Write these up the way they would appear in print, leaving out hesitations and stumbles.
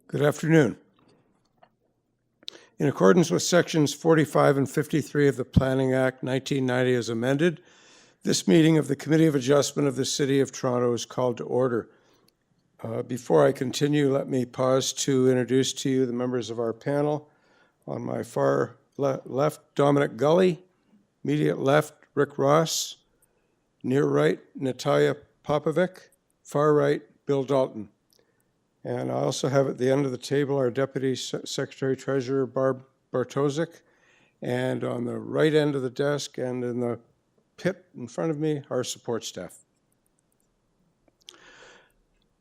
Good afternoon. In accordance with Sections 45 and 53 of the Planning Act 1990 as amended, this meeting of the Committee of Adjustment of the City of Toronto is called to order. Before I continue, let me pause to introduce to you the members of our panel. On my far left, Dominic Gully. Immediate left, Rick Ross. Near right, Natalia Popovic. Far right, Bill Dalton. And I also have at the end of the table our Deputy Secretary Treasurer, Barb Bartosik. And on the right end of the desk and in the pit in front of me, our support staff.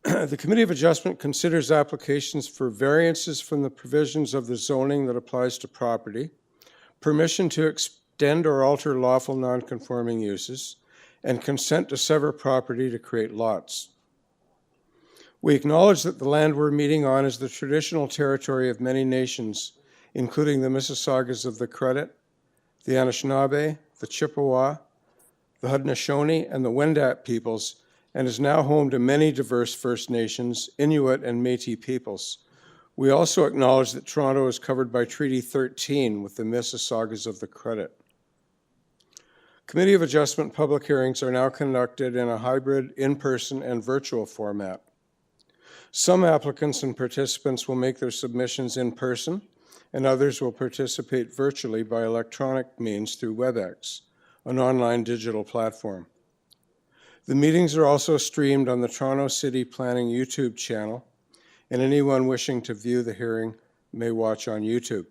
The Committee of Adjustment considers applications for variances from the provisions of the zoning that applies to property, permission to extend or alter lawful non-conforming uses, and consent to sever property to create lots. We acknowledge that the land we're meeting on is the traditional territory of many nations, including the Mississaugas of the Credit, the Anishinaabe, the Chippewa, the Haudenosaunee, and the Wendat peoples, and is now home to many diverse First Nations, Inuit, and Métis peoples. We also acknowledge that Toronto is covered by Treaty 13 with the Mississaugas of the Credit. Committee of Adjustment public hearings are now conducted in a hybrid, in-person, and virtual format. Some applicants and participants will make their submissions in person, and others will participate virtually by electronic means through WebEx, an online digital platform. The meetings are also streamed on the Toronto City Planning YouTube channel, and anyone wishing to view the hearing may watch on YouTube.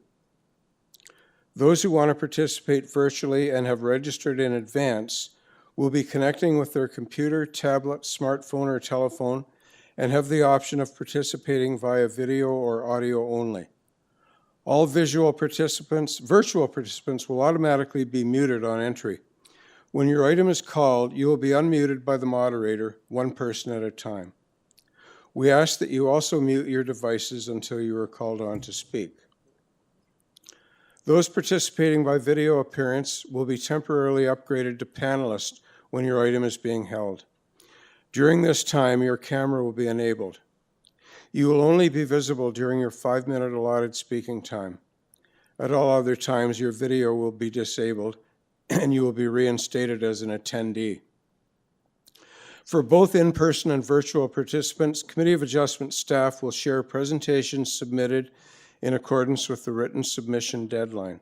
Those who want to participate virtually and have registered in advance will be connecting with their computer, tablet, smartphone, or telephone and have the option of participating via video or audio only. All virtual participants will automatically be muted on entry. When your item is called, you will be unmuted by the moderator, one person at a time. We ask that you also mute your devices until you are called on to speak. Those participating by video appearance will be temporarily upgraded to panelist when your item is being held. During this time, your camera will be enabled. You will only be visible during your 5-minute allotted speaking time. At all other times, your video will be disabled and you will be reinstated as an attendee. For both in-person and virtual participants, Committee of Adjustment staff will share presentations submitted in accordance with the written submission deadline.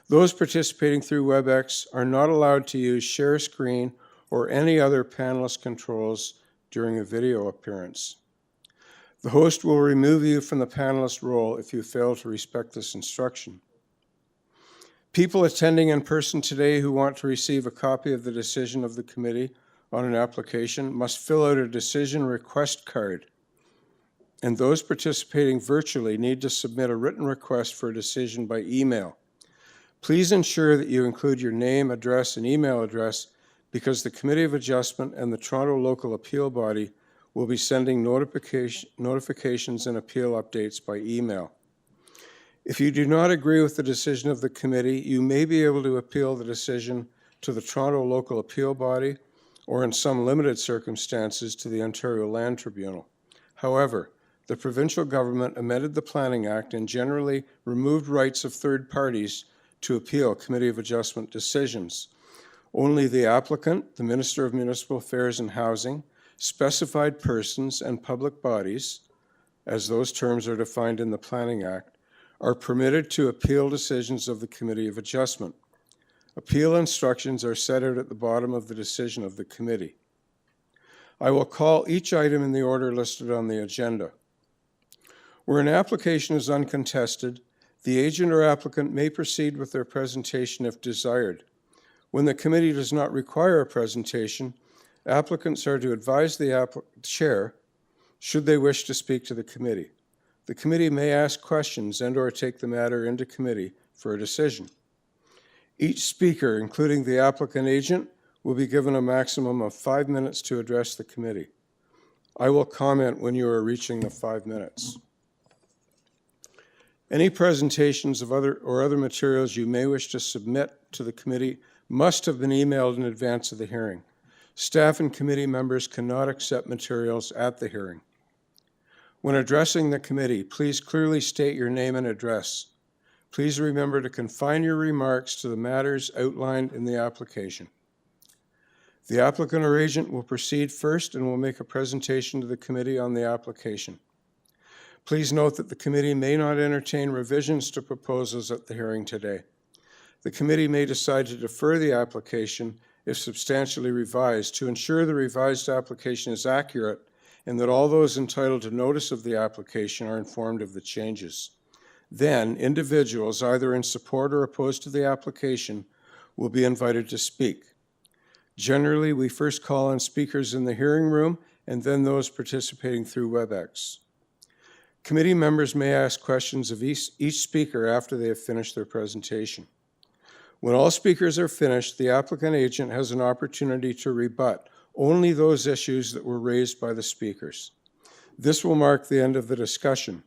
Those participating through WebEx are not allowed to use share screen or any other panelist controls during a video appearance. The host will remove you from the panelist role if you fail to respect this instruction. People attending in person today who want to receive a copy of the decision of the committee on an application must fill out a decision request card. And those participating virtually need to submit a written request for a decision by email. Please ensure that you include your name, address, and email address because the Committee of Adjustment and the Toronto Local Appeal Body will be sending notifications and appeal updates by email. If you do not agree with the decision of the committee, you may be able to appeal the decision to the Toronto Local Appeal Body or in some limited circumstances to the Ontario Land Tribunal. However, the provincial government amended the Planning Act and generally removed rights of third parties to appeal Committee of Adjustment decisions. Only the applicant, the Minister of Municipal Affairs and Housing, specified persons, and public bodies, as those terms are defined in the Planning Act, are permitted to appeal decisions of the Committee of Adjustment. Appeal instructions are set out at the bottom of the decision of the committee. I will call each item in the order listed on the agenda. Where an application is uncontested, the agent or applicant may proceed with their presentation if desired. When the committee does not require a presentation, applicants are to advise the chair should they wish to speak to the committee. The committee may ask questions and/or take the matter into committee for a decision. Each speaker, including the applicant agent, will be given a maximum of 5 minutes to address the committee. I will comment when you are reaching the 5 minutes. Any presentations of other materials you may wish to submit to the committee must have been emailed in advance of the hearing. Staff and committee members cannot accept materials at the hearing. When addressing the committee, please clearly state your name and address. Please remember to confine your remarks to the matters outlined in the application. The applicant or agent will proceed first and will make a presentation to the committee on the application. Please note that the committee may not entertain revisions to proposals at the hearing today. The committee may decide to defer the application if substantially revised to ensure the revised application is accurate and that all those entitled to notice of the application are informed of the changes. Then, individuals either in support or opposed to the application will be invited to speak. Generally, we first call on speakers in the hearing room and then those participating through WebEx. Committee members may ask questions of each speaker after they have finished their presentation. When all speakers are finished, the applicant agent has an opportunity to rebut only those issues that were raised by the speakers. This will mark the end of the discussion.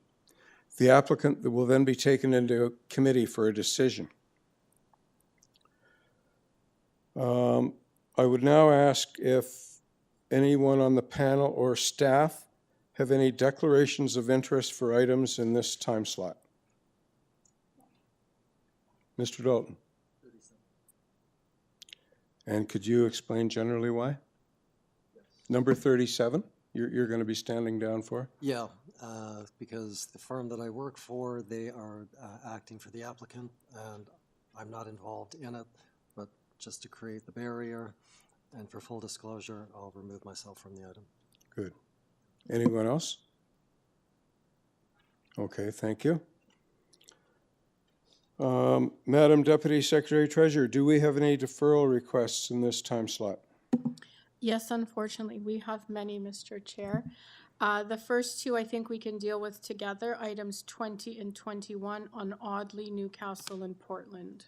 The applicant will then be taken into committee for a decision. I would now ask if anyone on the panel or staff have any declarations of interest for items in this time slot. Mr. Dalton. And could you explain generally why? Yes. Number 37, you're going to be standing down for? Yeah, because the firm that I work for, they are acting for the applicant, and I'm not involved in it, but just to create the barrier and for full disclosure, I'll remove myself from the item. Good. Anyone else? Okay, thank you. Madam Deputy Secretary Treasurer, do we have any deferral requests in this time slot? Yes, unfortunately, we have many, Mr. Chair. The first two I think we can deal with together, items 20 and 21 on AUDLEY, Newcastle, and Portland.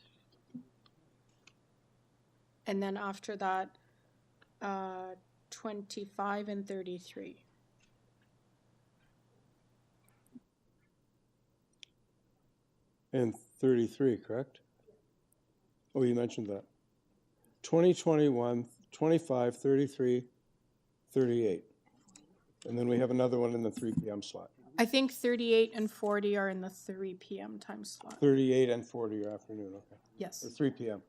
And then after that, 25 and 33. And 33, correct? Oh, you mentioned that. 20, 21, 25, 33, 38. And then we have another one in the 3 p.m. slot. I think 38 and 40 are in the 3 p.m. time slot. 38 and 40 are afternoon, okay. Yes. Or 3 p.m.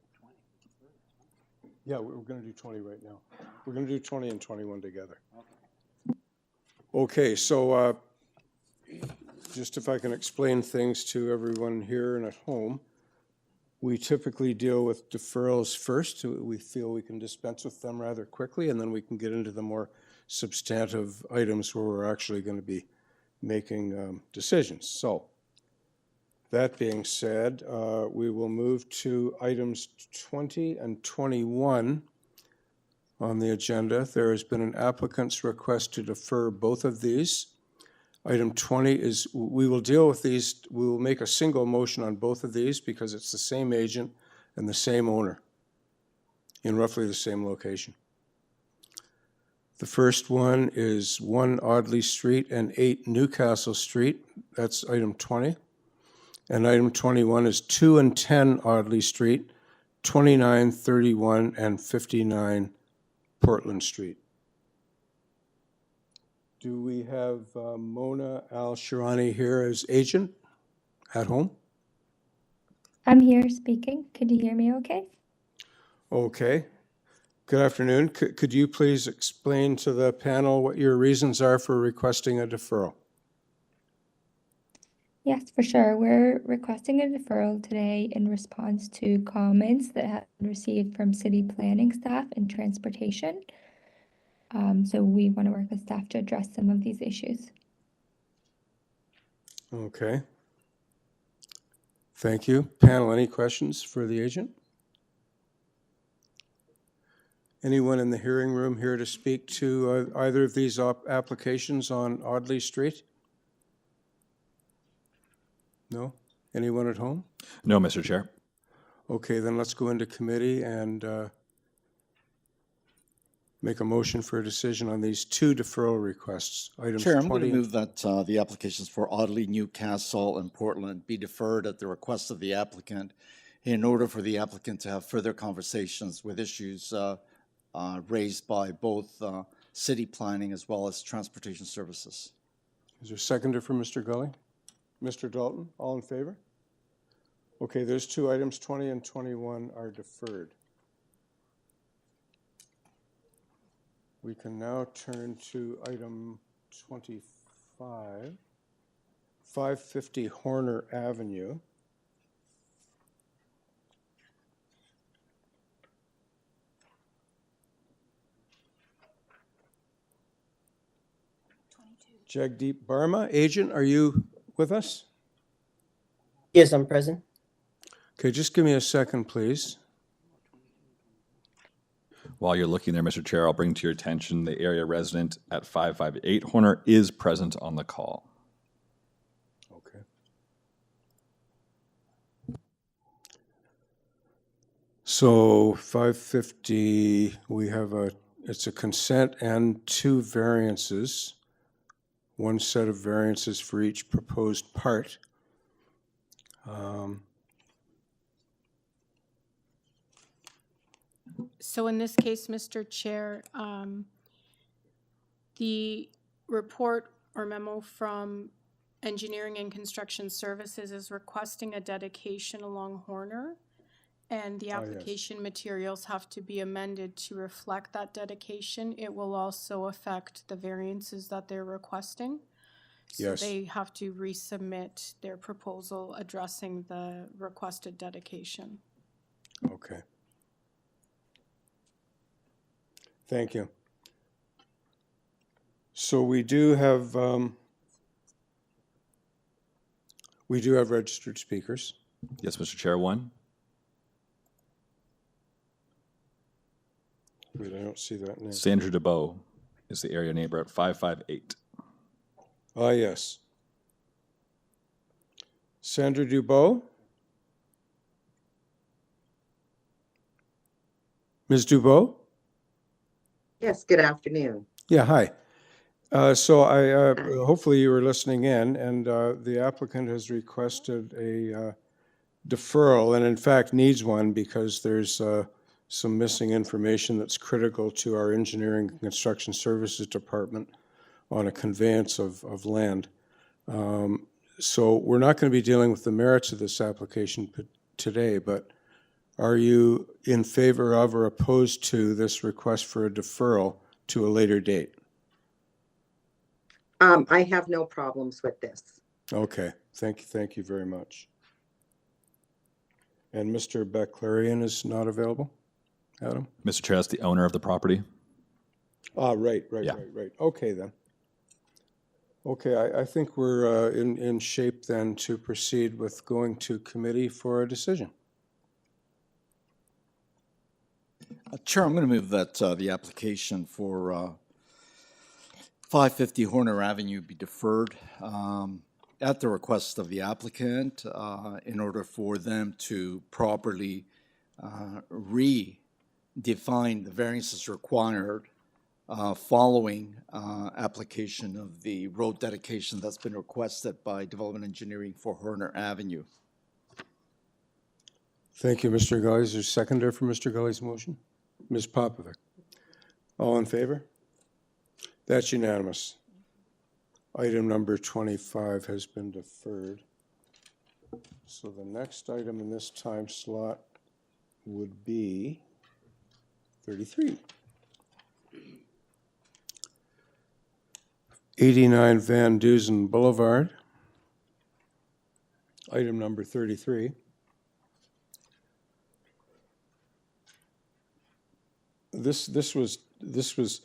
Yeah, we're going to do 20 right now. We're going to do 20 and 21 together. Okay, so just if I can explain things to everyone here and at home, we typically deal with deferrals first. We feel we can dispense with them rather quickly, and then we can get into the more substantive items where we're actually going to be making decisions. So that being said, we will move to items 20 and 21 on the agenda. There has been an applicant's request to defer both of these. Item 20 is, we will deal with these, we will make a single motion on both of these because it's the same agent and the same owner in roughly the same location. The first one is 1 Audley Street and 8 Newcastle Street. That's item 20. And item 21 is 2 and 10 Audley Street, 29, 31, and 59 Portland Street. Do we have Mona Al-Shirani here as agent at home? I'm here speaking. Could you hear me okay? Okay. Good afternoon. Could you please explain to the panel what your reasons are for requesting a deferral? Yes, for sure. We're requesting a deferral today in response to comments that have been received from city planning staff and transportation. So we want to work with staff to address some of these issues. Okay. Thank you. Panel, any questions for the agent? Anyone in the hearing room here to speak to either of these applications on Audley Street? No? Anyone at home? No, Mr. Chair. Okay, then let's go into committee and make a motion for a decision on these two deferral requests. Items Chair, I'm 20. going to move that the applications for Audley, Newcastle, and Portland be deferred at the request of the applicant in order for the applicant to have further conversations with issues raised by both city planning as well as transportation services. Is there a seconder for Mr. Gully? Mr. Dalton, all in favor? Okay, those two items, 20 and 21, are deferred. We can now turn to item 25, 550 Horner Avenue. Jagdeep Barma, agent, are you with us? Yes, I'm present. Okay, just give me a second, please. While you're looking there, Mr. Chair, I'll bring to your attention the area resident at 558 Horner is present on the call. Okay. So 550, we have it's a consent and two variances. One set of variances for each proposed part. So in this case, Mr. Chair, the report or memo from Engineering and Construction Services is requesting a dedication along Horner, and the application materials have to be amended to reflect that dedication. It will also affect the variances that they're requesting. So Yes. they have to resubmit their proposal addressing the requested dedication. Okay. Thank you. So we do have registered speakers. Yes, Mr. Chair, one. Wait, I don't see that name. Sandra DeBow is the area neighbor at 558. Ah, yes. Sandra Dubois? Ms. Dubois? Yes, good afternoon. Yeah, hi. So hopefully you were listening in, and the applicant has requested a deferral, and in fact needs one because there's some missing information that's critical to our Engineering and Construction Services Department on a conveyance of land. So we're not going to be dealing with the merits of this application today, but are you in favor of or opposed to this request for a deferral to a later date? I have no problems with this. Okay, thank you very much. And Mr. Baclarian is not available, Adam? Mr. Chair, that's the owner of the property. Ah, right. Yeah. Okay, then. Okay, I think we're in shape then to proceed with going to committee for a decision. Chair, I'm going to move that the application for 550 Horner Avenue be deferred at the request of the applicant in order for them to properly redefine the variances required following application of the road dedication that's been requested by Development Engineering for Horner Avenue. Thank you, Mr. Gully. Is there a seconder for Mr. Gully's motion? Ms. Popovic. All in favor? That's unanimous. Item number 25 has been deferred. So the next item in this time slot would be 33. 89 Van Dusen Boulevard. Item number 33. This was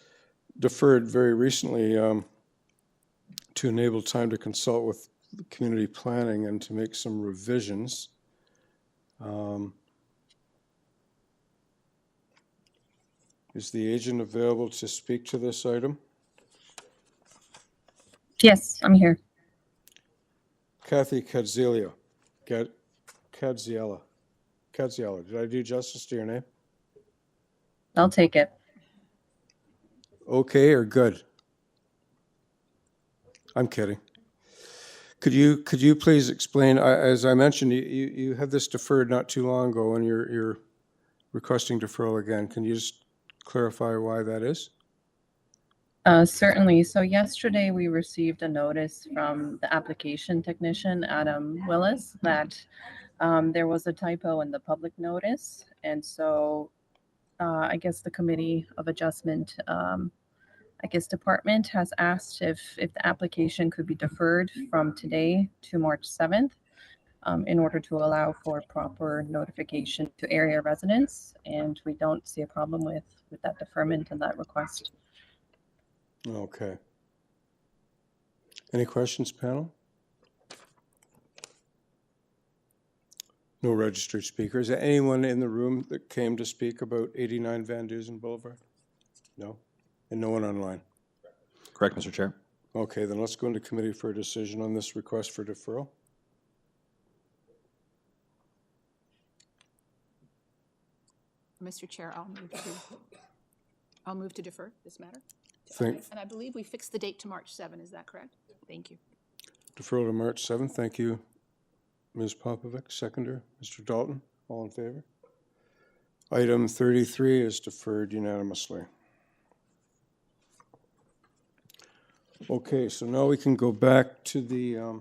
deferred very recently to enable time to consult with the community planning and to make some revisions. Is the agent available to speak to this item? Yes, I'm here. Kathy Kadziela. Kadziela. Did I do justice to your name? I'll take it. Okay or good? I'm kidding. Could you please explain, as I mentioned, you had this deferred not too long ago and you're requesting deferral again. Can you just clarify why that is? Certainly. So yesterday we received a notice from the application technician, Adam Willis, that there was a typo in the public notice. And so I guess the Committee of Adjustment, department has asked if the application could be deferred from today to March 7th in order to allow for proper notification to area residents. And we don't see a problem with that deferment and that request. Okay. Any questions, panel? No registered speakers. Anyone in the room that came to speak about 89 Van Dusen Boulevard? No? And no one online? Correct, Mr. Chair. Okay, then let's go into committee for a decision on this request for deferral. Mr. Chair, I'll move to defer this matter. Thank- And I believe we fixed the date to March 7, is that correct? Thank you. Deferral to March 7th. Thank you, Ms. Popovic. Seconder, Mr. Dalton. All in favor? Item 33 is deferred unanimously. Okay, so now we can go back to the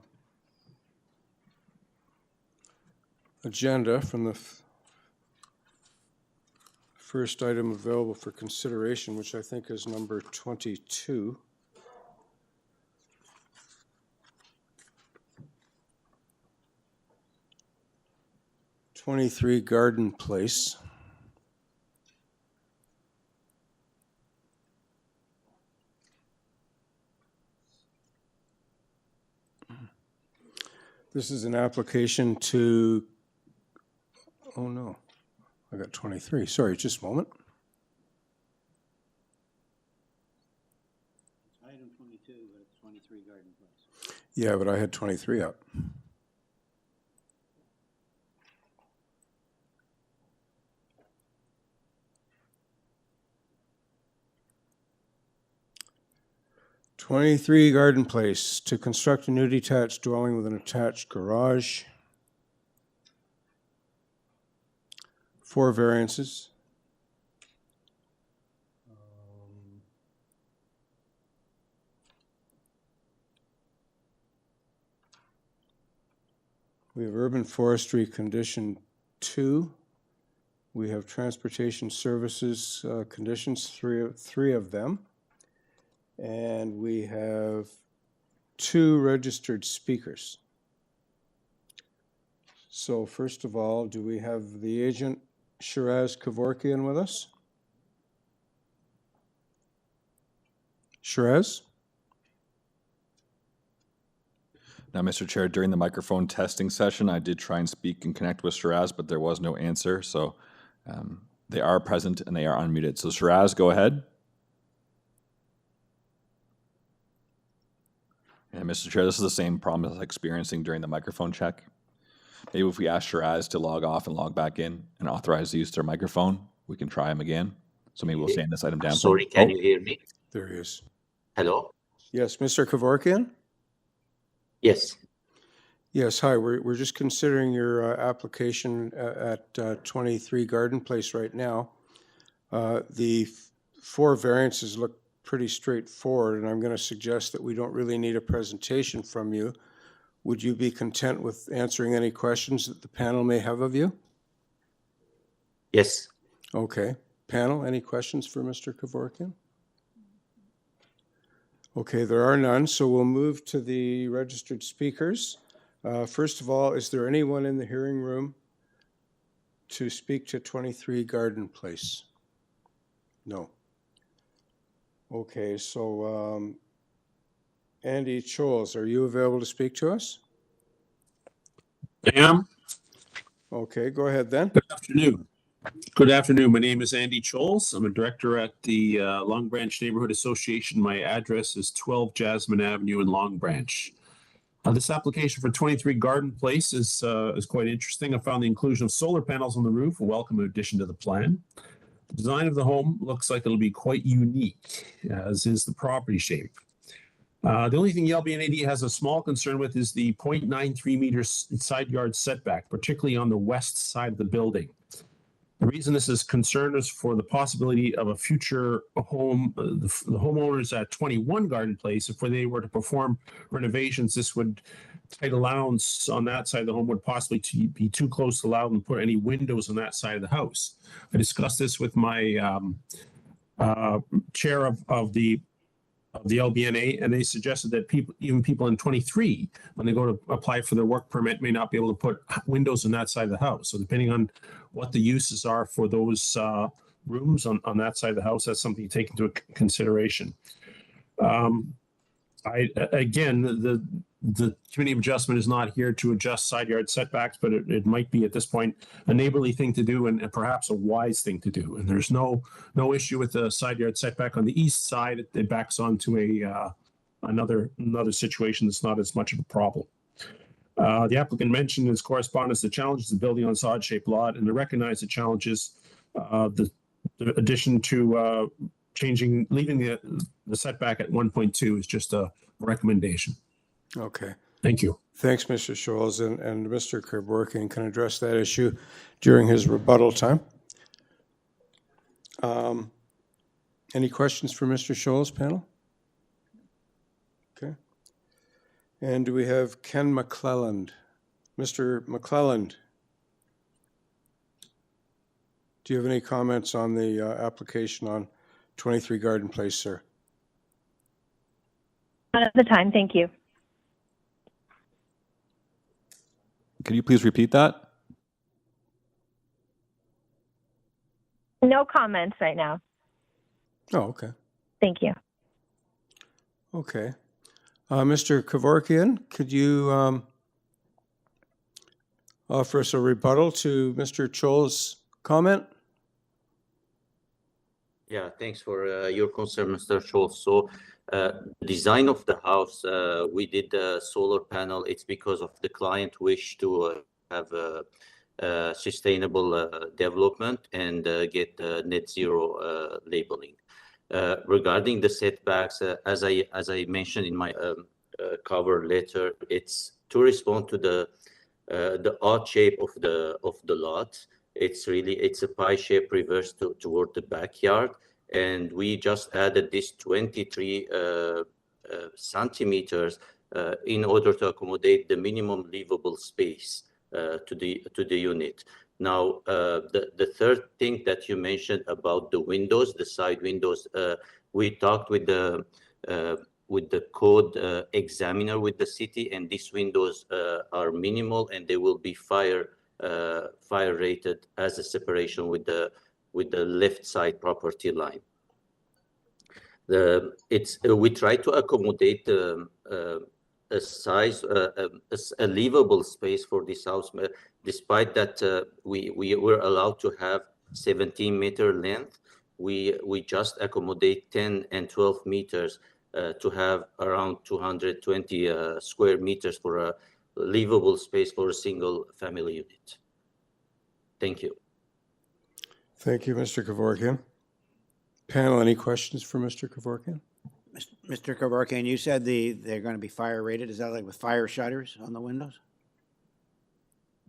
agenda from the first item available for consideration, which I think is number 22. '23 Garden Place. This is an application to, oh no, I got 23. Sorry, just a moment. Item 22, but it's 23 Garden Place. Yeah, but I had 23 up. '23 Garden Place, to construct a new detached dwelling with an attached garage. 4 variances. We have urban forestry condition 2. We have transportation services conditions, three of them. And we have 2 registered speakers. So first of all, do we have the agent Shiraz Kevorkian with us? Shiraz? Now, Mr. Chair, during the microphone testing session, I did try and speak and connect with Shiraz, but there was no answer. So they are present and they are unmuted. So Shiraz, go ahead. And Mr. Chair, this is the same problem as experiencing during the microphone check. Maybe if we ask Shiraz to log off and log back in and authorize the use of their microphone, we can try him again. So maybe we'll stand this item down. Sorry, can you hear me? There he is. Hello? Yes, Mr. Kevorkian? Yes. Yes, hi. We're just considering your application at 23 Garden Place right now. The 4 variances look pretty straightforward, and I'm going to suggest that we don't really need a presentation from you. Would you be content with answering any questions that the panel may have of you? Yes. Okay. Panel, any questions for Mr. Kevorkian? Okay, there are none, so we'll move to the registered speakers. First of all, is there anyone in the hearing room to speak to 23 Garden Place? No. Okay, so Andy Choles, are you available to speak to us? I am. Okay, go ahead then. Good afternoon. Good afternoon. My name is Andy Choles. I'm a director at the Long Branch Neighborhood Association. My address is 12 Jasmine Avenue in Long Branch. This application for 23 Garden Place is quite interesting. I found the inclusion of solar panels on the roof a welcome addition to the plan. The design of the home looks like it'll be quite unique, as is the property shape. The only thing the LBNAD has a small concern with is the 0.93 meters side yard setback, particularly on the west side of the building. The reason this is concerned is for the possibility of a future home, the homeowners at 21 Garden Place, if they were to perform renovations, this would, tight allowance on that side of the home would possibly be too close to allow them to put any windows on that side of the house. I discussed this with my chair of the LBNA, and they suggested that even people in 23, when they go to apply for their work permit, may not be able to put windows on that side of the house. So depending on what the uses are for those rooms on that side of the house, that's something to take into consideration. Again, the committee of adjustment is not here to adjust side yard setbacks, but it might be at this point a neighborly thing to do and perhaps a wise thing to do. And there's no issue with the side yard setback on the east side. It backs onto another situation that's not as much of a problem. The applicant mentioned in his correspondence the challenges of building on sod-shaped lot, and to recognize the challenges, the addition to leaving the setback at 1.2 is just a recommendation. Okay. Thank you. Thanks, Mr. Scholes, and Mr. Kevorkian can address that issue during his rebuttal time. Any questions for Mr. Scholes, panel? Okay. And do we have Ken McClelland? Mr. McClelland, do you have any comments on the application on 23 Garden Place, sir? Not at the time, thank you. Could you please repeat that? No comments right now. Oh, okay. Thank you. Okay. Mr. Kevorkian, could you offer us a rebuttal to Mr. Chole's comment? Yeah, thanks for your concern, Mr. Schultz. So the design of the house, we did a solar panel. It's because of the client wish to have a sustainable development and get net zero labeling. Regarding the setbacks, as I mentioned in my cover letter, it's to respond to the odd shape of the lot. It's a pie shape reversed toward the backyard, and we just added this 23 centimeters in order to accommodate the minimum livable space to the unit. Now, the third thing that you mentioned about the windows, the side windows, we talked with the code examiner with the city, and these windows are minimal, and they will be fire rated as a separation with the left side property line. We try to accommodate a size, a livable space for this house. Despite that, we were allowed to have 17-meter length. We just accommodate 10 and 12 meters to have around 220 square meters for a livable space for a single family unit. Thank you. Thank you, Mr. Kevorkian. Panel, any questions for Mr. Kevorkian? Mr. Kevorkian, you said they're going to be fire rated. Is that like with fire shutters on the windows?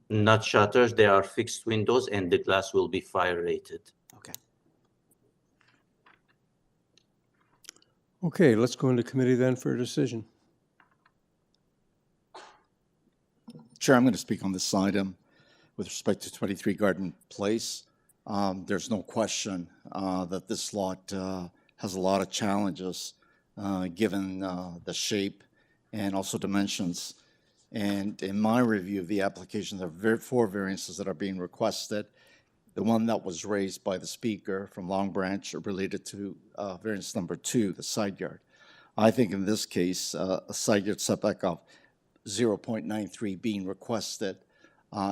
Not shutters, they are fixed windows, and the glass will be fire rated. Okay. Okay, let's go into committee then for a decision. Chair, I'm going to speak on this item with respect to 23 Garden Place. There's no question that this lot has a lot of challenges given the shape and also dimensions. And in my review of the application, there are 4 variances that are being requested. The one that was raised by the speaker from Long Branch related to variance number 2, the side yard. I think in this case, a side yard setback of 0.93 being requested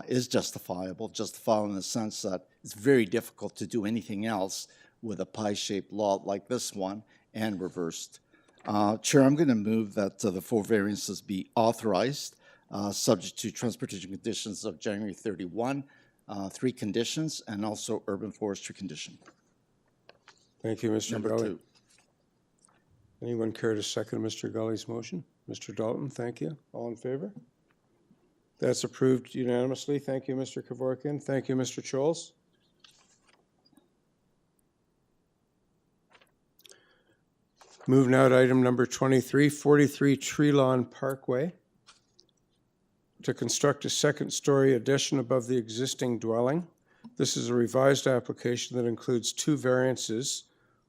is justifiable in the sense that it's very difficult to do anything else with a pie-shaped lot like this one and reversed. Chair, I'm going to move that the 4 variances be authorized, subject to transportation conditions of January 31, 3 conditions, and also urban forestry condition. Thank you, Mr. Number Gully. 2. Anyone care to second Mr. Gully's motion? Mr. Dalton, thank you. All in favor? That's approved unanimously. Thank you, Mr. Kevorkian. Thank you, Mr. Choles. Move now to item number 23, 43 Treelawn Parkway, to construct a second-story addition above the existing dwelling. This is a revised application that includes 2 variances,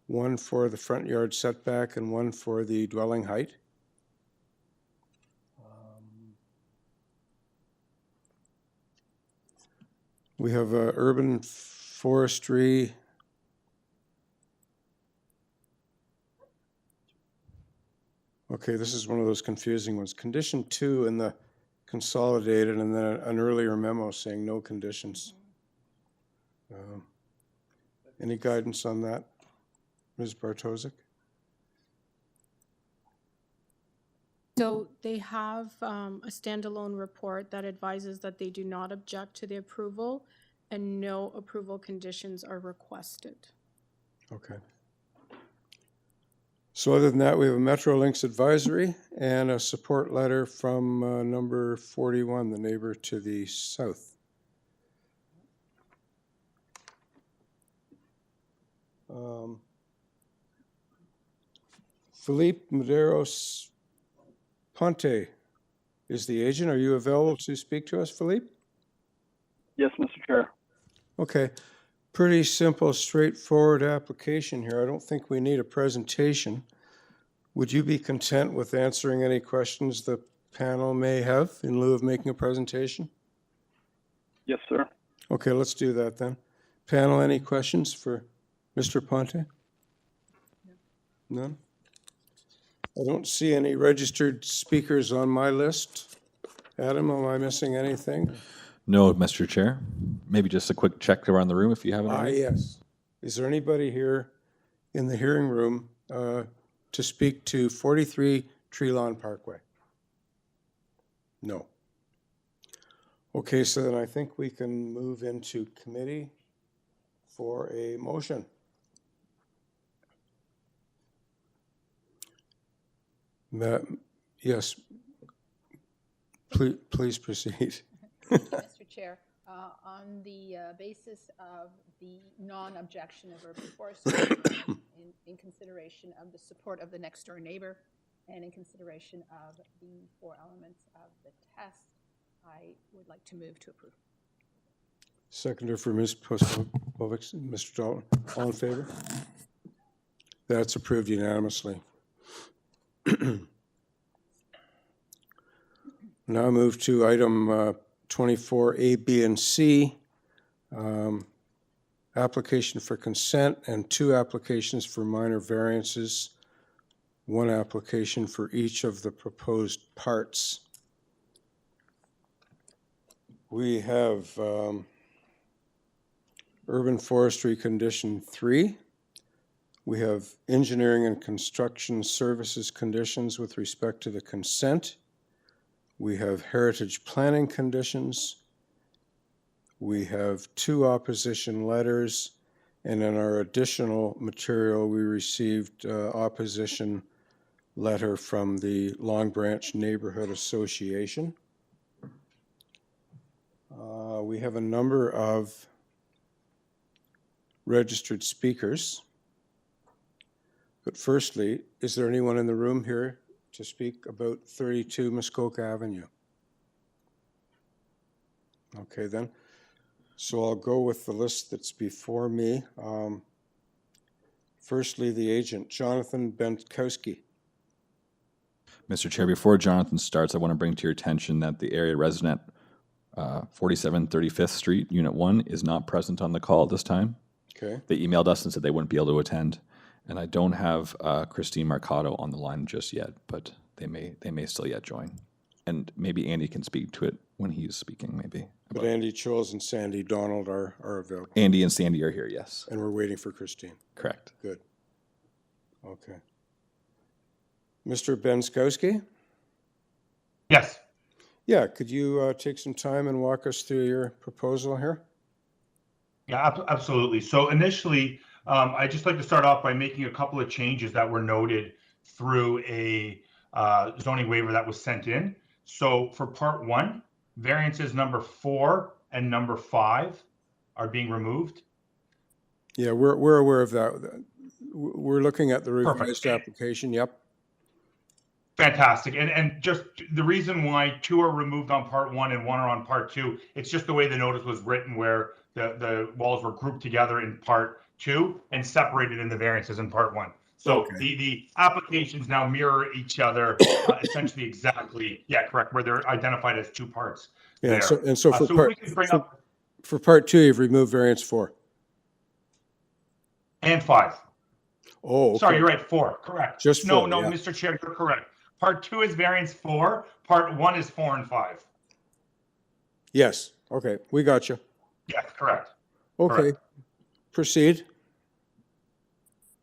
one for the front yard setback and one for the dwelling height. We have urban forestry. Okay, this is one of those confusing ones. Condition 2 in the consolidated, and then an earlier memo saying no conditions. Any guidance on that, Ms. Bartosik? So they have a standalone report that advises that they do not object to the approval and no approval conditions are requested. Okay. So other than that, we have a Metrolinx advisory and a support letter from number 41, the neighbor to the south. Philippe Medeiros Ponte is the agent. Are you available to speak to us, Philippe? Yes, Mr. Chair. Okay. Pretty simple, straightforward application here. I don't think we need a presentation. Would you be content with answering any questions the panel may have in lieu of making a presentation? Yes, sir. Okay, let's do that then. Panel, any questions for Mr. Ponte? None? I don't see any registered speakers on my list. Adam, am I missing anything? No, Mr. Chair. Maybe just a quick check around the room if you haven't already. Yes. Is there anybody here in the hearing room to speak to 43 Treelawn Parkway? No. Okay, so then I think we can move into committee for a motion. Yes, please proceed. Mr. Chair, on the basis of the non-objection of urban forestry, in consideration of the support of the next door neighbor, and in consideration of the 4 elements of the test, I would like to move to approve. Seconder for Ms. Popovic, Mr. Dalton. All in favor? That's approved unanimously. Now move to item 24, A, B, and C. Application for consent and 2 applications for minor variances, 1 application for each of the proposed parts. We have urban forestry condition 3. We have engineering and construction services conditions with respect to the consent. We have heritage planning conditions. We have 2 opposition letters, and in our additional material, we received opposition letter from the Long Branch Neighborhood Association. We have a number of registered speakers. But firstly, is there anyone in the room here to speak about 32 Muskoka Avenue? Okay, then. So I'll go with the list that's before me. Firstly, the agent, Jonathan Bentkowski. Mr. Chair, before Jonathan starts, I want to bring to your attention that the area resident, 47 35th Street, Unit 1, is not present on the call at this time. Okay. They emailed us and said they wouldn't be able to attend. And I don't have Christine Marcato on the line just yet, but they may still yet join. And maybe Andy can speak to it when he's speaking, maybe. But Andy Choles and Sandy Donald are available. Andy and Sandy are here, yes. And we're waiting for Christine. Correct. Good. Okay. Mr. Bentkowski? Yes. Yeah, could you take some time and walk us through your proposal here? Yeah, absolutely. So initially, I'd just like to start off by making a couple of changes that were noted through a zoning waiver that was sent in. So for part 1, variances number 4 and number 5 are being removed. Yeah, we're aware of that. We're looking at the revised application, yep. Fantastic. And just the reason why 2 are removed on part 1 and 1 are on part 2, it's just the way the notice was written, where the walls were grouped together in part 2 and separated in the variances in part 1. So the applications now mirror each other essentially exactly. Yeah, correct. Where they're identified as 2 parts. Yeah. There. So for part, we can bring up for part 2, you've removed variance 4. and 5. Oh, okay. Sorry, you're right. 4. Correct. Just 4. No, yeah. Mr. Chair, you're correct. Part 2 is variance 4. Part 1 is 4 and 5. Yes. Okay. We got you. Yes, correct. Okay. Correct. Proceed.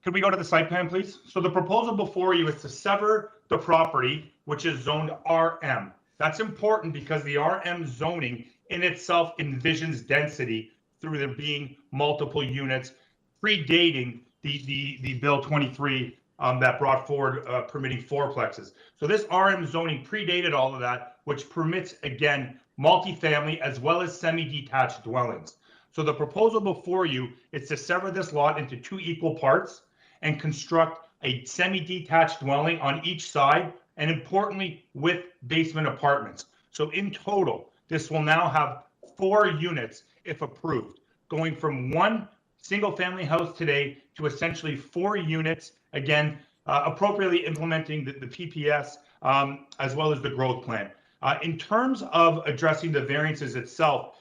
Could we go to the site plan, please? So the proposal before you is to sever the property, which is zoned RM. That's important because the RM zoning in itself envisions density through there being multiple units, predating the Bill 23 that brought forward permitting fourplexes. So this RM zoning predated all of that, which permits, again, multifamily as well as semi-detached dwellings. So the proposal before you is to sever this lot into 2 equal parts and construct a semi-detached dwelling on each side, and importantly, with basement apartments. So in total, this will now have 4 units, if approved, going from 1 single-family house today to essentially 4 units, again, appropriately implementing the PPS as well as the growth plan. In terms of addressing the variances itself,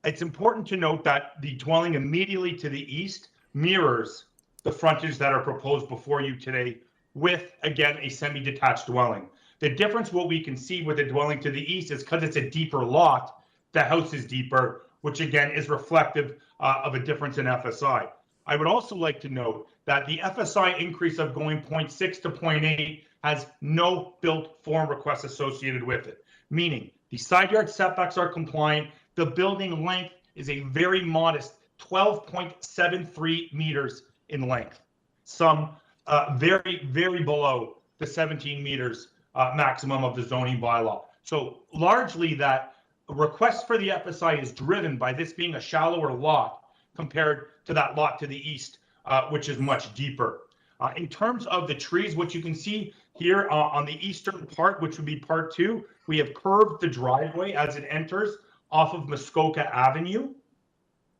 it's important to note that the dwelling immediately to the east mirrors the frontage that are proposed before you today with, again, a semi-detached dwelling. The difference, what we can see with the dwelling to the east, is because it's a deeper lot, the house is deeper, which again is reflective of a difference in FSI. I would also like to note that the FSI increase of going 0.6 to 0.8 has no built form request associated with it, meaning the side yard setbacks are compliant. The building length is a very modest 12.73 meters in length, some very, very below the 17 meters maximum of the zoning bylaw. So largely that request for the FSI is driven by this being a shallower lot compared to that lot to the east, which is much deeper. In terms of the trees, what you can see here on the eastern part, which would be part 2, we have curved the driveway as it enters off of Muskoka Avenue,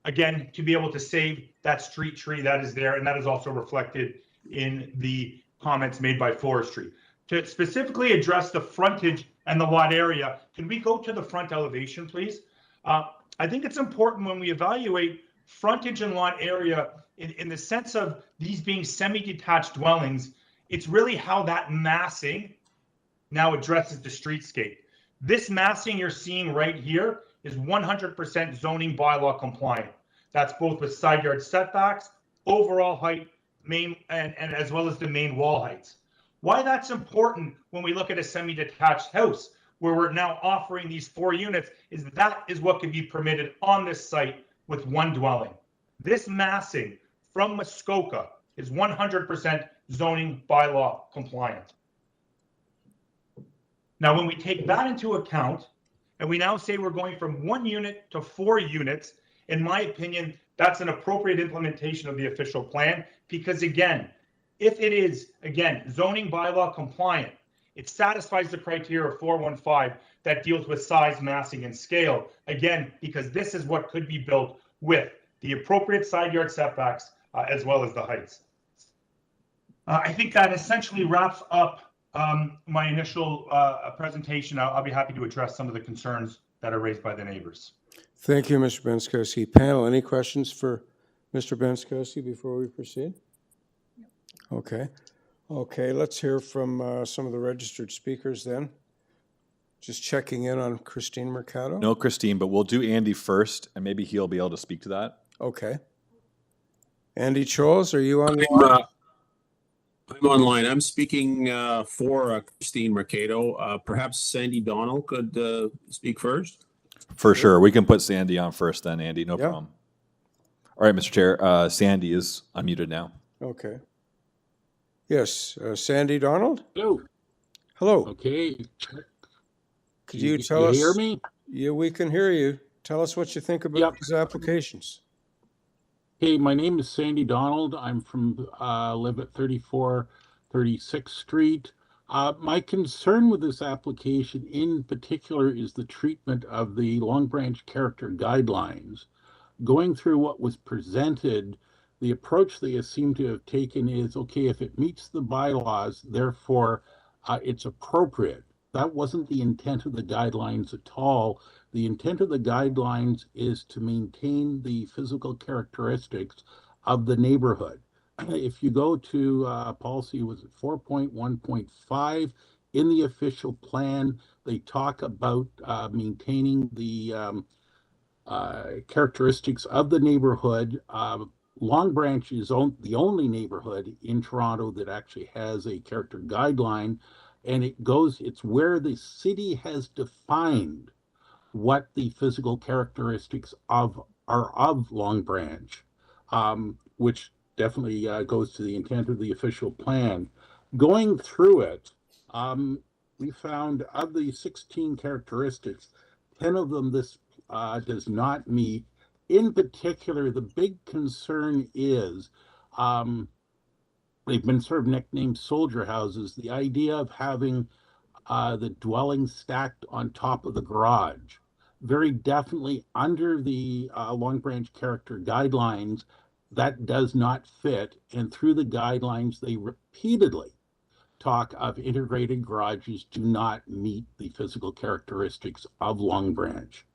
again, to be able to save that street tree that is there, and that is also reflected in the comments made by forestry. To specifically address the frontage and the lot area, can we go to the front elevation, please? I think it's important when we evaluate frontage and lot area in the sense of these being semi-detached dwellings, it's really how that massing now addresses the streetscape. This massing you're seeing right here is 100% zoning bylaw compliant. That's both with side yard setbacks, overall height, main and as well as the main wall heights. Why that's important when we look at a semi-detached house, where we're now offering these 4 units, is that is what can be permitted on this site with 1 dwelling. This massing from Muskoka is 100% zoning bylaw compliant. Now, when we take that into account, and we now say we're going from 1 unit to 4 units, in my opinion, that's an appropriate implementation of the official plan, because again, if it is, again, zoning bylaw compliant, it satisfies the criteria of 415 that deals with size, massing, and scale. Again, because this is what could be built with the appropriate side yard setbacks as well as the heights. I think that essentially wraps up my initial presentation. I'll be happy to address some of the concerns that are raised by the neighbors. Thank you, Mr. Benskoski. Panel, any questions for Mr. Benskoski before we proceed? Okay. Okay, let's hear from some of the registered speakers then. Just checking in on Christine Mercado. No, Christine, but we'll do Andy first, and maybe he'll be able to speak to that. Okay. Andy Choles, are you on? I'm online. I'm speaking for Christine Mercado. Perhaps Sandy Donnell could speak first. For sure. We can put Sandy on first then, Andy. No problem. All right, Mr. Chair. Sandy is unmuted now. Okay. Yes, Sandy Donald? Hello. Hello. Okay. Could you tell us? Hear me? Yeah, we can hear you. Tell us what you think about these applications. Hey, my name is Sandy Donald. I'm from, live at 3436th Street. My concern with this application in particular is the treatment of the Long Branch character guidelines. Going through what was presented, the approach they seem to have taken is, okay, if it meets the bylaws, therefore it's appropriate. That wasn't the intent of the guidelines at all. The intent of the guidelines is to maintain the physical characteristics of the neighborhood. If you go to policy, was it 4.1.5 in the official plan, they talk about maintaining the characteristics of the neighborhood. Long Branch is the only neighborhood in Toronto that actually has a character guideline, and it's where the city has defined what the physical characteristics are of Long Branch, which definitely goes to the intent of the official plan. Going through it, we found of the 16 characteristics, 10 of them this does not meet. In particular, the big concern is they've been sort of nicknamed soldier houses. The idea of having the dwelling stacked on top of the garage, very definitely under the Long Branch character guidelines, that does not fit. And through the guidelines, they repeatedly talk of integrated garages do not meet the physical characteristics of Long Branch.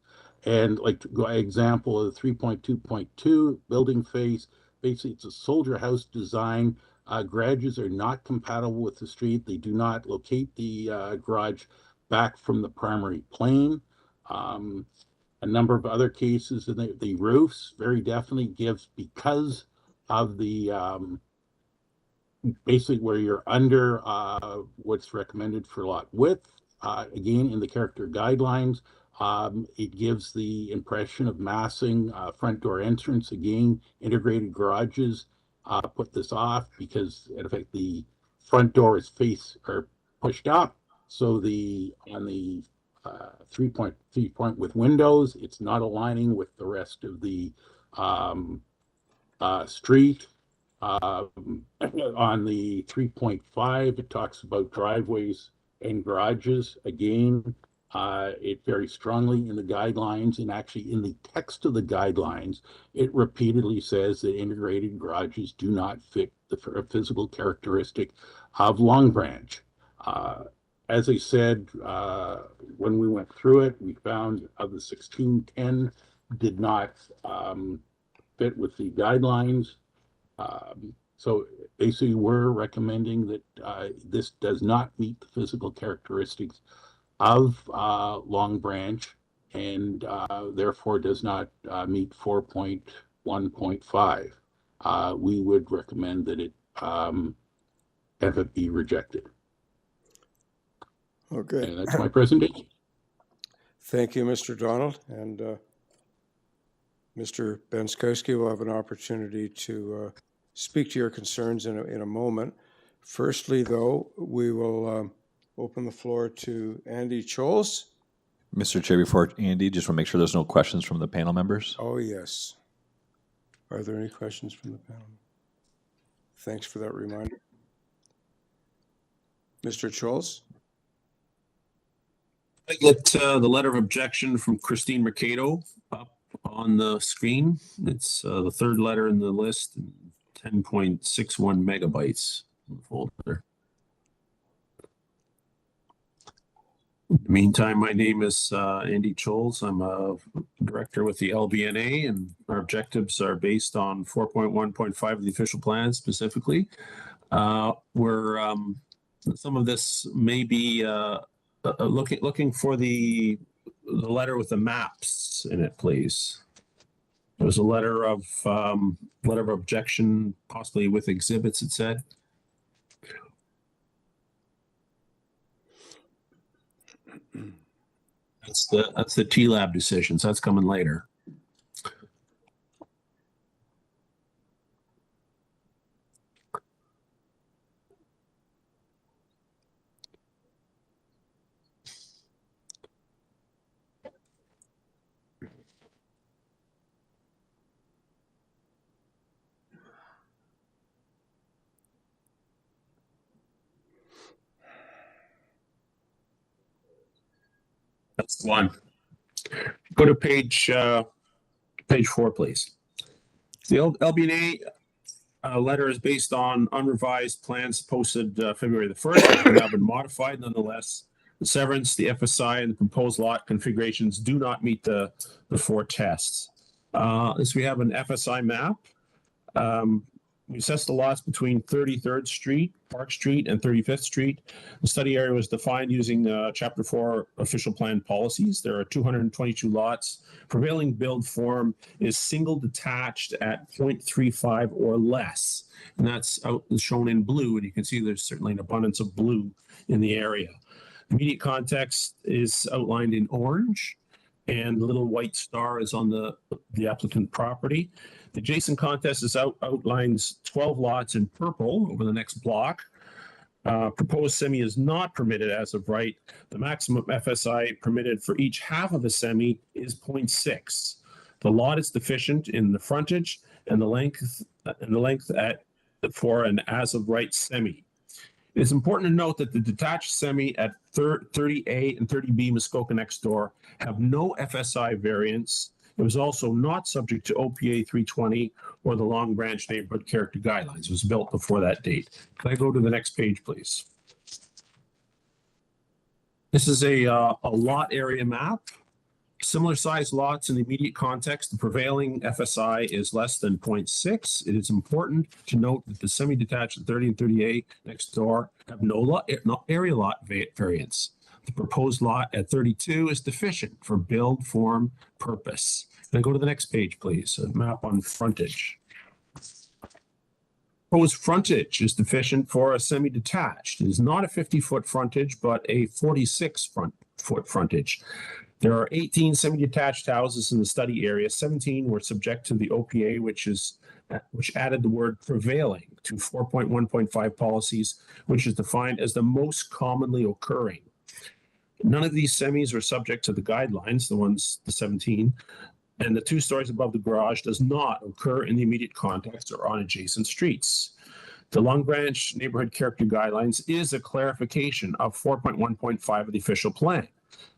And like example of 3.2.2 building face, basically it's a soldier house design. Garages are not compatible with the street. They do not locate the garage back from the primary plane. A number of other cases, and the roofs very definitely gives, because of the basically where you're under what's recommended for lot width. Again, in the character guidelines, it gives the impression of massing front door entrance. Again, integrated garages put this off because in effect the front door is pushed up. So on the 3.3 point with windows, it's not aligning with the rest of the street. On the 3.5, it talks about driveways and garages. Again, it very strongly in the guidelines, and actually in the text of the guidelines, it repeatedly says that integrated garages do not fit the physical characteristic of Long Branch. As I said, when we went through it, we found of the 16, 10 did not fit with the guidelines. So basically, we're recommending that this does not meet the physical characteristics of Long Branch, and therefore does not meet 4.1.5. We would recommend that it have it be rejected. Okay. And that's my presentation. Thank you, Mr. Donald. And Mr. Benskowski will have an opportunity to speak to your concerns in a moment. Firstly, though, we will open the floor to Andy Choles. Mr. Chair, before Andy, just want to make sure there's no questions from the panel members. Oh, yes. Are there any questions from the panel? Thanks for that reminder. Mr. Choles? I get the letter of objection from Christine Mercado up on the screen. It's the third letter in the list, 10.61 megabytes in the folder. In the meantime, my name is Andy Choles. I'm a director with the LBNA, and our objectives are based on 4.1.5 of the official plan specifically. We're some of this may be looking for the letter with the maps in it, please. There's a letter of objection, possibly with exhibits, it said. That's the TLAB decisions. That's coming later. That's the one. Go to page 4, please. The LBNA letter is based on unrevised plans posted February the 1st, which have now been modified. Nonetheless, the severance, the FSI, and the proposed lot configurations do not meet the 4 tests. As we have an FSI map, we assessed the lots between 33rd Street, Park Street, and 35th Street. The study area was defined using Chapter 4 official plan policies. There are 222 lots. Prevailing build form is single detached at 0.35 or less. And that's shown in blue. And you can see there's certainly an abundance of blue in the area. The immediate context is outlined in orange, and the little white star is on the applicant property. The adjacent context outlines 12 lots in purple over the next block. Proposed semi is not permitted as of right. The maximum FSI permitted for each half of the semi is 0.6. The lot is deficient in the frontage and the length for an as of right semi. It is important to note that the detached semi at 30A and 30B Muskoka next door have no FSI variance. It was also not subject to OPA 320 or the Long Branch Neighborhood Character Guidelines. It was built before that date. Can I go to the next page, please? This is a lot area map. Similar size lots in the immediate context. The prevailing FSI is less than 0.6. It is important to note that the semi-detached at 30 and 30A next door have no area lot variance. The proposed lot at 32 is deficient for build form purpose. Then go to the next page, please. A map on frontage. Proposed frontage is deficient for a semi-detached. It is not a 50-foot frontage, but a 46-foot frontage. There are 18 semi-detached houses in the study area. 17 were subject to the OPA, which added the word prevailing to 4.1.5 policies, which is defined as the most commonly occurring. None of these semis are subject to the guidelines, the 17, and the 2 stories above the garage does not occur in the immediate context or on adjacent streets. The Long Branch Neighborhood Character Guidelines is a clarification of 4.1.5 of the official plan.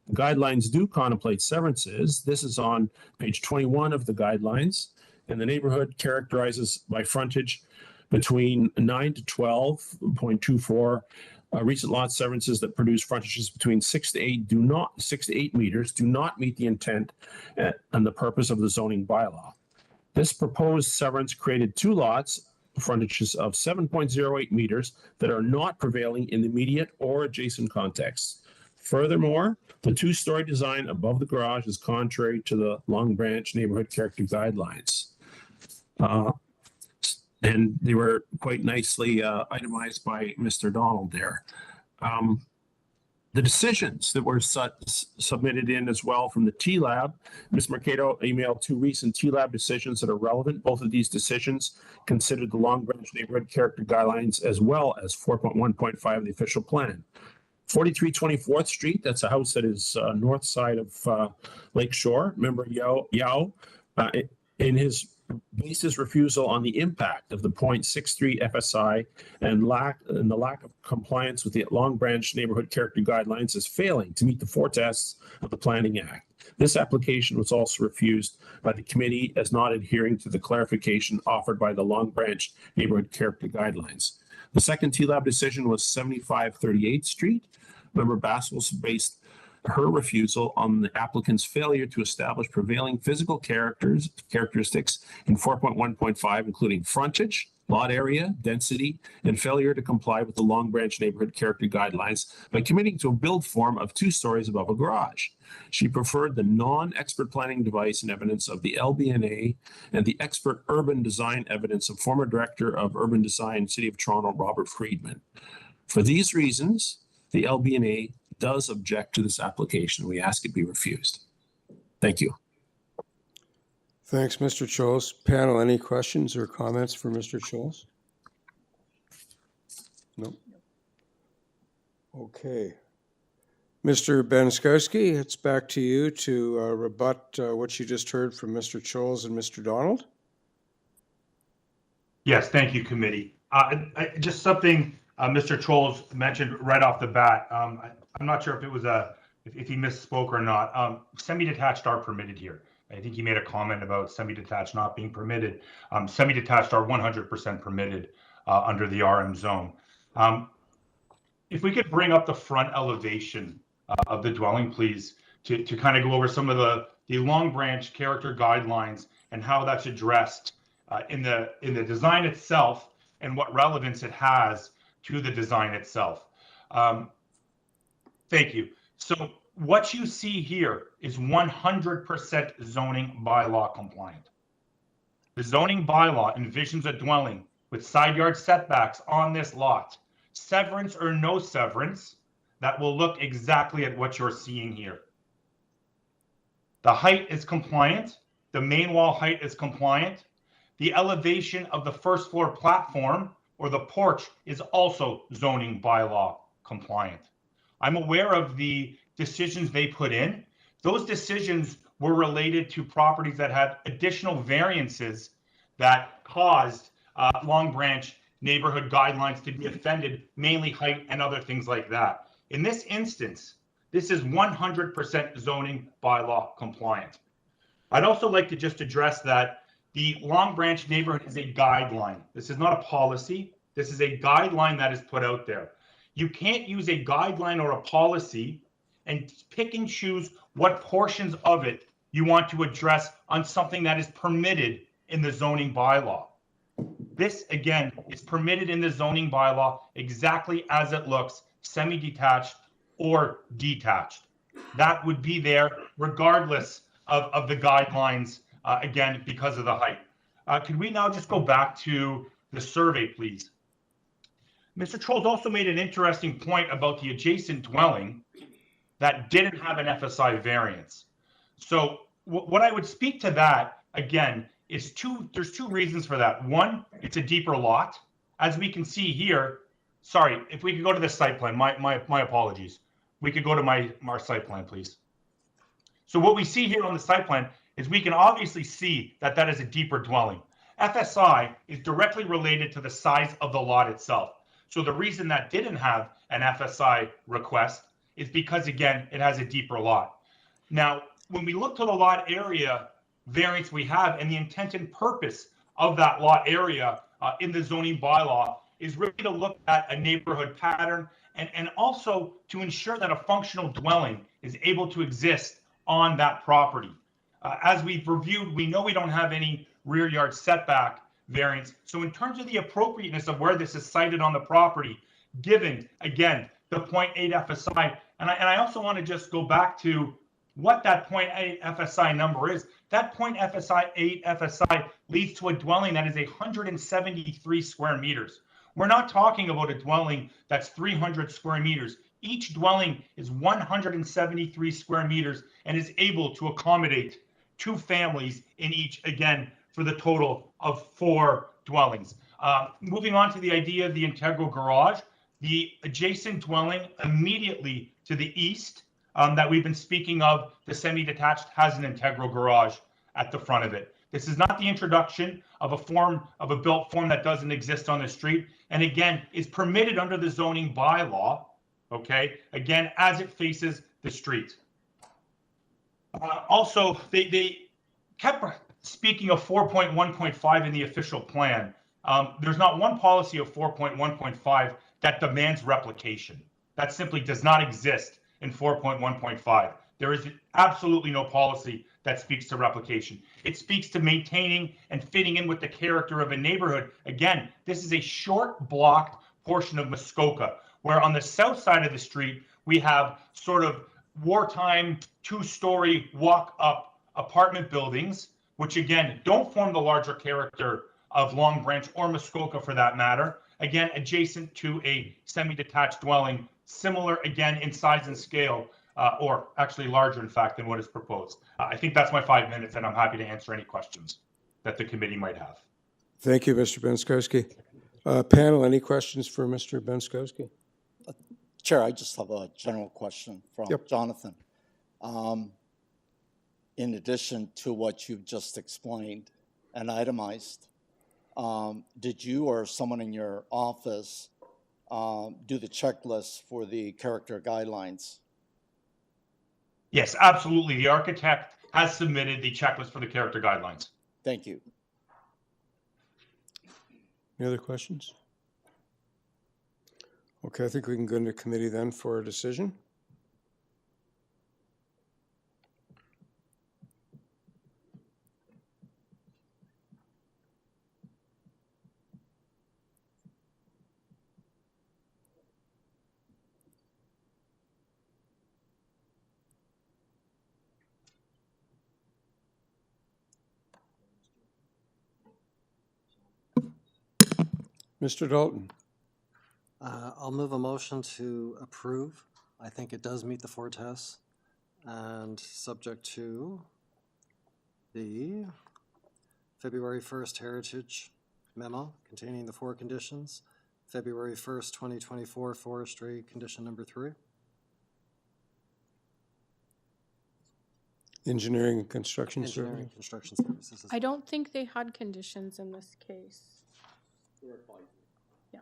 The guidelines do contemplate severances. This is on page 21 of the guidelines, and the neighborhood characterizes by frontage between 9 to 12.24. Recent lot severances that produce frontages between 6 to 8 meters do not meet the intent and the purpose of the zoning bylaw. This proposed severance created 2 lots, frontages of 7.08 meters that are not prevailing in the immediate or adjacent contexts. Furthermore, the 2-story design above the garage is contrary to the Long Branch Neighborhood Character Guidelines. And they were quite nicely itemized by Mr. Donald there. The decisions that were submitted in as well from the T-Lab, Ms. Mercado emailed 2 recent T-Lab decisions that are relevant. Both of these decisions considered the Long Branch Neighborhood Character Guidelines as well as 4.1.5 of the official plan. 4324th Street, that's a house that is north side of Lake Shore. Member Yao, in his basis refusal on the impact of the 0.63 FSI and the lack of compliance with the Long Branch Neighborhood Character Guidelines is failing to meet the 4 tests of the Planning Act. This application was also refused by the committee as not adhering to the clarification offered by the Long Branch Neighborhood Character Guidelines. The second TLAB decision was 7538th Street. Member Bassel's based her refusal on the applicant's failure to establish prevailing physical characteristics in 4.1.5, including frontage, lot area, density, and failure to comply with the Long Branch Neighborhood Character Guidelines by committing to a build form of 2 stories above a garage. She preferred the non-expert planning device and evidence of the LBNA and the expert urban design evidence of former Director of Urban Design, City of Toronto, Robert Friedman. For these reasons, the LBNA does object to this application. We ask it be refused. Thank you. Thanks, Mr. Choles. Panel, any questions or comments for Mr. Choles? No. Okay. Mr. Benskowski, it's back to you to rebut what you just heard from Mr. Choles and Mr. Donald. Yes, thank you, committee. Just something Mr. Choles mentioned right off the bat. I'm not sure if it was a if he misspoke or not. Semi-detached are permitted here. I think he made a comment about semi-detached not being permitted. Semi-detached are 100% permitted under the RM zone. If we could bring up the front elevation of the dwelling, please, to kind of go over some of the Long Branch character guidelines and how that's addressed in the design itself and what relevance it has to the design itself. Thank you. So what you see here is 100% zoning bylaw compliant. The zoning bylaw envisions a dwelling with side yard setbacks on this lot, severance or no severance, that will look exactly at what you're seeing here. The height is compliant. The main wall height is compliant. The elevation of the first floor platform or the porch is also zoning bylaw compliant. I'm aware of the decisions they put in. Those decisions were related to properties that had additional variances that caused Long Branch neighborhood guidelines to be offended, mainly height and other things like that. In this instance, this is 100% zoning bylaw compliant. I'd also like to just address that the Long Branch neighborhood is a guideline. This is not a policy. This is a guideline that is put out there. You can't use a guideline or a policy and pick and choose what portions of it you want to address on something that is permitted in the zoning bylaw. This, again, is permitted in the zoning bylaw exactly as it looks, semi-detached or detached. That would be there regardless of the guidelines, again, because of the height. Could we now just go back to the survey, please? Mr. Trolls also made an interesting point about the adjacent dwelling that didn't have an FSI variance. So what I would speak to that, again, is there's two reasons for that. One, it's a deeper lot. As we can see here, sorry, if we could go to the site plan, my apologies. We could go to my site plan, please. So what we see here on the site plan is we can obviously see that that is a deeper dwelling. FSI is directly related to the size of the lot itself. So the reason that didn't have an FSI request is because, again, it has a deeper lot. Now, when we look to the lot area variance we have, and the intent and purpose of that lot area in the zoning bylaw is really to look at a neighborhood pattern and also to ensure that a functional dwelling is able to exist on that property. As we've reviewed, we know we don't have any rear yard setback variance. So in terms of the appropriateness of where this is sited on the property, given, again, the 0.8 FSI, and I also want to just go back to what that 0.8 FSI number is. That 0.8 FSI leads to a dwelling that is 173 square meters. We're not talking about a dwelling that's 300 square meters. Each dwelling is 173 square meters and is able to accommodate 2 families in each, again, for the total of 4 dwellings. Moving on to the idea of the integral garage, the adjacent dwelling immediately to the east that we've been speaking of, the semi-detached, has an integral garage at the front of it. This is not the introduction of a built form that doesn't exist on the street, and again, is permitted under the zoning bylaw, okay, again, as it faces the street. Also, they kept speaking of 4.1.5 in the official plan. There's not one policy of 4.1.5 that demands replication. That simply does not exist in 4.1.5. There is absolutely no policy that speaks to replication. It speaks to maintaining and fitting in with the character of a neighborhood. Again, this is a short blocked portion of Muskoka, where on the south side of the street, we have sort of wartime 2-story walk-up apartment buildings, which again, don't form the larger character of Long Branch or Muskoka for that matter. Again, adjacent to a semi-detached dwelling, similar again in size and scale, or actually larger in fact than what is proposed. I think that's my 5 minutes, and I'm happy to answer any questions that the committee might have. Thank you, Mr. Benskowski. Panel, any questions for Mr. Benskowski? Chair, I just have a general question from Jonathan. In addition to what you've just explained and itemized, did you or someone in your office do the checklist for the character guidelines? Yes, absolutely. The architect has submitted the checklist for the character guidelines. Thank you. Any other questions? Okay, I think we can go into committee then for a decision. Mr. Dalton. I'll move a motion to approve. I think it does meet the four tests, and subject to the February 1st Heritage memo containing the 4 conditions, February 1st, 2024 Forestry Condition number 3. Engineering and construction Engineering service. and construction services. I don't think they had conditions in this case. Yeah.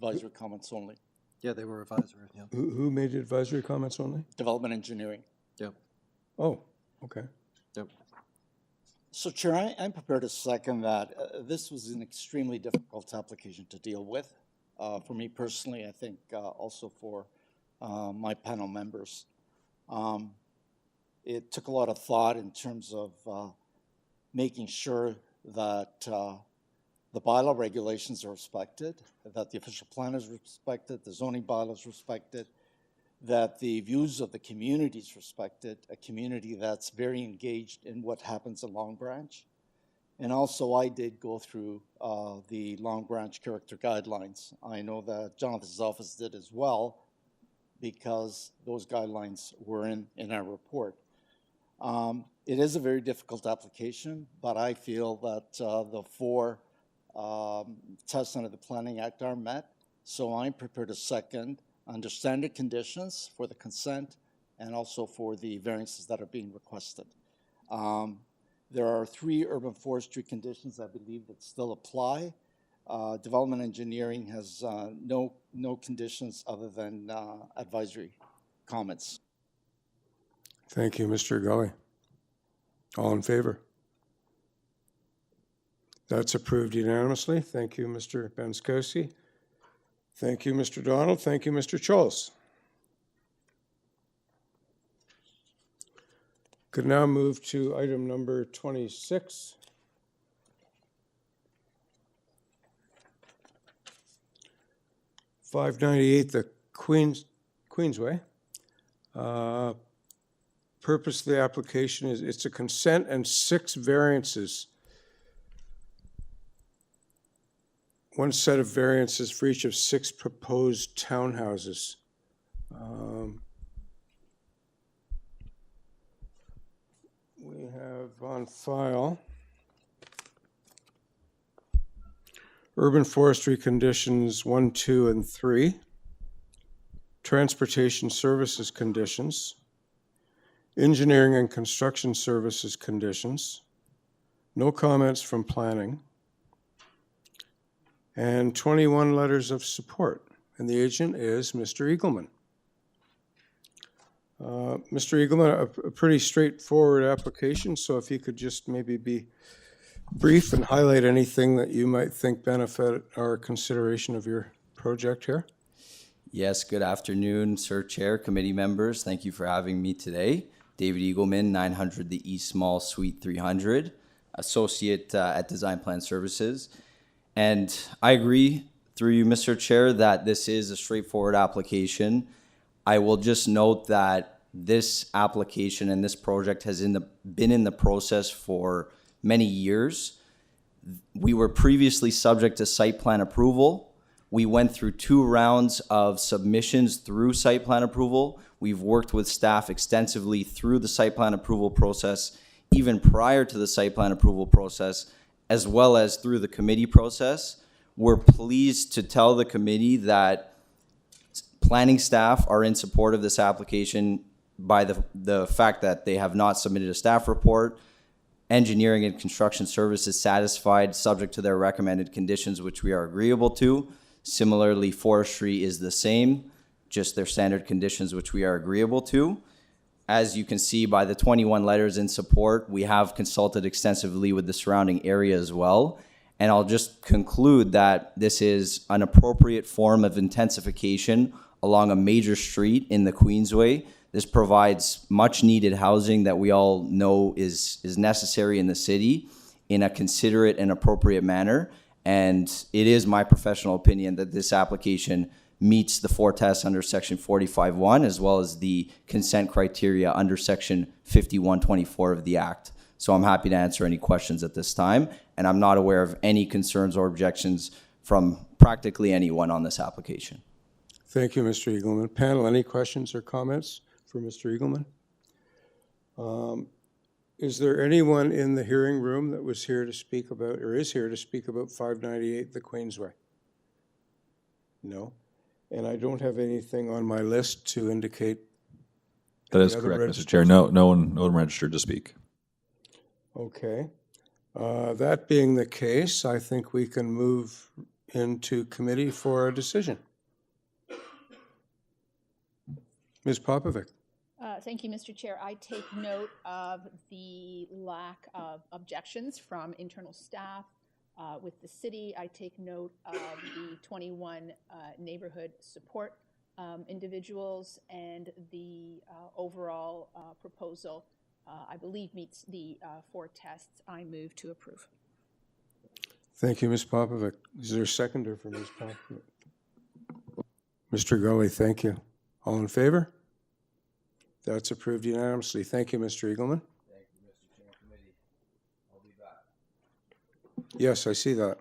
Advisory comments only. Yeah, they were advisory, yeah. Who made advisory comments only? Development engineering. Yep. Oh, okay. Yep. So Chair, I'm prepared to second that. This was an extremely difficult application to deal with. For me personally, I think also for my panel members. It took a lot of thought in terms of making sure that the bylaw regulations are respected, that the official plan is respected, the zoning bylaws respected, that the views of the community is respected, a community that's very engaged in what happens in Long Branch. And also I did go through the Long Branch character guidelines. I know that Jonathan's office did as well, because those guidelines were in our report. It is a very difficult application, but I feel that the 4 tests under the Planning Act are met. So I'm prepared to second under standard conditions for the consent and also for the variances that are being requested. There are 3 urban forestry conditions I believe that still apply. Development engineering has no conditions other than advisory comments. Thank you, Mr. Gully. All in favor? That's approved unanimously. Thank you, Mr. Benskosi. Thank you, Mr. Donald. Thank you, Mr. Chols. Could now move to item number 26. .598, the Queensway. Purpose of the application is it's a consent and 6 variances. 1 set of variances for each of 6 proposed townhouses. We have on file urban forestry conditions 1, 2, and 3, transportation services conditions, engineering and construction services conditions, no comments from planning, and 21 letters of support. And the agent is Mr. Eagleman. Mr. Eagleman, a pretty straightforward application, so if you could just maybe be brief and highlight anything that you might think benefit our consideration of your project here. Yes, good afternoon, Sir Chair, committee members. Thank you for having me today. David Eagleman, 900 the East Mall, Suite 300, associate at Design Plan Services. And I agree through you, Mr. Chair, that this is a straightforward application. I will just note that this application and this project has been in the process for many years. We were previously subject to site plan approval. We went through 2 rounds of submissions through site plan approval. We've worked with staff extensively through the site plan approval process, even prior to the site plan approval process, as well as through the committee process. We're pleased to tell the committee that planning staff are in support of this application by the fact that they have not submitted a staff report. Engineering and construction services satisfied, subject to their recommended conditions, which we are agreeable to. Similarly, forestry is the same. just their standard conditions, which we are agreeable to. As you can see by the 21 letters in support, we have consulted extensively with the surrounding area as well. And I'll just conclude that this is an appropriate form of intensification along a major street in the Queensway. This provides much needed housing that we all know is necessary in the city in a considerate and appropriate manner. And it is my professional opinion that this application meets the four tests under section 45.1 as well as the consent criteria under section 5124 of the Act. So I'm happy to answer any questions at this time, and I'm not aware of any concerns or objections from practically anyone on this application. Thank you, Mr. Eagleman. Panel, any questions or comments for Mr. Eagleman? Is there anyone in the hearing room that was here to speak about, or is here to speak about 598 the Queensway? No. And I don't have anything on my list to indicate. That is correct, Mr. Chair. No one registered to speak. Okay. That being the case, I think we can move into committee for a decision. Ms. Popovic. Thank you, Mr. Chair. I take note of the lack of objections from internal staff with the city. I take note of the 21 neighborhood support individuals, and the overall proposal, I believe, meets the four tests. I move to approve. Thank you, Ms. Popovic. Is there a seconder for Ms. Popovic? Mr. Gully, thank you. All in favor? That's approved unanimously. Thank you, Mr. Eagleman. Thank you, Mr. Chair. Committee. I'll be back. Yes, I see that.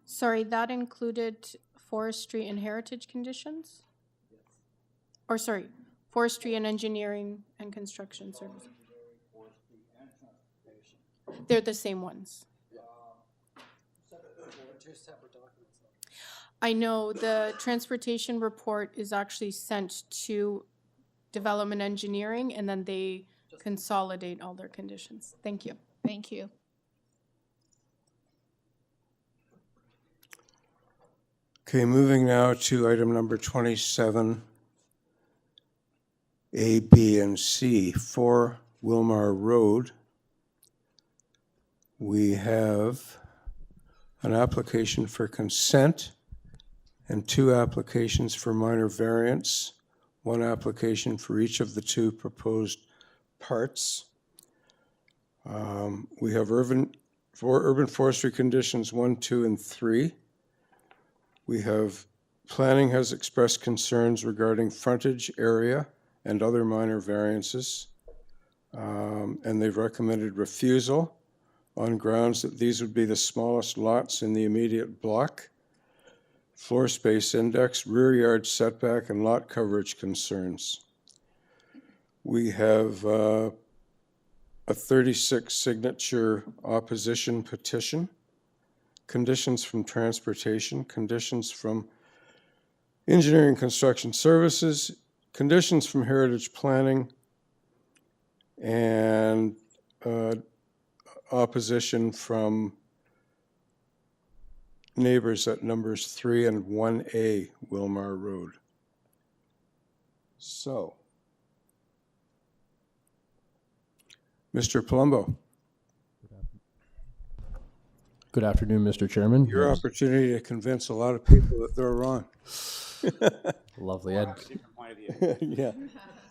Sorry, that included forestry and heritage conditions? Yes. Or sorry, forestry and engineering and construction services. They're the same ones. I know the transportation report is actually sent to development engineering, and then they consolidate all their conditions. Thank you. Thank you. Okay, moving now to item number 27, A, B, and C, 4 Wilmar Road. We have an application for consent and 2 applications for minor variance, 1 application for each of the 2 proposed parts. We have urban forestry conditions 1, 2, and 3. We have planning has expressed concerns regarding frontage area and other minor variances, and they've recommended refusal on grounds that these would be the smallest lots in the immediate block, floor space index, rear yard setback, and lot coverage concerns. We have a 36 signature opposition petition, conditions from transportation, conditions from engineering construction services, conditions from heritage planning, and opposition from neighbors at numbers 3 and 1A Wilmar Road. So, Mr. Palumbo. Good afternoon, Mr. Chairman. Your opportunity to convince a lot of people that they're wrong. Lovely, Ed. Yeah.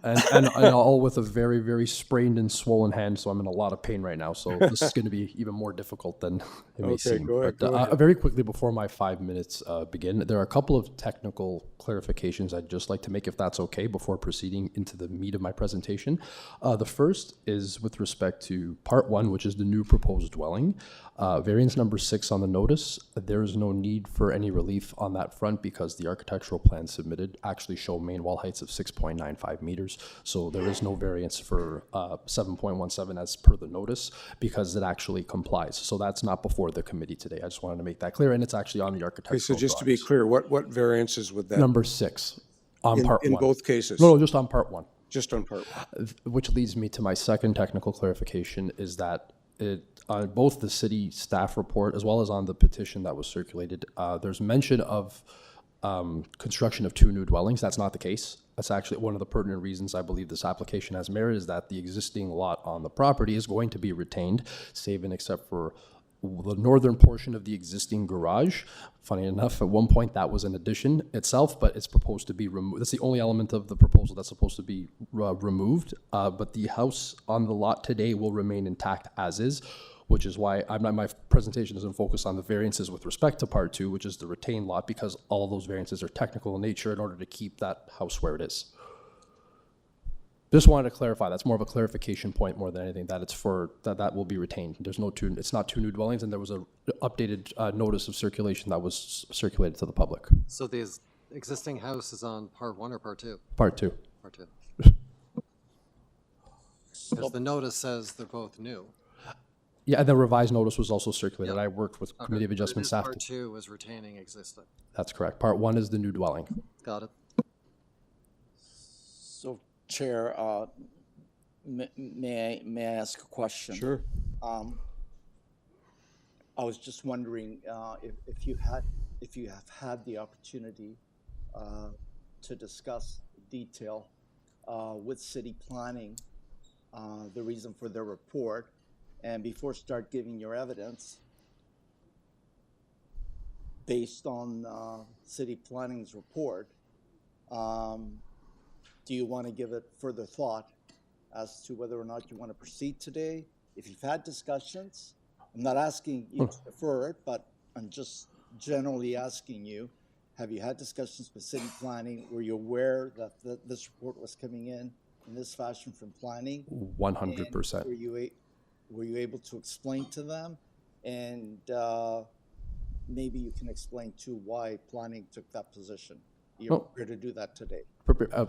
And all with a very, very sprained and swollen hand, so I'm in a lot of pain right now. So this is going to be even more difficult than it may seem. Go ahead. Very quickly, before my 5 minutes begin, there are a couple of technical clarifications I'd just like to make, if that's okay, before proceeding into the meat of my presentation. The first is with respect to Part 1, which is the new proposed dwelling. Variance number 6 on the notice, there is no need for any relief on that front because the architectural plans submitted actually show main wall heights of 6.95 meters. So there is no variance for 7.17 as per the notice because it actually complies. So that's not before the committee today. I just wanted to make that clear, and it's actually on the architectural Okay, so just to be drawings. clear, what variances would that? Number 6 on part 1. In both cases? No, just on part 1. Just on part 1. Which leads me to my second technical clarification is that on both the city staff report as well as on the petition that was circulated, there's mention of construction of 2 new dwellings. That's not the case. That's actually one of the pertinent reasons I believe this application has merit, is that the existing lot on the property is going to be retained, save and except for the northern portion of the existing garage. Funny enough, at one point that was an addition itself, but it's proposed to be removed. That's the only element of the proposal that's supposed to be removed. But the house on the lot today will remain intact as is, which is why my presentation doesn't focus on the variances with respect to Part 2, which is the retained lot, because all of those variances are technical in nature in order to keep that house where it is. Just wanted to clarify, that's more of a clarification point more than anything, that it's for, that will be retained. There's no two, it's not 2 new dwellings, and there was a updated notice of circulation that was circulated to the public. So the existing house is on Part 1 or Part 2? Part 2. Part 2. Because the notice says they're both new. Yeah, and the revised notice was also circulated. I worked with Committee of Adjustment staff. Part 2 is retaining existing. That's correct. Part 1 is the new dwelling. Got it. So, Chair, may I ask a question? Sure. I was just wondering if you have had the opportunity to discuss detail with city planning the reason for their report, and before start giving your evidence based on city planning's report, do you want to give it further thought as to whether or not you want to proceed today? If you've had discussions, I'm not asking you to defer it, but I'm just generally asking you, have you had discussions with city planning? Were you aware that this report was coming in this fashion from planning? 100%. Were you able to explain to them? And maybe you can explain too why planning took that position. You're here to do that today.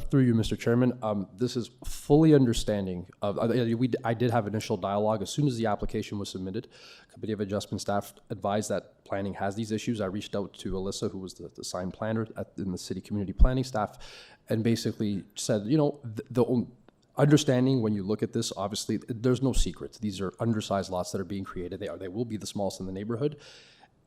Through you, Mr. Chairman, this is fully understanding of, I did have initial dialogue as soon as the application was submitted. Committee of Adjustment staff advised that planning has these issues. I reached out to Alyssa, who was the assigned planner in the city community planning staff, and basically said, you know, the understanding when you look at this, obviously, there's no secrets. These are undersized lots that are being created. They will be the smallest in the neighborhood.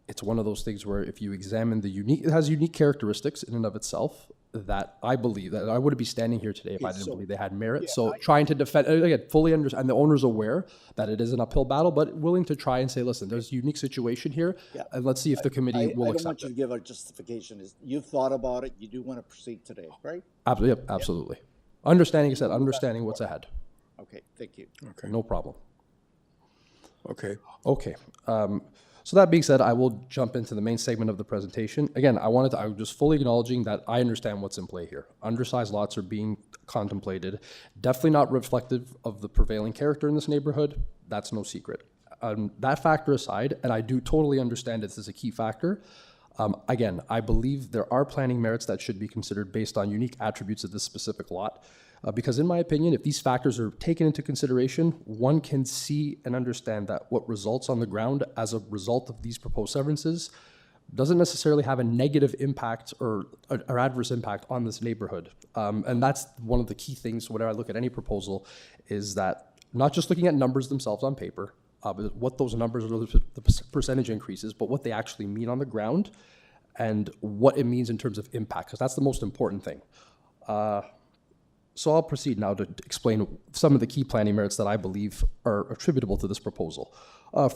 It's one of those things where if you examine it has unique characteristics in and of itself that I believe that I wouldn't be standing here today if I didn't believe they had merit. So trying to defend, again, fully understand, and the owner's aware that it is an uphill battle, but willing to try and say, listen, there's a unique situation here, and let's see if the committee will accept it. I don't want you to give a justification. You've thought about it. You do want to proceed today, right? Absolutely. Yep, absolutely. Understanding, understanding what's ahead. Okay, thank you. Okay. No problem. Okay. Okay. So that being said, I will jump into the main segment of the presentation. Again, I was just fully acknowledging that I understand what's in play here. Undersized lots are being contemplated. Definitely not reflective of the prevailing character in this neighborhood. That's no secret. That factor aside, and I do totally understand this is a key factor. Again, I believe there are planning merits that should be considered based on unique attributes of this specific lot. Because in my opinion, if these factors are taken into consideration, one can see and understand that what results on the ground as a result of these proposed severances doesn't necessarily have a negative impact or adverse impact on this neighborhood. And that's one of the key things whenever I look at any proposal, is that not just looking at numbers themselves on paper, but what those numbers are, the percentage increases, but what they actually mean on the ground and what it means in terms of impact, because that's the most important thing. So I'll proceed now to explain some of the key planning merits that I believe are attributable to this proposal.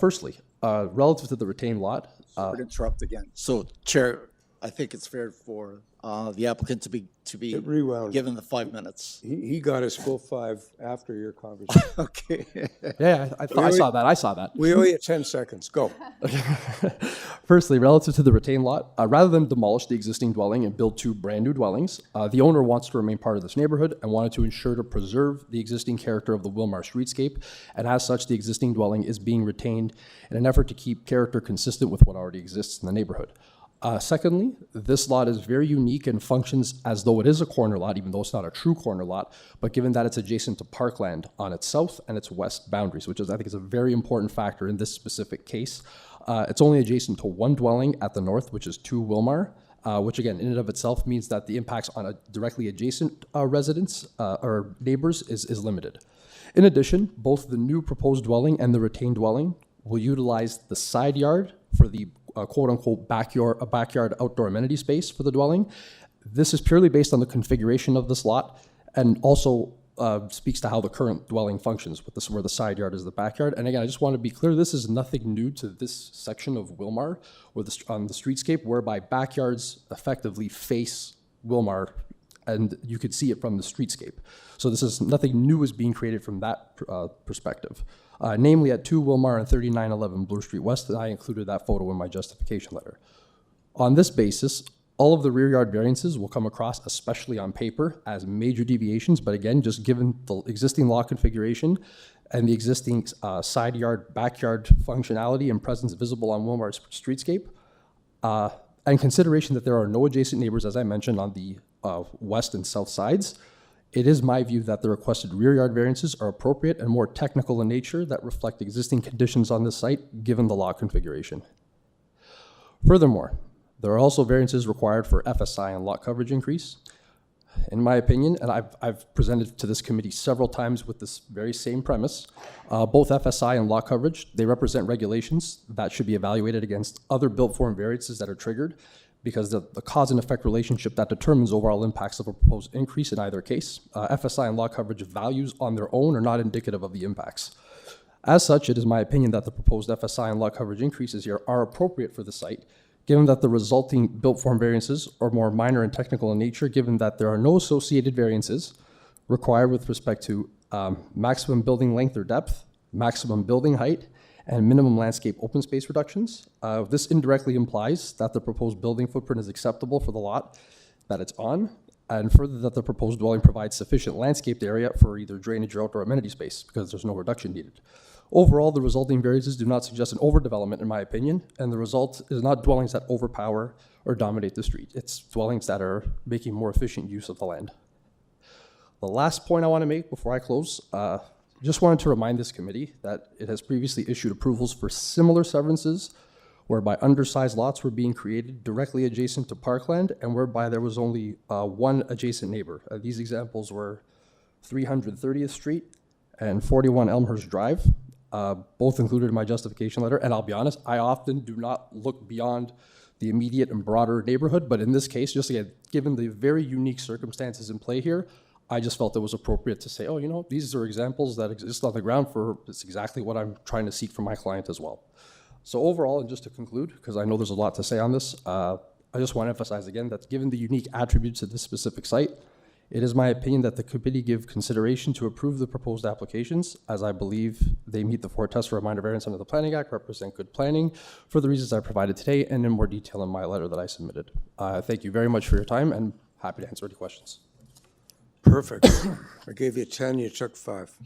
Firstly, relative to the retained lot. Sorry to interrupt again. So, Chair, I think it's fair for the applicant to be given the 5 minutes. He got his full 5 after your conversation. Okay. Yeah, I saw that. We owe you 10 seconds. Go. Firstly, relative to the retained lot, rather than demolish the existing dwelling and build 2 brand new dwellings, the owner wants to remain part of this neighborhood and wanted to ensure to preserve the existing character of the WILMAR streetscape, and as such, the existing dwelling is being retained in an effort to keep character consistent with what already exists in the neighborhood. Secondly, this lot is very unique and functions as though it is a corner lot, even though it's not a true corner lot, but given that it's adjacent to parkland on its south and its west boundaries, which I think is a very important factor in this specific case. It's only adjacent to 1 dwelling at the north, which is 2 WILMAR, which again, in and of itself means that the impacts on a directly adjacent residents or neighbors is limited. In addition, both the new proposed dwelling and the retained dwelling will utilize the side yard for the a quote-unquote backyard outdoor amenity space for the dwelling. This is purely based on the configuration of this lot and also speaks to how the current dwelling functions with this, where the side yard is the backyard. And again, I just want to be clear, this is nothing new to this section of Wilmar or on the streetscape, whereby backyards effectively face Wilmar and you could see it from the streetscape. So this is nothing new is being created from that perspective. Namely at 2 Wilmar and 3911 Bloor Street West, and I included that photo in my justification letter. On this basis, all of the rear yard variances will come across, especially on paper, as major deviations, but again, just given the existing lot configuration and the existing side yard, backyard functionality and presence visible on Wilmar's streetscape, and consideration that there are no adjacent neighbors, as I mentioned, on the west and south sides, it is my view that the requested rear yard variances are appropriate and more technical in nature that reflect existing conditions on this site, given the lot configuration. Furthermore, there are also variances required for FSI and lot coverage increase. In my opinion, and I've presented to this committee several times with this very same premise, both FSI and lot coverage, they represent regulations that should be evaluated against other built form variances that are triggered, because the cause and effect relationship that determines overall impacts of a proposed increase in either case. FSI and lot coverage values on their own are not indicative of the impacts. As such, it is my opinion that the proposed FSI and lot coverage increases here are appropriate for the site, given that the resulting built form variances are more minor and technical in nature, given that there are no associated variances required with respect to maximum building length or depth, maximum building height, and minimum landscape open space reductions. This indirectly implies that the proposed building footprint is acceptable for the lot that it's on, and further that the proposed dwelling provides sufficient landscaped area for either drainage or outdoor amenity space, because there's no reduction needed. Overall, the resulting variances do not suggest an overdevelopment, in my opinion, and the result is not dwellings that overpower or dominate the street. It's dwellings that are making more efficient use of the land. The last point I want to make before I close, just wanted to remind this committee that it has previously issued approvals for similar severances whereby undersized lots were being created directly adjacent to parkland and whereby there was only one adjacent neighbor. These examples were 330th Street and 41 Elmhurst Drive, both included in my justification letter. And I'll be honest, I often do not look beyond the immediate and broader neighborhood, but in this case, just again, given the very unique circumstances in play here, I just felt it was appropriate to say, oh, you know, these are examples that exist on the ground for, it's exactly what I'm trying to seek from my client as well. So overall, and just to conclude, because I know there's a lot to say on this, I just want to emphasize again that given the unique attributes of this specific site, it is my opinion that the committee give consideration to approve the proposed applications, as I believe they meet the 4 tests for a minor variance under the Planning Act, represent good planning for the reasons I provided today and in more detail in my letter that I submitted. Thank you very much for your time and happy to answer any questions. Perfect. I gave you 10, you took 5.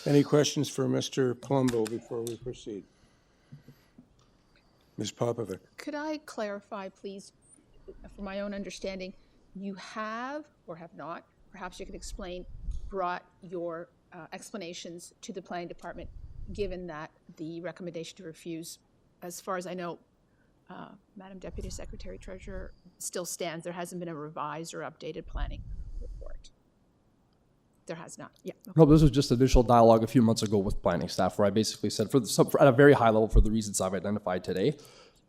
Any questions for Mr. Palumbo before we proceed? Ms. Popovic. Could I clarify, please, for my own understanding, you have or have not, perhaps you could explain, brought your explanations to the planning department, given that the recommendation to refuse, as far as I know, Madam Deputy Secretary Treasurer, still stands. There hasn't been a revised or updated planning report. There has not. Yeah. Okay. No, this was just initial dialogue a few months ago with planning staff, where I basically said, at a very high level, for the reasons I've identified today,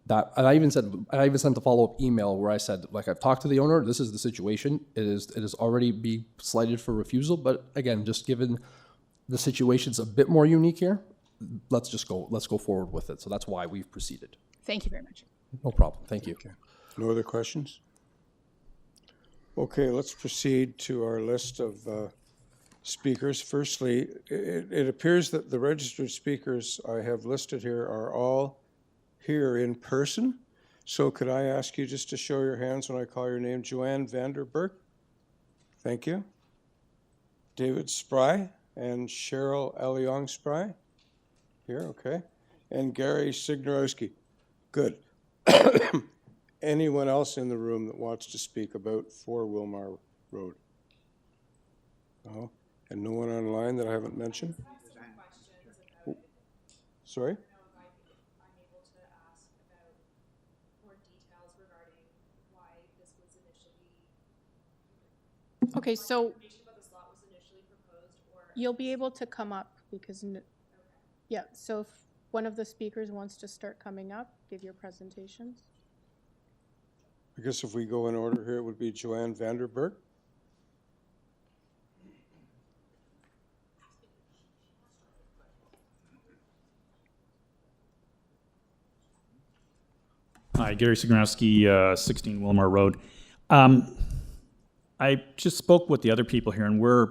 that, and I even sent a follow-up email where I said, like, I've talked to the owner. This is the situation. It is already being slighted for refusal. But again, just given the situation's a bit more unique here, let's go forward with it. So that's why we've proceeded. Thank you very much. No problem. Thank you. Okay. No other questions? Okay, let's proceed to our list of speakers. Firstly, it appears that the registered speakers I have listed here are all here in person. So could I ask you just to show your hands when I call your name? Joanne Vanderberg. Thank you. David Spry and Cheryl Eliong Spry. Here, okay. And Gary Signorowski. Good. Anyone else in the room that wants to speak about 4 Wilmar Road? No? And no one online that I haven't mentioned? Sorry? Okay, so you'll be able to come up because, yeah, so if one of the speakers wants to start coming up, give your presentations. I guess if we go in order here, it would be Joanne Vanderberg. Hi, Gary Sigrowski, 16 WILMAR Road. I just spoke with the other people here, and we're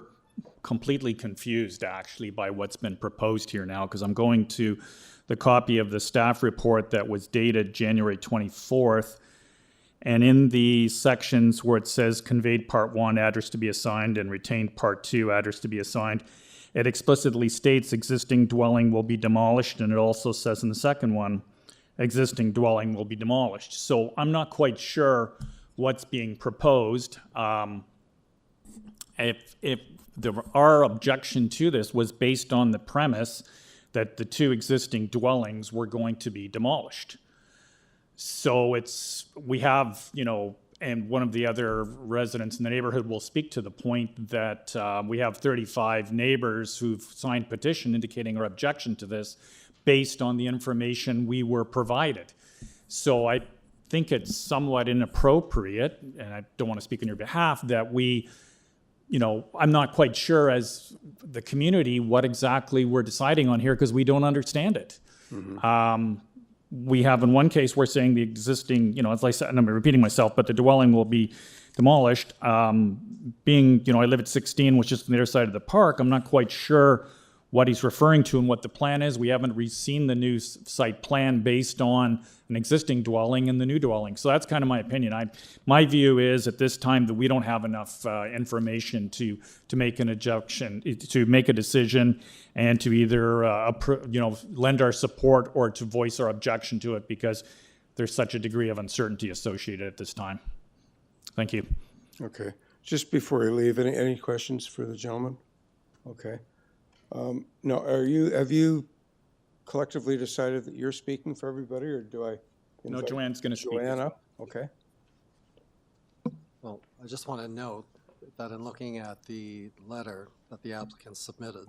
completely confused, actually, by what's been proposed here now, because I'm going to the copy of the staff report that was dated January 24th, and in the sections where it says conveyed Part 1, address to be assigned, and retained Part 2, address to be assigned, it explicitly states existing dwelling will be demolished, and it also says in the second one, existing dwelling will be demolished. So I'm not quite sure what's being proposed. Our objection to this was based on the premise that the two existing dwellings were going to be demolished. So we have, and one of the other residents in the neighborhood will speak to the point that we have 35 neighbors who've signed petition indicating our objection to this based on the information we were provided. So I think it's somewhat inappropriate, and I don't want to speak on your behalf, that we, I'm not quite sure as the community what exactly we're deciding on here because we don't understand it. Mm-hmm. We have in one case, we're saying the existing, as I said, and I'm repeating myself, but the dwelling will be demolished. I live at 16, which is on the other side of the park. I'm not quite sure what he's referring to and what the plan is. We haven't seen the new site plan based on an existing dwelling and the new dwelling. So that's kind of my opinion. My view is at this time that we don't have enough information to make an objection, to make a decision, and to either lend our support or to voice our objection to it because there's such a degree of uncertainty associated at this time. Thank you. Okay. Just before we leave, any questions for the gentleman? Okay. No, have you collectively decided that you're speaking for everybody, or do I? No, Joanne's going to speak. Joanne up? Okay. Well, I just want to note that in looking at the letter that the applicant submitted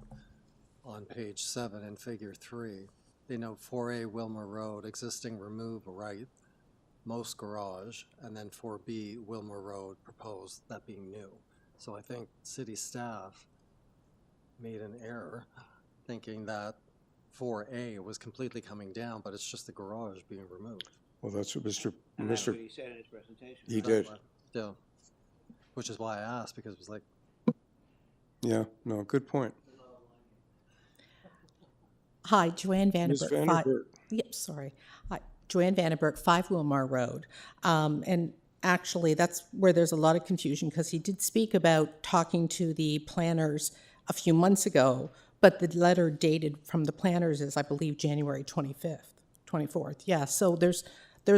on page 7 in figure 3, they note 4A Wilmar Road, existing remove right, most garage, and then 4B Wilmar Road, proposed, that being new. So I think city staff made an error thinking that 4A was completely coming down, but it's just the garage being removed. Well, that's what That's what he said in his presentation. He did. Yeah, which is why I asked, because it was like, Yeah, no, good point. Hi, Joanne Ms. Vanderberg. Vanderberg. Yep, sorry. Hi, Joanne Vanderberg, 5 Wilmar Road. And actually, that's where there's a lot of confusion because he did speak about talking to the planners a few months ago, but the letter dated from the planners is, I believe, January 24th. Yeah, so there's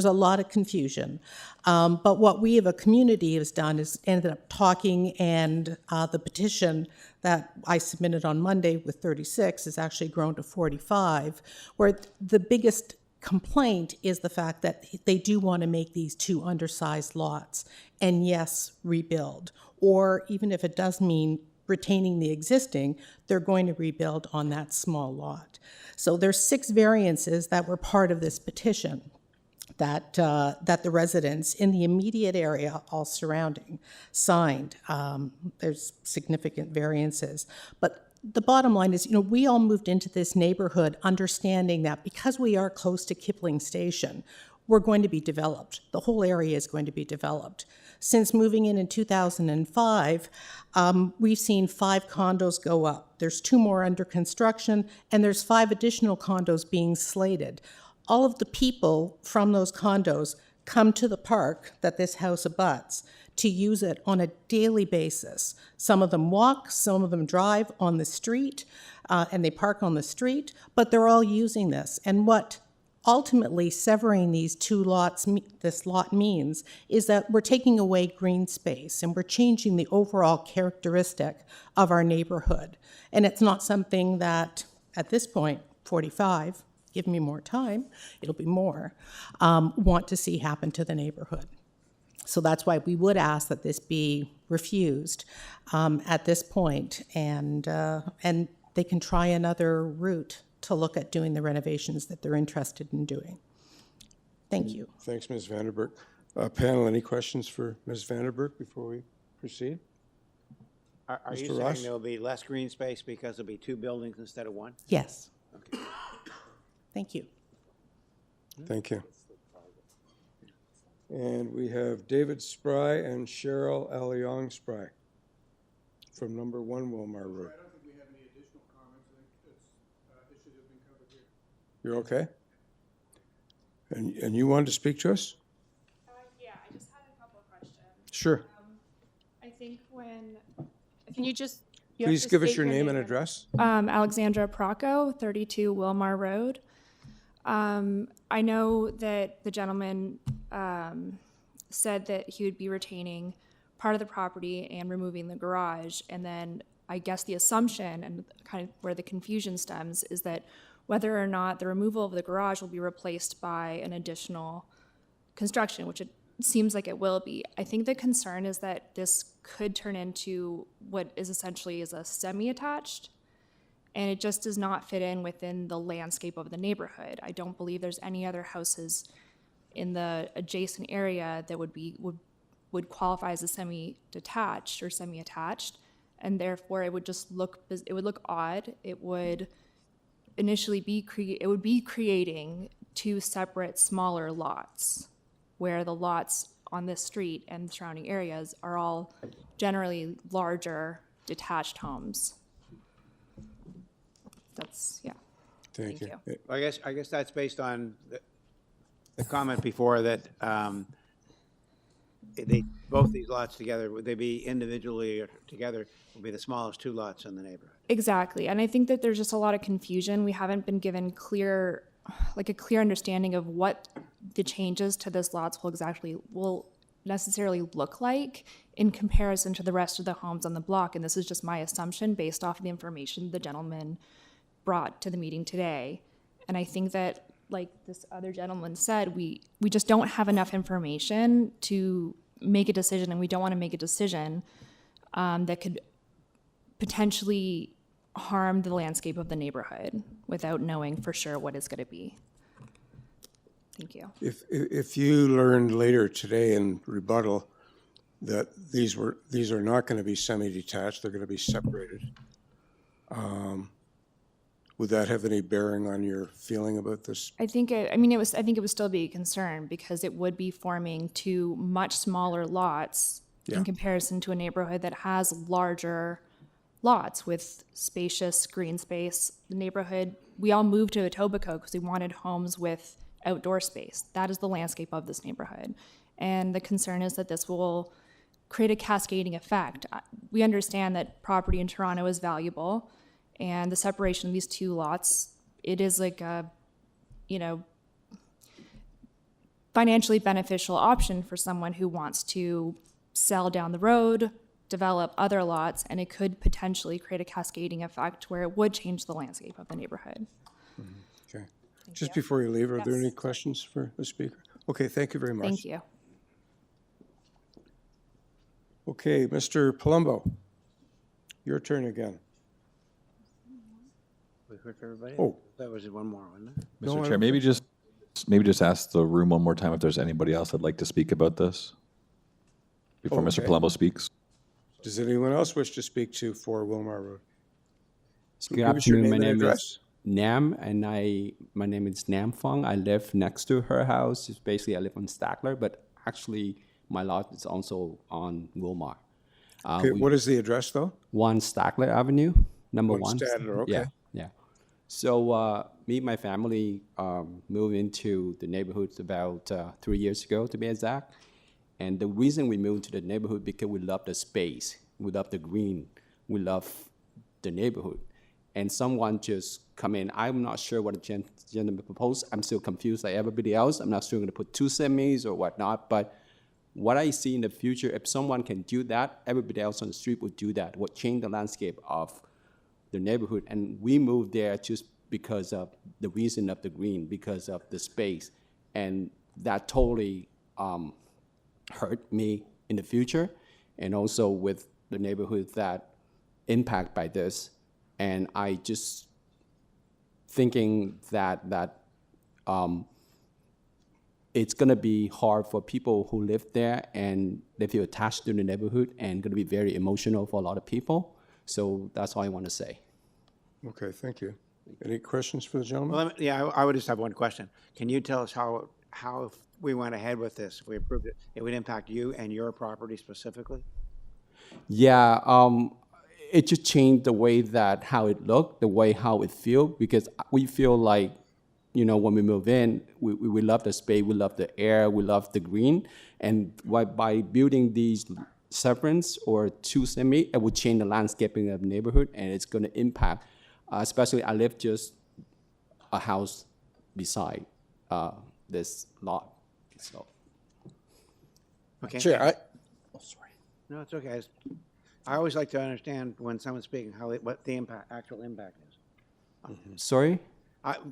a lot of confusion. But what we as a community has done is ended up talking, and the petition that I submitted on Monday with 36 has actually grown to 45, where the biggest complaint is the fact that they do want to make these 2 undersized lots and, yes, rebuild. Or even if it does mean retaining the existing, they're going to rebuild on that small lot. So there's 6 variances that were part of this petition that the residents in the immediate area, all surrounding, signed. There's significant variances. But the bottom line is, we all moved into this neighborhood understanding that because we are close to Kipling Station, we're going to be developed. The whole area is going to be developed. Since moving in 2005, we've seen 5 condos go up. There's 2 more under construction, and there's 5 additional condos being slated. All of the people from those condos come to the park that this house abuts to use it on a daily basis. Some of them walk, some of them drive on the street, and they park on the street, but they're all using this. And what ultimately severing these 2 lots, this lot means, is that we're taking away green space and we're changing the overall characteristic of our neighborhood. And it's not something that, at this point, 45, give me more time, it'll be more, want to see happen to the neighborhood. So that's why we would ask that this be refused at this point, and they can try another route to look at doing the renovations that they're interested in doing. Thank you. Thanks, Ms. Vanderburg. Panel, any questions for Ms. Vanderburg before we proceed? Are you Mr. saying Ross? there'll be less green space because there'll be 2 buildings instead of 1? Yes. Thank you. Thank you. And we have David Spry and Cheryl Aliong Spry from number 1 Wilmar Road. I don't think we have any additional comments. I think it's issues have been covered here. You're okay? And you wanted to speak to us? Yeah, I just had a couple of questions. Sure. I think when, can you just? Please give us your name and address. Alexandra Procco, 32 Wilmar Road. I know that the gentleman said that he would be retaining part of the property and removing the garage. And then I guess the assumption and kind of where the confusion stems is that whether or not the removal of the garage will be replaced by an additional construction, which it seems like it will be. I think the concern is that this could turn into what is essentially is a semi-attached, and it just does not fit in within the landscape of the neighborhood. I don't believe there's any other houses in the adjacent area that would qualify as a semi-detached or semi-attached, and therefore it would just look odd. It would initially be creating 2 separate smaller lots, where the lots on this street and the surrounding areas are all generally larger detached homes. That's, yeah. Thank you. Well, I guess that's based on the comment before that both these lots together, would they be individually or together, will be the smallest 2 lots in the neighborhood? Exactly. And I think that there's just a lot of confusion. We haven't been given a clear understanding of what the changes to this lots will necessarily look like in comparison to the rest of the homes on the block. And this is just my assumption based off of the information the gentleman brought to the meeting today. And I think that, like this other gentleman said, we just don't have enough information to make a decision, and we don't want to make a decision that could potentially harm the landscape of the neighborhood without knowing for sure what it's going to be. Thank you. If you learned later today in rebuttal that these are not going to be semi-detached, they're going to be separated, would that have any bearing on your feeling about this? I think it would still be a concern because it would be forming 2 much smaller lots in comparison to a neighborhood that has larger lots with spacious green space. The neighborhood, we all moved to Etobicoke because we wanted homes with outdoor space. That is the landscape of this neighborhood. And the concern is that this will create a cascading effect. We understand that property in Toronto is valuable, and the separation of these 2 lots, it is like a, financially beneficial option for someone who wants to sell down the road, develop other lots, and it could potentially create a cascading effect where it would change the landscape of the neighborhood. Okay. Just before you leave, are there any questions for the speaker? Okay, thank you very much. Thank you. Okay, Mr. Palumbo, your turn again. We heard everybody? Oh. That was 1 more, wasn't it? Mr. Chair, maybe just ask the room one more time if there's anybody else that'd like to speak about this before Mr. Okay. Palumbo speaks. Does anyone else wish to speak to 4 Wilmar Road? Good Give us your afternoon. name My and name address. is Nam, and my name is Nam Fong. I live next to her house. It's basically I live on Stackler, but actually my lot is also on Wilmar. Okay, what is the address though? 1 Stackler Avenue, number 1. Stadler, okay. Yeah. So me and my family moved into the neighborhood about 3 years ago, to be exact. And the reason we moved to the neighborhood because we love the space, we love the green, we love the neighborhood. And someone just come in. I'm not sure what the gentleman proposed. I'm still confused like everybody else. I'm not sure I'm going to put 2 semis or whatnot. But what I see in the future, if someone can do that, everybody else on the street would do that. Would change the landscape of the neighborhood. And we moved there just because of the reason of the green, because of the space. And that totally hurt me in the future. And also with the neighborhood that impact by this. And I just thinking that it's gonna be hard for people who live there and they feel attached to the neighborhood and gonna be very emotional for a lot of people. So that's all I want to say. Okay, thank you. Any questions for the gentleman? Well, I would just have one question. Can you tell us how if we went ahead with this, if we approved it, it would impact you and your property specifically? Yeah, it just changed the way that how it looked, the way how it feel, because we feel like, you know, when we move in, we love the space, we love the air, we love the green, and by building these severance or two semi, it would change the landscaping of the neighborhood, and it's going to impact. Especially, I live just a house beside this lot. So, Okay. Chair, No, it's okay. I always like to understand when someone's speaking what the actual impact is. Sorry?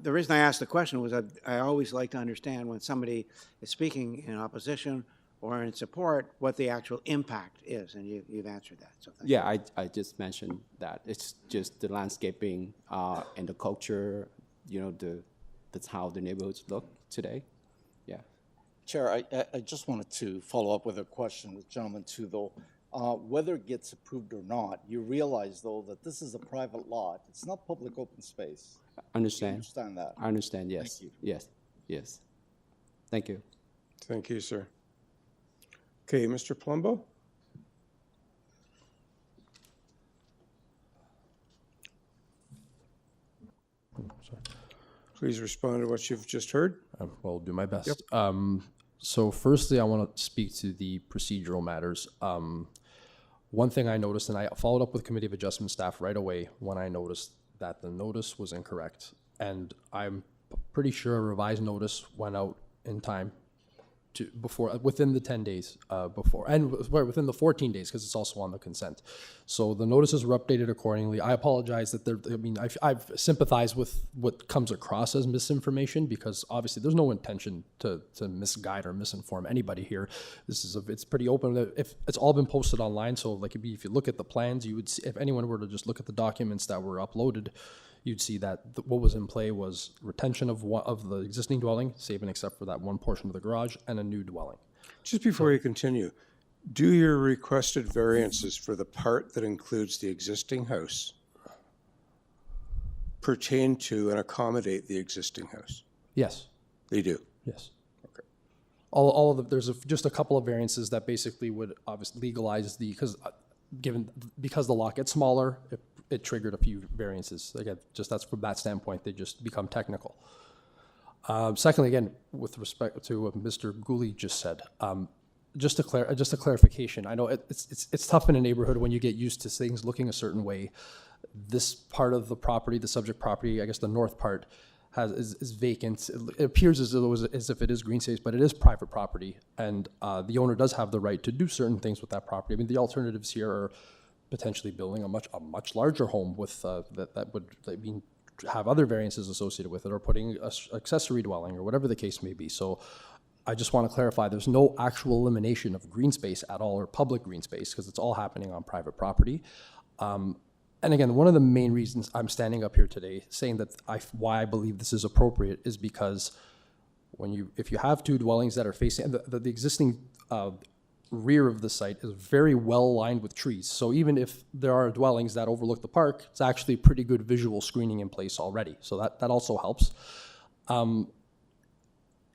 The reason I asked the question was I always like to understand when somebody is speaking in opposition or in support what the actual impact is, and you've answered that. So thank Yeah, I just mentioned that. It's just the landscaping and the culture, you know, that's how the neighborhoods look today. Yeah. Chair, I just wanted to follow up with a question, the gentleman too, though. Whether it gets approved or not, you realize, though, that this is a private lot. It's not public open space. Understand. You understand that? I understand, yes. Thank you. Yes, yes. Thank you. Thank you, sir. Okay, Mr. Palumbo? Please respond to what you've just heard. I'll do my best. Yep. So firstly, I want to speak to the procedural matters. One thing I noticed, and I followed up with Committee of Adjustment staff right away when I noticed that the notice was incorrect. And I'm pretty sure a revised notice went out in time within the 10 days before, and within the 14 days, because it's also on the consent. So the notices were updated accordingly. I apologize that I've sympathized with what comes across as misinformation, because obviously there's no intention to misguide or misinform anybody here. It's pretty open. If it's all been posted online, so like if you look at the plans, you would see, if anyone were to just look at the documents that were uploaded, you'd see that what was in play was retention of the existing dwelling, save and except for that one portion of the garage, and a new dwelling. Just before you continue, do your requested variances for the part that includes the existing house pertain to and accommodate the existing house? Yes. They do? Yes. Okay. All of the, there's just a couple of variances that basically would obviously legalize because the lot gets smaller, it triggered a few variances. Again, just that's from that standpoint, they just become technical. Secondly, again, with respect to what Mr. Gooley just said, just a clarification. I know it's tough in a neighborhood when you get used to things looking a certain way. This part of the property, the subject property, I guess the north part, is vacant. It appears as if it is green space, but it is private property, and the owner does have the right to do certain things with that property. I mean, the alternatives here are potentially building a much larger home with that would have other variances associated with it, or putting an accessory dwelling, or whatever the case may be. So I just want to clarify, there's no actual elimination of green space at all, or public green space, because it's all happening on private property. And again, one of the main reasons I'm standing up here today saying that why I believe this is appropriate is because if you have two dwellings that are facing, the existing rear of the site is very well lined with trees. So even if there are dwellings that overlook the park, it's actually pretty good visual screening in place already. So that also helps.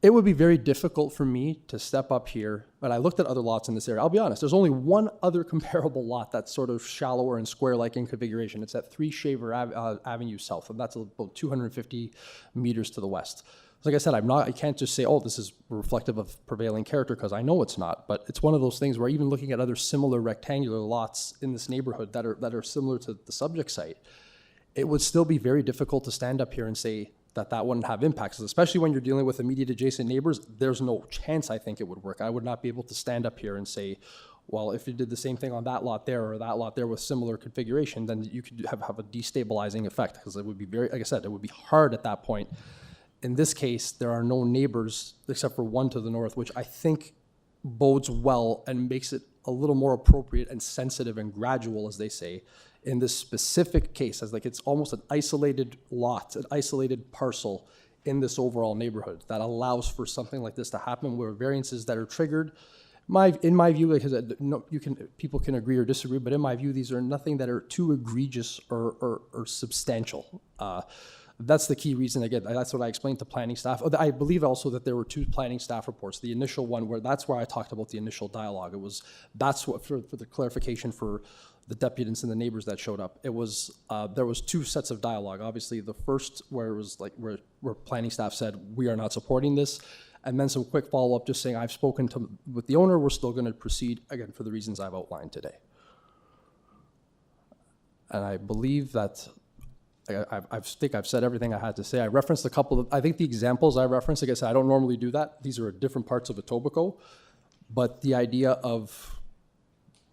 It would be very difficult for me to step up here, but I looked at other lots in this area. I'll be honest, there's only one other comparable lot that's sort of shallower and square-like in configuration. It's at 3 Shaver Avenue South, and that's about 250 meters to the west. Like I said, I can't just say, oh, this is reflective of prevailing character, because I know it's not. But it's one of those things where even looking at other similar rectangular lots in this neighborhood that are similar to the subject site, it would still be very difficult to stand up here and say that wouldn't have impacts, especially when you're dealing with immediate adjacent neighbors. There's no chance I think it would work. I would not be able to stand up here and say, well, if you did the same thing on that lot there or that lot there with similar configuration, then you could have a destabilizing effect, because it would be very, like I said, it would be hard at that point. In this case, there are no neighbors except for one to the north, which I think bodes well and makes it a little more appropriate and sensitive and gradual, as they say, in this specific case, as like it's almost an isolated lot, an isolated parcel in this overall neighborhood that allows for something like this to happen, where variances that are triggered. In my view, because people can agree or disagree, but in my view, these are nothing that are too egregious or substantial. That's the key reason. Again, that's what I explained to planning staff. I believe also that there were 2 planning staff reports. The initial one, that's where I talked about the initial dialogue. That's what for the clarification for the deputants and the neighbors that showed up. There was 2 sets of dialogue. Obviously, the first where it was like where planning staff said we are not supporting this, and then some quick follow up just saying I've spoken with the owner. We're still going to proceed again for the reasons I've outlined today. And I believe that. I think I've said everything I had to say. I referenced a couple of, I think the examples I referenced, like I said, I don't normally do that. These are at different parts of Etobicoke, but the idea of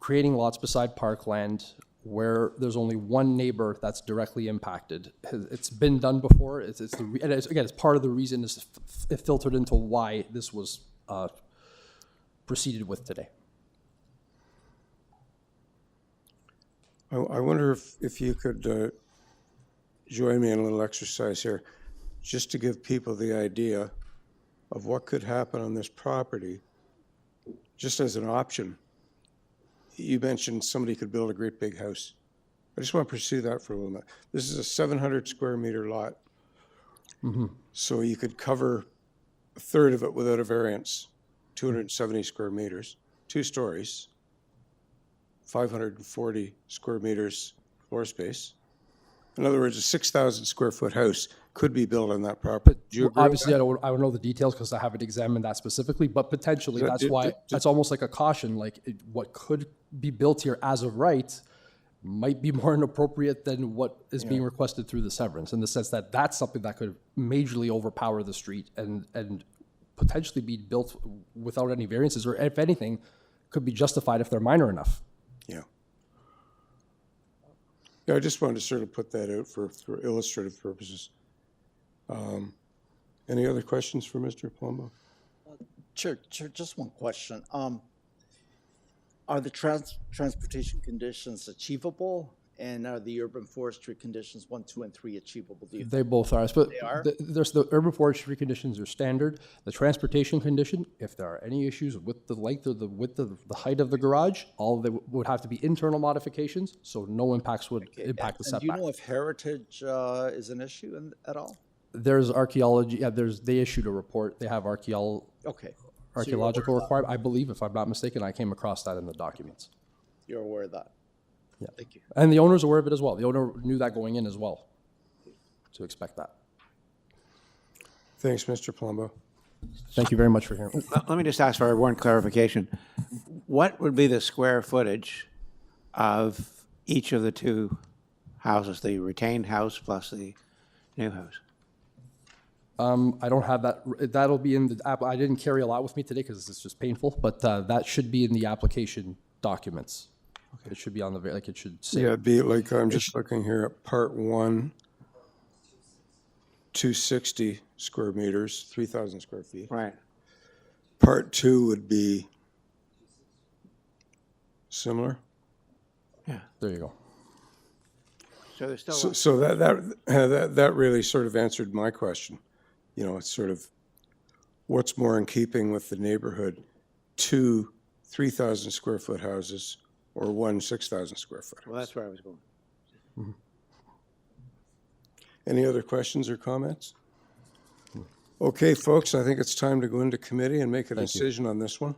creating lots beside parkland where there's only one neighbor that's directly impacted. It's been done before. It's part of the reason it filtered into why this was proceeded with today. I wonder if you could join me in a little exercise here, just to give people the idea of what could happen on this property, just as an option. You mentioned somebody could build a great big house. I just want to pursue that for a little bit. This is a 700 square meter lot. Mm-hmm. So you could cover a third of it without a variance, 270 square meters, 2 stories, 540 square meters floor space. In other words, a 6,000 square foot house could be built on that property. Do you agree? Obviously, I don't know the details because I haven't examined that specifically, but potentially that's almost like a caution, like what could be built here as of right might be more inappropriate than what is being requested through the severance, in the sense that that's something that could majorly overpower the street and potentially be built without any variances, or if anything, could be justified if they're minor enough. Yeah, I just wanted to sort of put that out for illustrative purposes. Any other questions for Mr. Palumbo? Chair, just one question. Are the transportation conditions achievable, and are the urban forestry conditions 1, 2, and 3 achievable? Do you They both are. But they are? The urban forestry conditions are standard. The transportation condition, if there are any issues with the length or the width of the height of the garage, all of them would have to be internal modifications, so no impacts would impact the And setback. do you know if heritage is an issue at all? There's archaeology. Yeah, they issued a report. They have Okay. archaeological requirement. I believe, if I'm not mistaken, I came across that in the documents. You're aware of that? Yeah. Thank you. And the owner's aware of it as well. The owner knew that going in as well, to expect that. Thanks, Mr. Palumbo. Thank you very much for hearing. Let me just ask for one clarification. What would be the square footage of each of the 2 houses, the retained house plus the new house? I don't have that. That'll be in the app. I didn't carry a lot with me today because it's just painful, but that should be in the application documents. Okay. It should be on it should say. Yeah, it'd be like, I'm just looking here at part 1, 260 square meters, 3,000 square feet. Right. Part 2 would be similar. Yeah. There you go. So there's still. So that really sort of answered my question. You know, it's sort of what's more in keeping with the neighborhood, 2 3,000 square foot houses or 1 6,000 square foot house. Well, that's where I was going. Mm-hmm. Any other questions or comments? Okay, folks, I think it's time to go into committee and make a decision on this one.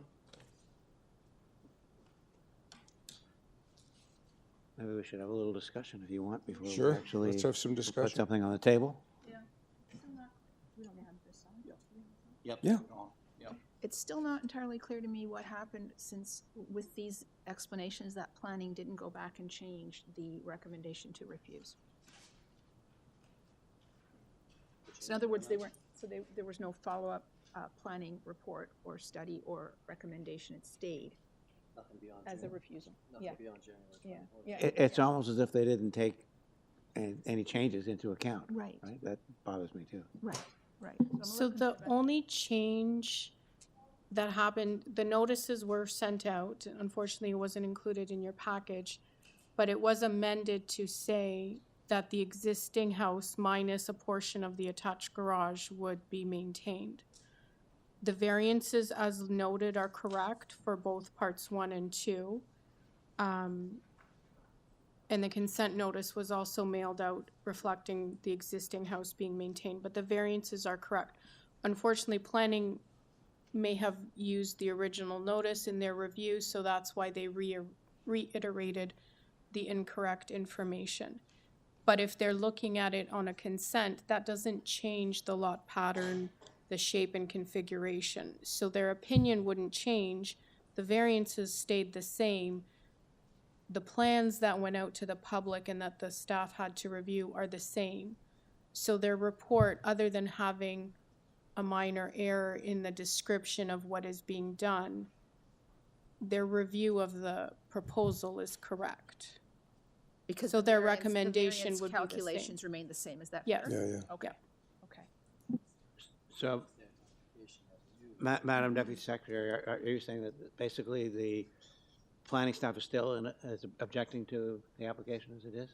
Maybe we should have a little discussion if you want before Sure, we actually let's have some discussion. put something on the table. Yep. Yeah. It's still not entirely clear to me what happened since with these explanations that planning didn't go back and change the recommendation to refuse. So in other words, there was no follow-up planning report or study or recommendation. It stayed as a refusal. It's almost as if they didn't take any changes into account. Right. That bothers me too. Right. So the only change that happened, the notices were sent out. Unfortunately, it wasn't included in your package, but it was amended to say that the existing house minus a portion of the attached garage would be maintained. The variances, as noted, are correct for both parts 1 and 2. And the consent notice was also mailed out reflecting the existing house being maintained, but the variances are correct. Unfortunately, planning may have used the original notice in their review, so that's why they reiterated the incorrect information. But if they're looking at it on a consent, that doesn't change the lot pattern, the shape and configuration. So their opinion wouldn't change. The variances stayed the same. The plans that went out to the public and that the staff had to review are the same. So their report, other than having a minor error in the description of what is being done, their review of the proposal is correct. Because So the their variance- the recommendation variance would be the same. calculations remain the same, is that Yes. fair? Yeah, yeah. Okay, okay. So, Madam Deputy Secretary, are you saying that basically the planning staff is still is objecting to the application as it is?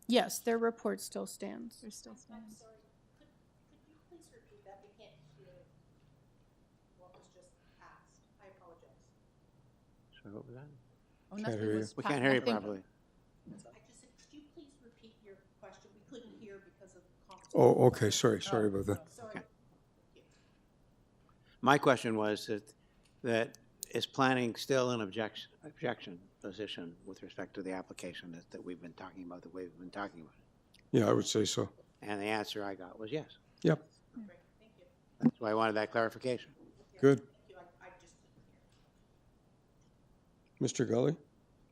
Yes, their report still stands. There still stands. Please repeat that. We can't hear what was just asked. I apologize. Sorry, what was that? Oh, Can't nothing hear you. was We pa- can't hear you nothing- properly. I just said, could you please repeat your question? We couldn't hear because of the conference. Oh, okay, sorry about that. Sorry. My question was that is planning still an objection position with respect to the application that we've been talking about, the way we've been talking about it? Yeah, I would say so. And the answer I got was yes. Yep, That's why I wanted that clarification. good. Mr. Gully?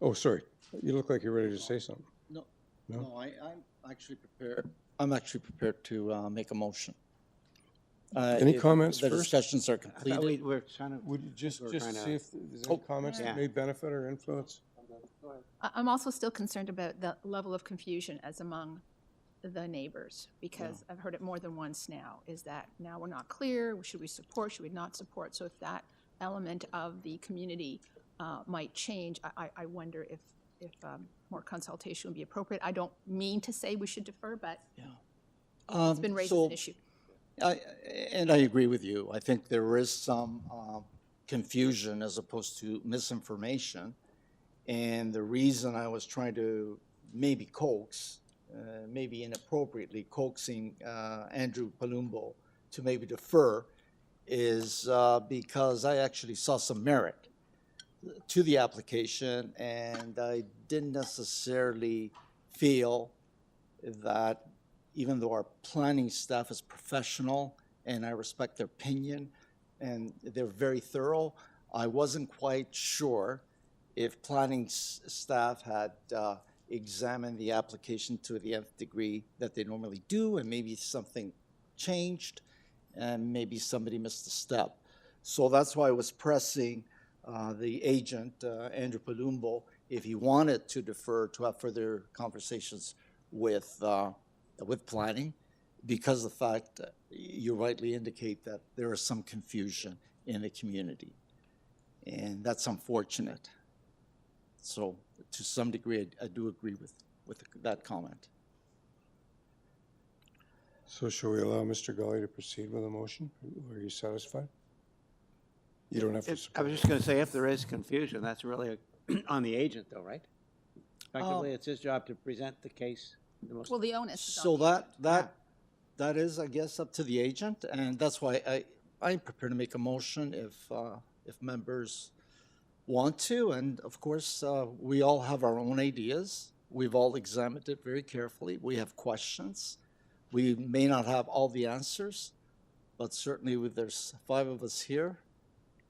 Oh, sorry. You look like you're ready to say something. No, No? no, I'm actually prepared to make a motion. Any If comments The first? discussions are I thought completed. we're trying to. Would you just We're trying to- see if there's any comments Yeah. that may benefit or influence? I'm also still concerned about the level of confusion as among the neighbors, because I've heard it more than once now, is that now we're not clear, should we support, should we not support? So if that element of the community might change, I wonder if more consultation would be appropriate. I don't mean to say we should defer, but it's been raised as an issue. And I agree with you. I think there is some confusion as opposed to misinformation. And the reason I was trying to maybe coax, maybe inappropriately coaxing Andrew Palumbo to maybe defer is because I actually saw some merit to the application, and I didn't necessarily feel that even though our planning staff is professional and I respect their opinion and they're very thorough, I wasn't quite sure if planning staff had examined the application to the nth degree that they normally do, and maybe something changed and maybe somebody missed a step. So that's why I was pressing the agent, Andrew Palumbo, if he wanted to defer to have further conversations with planning, because of the fact that you rightly indicate that there is some confusion in the community. And that's unfortunate. So to some degree, I do agree with that comment. So shall we allow Mr. Gully to proceed with the motion? Are you satisfied? You don't have to I support. was just going to say, if there is confusion, that's really on the agent though, right? Effectively, it's his job to present the case. Well, the onus is So on the agent. that is, I guess, up to the agent, and that's why I'm prepared to make a motion if members want to, and of course, we all have our own ideas. We've all examined it very carefully. We have questions. We may not have all the answers, but certainly there's 5 of us here,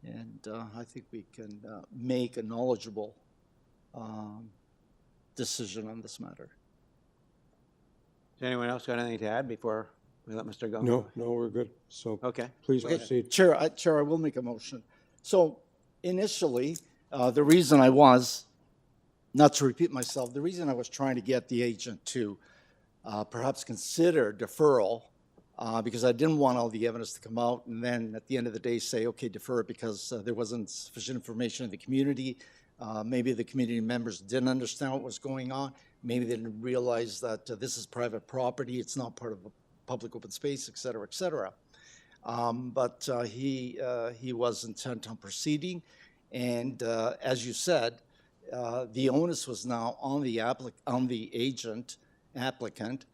and I think we can make a knowledgeable decision on this matter. Does anyone else got anything to add before we let Mr. go? No, we're good. So Okay. please Okay, proceed. Chair, I will make a motion. So initially, the reason I was, not to repeat myself, the reason I was trying to get the agent to perhaps consider deferral, because I didn't want all the evidence to come out and then at the end of the day say, okay, defer it because there wasn't sufficient information in the community. Maybe the community members didn't understand what was going on. Maybe they didn't realize that this is private property, it's not part of a public open space, et cetera, et cetera. But he was intent on proceeding. And as you said, the onus was now on the applicant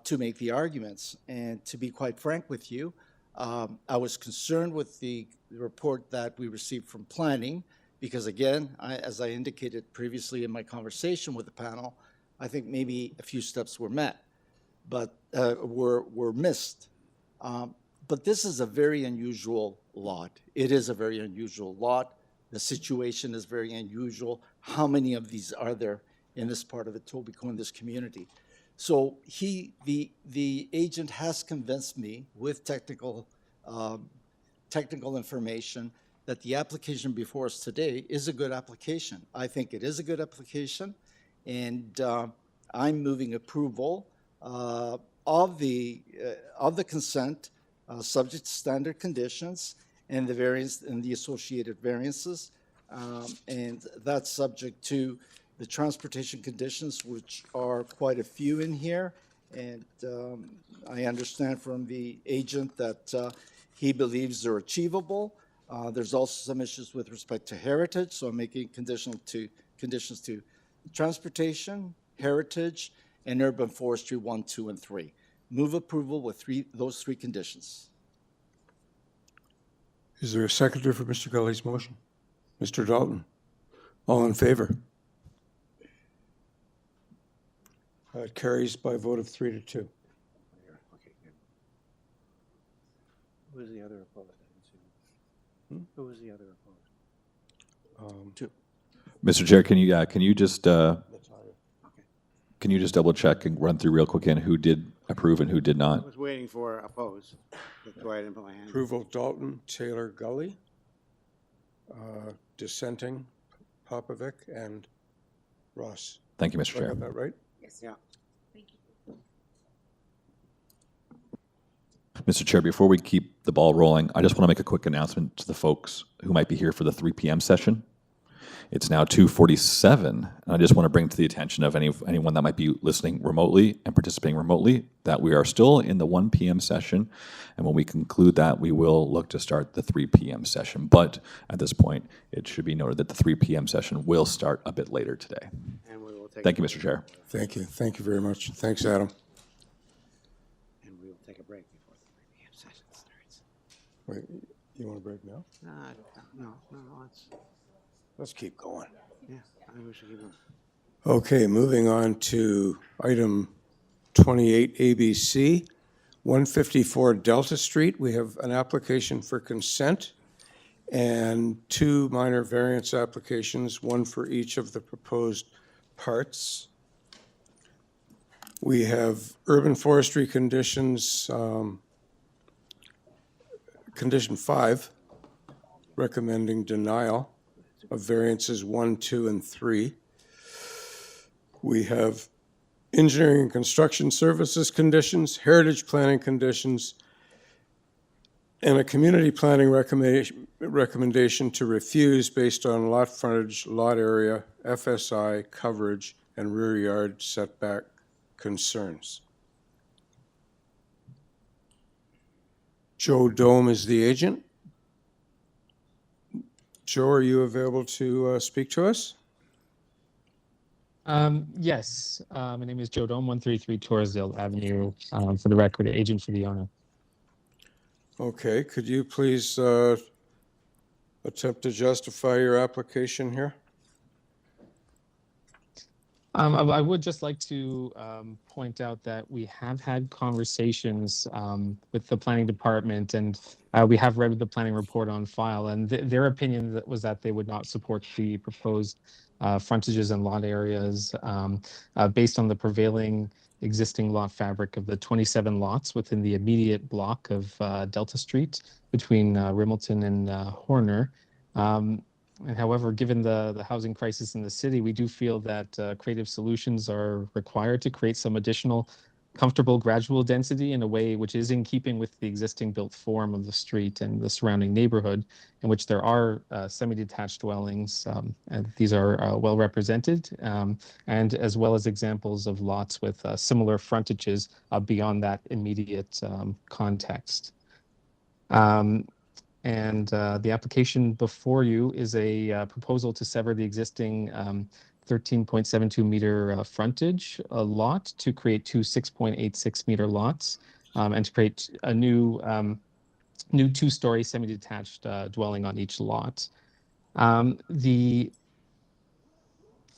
to make the arguments. And to be quite frank with you, I was concerned with the report that we received from planning, because again, as I indicated previously in my conversation with the panel, I think maybe a few steps were met, but were missed. But this is a very unusual lot. It is a very unusual lot. The situation is very unusual. How many of these are there in this part of Etobicoke, in this community? So the agent has convinced me with technical information that the application before us today is a good application. I think it is a good application, and I'm moving approval of the consent, subject to standard conditions and the variance and the associated variances, and that's subject to the transportation conditions, which are quite a few in here. And I understand from the agent that he believes they're achievable. There's also some issues with respect to heritage, so I'm making conditions to transportation, heritage, and urban forestry 1, 2, and 3. Move approval with those three conditions. Is there a seconder for Mr. Gully's motion? Mr. Dalton? All in favor? It carries by a vote of 3 to 2. Okay, good. Who was the other opposed? Who was the other opposed? 2. Mr. Chair, can you just double check and run through real quick in who did approve and who did I not? was waiting for oppose. That's why I didn't put my hand. Approval Dalton, Taylor, Gully. Dissenting Popovic and Ross. Thank you, Mr. I Chair. got that right? Yes. Yeah. Thank you. Mr. Chair, before we keep the ball rolling, I just want to make a quick announcement to the folks who might be here for the 3 p.m. session. It's now 2:47, and I just want to bring to the attention of anyone that might be listening remotely and participating remotely that we are still in the 1 p.m. session, and when we conclude that, we will look to start the 3 p.m. session. But at this point, it should be noted that the 3 p.m. session will start a bit later today. And we will take Thank you, Mr. Chair. Thank you. Thank you very much. Thanks, Adam. And we will take a break before the 3 p.m. session starts. Wait, you want a break now? No, Let's keep going. yeah, I think we should keep going. Okay, moving on to item 28 ABC, 154 Delta Street. We have an application for consent and 2 minor variance applications, one for each of the proposed parts. We have urban forestry conditions, condition 5, recommending denial of variances 1, 2, and 3. We have engineering and construction services conditions, heritage planning conditions, and a community planning recommendation to refuse based on lot frontage, lot area, FSI, coverage, and rear yard setback concerns. Joe Dome is the agent. Joe, are you available to speak to us? Yes, my name is Joe Dome, 133 Torresdale Avenue. For the record, agent for the owner. Okay, could you please attempt to justify your application here? I would just like to point out that we have had conversations with the planning department, and we have read the planning report on file, and their opinion was that they would not support the proposed frontages and lot areas based on the prevailing existing lot fabric of the 27 lots within the immediate block of Delta Street between Rimelton and Horner. And however, given the housing crisis in the city, we do feel that creative solutions are required to create some additional comfortable gradual density in a way which is in keeping with the existing built form of the street and the surrounding neighborhood, in which there are semi-detached dwellings, and these are well represented, and as well as examples of lots with similar frontages beyond that immediate context. The application before you is a proposal to sever the existing 13.72 meter frontage lot to create two 6.86 meter lots, and to create a new two-story semi-detached dwelling on each lot.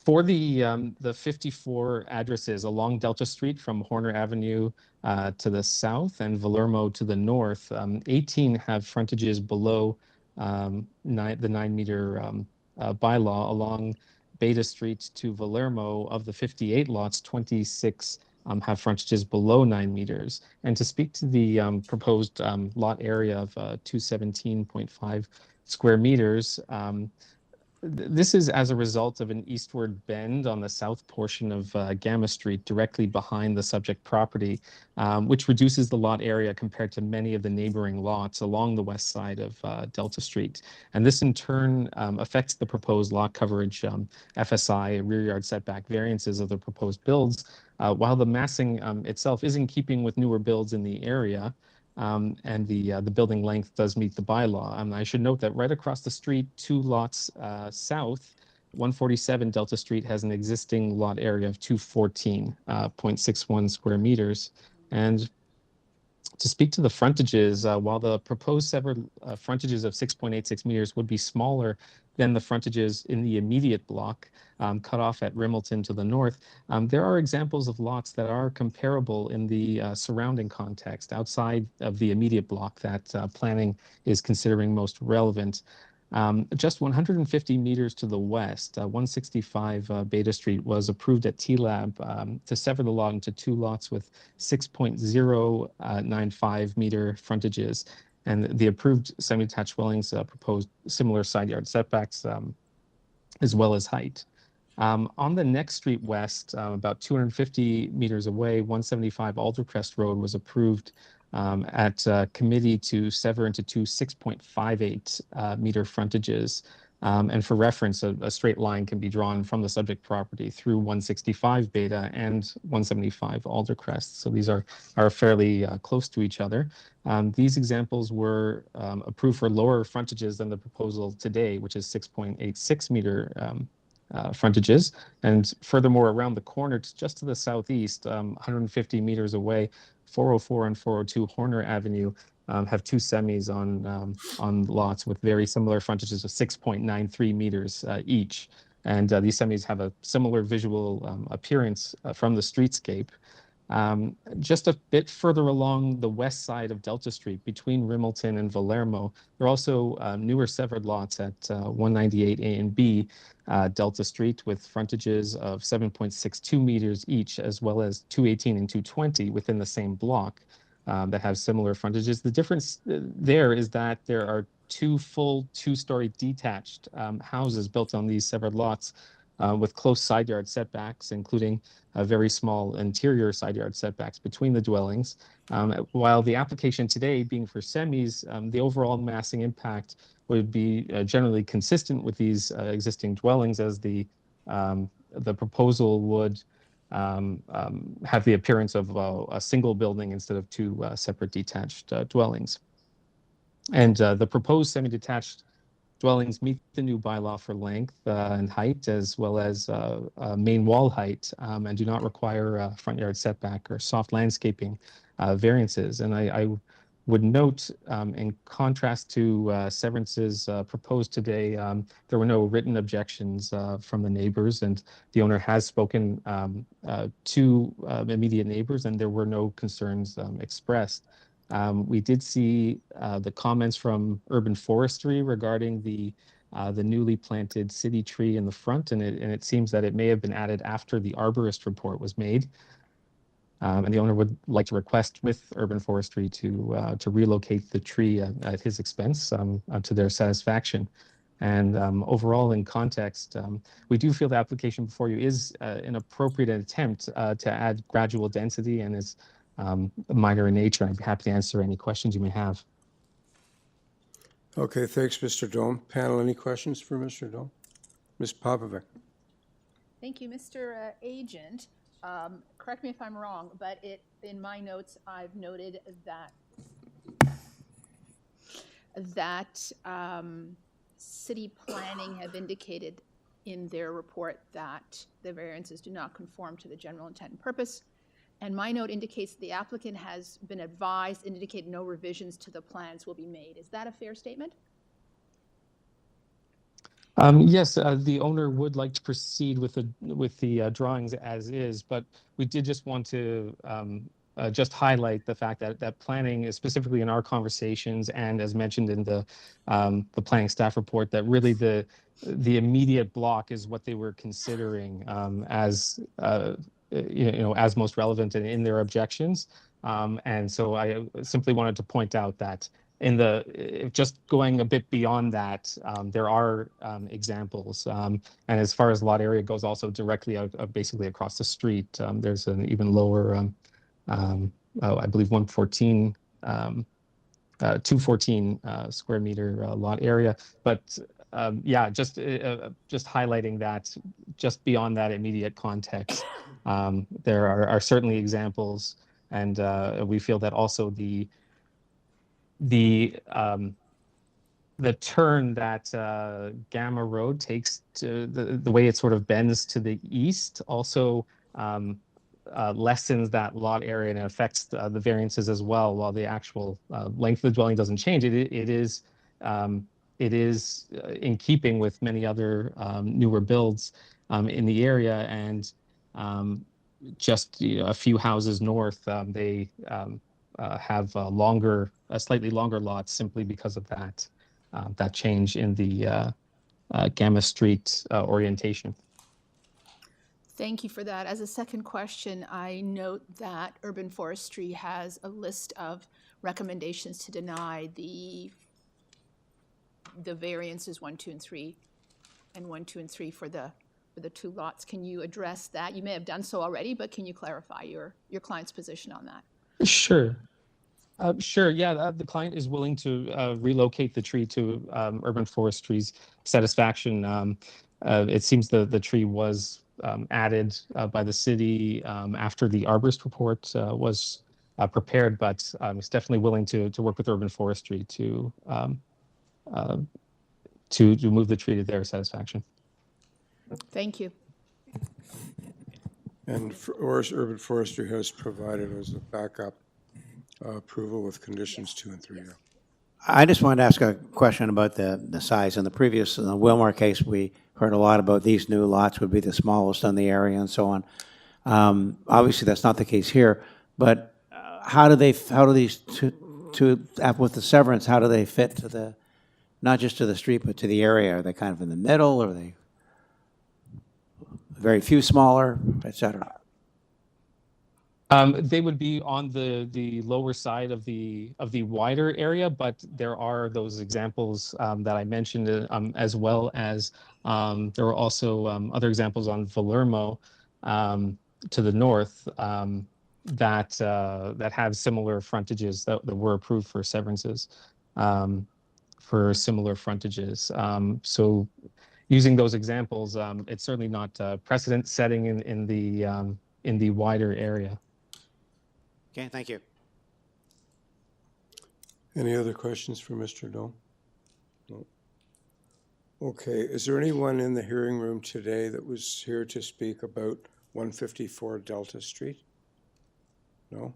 For the 54 addresses along Delta Street from Horner Avenue to the south and Valermo to the north, 18 have frontages below the 9-meter bylaw. Along Beta Street to Valermo, of the 58 lots, 26 have frontages below 9 meters. And to speak to the proposed lot area of 217.5 square meters, this is as a result of an eastward bend on the south portion of Gamma Street, directly behind the subject property, which reduces the lot area compared to many of the neighboring lots along the west side of Delta Street. And this in turn affects the proposed lot coverage, FSI, rear yard setback variances of the proposed builds, while the massing itself is in keeping with newer builds in the area. And the building length does meet the bylaw. I should note that right across the street, 2 lots south, 147 Delta Street has an existing lot area of 214.61 square meters. And to speak to the frontages, while the proposed severed frontages of 6.86 meters would be smaller than the frontages in the immediate block, cut off at Rimmleton to the north, there are examples of lots that are comparable in the surrounding context outside of the immediate block that planning is considering most relevant. Just 150 meters to the west, 165 Beta Street was approved at T-Lab to sever the lot into 2 lots with 6.095 meter frontages. And the approved semi-detached dwellings proposed similar side yard setbacks as well as height. On the next street west, about 250 meters away, 175 Aldercrest Road was approved at committee to sever into 2 6.58 meter frontages. And for reference, a straight line can be drawn from the subject property through 165 Beta and 175 Aldercrest. So these are fairly close to each other. These examples were approved for lower frontages than the proposal today, which is 6.86 meter frontages. And furthermore, around the corner, just to the southeast, 150 meters away, 404 and 402 Horner Avenue have 2 semis on lots with very similar frontages of 6.93 meters each. And these semis have a similar visual appearance from the streetscape. Just a bit further along the west side of Delta Street, between Rimmleton and Valermo, there are also newer severed lots at 198 A and B Delta Street with frontages of 7.62 meters each, as well as 218 and 220 within the same block that have similar frontages. The difference there is that there are 2 full 2-story detached houses built on these severed lots with close side yard setbacks, including very small interior side yard setbacks between the dwellings. While the application today being for semis, the overall massing impact would be generally consistent with these existing dwellings, as the proposal would have the appearance of a single building instead of 2 separate detached dwellings. And the proposed semi-detached dwellings meet the new bylaw for length and height, as well as main wall height, and do not require front yard setback or soft landscaping variances. And I would note, in contrast to severances proposed today, there were no written objections from the neighbors, and the owner has spoken to immediate neighbors, and there were no concerns expressed. We did see the comments from urban forestry regarding the newly planted city tree in the front, and it seems that it may have been added after the arborist report was made. And the owner would like to request with urban forestry to relocate the tree at his expense to their satisfaction. And overall, in context, we do feel the application before you is an appropriate attempt to add gradual density and is minor in nature. I'd be happy to answer any questions you may have. Okay, thanks, Mr. Dome. Panel, any questions for Mr. Dome? Ms. Popovic. Thank you, Mr. Agent. Correct me if I'm wrong, but in my notes, I've noted that city planning have indicated in their report that the variances do not conform to the general intent and purpose. And my note indicates the applicant has been advised and indicated no revisions to the plans will be made. Is that a fair statement? Yes, the owner would like to proceed with the drawings as is, but we did just want to just highlight the fact that planning is specifically in our conversations and as mentioned in the planning staff report, that really the immediate block is what they were considering as as most relevant in their objections. And so I simply wanted to point out that just going a bit beyond that, there are examples. And as far as lot area goes, also directly out, basically across the street, there's an even lower, I believe 214 square meter lot area. But yeah, just highlighting that just beyond that immediate context, there are certainly examples, and we feel that also the turn that Gamma Road takes to the way it sort of bends to the east also lessens that lot area and affects the variances as well. While the actual length of the dwelling doesn't change, it is in keeping with many other newer builds in the area, and just a few houses north, they have slightly longer lots simply because of that change in the Gamma Street orientation. Thank you for that. As a second question, I note that Urban Forestry has a list of recommendations to deny the variances 1, 2, and 3, and 1, 2, and 3 for the two lots. Can you address that? You may have done so already, but can you clarify your client's position on that? Sure. Sure. Yeah, the client is willing to relocate the tree to Urban Forestry's satisfaction. It seems the tree was added by the city after the arborist report was prepared, but it's definitely willing to work with Urban Forestry to move the tree to their satisfaction. Thank you. And Urban Forestry has provided as a backup approval with conditions 2 and 3. Yes. I just wanted to ask a question about the size. In the WILMAR case, we heard a lot about these new lots would be the smallest in the area and so on. Obviously, that's not the case here, but how do these two, with the severance, how do they fit to not just to the street, but to the area? Are they kind of in the middle? Are they very few smaller, et cetera? They would be on the lower side of the wider area, but there are those examples that I mentioned, as well as there are also other examples on Valermo to the north that have similar frontages that were approved for severances for similar frontages. So using those examples, it's certainly not precedent setting in the wider area. Okay, thank you. Any other questions for Mr. Dome? No. Okay, is there anyone in the hearing room today that was here to speak about 154 Delta Street? No?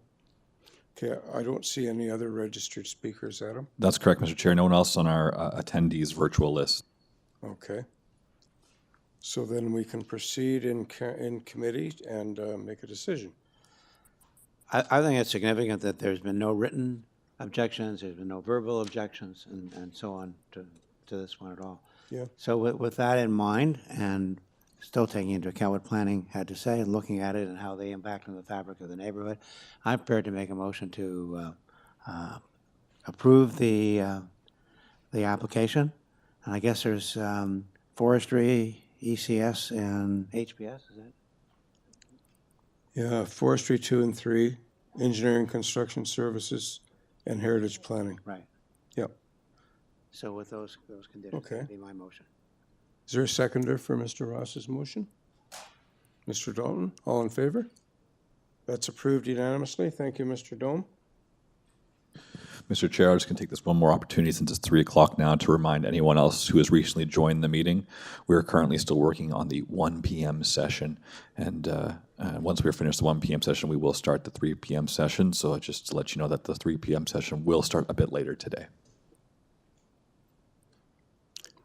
Okay, I don't see any other registered speakers, Adam. That's correct, Mr. Chair. No one else on our attendees virtual list. Okay. So then we can proceed in committee and make a decision. I think it's significant that there's been no written objections, there's been no verbal objections, and so on to this one at all. Yeah. So with that in mind, and still taking into account what planning had to say and looking at it and how they impact on the fabric of the neighborhood, I'm prepared to make a motion to approve the application And I guess there's forestry, ECS, and HPS, is it? Yeah, forestry 2 and 3, engineering, construction services, and heritage planning. Right. Yep. So with those conditions, Okay. that'd be my motion. Is there a seconder for Mr. Ross's motion? Mr. Dalton, all in favor? That's approved unanimously. Thank you, Mr. Dome. Mr. Chair, I'm just going to take this one more opportunity since it's 3 o'clock now to remind anyone else who has recently joined the meeting. We are currently still working on the 1 p.m. session. And once we're finished the 1 p.m. session, we will start the 3 p.m. session. So just to let you know that the 3 p.m. session will start a bit later today.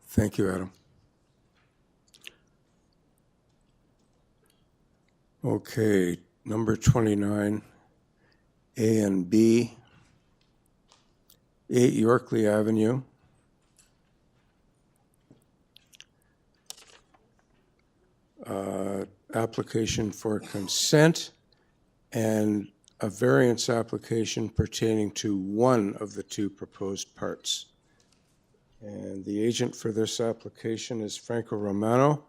Thank you, Adam. Okay, number 29, A and B, 8 Yorkley Avenue. Application for consent and a variance application pertaining to one of the two proposed parts. And the agent for this application is Franco Romano.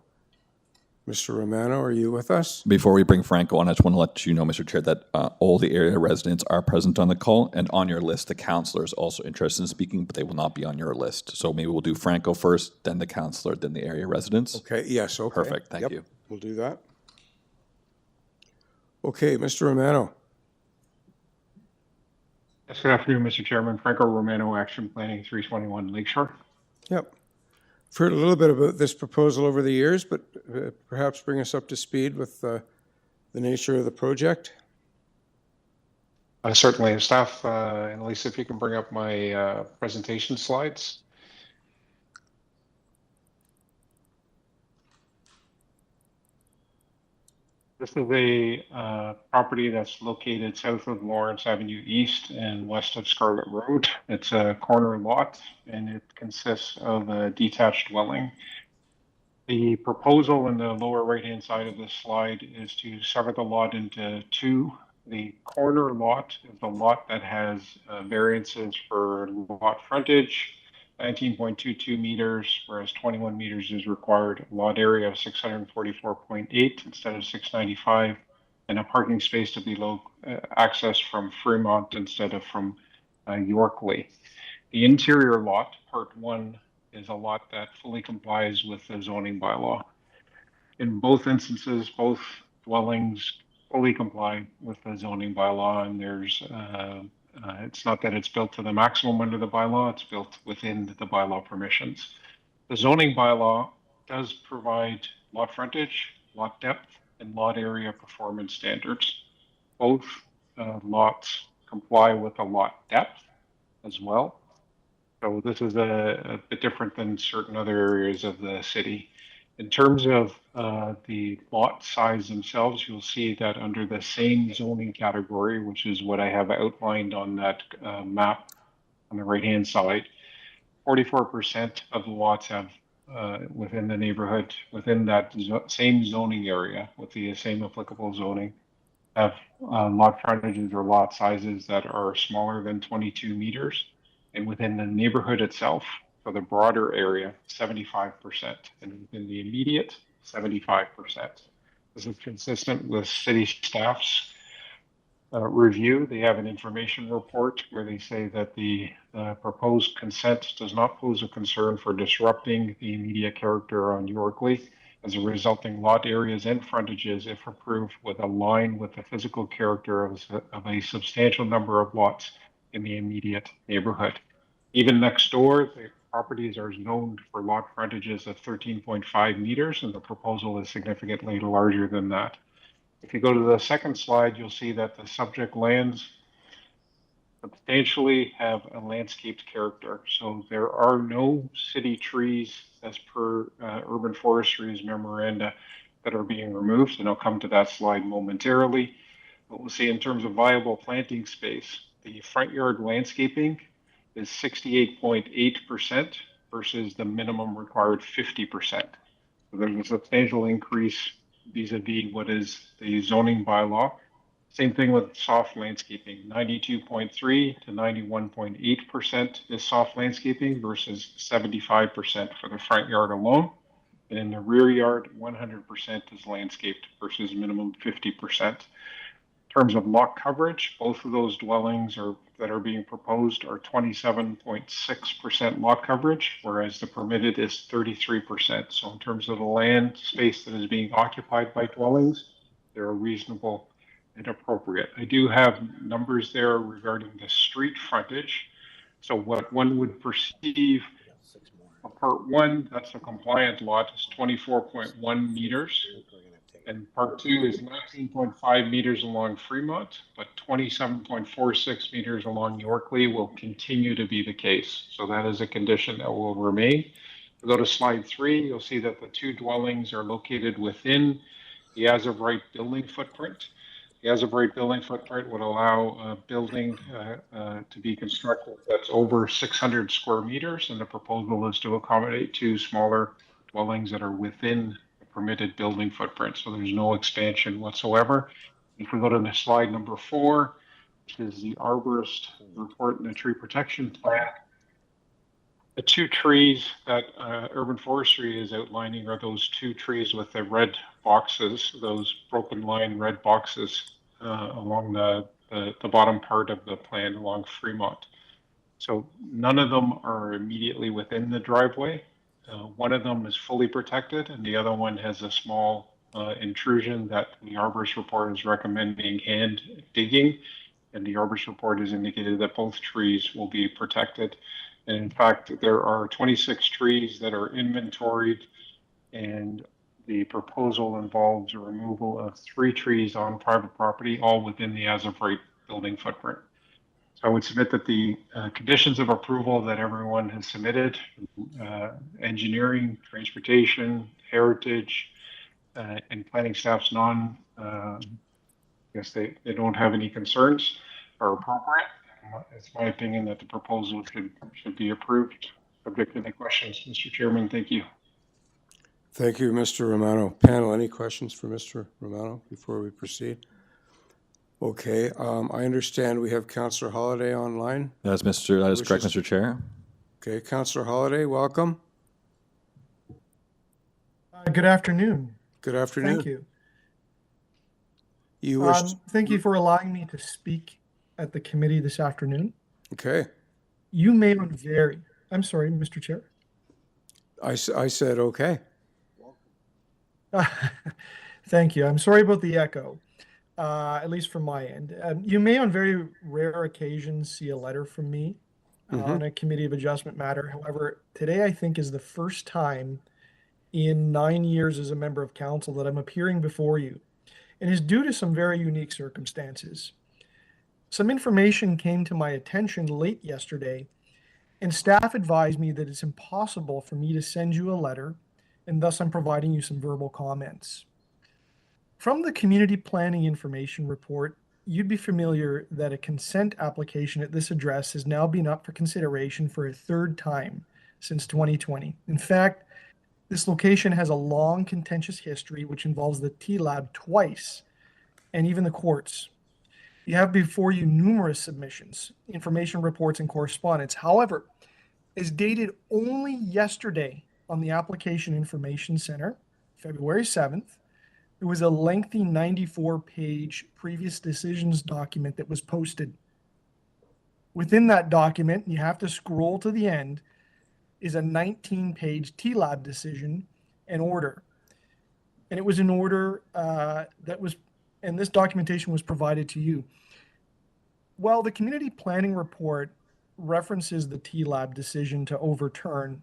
Mr. Romano, are you with us? Before we bring Franco on, I just want to let you know, Mr. Chair, that all the area residents are present on the call, and on your list, the councillor is also interested in speaking, but they will not be on your list. So maybe we'll do Franco first, then the councillor, then the area residents. Okay, yes, okay. Perfect, thank Yep, you. We'll do that. Okay, Mr. Romano. Yes, good afternoon, Mr. Chairman. Franco Romano, Action Planning, 321 Lakeshore. Yep. I've heard a little bit about this proposal over the years, but perhaps bring us up to speed with the nature of the project. Certainly, staff, and Lisa, if you can bring up my presentation slides. This is a property that's located south of Lawrence Avenue East and west of Scarlet Road. It's a corner lot, and it consists of a detached dwelling. The proposal in the lower right-hand side of this slide is to sever the lot into two. The corner lot is the lot that has variances for lot frontage, 19.22 meters, whereas 21 meters is required. Lot area of 644.8 instead of 695, and a parking space to be accessed from Fremont instead of from Yorkley. The interior lot, part 1, is a lot that fully complies with the zoning bylaw. In both instances, both dwellings fully comply with the zoning bylaw, and there's it's not that it's built to the maximum under the bylaw, it's built within the bylaw permissions. The zoning bylaw does provide lot frontage, lot depth, and lot area performance standards. Both lots comply with the lot depth as well. So this is a bit different than certain other areas of the city. In terms of the lot size themselves, you'll see that under the same zoning category, which is what I have outlined on that map on the right-hand side, 44% of the lots have within the neighborhood, within that same zoning area, with the same applicable zoning, have lot frontages or lot sizes that are smaller than 22 meters. And within the neighborhood itself, for the broader area, 75%, and within the immediate, 75%. This is consistent with city staff's review. They have an information report where they say that the proposed consent does not pose a concern for disrupting the immediate character on Yorkley, as a resulting lot areas and frontages, if approved, would align with the physical character of a substantial number of lots in the immediate neighborhood. Even next door, the properties are zoned for lot frontages of 13.5 meters, and the proposal is significantly larger than that. If you go to the second slide, you'll see that the subject lands substantially have a landscaped character. So there are no city trees as per urban forestry's memoranda that are being removed, and I'll come to that slide momentarily. But we'll see in terms of viable planting space, the front yard landscaping is 68.8% versus the minimum required 50%. So there's a substantial increase vis-a-vis what is the zoning bylaw. Same thing with soft landscaping, 92.3 to 91.8% is soft landscaping versus 75% for the front yard alone. And in the rear yard, 100% is landscaped versus minimum 50%. In terms of lot coverage, both of those dwellings that are being proposed are 27.6% lot coverage, whereas the permitted is 33%. So in terms of the land space that is being occupied by dwellings, they're reasonable and appropriate. I do have numbers there regarding the street frontage. So what one would perceive, part one, that's a compliant lot, is 24.1 meters. And part two is 19.5 meters along Fremont, but 27.46 meters along Yorkley will continue to be the case. So that is a condition that will remain. If we go to slide 3, you'll see that the two dwellings are located within the as-of-right building footprint. The as-of-right building footprint would allow a building to be constructed that's over 600 square meters, and the proposal is to accommodate two smaller dwellings that are within the permitted building footprint. So there's no expansion whatsoever. If we go to the slide number 4, which is the arborist report and the tree protection plan, the two trees that urban forestry is outlining are those two trees with the red boxes, those broken line red boxes along the bottom part of the plan along Fremont. So none of them are immediately within the driveway. One of them is fully protected, and the other one has a small intrusion that the arborist report is recommending hand digging, and the arborist report has indicated that both trees will be protected. And in fact, there are 26 trees that are inventoried, and the proposal involves a removal of 3 trees on private property, all within the as-of-right building footprint. So I would submit that the conditions of approval that everyone has submitted, engineering, transportation, heritage, and planning staff's I guess they don't have any concerns, are appropriate. It's my opinion that the proposal should be approved. Subject to any questions, Mr. Chairman, thank you. Thank you, Mr. Romano. Panel, any questions for Mr. Romano before we proceed? Okay, I understand we have Councillor Holliday online. That is correct, Mr. Chair. Okay, Councillor Holliday, welcome. Good afternoon. Good afternoon. Thank you. Thank you for allowing me to speak at the committee this afternoon. Okay. You may on very, I'm sorry, Mr. Chair. I said okay. Thank you. I'm sorry about the echo, at least from my end. You may on very rare occasions see a letter from me on a committee of adjustment matter. However, today I think is the first time in 9 years as a member of council that I'm appearing before you, and is due to some very unique circumstances. Some information came to my attention late yesterday, and staff advised me that it's impossible for me to send you a letter, and thus I'm providing you some verbal comments. From the Community Planning Information Report, you'd be familiar that a consent application at this address has now been up for consideration for a 3rd time since 2020. In fact, this location has a long contentious history which involves the T-Lab twice, and even the courts. You have before you numerous submissions, information reports, and correspondence. However, as dated only yesterday on the Application Information Center, February 7th, there was a lengthy 94-page previous decisions document that was posted. Within that document, you have to scroll to the end, is a 19-page T-Lab decision and order. And it was an order and this documentation was provided to you. While the community planning report references the T-Lab decision to overturn,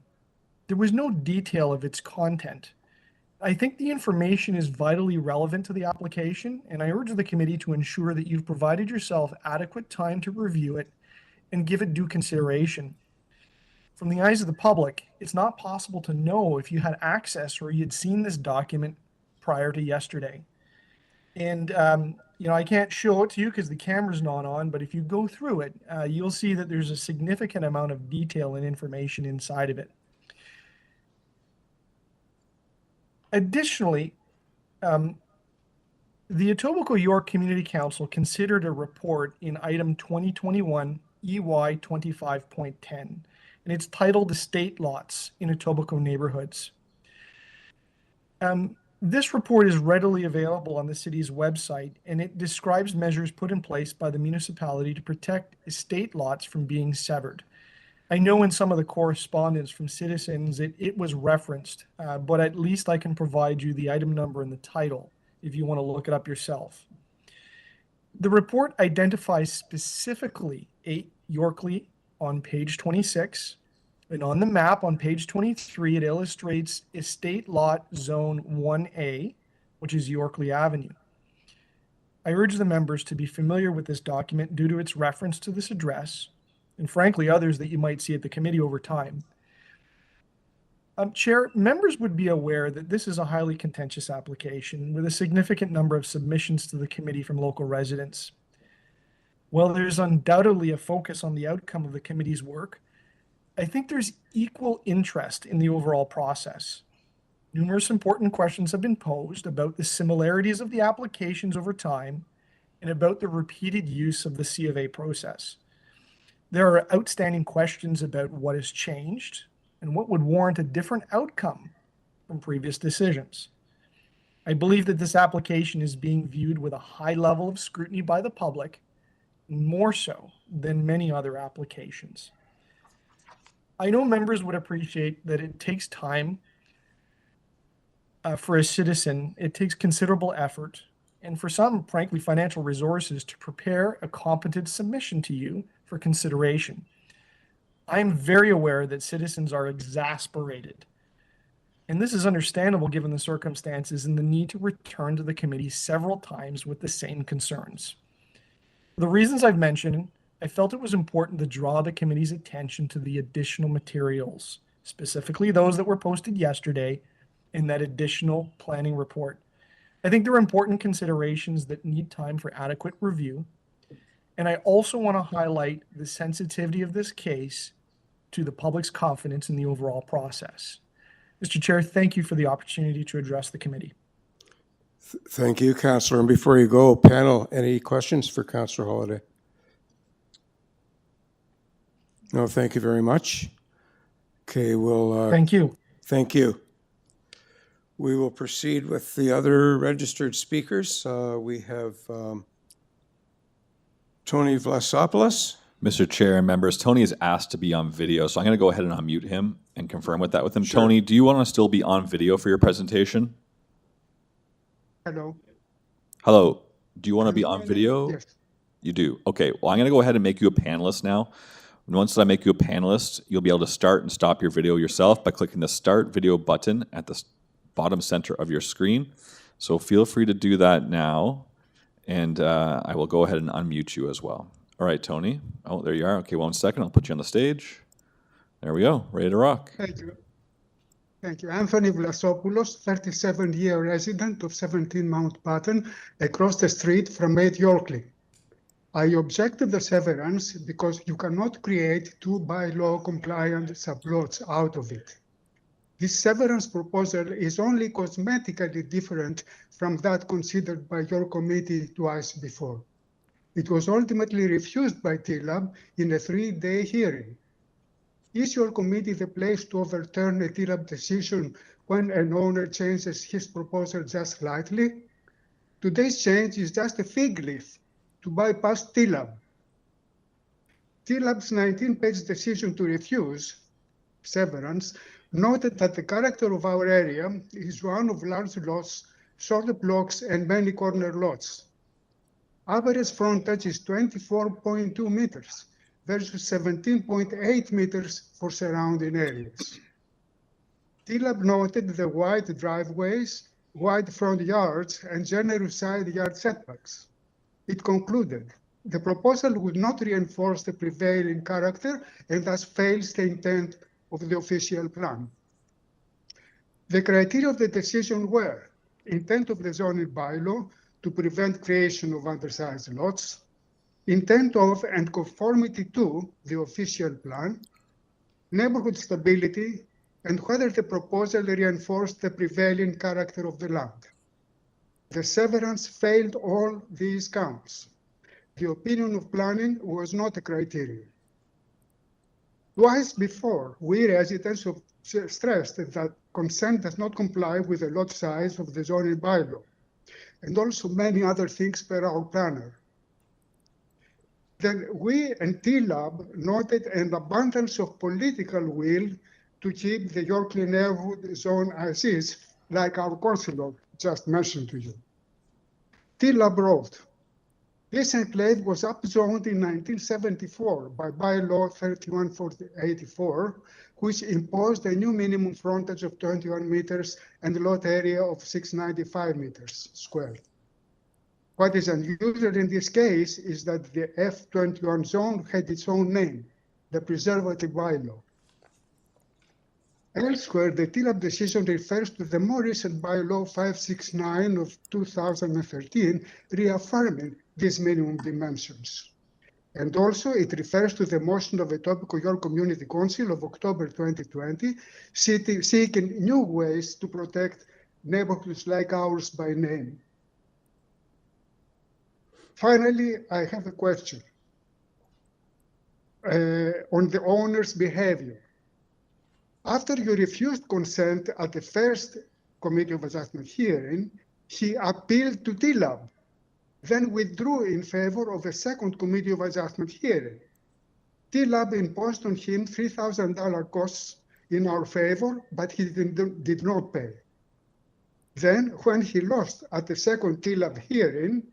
there was no detail of its content. I think the information is vitally relevant to the application, and I urge the committee to ensure that you've provided yourself adequate time to review it and give it due consideration. From the eyes of the public, it's not possible to know if you had access or you'd seen this document prior to yesterday. And, I can't show it to you because the camera's not on, but if you go through it, you'll see that there's a significant amount of detail and information inside of it. Additionally, The Etobicoke York Community Council considered a report in item 2021 EY 25.10, and it's titled Estate Lots in Etobicoke Neighborhoods. This report is readily available on the city's website, and it describes measures put in place by the municipality to protect estate lots from being severed. I know in some of the correspondence from citizens it was referenced, but at least I can provide you the item number and the title if you want to look it up yourself. The report identifies specifically 8 Yorkley on page 26, and on the map on page 23, it illustrates Estate Lot Zone 1A, which is Yorkley Avenue. I urge the members to be familiar with this document due to its reference to this address, and frankly, others that you might see at the committee over time. Chair, members would be aware that this is a highly contentious application with a significant number of submissions to the committee from local residents. While there's undoubtedly a focus on the outcome of the committee's work, I think there's equal interest in the overall process. Numerous important questions have been posed about the similarities of the applications over time and about the repeated use of the C of A process. There are outstanding questions about what has changed and what would warrant a different outcome from previous decisions. I believe that this application is being viewed with a high level of scrutiny by the public, more so than many other applications. I know members would appreciate that it takes time for a citizen. It takes considerable effort, and for some, frankly, financial resources to prepare a competent submission to you for consideration. I am very aware that citizens are exasperated, and this is understandable given the circumstances and the need to return to the committee several times with the same concerns. For the reasons I've mentioned, I felt it was important to draw the committee's attention to the additional materials, specifically those that were posted yesterday in that additional planning report. I think there are important considerations that need time for adequate review, and I also want to highlight the sensitivity of this case to the public's confidence in the overall process. Mr. Chair, thank you for the opportunity to address the committee. Thank you, Councillor. And before you go, panel, any questions for Councillor Holyday? No, thank you very much. Okay, we'll... Thank you. Thank you. We will proceed with the other registered speakers. We have Tony Vlasopoulos. Mr. Chair and members, Tony is asked to be on video, so I'm going to go ahead and unmute him and confirm with him. Sure. Tony, do you want to still be on video for your presentation? Hello. Hello. Do you want to be on video? Yes. You do. Okay. Well, I'm going to go ahead and make you a panelist now. And once I make you a panelist, you'll be able to start and stop your video yourself by clicking the Start Video button at the bottom center of your screen. So feel free to do that now, and I will go ahead and unmute you as well. All right, Tony. Oh, there you are. Okay, 1 second. I'll put you on the stage. There we go. Ready to rock. Thank you. Thank you. Anthony Vlasopoulos, 37-year resident of 17 Mountbatten, across the street from 8 Yorkley. I object to the severance because you cannot create 2 bylaw compliant sublots out of it. This severance proposal is only cosmetically different from that considered by your committee twice before. It was ultimately refused by TLAB in a 3-day hearing. Is your committee the place to overturn a TLAB decision when an owner changes his proposal just slightly? Today's change is just a fig leaf to bypass TLAB. TLAB's 19-page decision to refuse severance noted that the character of our area is one of large lots, short blocks, and many corner lots. Average frontage is 24.2 meters versus 17.8 meters for surrounding areas. TLAB noted the wide driveways, wide front yards, and generous side yard setbacks. It concluded the proposal would not reinforce the prevailing character and thus fails the intent of the official plan. The criteria of the decision were intent of the zoning bylaw to prevent creation of undersized lots, intent of and conformity to the official plan, neighborhood stability, and whether the proposal reinforced the prevailing character of the land. The severance failed all these counts. The opinion of planning was not a criterion. Twice before, we residents have stressed that consent does not comply with the lot size of the zoning bylaw, and also many other things per our planner. Then we and TLAB noted an abundance of political will to keep the Yorkley neighborhood zone as is, like our councillor just mentioned to you. TLAB wrote, this enclave was upzoned in 1974 by bylaw 3184, which imposed a new minimum frontage of 21 meters and a lot area of 695 meters squared. What is unusual in this case is that the F21 zone had its own name, the preservative bylaw. Elsewhere, the TLAB decision refers to the more recent bylaw 569 of 2013, reaffirming these minimum dimensions. And also, it refers to the motion of Etobicoke York Community Council of October 2020, seeking new ways to protect neighborhoods like ours by name. Finally, I have a question on the owner's behavior. After you refused consent at the first Committee of Adjustment hearing, he appealed to TLAB, then withdrew in favor of a second Committee of Adjustment hearing. TLAB imposed on him $3,000 costs in our favor, but he did not pay. Then, when he lost at the second TLAB hearing,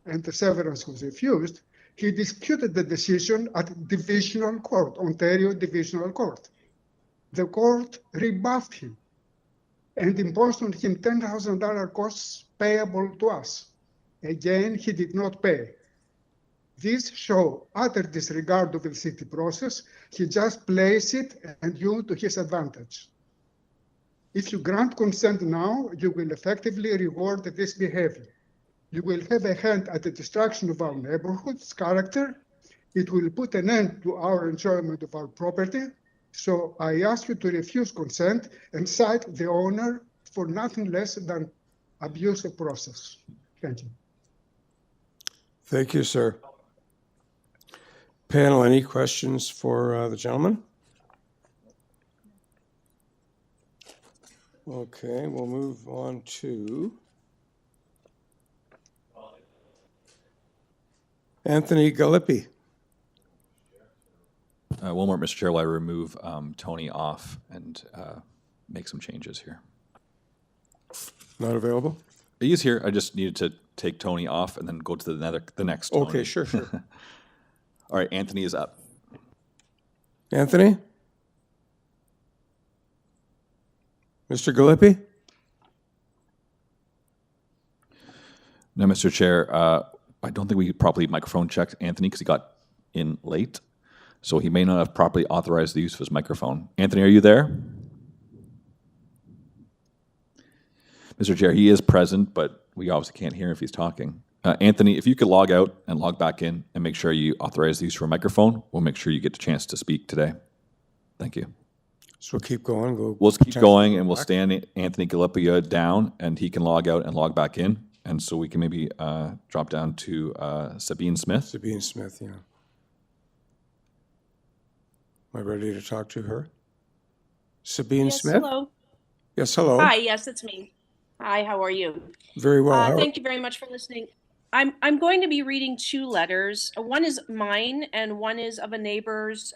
and the severance was refused, he disputed the decision at Divisional Court, Ontario Divisional Court. The court rebuffed him and imposed on him $10,000 costs payable to us. Again, he did not pay. These show utter disregard of the city process. He just plays it and used to his advantage. If you grant consent now, you will effectively reward this behavior. You will have a hand at the destruction of our neighborhood's character. It will put an end to our enjoyment of our property. So I ask you to refuse consent and cite the owner for nothing less than abuse of process. Thank you. Thank you, sir. Panel, any questions for the gentleman? Okay, we'll move on to Anthony Galippi. One more, Mr. Chair, will I remove Tony off and make some changes here? Not available? He is here. I just needed to take Tony off and then go to the next Tony. Okay, sure. All right, Anthony is up. Anthony? Mr. Galippi? No, Mr. Chair, I don't think we properly microphone checked Anthony because he got in late. So he may not have properly authorized the use of his microphone. Anthony, are you there? Mr. Chair, he is present, but we obviously can't hear if he's talking. Anthony, if you could log out and log back in and make sure you authorize the use of a microphone, we'll make sure you get the chance to speak today. Thank you. So we'll keep going. We'll keep going, and we'll stand Anthony Galippi down, and he can log out and log back in. And so we can maybe drop down to Sabine Smith. Sabine Smith, yeah. Am I ready to talk to her? Sabine Smith? Hello. Yes, hello. Hi, yes, it's me. Hi, how are you? Very well. Thank you very much for listening. I'm going to be reading two letters. One is mine and one is of a neighbor's,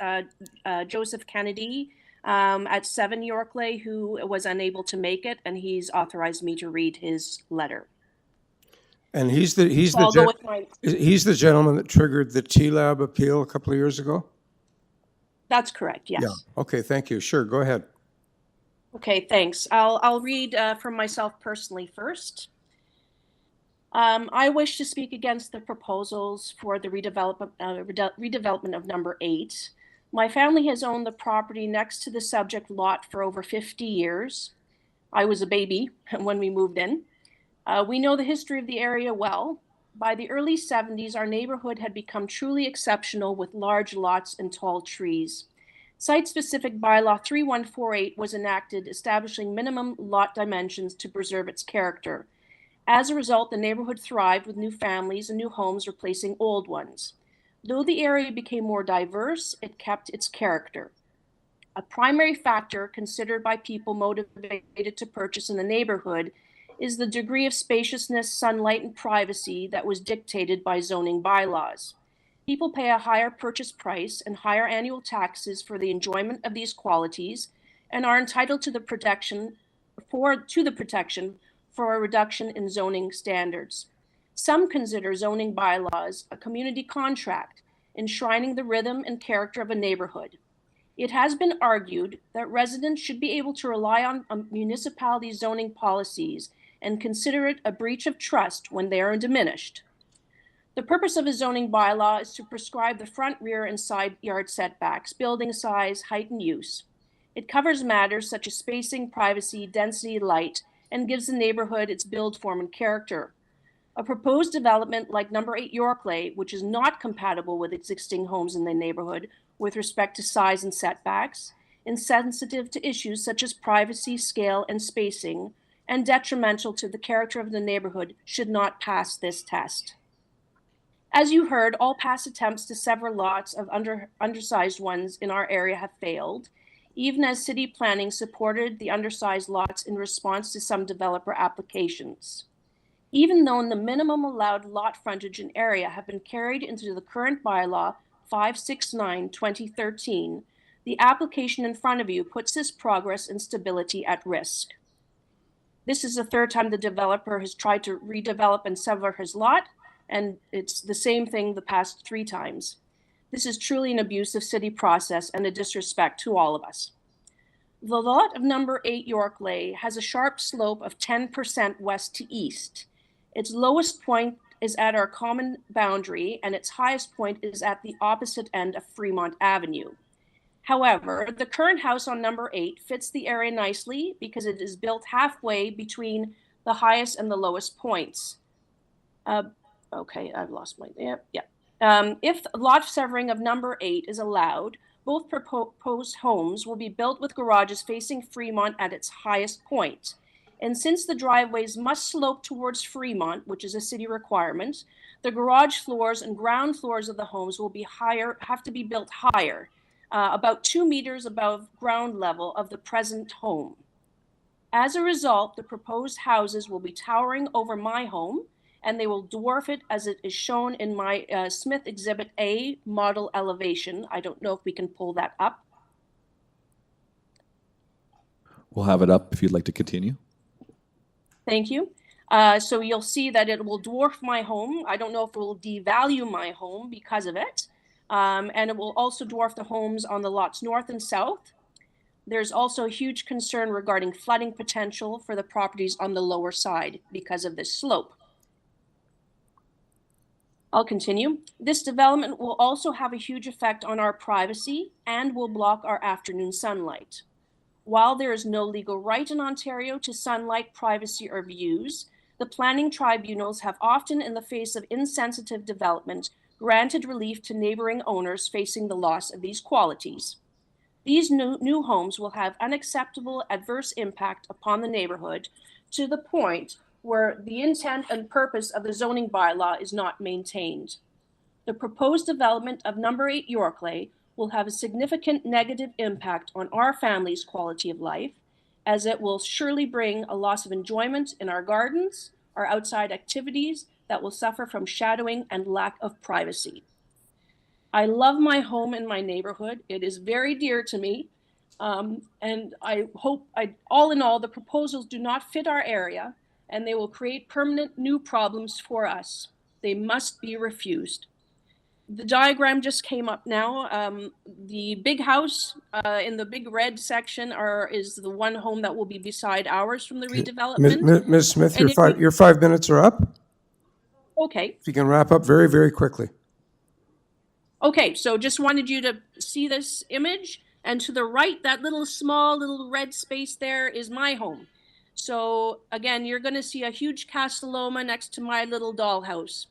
Joseph Kennedy, at 7 Yorkley, who was unable to make it, and he's authorized me to read his letter. And he's So I'll go with mine. the gentleman that triggered the TLAB appeal a couple of years ago? That's correct, yes. Yeah. Okay, thank you. Sure, go ahead. Okay, thanks. I'll read from myself personally first. I wish to speak against the proposals for the redevelopment of number 8. My family has owned the property next to the subject lot for over 50 years. I was a baby when we moved in. We know the history of the area well. By the early 70s, our neighborhood had become truly exceptional with large lots and tall trees. Site-specific bylaw 3148 was enacted, establishing minimum lot dimensions to preserve its character. As a result, the neighborhood thrived with new families and new homes replacing old ones. Though the area became more diverse, it kept its character. A primary factor considered by people motivated to purchase in the neighborhood is the degree of spaciousness, sunlight, and privacy that was dictated by zoning bylaws. People pay a higher purchase price and higher annual taxes for the enjoyment of these qualities and are entitled to the protection for a reduction in zoning standards. Some consider zoning bylaws a community contract, enshrining the rhythm and character of a neighborhood. It has been argued that residents should be able to rely on a municipality's zoning policies and consider it a breach of trust when they are diminished. The purpose of a zoning bylaw is to prescribe the front, rear, and side yard setbacks, building size, height, and use. It covers matters such as spacing, privacy, density, light, and gives the neighborhood its build form and character. A proposed development like number 8 Yorkley, which is not compatible with existing homes in the neighborhood with respect to size and setbacks, insensitive to issues such as privacy, scale, and spacing, and detrimental to the character of the neighborhood, should not pass this test. As you heard, all past attempts to sever lots of undersized ones in our area have failed, even as city planning supported the undersized lots in response to some developer applications. Even though the minimum allowed lot frontage and area have been carried into the current bylaw 569/2013, the application in front of you puts this progress and stability at risk. This is the third time the developer has tried to redevelop and sever his lot, and it's the same thing the past 3 times. This is truly an abuse of city process and a disrespect to all of us. The lot of number 8 Yorkley has a sharp slope of 10% west to east. Its lowest point is at our common boundary, and its highest point is at the opposite end of Fremont Avenue. However, the current house on number 8 fits the area nicely because it is built halfway between the highest and the lowest points. Okay, I've lost my, if lot severing of number 8 is allowed, both proposed homes will be built with garages facing Fremont at its highest point. And since the driveways must slope towards Fremont, which is a city requirement, the garage floors and ground floors of the homes will be have to be built higher, about 2 meters above ground level of the present home. As a result, the proposed houses will be towering over my home, and they will dwarf it as it is shown in my Smith Exhibit A model elevation. I don't know if we can pull that up. We'll have it up if you'd like to continue. Thank you. So you'll see that it will dwarf my home. I don't know if it will devalue my home because of it. And it will also dwarf the homes on the lots north and south. There's also a huge concern regarding flooding potential for the properties on the lower side because of this slope. I'll continue. This development will also have a huge effect on our privacy and will block our afternoon sunlight. While there is no legal right in Ontario to sunlight, privacy, or views, the planning tribunals have often, in the face of insensitive development, granted relief to neighboring owners facing the loss of these qualities. These new homes will have unacceptable adverse impact upon the neighborhood to the point where the intent and purpose of the zoning bylaw is not maintained. The proposed development of number 8 Yorkley will have a significant negative impact on our family's quality of life, as it will surely bring a loss of enjoyment in our gardens, our outside activities that will suffer from shadowing and lack of privacy. I love my home and my neighborhood. It is very dear to me. And I hope, all in all, the proposals do not fit our area, and they will create permanent new problems for us. They must be refused. The diagram just came up now. The big house in the big red section is the one home that will be beside ours from the redevelopment. Ms. Smith, And your 5 minutes are up. Okay. If you can wrap up very, very quickly. Okay, so just wanted you to see this image. And to the right, that little small little red space there is my home. So again, you're going to see a huge castelloma next to my little dollhouse.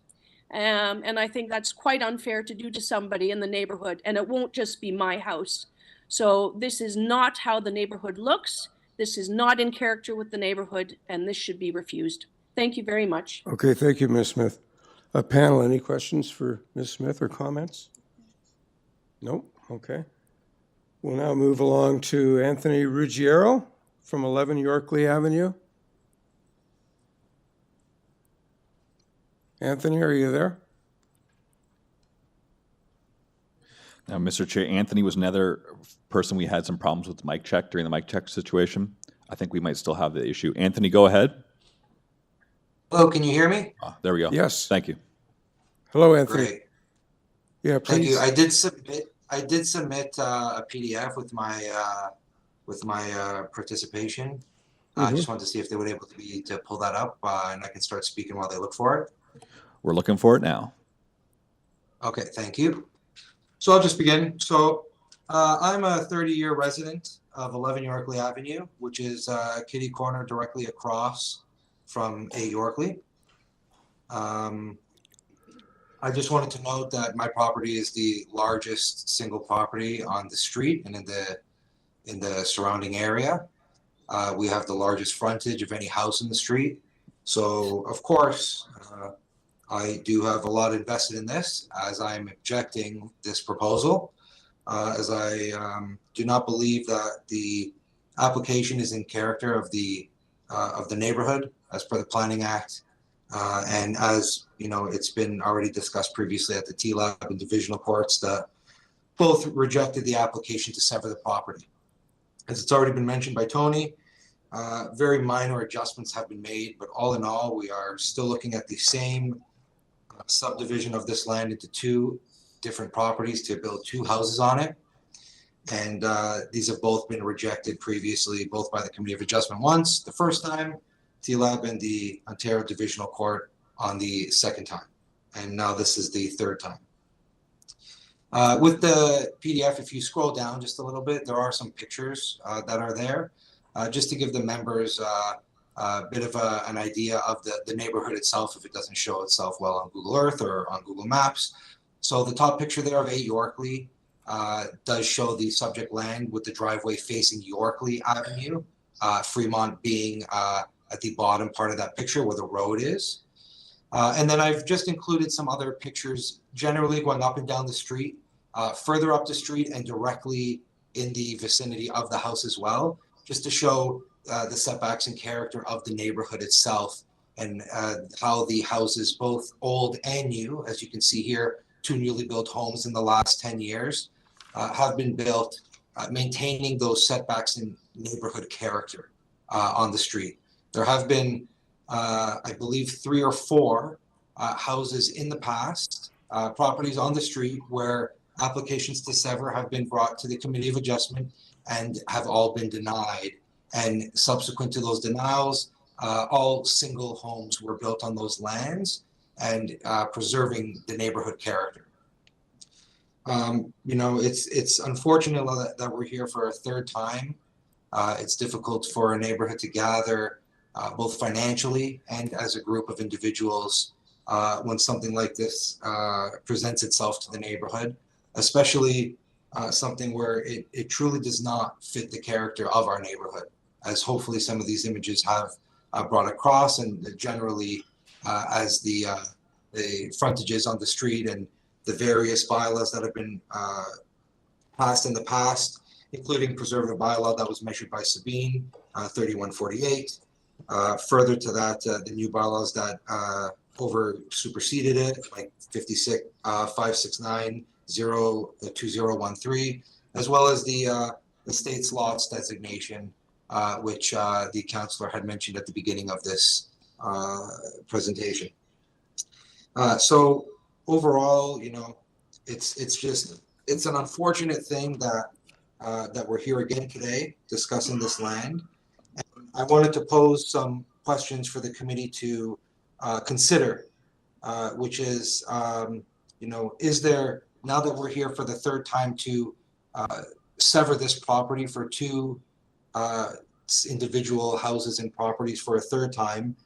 And I think that's quite unfair to do to somebody in the neighborhood. And it won't just be my house. So this is not how the neighborhood looks. This is not in character with the neighborhood, and this should be refused. Thank you very much. Okay, thank you, Ms. Smith. Panel, any questions for Ms. Smith or comments? Nope, okay. We'll now move along to Anthony Ruggiero from 11 Yorkley Avenue. Anthony, are you there? Now, Mr. Chair, Anthony was another person we had some problems with the mic check during the mic check situation. I think we might still have the issue. Anthony, go ahead. Hello, can you hear me? There we go. Yes. Thank you. Hello, Anthony. Great. Yeah, Thank you. please. I did submit a PDF with my participation. I just wanted to see if they would able to pull that up, and I can start speaking while they look for it. We're looking for it now. Okay, thank you. So I'll just begin. So I'm a 30-year resident of 11 Yorkley Avenue, which is kitty corner directly across from A Yorkley. I just wanted to note that my property is the largest single property on the street and in the surrounding area. We have the largest frontage of any house in the street. So of course, I do have a lot invested in this, as I'm objecting this proposal, as I do not believe that the application is in character of the neighborhood as per the Planning Act, and as you know, it's been already discussed previously at the TLAB and divisional courts that both rejected the application to sever the property. As it's already been mentioned by Tony, very minor adjustments have been made, but all in all, we are still looking at the same subdivision of this land into two different properties to build two houses on it. And these have both been rejected previously, both by the Committee of Adjustment once, the first time, TLAB and the Ontario Divisional Court on the second time. And now this is the third time. With the PDF, if you scroll down just a little bit, there are some pictures that are there, just to give the members a bit of an idea of the neighborhood itself if it doesn't show itself well on Google Earth or on Google Maps. So the top picture there of 8 Yorkley does show the subject land with the driveway facing Yorkley Avenue, Fremont being at the bottom part of that picture where the road is. And then I've just included some other pictures generally going up and down the street, further up the street and directly in the vicinity of the house as well, just to show the setbacks and character of the neighborhood itself and how the houses, both old and new, as you can see here, 2 newly built homes in the last 10 years, have been built, maintaining those setbacks and neighborhood character on the street. There have been, I believe, 3 or 4 houses in the past, properties on the street where applications to sever have been brought to the Committee of Adjustment and have all been denied. And subsequent to those denials, all single homes were built on those lands and preserving the neighborhood character. You know, it's unfortunate that we're here for a third time. It's difficult for a neighborhood to gather both financially and as a group of individuals when something like this presents itself to the neighborhood, especially something where it truly does not fit the character of our neighborhood, as hopefully some of these images have brought across, and generally as the frontages on the street and the various bylaws that have been passed in the past, including preserve a bylaw that was measured by Sabine, 3148. Further to that, the new bylaws that over superseded it, like 569-02013, as well as the state's lots designation, which the councillor had mentioned at the beginning of this presentation. So overall, you know, it's an unfortunate thing that that we're here again today discussing this land. And I wanted to pose some questions for the committee to consider, which is, you know, is there, now that we're here for the third time, to sever this property for 2 individual houses and properties for a third time,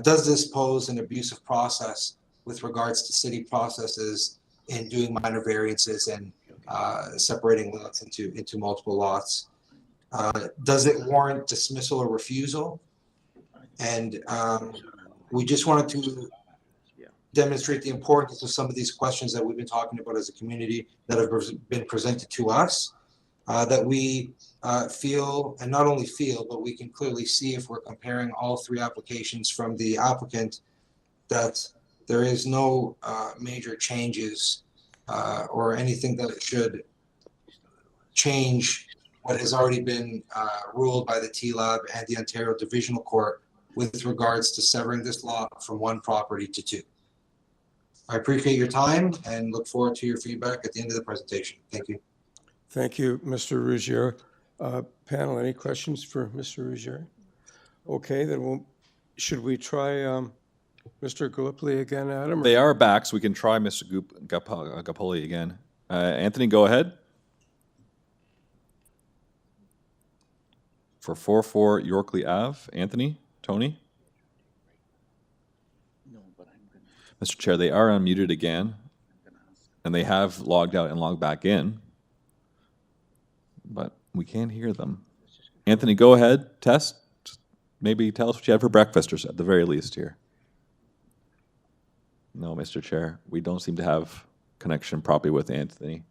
does this pose an abusive process with regards to city processes in doing minor variances and separating lots into multiple lots? Does it warrant dismissal or refusal? And We just wanted to demonstrate the importance of some of these questions that we've been talking about as a community that have been presented to us, that we feel, and not only feel, but we can clearly see if we're comparing all three applications from the applicant, that there is no major changes or anything that should change what has already been ruled by the TLAB and the Ontario Divisional Court with regards to severing this lot from one property to two. I appreciate your time and look forward to your feedback at the end of the presentation. Thank you. Thank you, Mr. Ruggiero. Panel, any questions for Mr. Ruggiero? Okay, then should we try Mr. Gallipoli again, Adam? They are back, so we can try Mr. Gapoli again. Anthony, go ahead. For 44 Yorkley Ave, Anthony, Tony? Mr. Chair, they are unmuted again, and they have logged out and logged back in, but we can't hear them. Anthony, go ahead, test. Maybe tell us what you had for breakfast, or at the very least here. No, Mr. Chair, we don't seem to have connection properly with Anthony.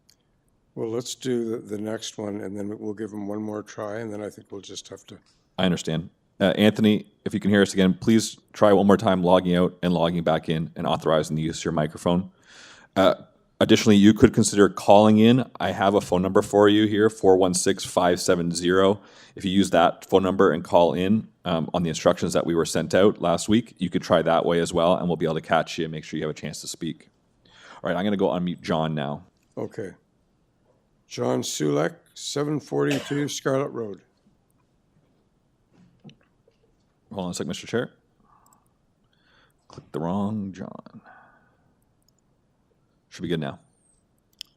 Well, let's do the next one, and then we'll give him one more try, and then I think we'll just have to. I understand. Anthony, if you can hear us again, please try one more time logging out and logging back in and authorizing the use of your microphone. Additionally, you could consider calling in. I have a phone number for you here, 416-570. If you use that phone number and call in on the instructions that we were sent out last week, you could try that way as well, and we'll be able to catch you and make sure you have a chance to speak. All right, I'm going to go unmute John now. Okay. John Sulek, 742 Scarlett Road. Hold on a sec, Mr. Chair. Click the wrong John. Should be good now.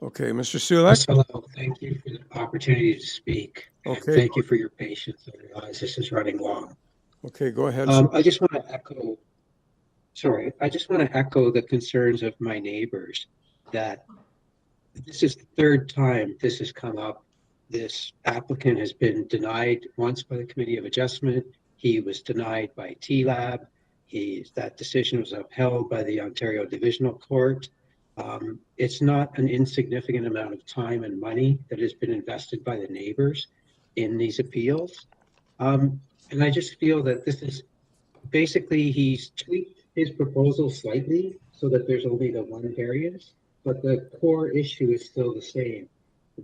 Okay, Mr. Sulek. Hello, thank you for the opportunity to speak. Okay. Thank you for your patience. I realize this is running long. Okay, go ahead. I just want to echo, I just want to echo the concerns of my neighbors that this is the third time this has come up. This applicant has been denied once by the Committee of Adjustment. He was denied by TLAB. That decision was upheld by the Ontario Divisional Court. It's not an insignificant amount of time and money that has been invested by the neighbors in these appeals. And I just feel that this is basically, he's tweaked his proposal slightly so that there's only the one variance, but the core issue is still the same.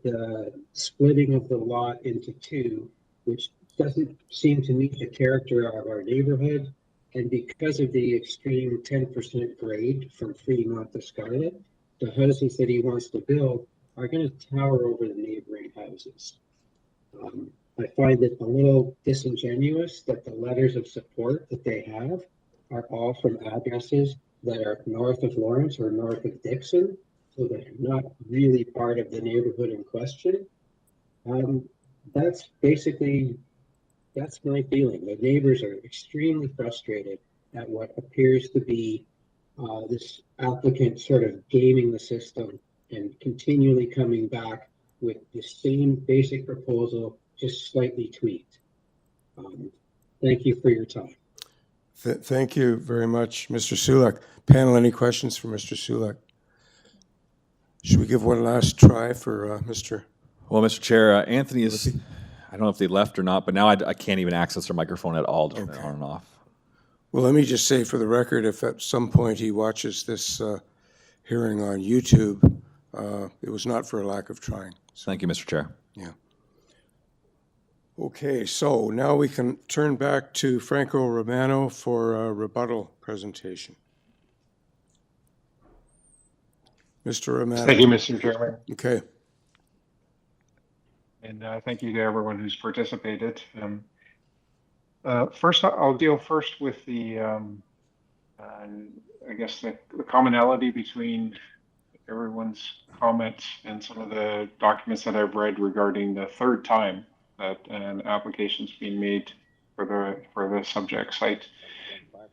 The splitting of the lot into two, which doesn't seem to meet the character of our neighborhood. And because of the extreme 10% grade from Fremont to Scarlett, the houses that he wants to build are going to tower over the neighboring houses. I find it a little disingenuous that the letters of support that they have are all from addresses that are north of Lawrence or north of Dixon, so they're not really part of the neighborhood in question. That's basically, that's my feeling. The neighbors are extremely frustrated at what appears to be this applicant sort of gaming the system and continually coming back with the same basic proposal, just slightly tweaked. Thank you for your time. Thank you very much, Mr. Sulek. Panel, any questions for Mr. Sulek? Should we give one last try for Mr. Well, Mr. Chair, Anthony is, I don't know if they left or not, but now I can't even access their microphone at all to turn it on and off. Well, let me just say for the record, if at some point he watches this hearing on YouTube, it was not for a lack of trying. So, thank you, Mr. Chair. Yeah. Okay, so now we can turn back to Franco Romano for a rebuttal presentation. Mr. Romano. Thank you, Mr. Chairman. Okay. And thank you to everyone who's participated. First, I'll deal first with the, I guess, the commonality between everyone's comments and some of the documents that I've read regarding the third time that an application's been made for the subject site.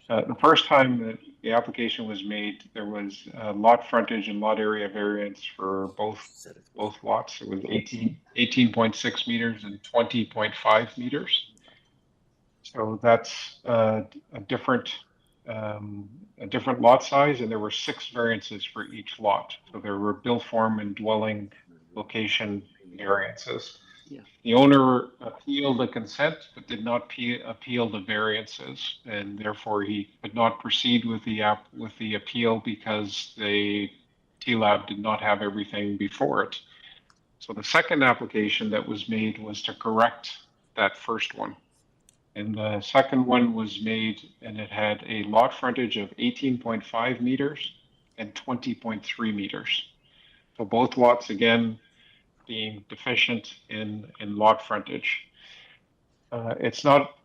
The first time that the application was made, there was lot frontage and lot area variance for both lots. It was 18.6 meters and 20.5 meters. So that's a different a different lot size, and there were 6 variances for each lot. So there were built form and dwelling location variances. The owner appealed the consent, but did not appeal the variances, and therefore he could not proceed with the appeal because the TLAB did not have everything before it. So the second application that was made was to correct that first one. And the second one was made, and it had a lot frontage of 18.5 meters and 20.3 meters. So both lots, again, being deficient in lot frontage. It's not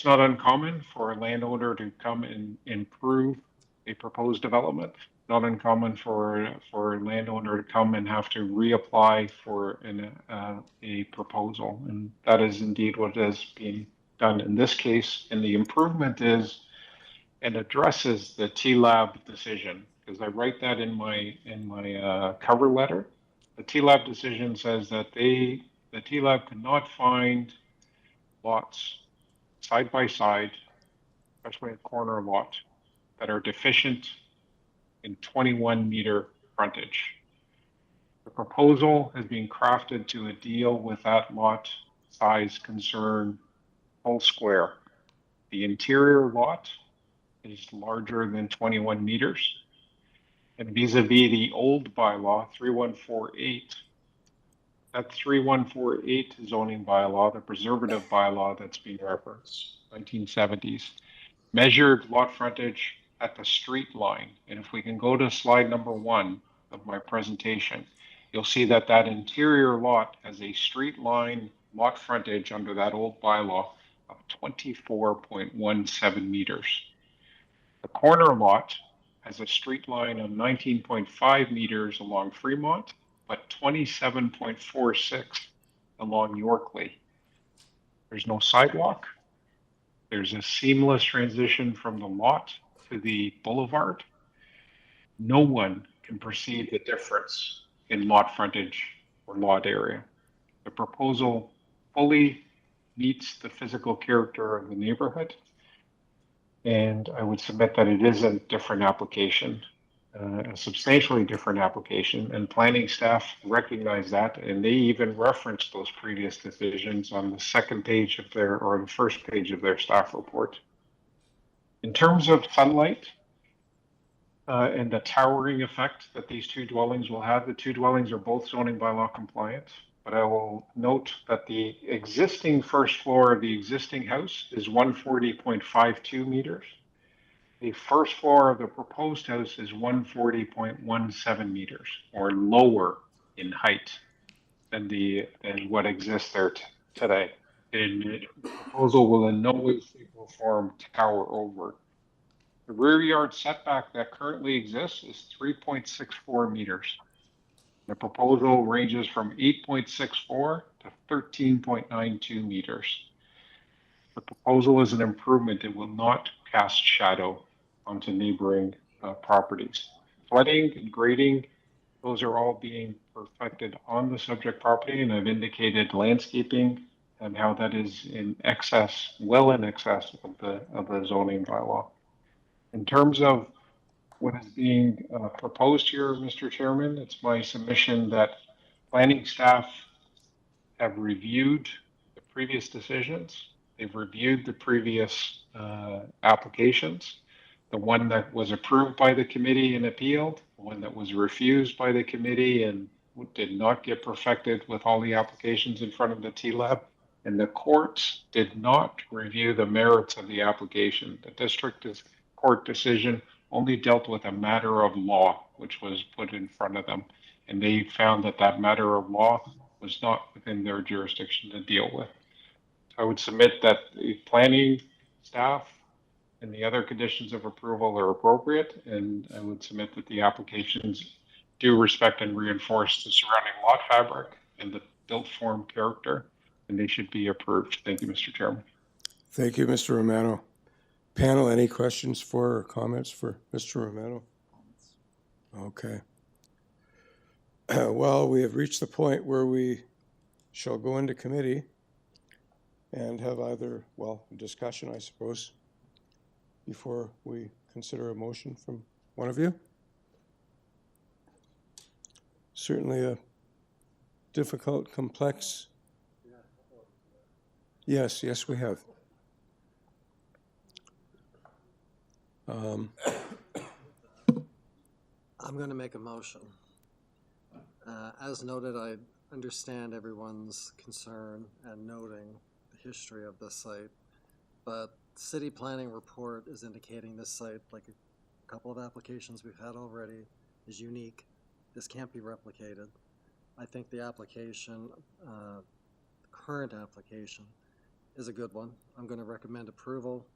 uncommon for a landowner to come and improve a proposed development. Not uncommon for a landowner to come and have to reapply for a proposal, and that is indeed what is being done in this case. And the improvement is and addresses the TLAB decision, because I write that in my cover letter. The TLAB decision says that the TLAB cannot find lots side by side, especially a corner lot, that are deficient in 21 meter frontage. The proposal has been crafted to deal with that lot size concern full square. The interior lot is larger than 21 meters. And vis-a-vis the old bylaw, 3148, that 3148 zoning bylaw, the preservative bylaw that's being referenced, 1970s, measured lot frontage at the street line. And if we can go to slide number 1 of my presentation, you'll see that that interior lot has a street line lot frontage under that old bylaw of 24.17 meters. The corner lot has a street line of 19.5 meters along Fremont, but 27.46 along Yorkley. There's no sidewalk. There's a seamless transition from the lot to the boulevard. No one can perceive the difference in lot frontage or lot area. The proposal fully meets the physical character of the neighborhood, and I would submit that it is a different application, a substantially different application, and planning staff recognize that, and they even referenced those previous decisions on the second page of their, or the first page of their staff report. In terms of sunlight and the towering effect that these two dwellings will have, the two dwellings are both zoning bylaw compliant, but I will note that the existing first floor of the existing house is 140.52 meters. The first floor of the proposed house is 140.17 meters, or lower in height than what exists there today. And the proposal will in no way, shape, or form tower over. The rear yard setback that currently exists is 3.64 meters. The proposal ranges from 8.64 to 13.92 meters. The proposal is an improvement. It will not cast shadow onto neighboring properties. Flooding and grading, those are all being perfected on the subject property, and I've indicated landscaping and how that is in excess, well in excess of the zoning bylaw. In terms of what is being proposed here, Mr. Chairman, it's my submission that planning staff have reviewed the previous decisions. They've reviewed the previous applications, the one that was approved by the committee and appealed, the one that was refused by the committee and did not get perfected with all the applications in front of the TLAB, and the courts did not review the merits of the application. The district court decision only dealt with a matter of law, which was put in front of them. And they found that that matter of law was not within their jurisdiction to deal with. I would submit that the planning staff and the other conditions of approval are appropriate, and I would submit that the applications do respect and reinforce the surrounding lot fabric and the built form character, and they should be approved. Thank you, Mr. Chairman. Thank you, Mr. Romano. Panel, any questions for or comments for Mr. Romano? Okay. Well, we have reached the point where we shall go into committee and have either, well, discussion, I suppose. before we consider a motion from one of you? Certainly a difficult, complex. Yes, yes, we have. I'm going to make a motion. As noted, I understand everyone's concern and noting the history of this site, but the city planning report is indicating this site, like a couple of applications we've had already, is unique. This can't be replicated. I think the application, the current application, is a good one. I'm going to recommend approval,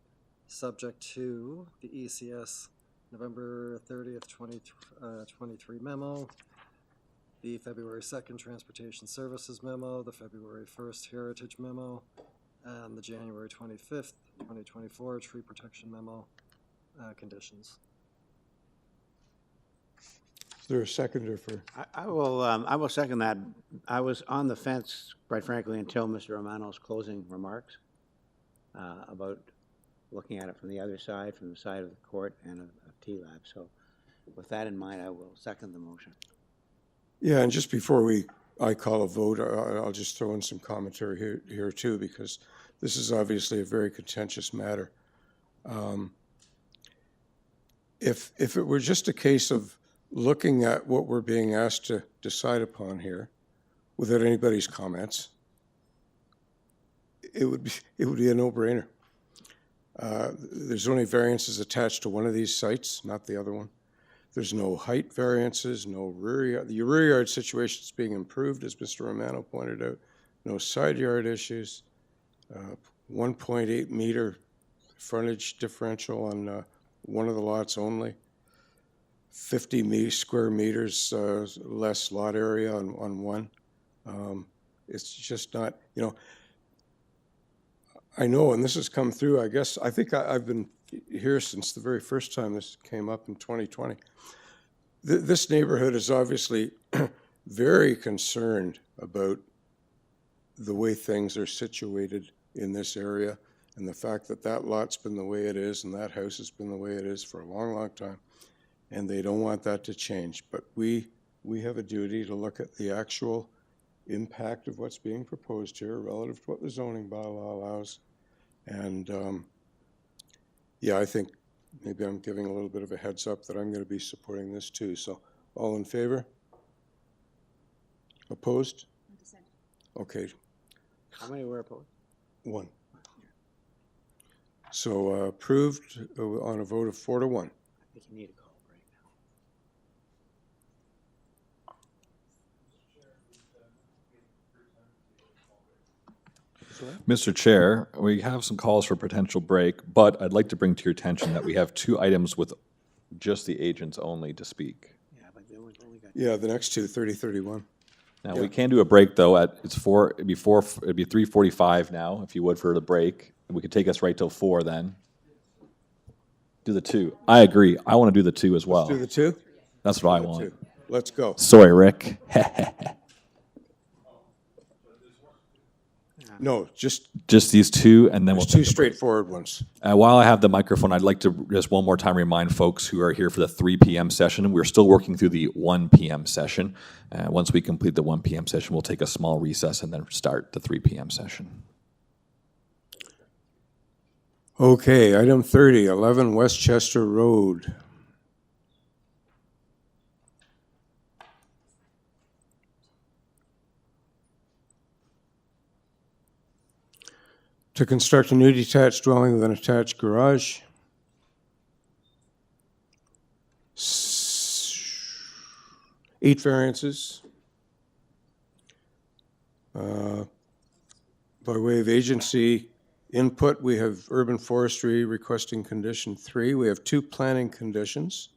subject to the ECS November 30th, 2023 memo, the February 2nd Transportation Services memo, the February 1st Heritage memo, and the January 25th, 2024 Tree Protection memo conditions. Is there a seconder for? I will second that. I was on the fence, quite frankly, until Mr. Romano's closing remarks about looking at it from the other side, from the side of the court and of T-Lab. So with that in mind, I will second the motion. Yeah, and just before I call a vote, I'll just throw in some commentary here too, because this is obviously a very contentious matter. If it were just a case of looking at what we're being asked to decide upon here, without anybody's comments, it would be a no-brainer. There's only variances attached to one of these sites, not the other one. There's no height variances, no rear yard. The rear yard situation is being improved, as Mr. Romano pointed out. No side yard issues. 1.8 meter frontage differential on one of the lots only. 50 square meters less lot area on one. It's just not, you know, I know, and this has come through, I think I've been here since the very first time this came up in 2020. This neighborhood is obviously very concerned about the way things are situated in this area and the fact that that lot's been the way it is and that house has been the way it is for a long, long time. And they don't want that to change. But we have a duty to look at the actual impact of what's being proposed here relative to what the zoning bylaw allows. And yeah, I think maybe I'm giving a little bit of a heads up that I'm going to be supporting this too. So all in favor? Opposed? Okay. How many were opposed? One. So approved on a vote of 4-1. I think you need a call right now. Mr. Chair, we have some calls for potential break, but I'd like to bring to your attention that we have 2 items with just the agents only to speak. Yeah, but they only got. Yeah, the next two, 30-31. Now, Yeah. we can do a break, though, it'd be 3:45 now, if you would, for the break. We could take us right till 4 then. Do the 2. I agree. I want to do the 2 as well. Do the 2? That's what I want. Let's go. Sorry, Rick. No, just these 2, and then we'll there's 2 take a break. straightforward ones. While I have the microphone, I'd like to just one more time remind folks who are here for the 3 p.m. session, we're still working through the 1 p.m. session. Once we complete the 1 p.m. session, we'll take a small recess and then start the 3 p.m. session. Okay, item 30, 11 Westchester Road. To construct a new detached dwelling with an attached garage. 8 variances. By way of agency input, we have Urban Forestry requesting condition 3. We have 2 planning conditions.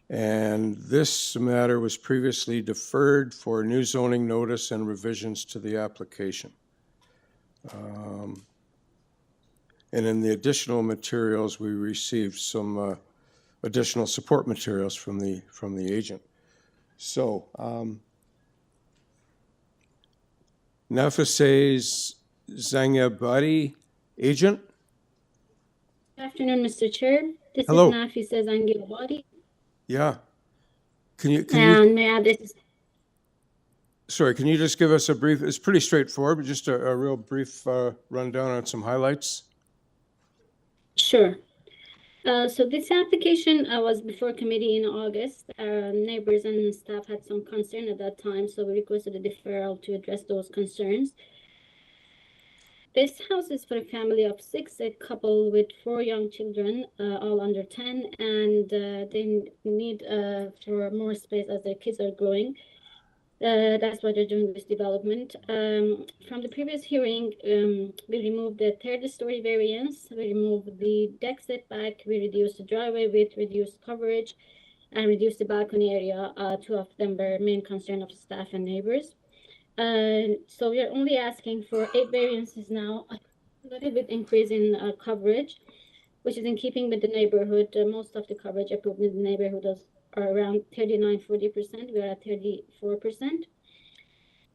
And this matter was previously deferred for new zoning notice and revisions to the application. And in the additional materials, we received some additional support materials from the agent. So, Nafiseh Zangabadi, agent? Good afternoon, Mr. Chair. This Hello. is Nafisa Zangilabadi. Yeah. Can you, And my address is sorry, can you just give us a brief, it's pretty straightforward, but just a real brief rundown on some highlights? sure. So this application was before committee in August. Neighbors and staff had some concern at that time, so we requested a deferral to address those concerns. This house is for a family of 6, a couple with 4 young children, all under 10, and they need for more space as their kids are growing. That's why they're doing this development. From the previous hearing, we removed the 3rd-story variance, we removed the deck setback, we reduced the driveway width, reduced coverage, and reduced the balcony area. 2 of them were main concern of staff and neighbors. So we are only asking for 8 variances now, a little bit increase in coverage, which is in keeping with the neighborhood. Most of the coverage approved in the neighborhood are around 39–40%. We are at 34%.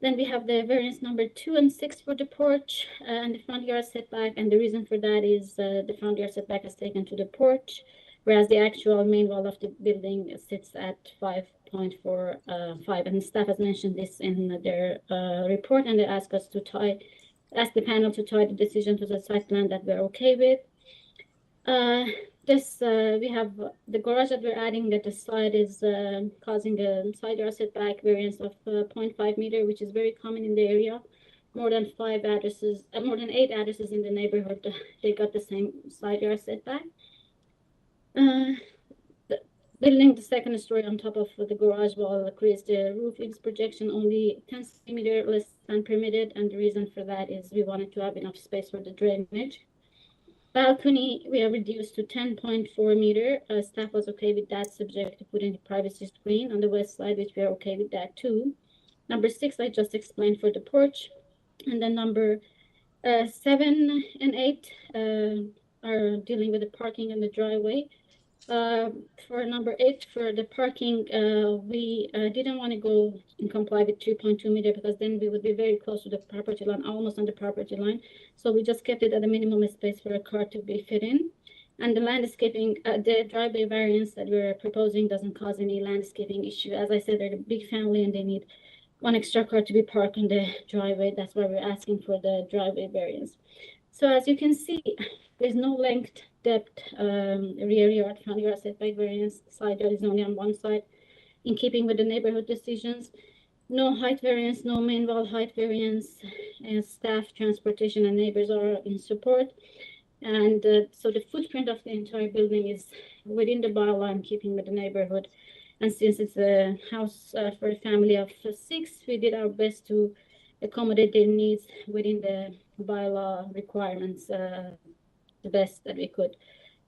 Then we have the variance number 2 and 6 for the porch and the front yard setback. And the reason for that is the front yard setback is taken to the porch, whereas the actual main wall of the building sits at 5.45. And staff has mentioned this in their report, and they ask the panel to tie the decision to the site plan that we're okay with. We have the garage that we're adding at the side is causing a side yard setback variance of 0.5 meter, which is very common in the area. More than 8 addresses in the neighborhood, they got the same side yard setback. Building the 2nd story on top of the garage wall creates the roof eaves projection only 10 centimeter less than permitted, and the reason for that is we wanted to have enough space for the drainage. Balcony, we have reduced to 10.4 meter. Staff was okay with that, subject to putting the privacy screen on the west side, which we are okay with that too. Number 6, I just explained for the porch. And then number 7 and 8 are dealing with the parking and the driveway. For number 8, for the parking, we didn't want to go and comply with 3.2 meter because then we would be very close to the property line, almost on the property line. So we just kept it at a minimum space for a car to be fit in. And the landscaping, the driveway variance that we're proposing doesn't cause any landscaping issue. As I said, they're a big family and they need 1 extra car to be parked in the driveway. That's why we're asking for the driveway variance. So as you can see, there's no length, depth, rear yard, front yard setback variance. Side yard is only on one side, in keeping with the neighborhood decisions. No height variance, no main wall height variance, and staff, transportation, and neighbors are in support. And so the footprint of the entire building is within the bylaw, keeping with the neighborhood. And since it's a house for a family of 6, we did our best to accommodate their needs within the bylaw requirements the best that we could.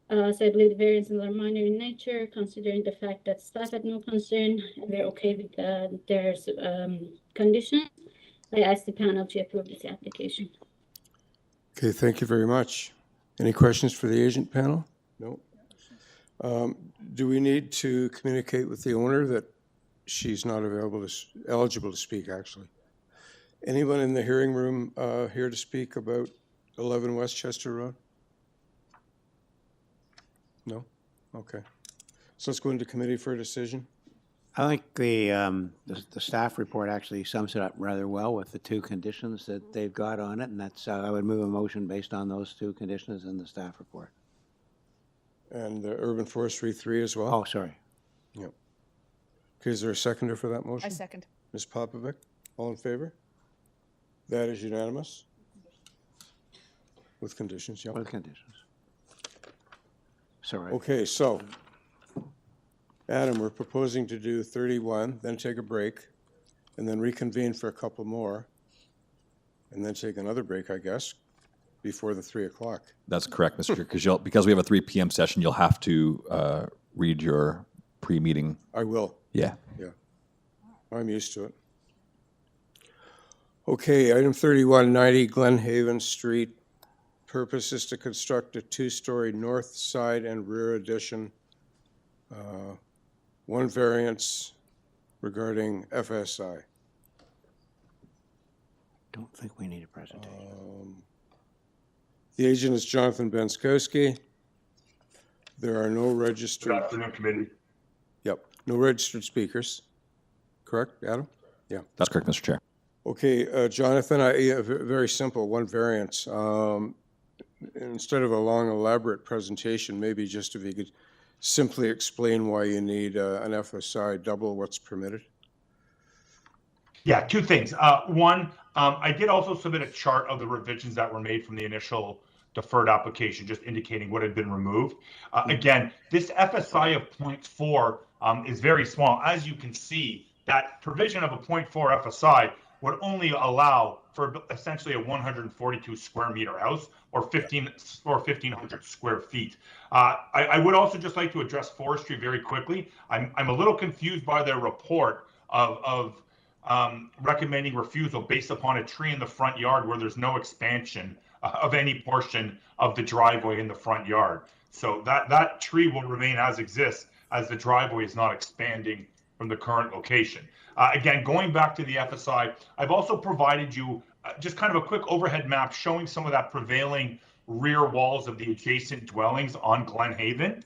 So I believe the variances are minor in nature, considering the fact that staff had no concern and we're okay with their conditions. I ask the panel to approve this application. Okay, thank you very much. Any questions for the agent panel? No. Do we need to communicate with the owner that she's not eligible to speak, actually? Anyone in the hearing room here to speak about 11 Westchester Road? No? Okay. So let's go into committee for a decision. I think the staff report actually sums it up rather well with the 2 conditions that they've got on it, and that's, I would move a motion based on those 2 conditions in the staff report. And the urban forestry 3 as well? Oh, sorry. Yep. Okay, is there a seconder for that motion? I second. Ms. Popovic, all in favor? That is unanimous? With conditions, yeah. With conditions. Sorry. Okay, so, Adam, we're proposing to do 31, then take a break, and then reconvene for a couple more, and then take another break, I guess, before the 3 o'clock. That's correct, Mr. Chair, because we have a 3 p.m. session, you'll have to read your pre-meeting. I will. Yeah. Yeah. I'm used to it. Okay, item 3190 Glenhaven Street. Purpose is to construct a 2-story north side and rear addition. 1 variance regarding FSI. Don't think we need a presentation. The agent is Jonathan Benskowski. There are no Good registered, afternoon, committee. yep, no registered speakers. Correct, Adam? Yeah. That's correct, Mr. Chair. Okay, Jonathan, very simple, one variance. Instead of a long, elaborate presentation, maybe just if you could simply explain why you need an FSI double what's permitted. Yeah, two things. One, I did also submit a chart of the revisions that were made from the initial deferred application, just indicating what had been removed. Again, this FSI of 0.4 is very small. As you can see, that provision of a 0.4 FSI would only allow for essentially a 142 square meter house or 1,500 square feet. I would also just like to address forestry very quickly. I'm a little confused by their report of recommending refusal based upon a tree in the front yard where there's no expansion of any portion of the driveway in the front yard. So that tree will remain as exists as the driveway is not expanding from the current location. Again, going back to the FSI, I've also provided you just kind of a quick overhead map showing some of that prevailing rear walls of the adjacent dwellings on Glenhaven.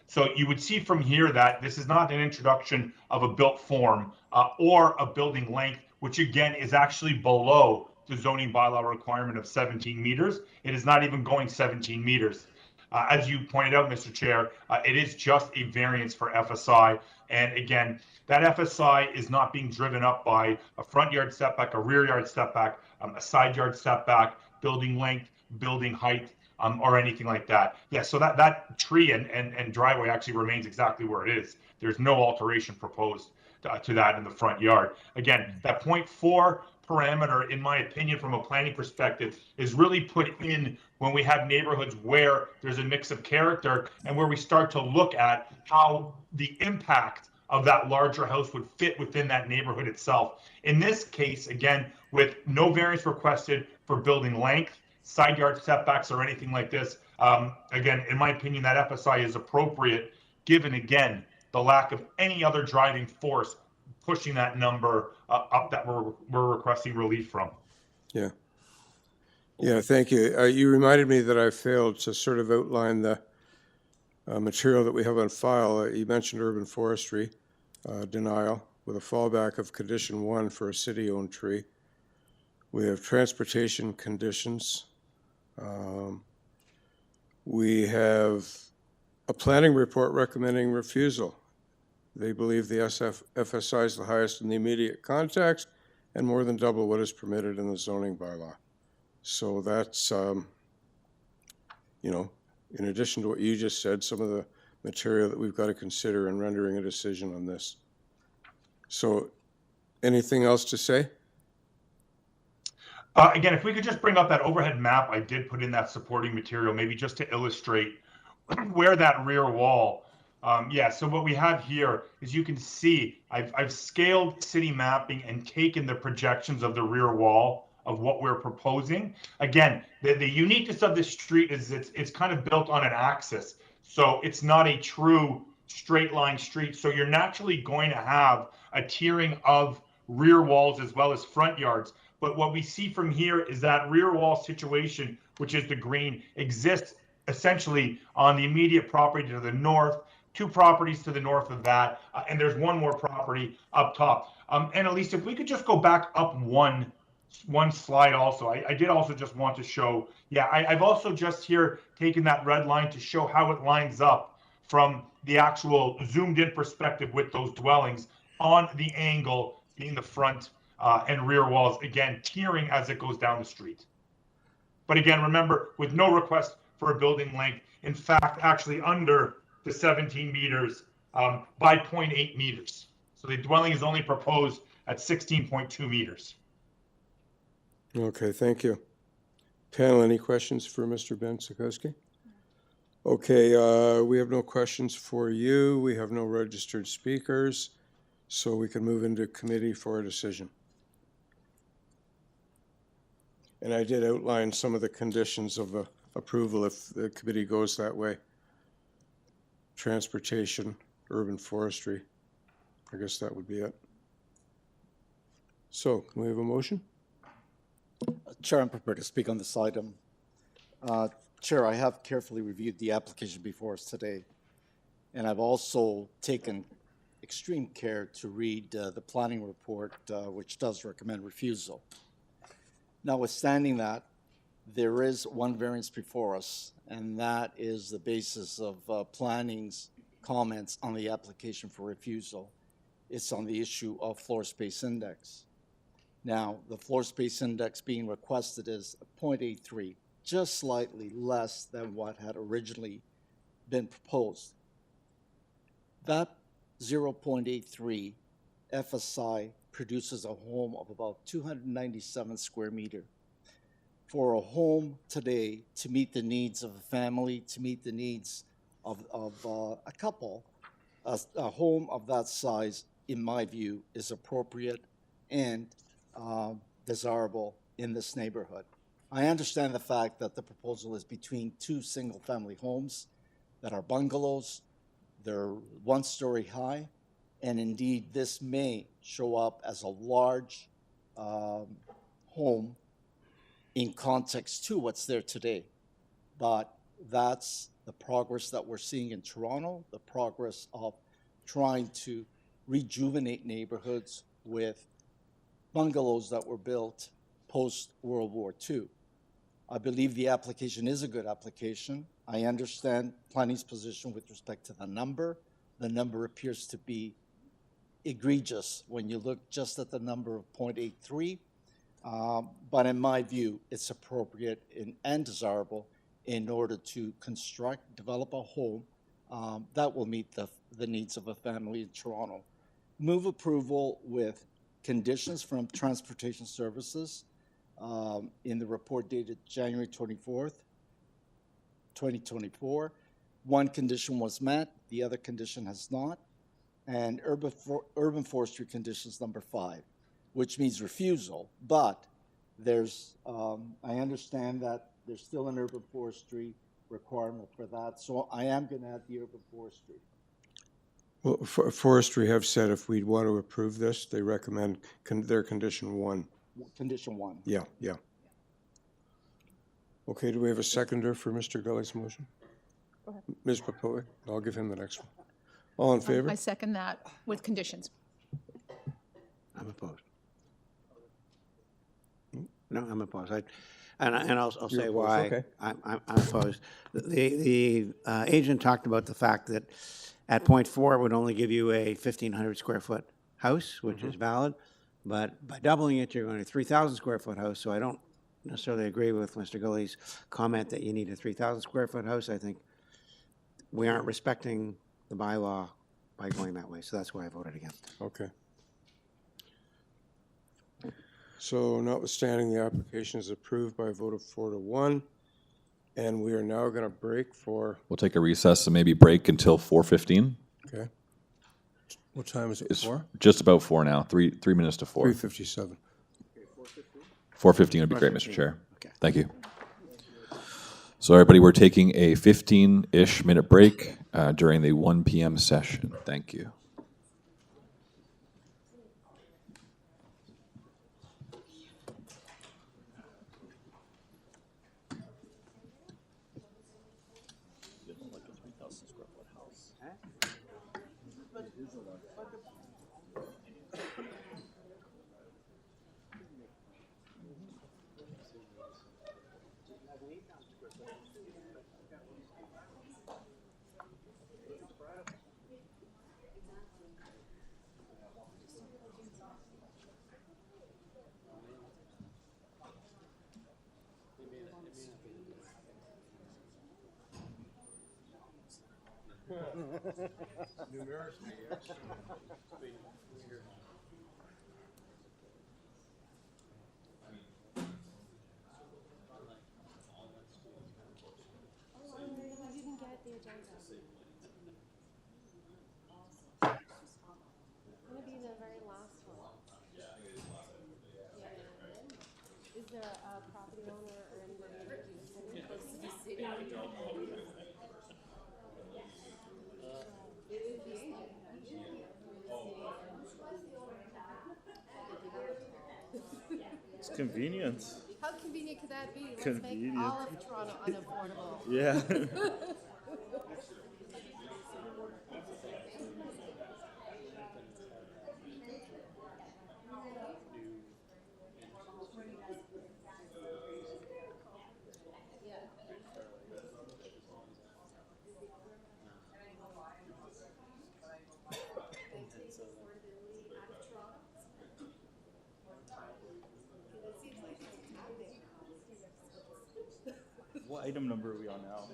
So you would see from here that this is not an introduction of a built form or a building length, which again is actually below the zoning bylaw requirement of 17 meters. It is not even going 17 meters. As you pointed out, Mr. Chair, it is just a variance for FSI. And again, that FSI is not being driven up by a front yard setback, a rear yard setback, a side yard setback, building length, building height, or anything like that. Yeah, so that tree and driveway actually remains exactly where it is. There's no alteration proposed to that in the front yard. Again, that 0.4 parameter, in my opinion, from a planning perspective, is really put in when we have neighborhoods where there's a mix of character and where we start to look at how the impact of that larger house would fit within that neighborhood itself. In this case, again, with no variance requested for building length, side yard setbacks, or anything like this, again, in my opinion, that FSI is appropriate, given, again, the lack of any other driving force pushing that number up that we're requesting relief from. Yeah. Yeah, thank you. You reminded me that I failed to sort of outline the material that we have on file. You mentioned urban forestry denial with a fallback of condition 1 for a city-owned tree. We have transportation conditions. We have a planning report recommending refusal. They believe the FSI is the highest in the immediate context and more than double what is permitted in the zoning bylaw. So that's, you know, in addition to what you just said, some of the material that we've got to consider in rendering a decision on this. So anything else to say? Again, if we could just bring up that overhead map, I did put in that supporting material, maybe just to illustrate where that rear wall. Yeah, so what we have here is you can see I've scaled city mapping and taken the projections of the rear wall of what we're proposing. Again, the uniqueness of this street is it's kind of built on an axis. So it's not a true straight line street. So you're naturally going to have a tiering of rear walls as well as front yards. But what we see from here is that rear wall situation, which is the green, exists essentially on the immediate property to the north, 2 properties to the north of that, and there's 1 more property up top. And Elise, if we could just go back up one slide also. I did also just want to show, yeah, I've also just here taken that red line to show how it lines up from the actual zoomed in perspective with those dwellings on the angle being the front and rear walls, again, tiering as it goes down the street. But again, remember, with no request for a building length, in fact, actually under the 17 meters by 0.8 meters. So the dwelling is only proposed at 16.2 meters. Okay, thank you. Panel, any questions for Mr. Ben-Sikowski? Okay, we have no questions for you. We have no registered speakers, so we can move into committee for a decision. And I did outline some of the conditions of approval if the committee goes that way. Transportation, urban forestry. I guess that would be it. So, can we have a motion? Chair, I'm prepared to speak on this item. Chair, I have carefully reviewed the application before us today. And I've also taken extreme care to read the planning report, which does recommend refusal. Notwithstanding that, there is one variance before us, and that is the basis of planning's comments on the application for refusal. It's on the issue of floor space index. Now, the floor space index being requested is 0.83, just slightly less than what had originally been proposed. That 0.83 FSI produces a home of about 297 square meter. For a home today to meet the needs of a family, to meet the needs of a couple, a home of that size, in my view, is appropriate and desirable in this neighborhood. I understand the fact that the proposal is between two single-family homes that are bungalows. They're one-story high, and indeed, this may show up as a large home in context to what's there today. But that's the progress that we're seeing in Toronto, the progress of trying to rejuvenate neighborhoods with bungalows that were built post-World War II. I believe the application is a good application. I understand planning's position with respect to the number. The number appears to be egregious when you look just at the number of 0.83. But in my view, it's appropriate and desirable in order to develop a home that will meet the needs of a family in Toronto. Move approval with conditions from Transportation Services in the report dated January 24th, 2024. One condition was met, the other condition has not. And urban forestry conditions number 5, which means refusal, but there's, I understand that there's still an urban forestry requirement for that, so I am going to add the urban forestry. Well, Forestry have said if we want to approve this, they recommend their condition 1. Condition 1. Yeah, yeah. Okay, do we have a seconder for Mr. Gully's motion? Go ahead. Ms. Papoy, I'll give him the next one. All in favor? I second that with conditions. I'm opposed. No, I'm opposed. I'll say opposed, why okay. I'm opposed. The agent talked about the fact that at point 4 it would only give you a 1,500 square foot house, which is valid, but by doubling it, you're going to 3,000 square foot house. So I don't necessarily agree with Mr. Gully's comment that you need a 3,000 square foot house. I think we aren't respecting the bylaw by going that way. So that's why I voted against. Okay. So notwithstanding, the application is approved by a vote of 4-1, and we are now going to break for, We'll take a recess and maybe break until 4:15. okay. What time is it, It's 4? just about 4 now, 3 minutes to 4. 3:57. 4:15 would be great, Mr. 4:15. Chair. Okay. Thank you. So everybody, we're taking a 15-ish minute break during the 1 p.m. session. Thank you. Numerically, yes. Is there a property owner or anybody close to the city? It's convenient. How convenient could that be? Let's Convenient. make all of Toronto unaffordable. Yeah. What item number are we on now?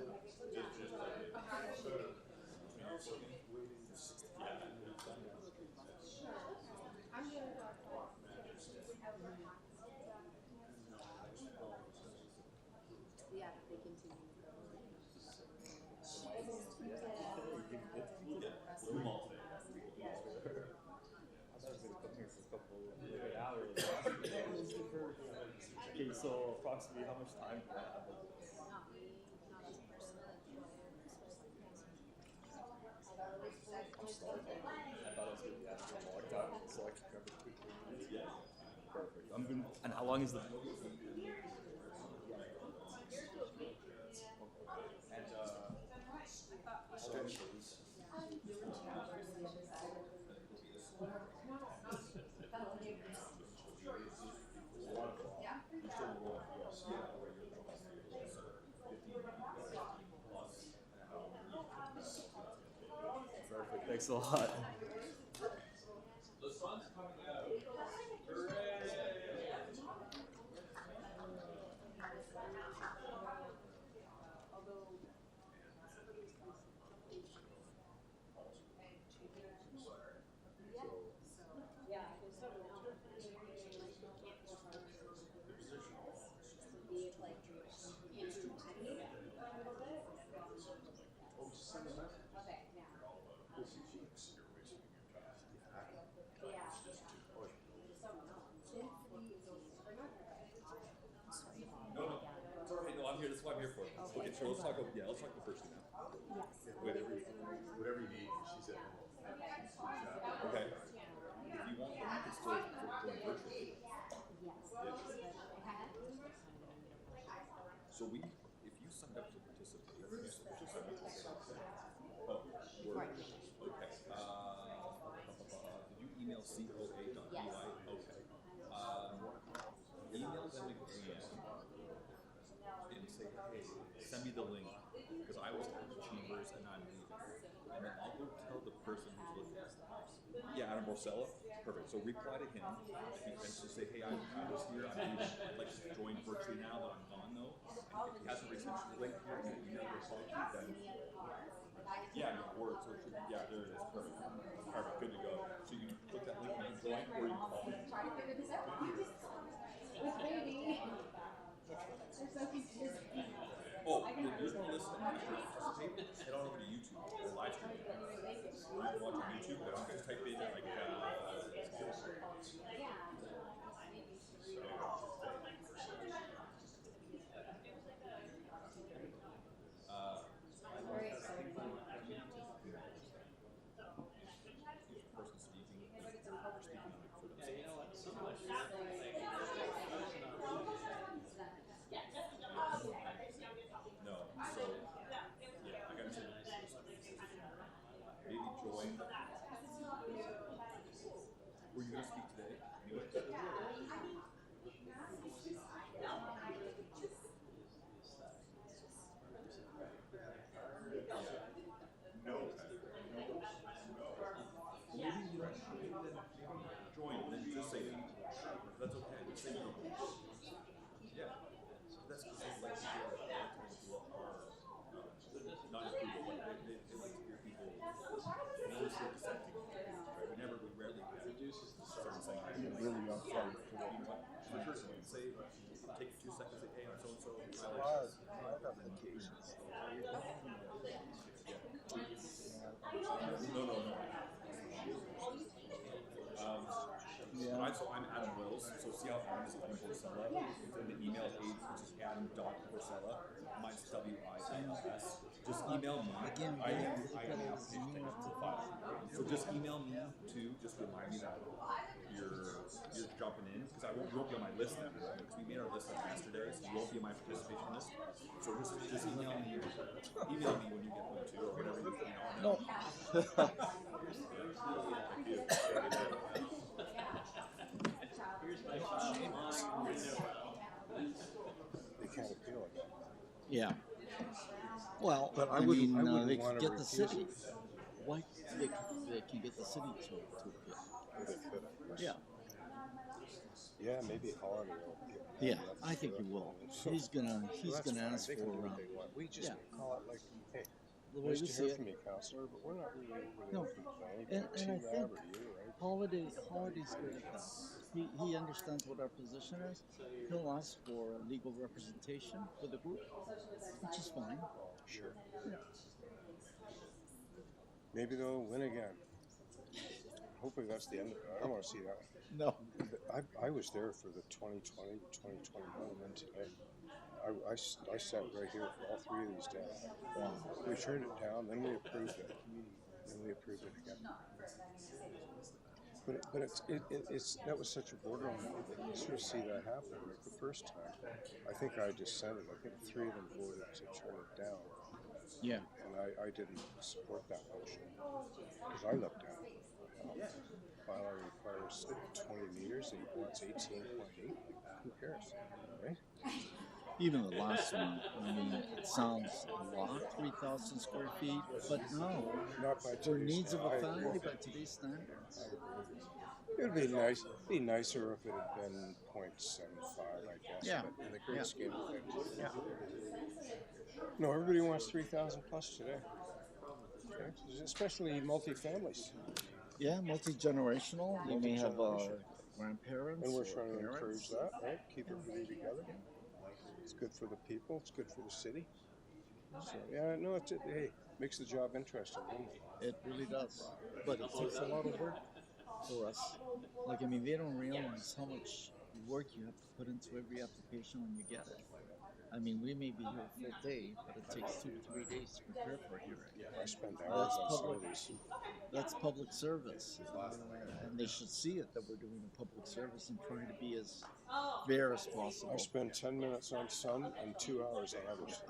Okay, so approximately how much time do I have? I thought I was going to be asking a long time, so I could cover 15 minutes. Yeah, perfect. And how long is the? Perfect. Thanks a lot. That's what I'm here for. Okay, so let's talk. Let's talk the first thing now. Yes. Whatever you need, she's at home. Okay. If you want, you can still join virtually. Yes. So if you signed up to participate, you should sign up to participate. Oh, word. Okay. Did you email COA.PY? Yes. Okay. Email them again. And say, hey, send me the link, because I was at the Chambers and I'm leaving. And then I'll go tell the person who's looking at the house. Yeah, Adam Rosella? Perfect. So reply to him and just say, hey, I was here, I'm leaving. I'd like to join virtually now, but I'm gone though. And if he hasn't resent the link here and you email your apology, then yeah, no word. So it should be, yeah, there it is. Perfect. Perfect, good to go. So you can click that link and you join, or you call me. With baby. Oh, well, you just want to listen to participate, head on over to YouTube or live stream. You can watch on YouTube, but I'm going to type in like were you going to speak today? No. Maybe you don't join and then just say no. That's okay. Just say no. Yeah. That's because they like to hear people are not as people. They like to hear people mostly dissenting. Right? We rarely introduces the certain saying, I'm really sorry for what you want. Say, take 2 seconds, say, hey, I'm so-and-so. No. I'm Adam Wills, so see how Adam is Adam Porcella? And the email page, which is adam.porcella. Mine's WILS. Just email me. Again, I am application to the file. So just email me to just remind me that you're jumping in, because you won't be on my list then, because we made our list like yesterday, so you won't be on my participation list. So just email me when you get home too, or whatever you know. They can't appeal again. Yeah. Well, But I mean, they want could to get the refuse city. it. Why they can get the city to appeal. Or they couldn't. Yeah. Yeah, maybe Holiday will get. Yeah, I think he will. He's gonna ask They can do for. what they want. We just call it like, hey, The way nice we to see hear it. from you, counselor, but we're not really over No, there from planning. and I T-Lab think or you, right? Holiday's good at that. He understands what our position is. He'll ask for legal representation for the group, which is fine. Sure. Yeah. Maybe they'll win again. Hopefully that's the end of it. I don't want to see that. No. I was there for the 2020 to 2021 and then today. I sat right here for all three of these days. Wow. We turned it down, then we approved it. Then we approved it again. But it's that was such a borderline. You sort of see that happen like the first time. I think I dissented. I think three of them voted to turn it down. Yeah. And I didn't support that motion because I looked at it. Bylaw requires 20 meters and he wants 18.8. Who cares, right? Even the last one, I mean, it sounds a lot, 3,000 square feet, but no, not by for today's needs of a standards. family by today's standards. It would be nice. It'd be nicer if it had been 0.75, I guess. Yeah. But in the great scheme of things. Yeah. No, everybody wants 3,000 plus today. Okay? Especially multi-families. Yeah, multi-generational. You may have grandparents. And we're or trying to parents. encourage that, right? Keep everybody together. It's good for the people. It's good for the city. So, yeah, no, hey, makes the job interesting, doesn't it? It really does. But it takes a lot of work for us. Like, I mean, they don't realize how much work you have to put into every application when you get it. I mean, we may be here a full day, but it takes 2 to 3 days to prepare for a hearing. I spend hours on some of these. That's public service. And they should see it that we're doing a public service and trying to be as fair as possible. I spend 10 minutes on some and 2 hours on others.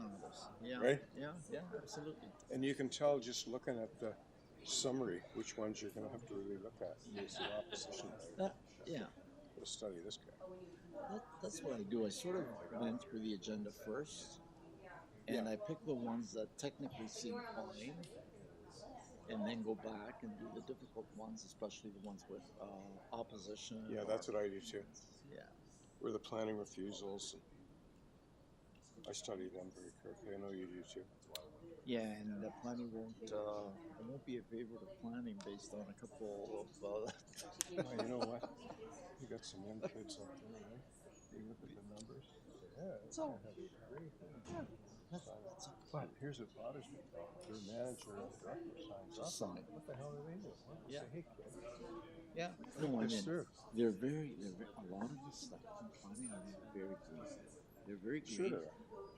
Yeah. Right? Yeah, absolutely. And you can tell just looking at the summary which ones you're going to have to really look at. Use the opposition. Yeah. We'll study this guy. That's what I do. I sort of went through the agenda first, and I pick the ones that technically seem fine, and then go back and do the difficult ones, especially the ones with opposition. Yeah, that's what I do too. Yeah. Or the planning refusals. I study them very carefully. I know you do too. Yeah, and the planning won't be a favorite of planning based on a couple of. Well, you know what? You got some young kids out there, right? You look at the numbers. Yeah, it's all great. But here's what bothers me: their manager and director signs up. Sign. What the hell are they doing? Yeah. Say, hey, kid. Yeah. No, I mean, they're very. A lot of the stuff in planning are very green. They're very green. Sure they are.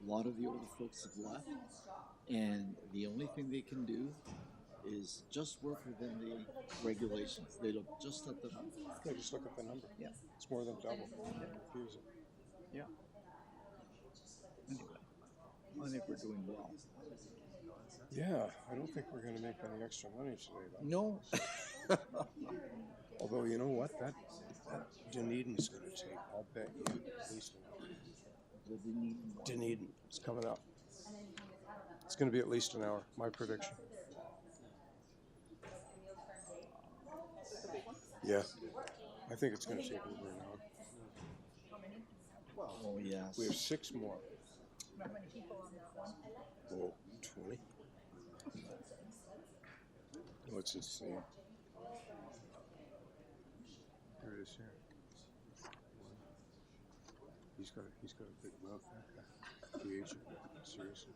A lot of the older folks have left, and the only thing they can do is just work within the regulations. They look just at the number. They just look at the number. Yeah. It's more than double. Refuse it. Yeah. Anyway, I think we're doing well. Yeah, I don't think we're going to make any extra money today, though. No. Although, you know what? That Dunedin's going to take, I'll bet you, at least Dunedin. It's coming up. It's going to be at least an hour, my prediction. Yeah, I think it's going to take over an hour. Oh, yes. We have 6 more. How many people on that one? Oh, 20. Oh, it's insane. Here it is here. He's got a big mouth, that guy. The agent, seriously.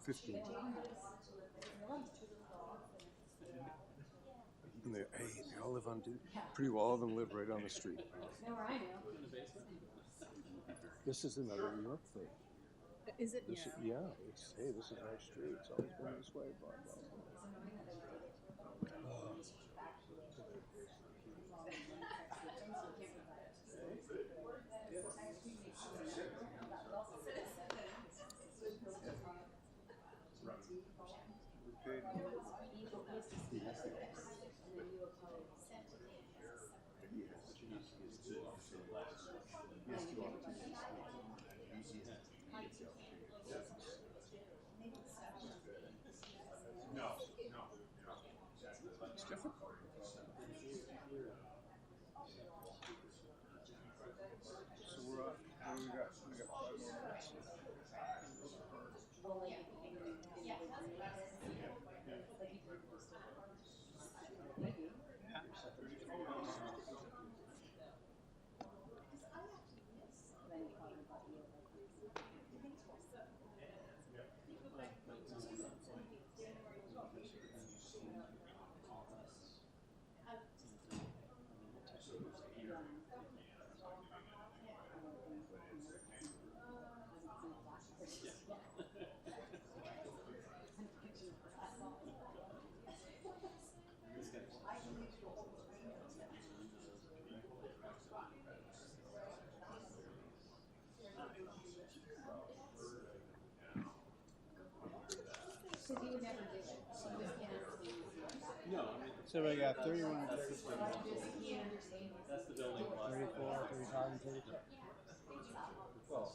15. And they all live on, pretty well all of them live right on the street. This is another New York thing. Is it? This, yeah, it's, hey, this is our street. It's always been this way, blah, blah, blah. So we got 31 and 33. That's the building lot. 34, 35, and 36. Well,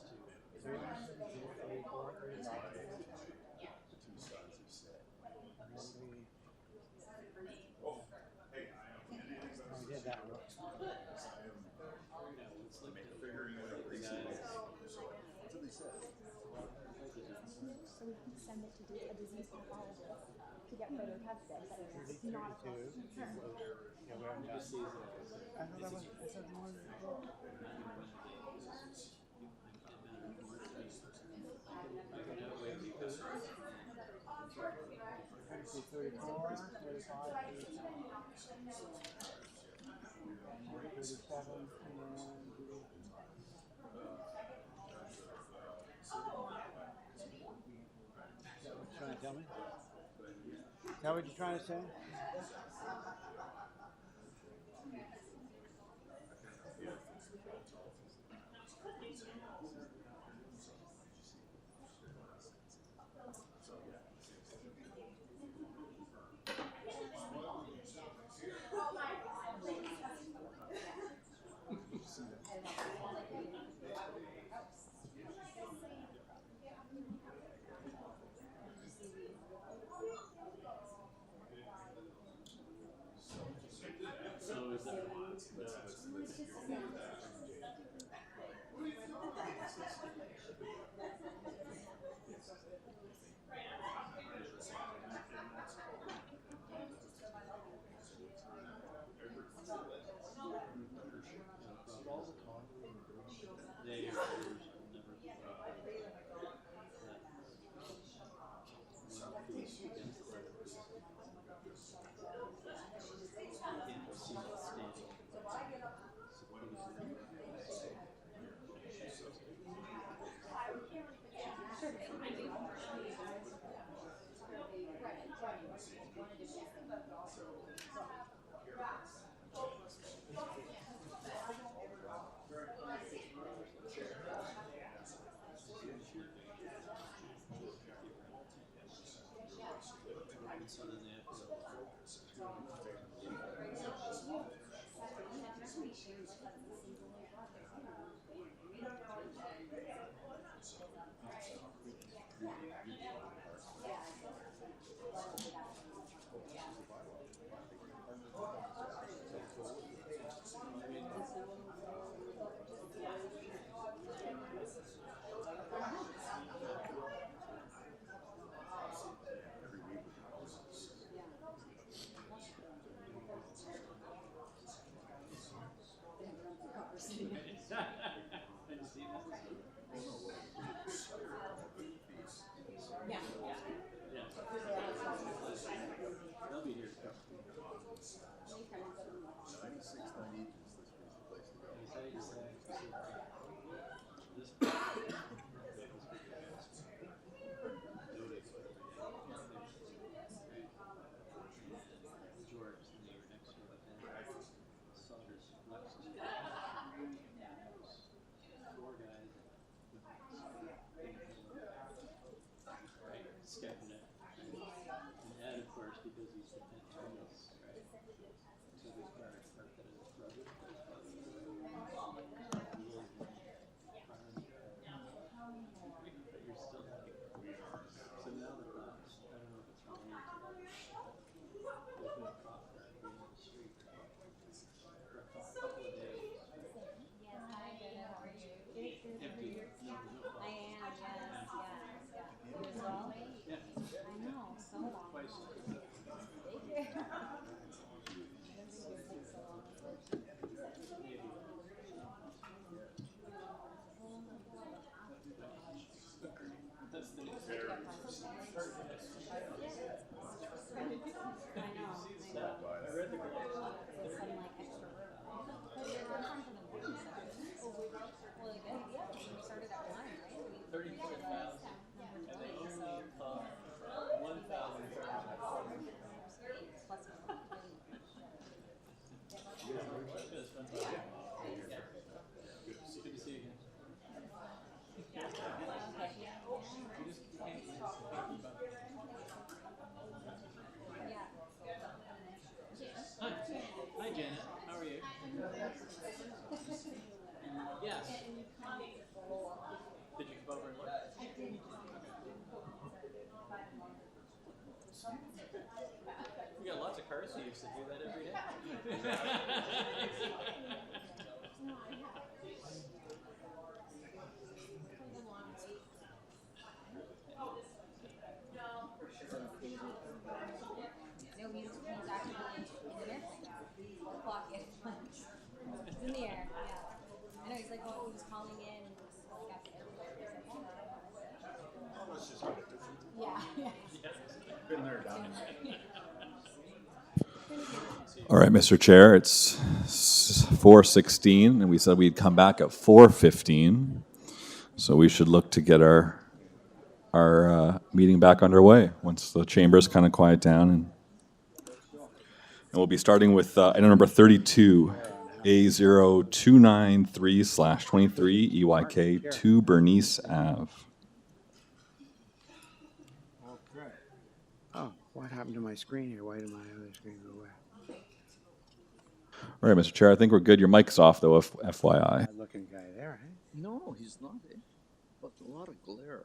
31, 32, 34, 35. And then we did that one. So we can send it to a disease pathologist to get further tested, but it's not a cause of concern. Yeah, we haven't done. I know that was, I said the one. See 34, 35, 37, and trying to tell me? Is that what you're trying to say? I know, so long. Percy used to do that every day. No, he's actively in the nursing clock in. It's in the air, yeah. I know, he's like, oh, he's calling in, like, after every yeah, yeah. Been there, done it. All right, Mr. Chair, it's 4:16, and we said we'd come back at 4:15. So we should look to get our meeting back underway once the chambers kind of quiet down. And we'll be starting with item number 32, A0293/23 EYK 2 Bernice Ave. Okay. Oh, what happened to my screen here? Why did my other screen go away? All right, Mr. Chair, I think we're good. Your mic's off, though, FYI. Looking guy there, eh? No, he's not. Eh? But a lot of glare.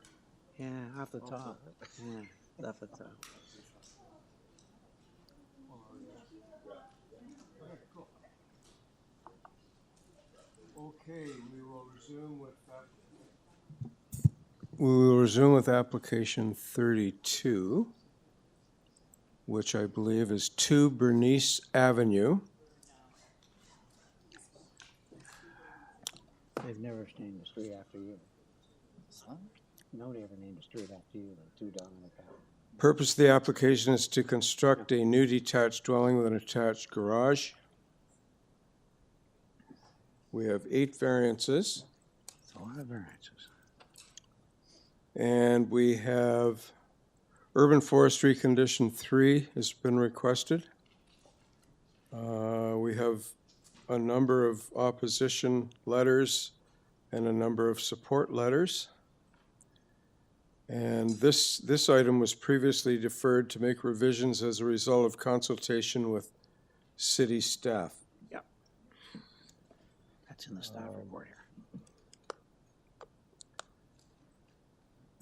Yeah, off the top. Yeah, off the top. Okay, we will resume with that. We will resume with application 32, which I believe is 2 Bernice Avenue. They've never named a street after you. Huh? Nobody ever named a street after you, like 2 Dominic Avenue. Purpose of the application is to construct a new detached dwelling with an attached garage. We have 8 variances. It's a lot of variances. And we have urban forestry condition 3 has been requested. We have a number of opposition letters and a number of support letters. And this item was previously deferred to make revisions as a result of consultation with city staff. Yep. That's in the staff report here.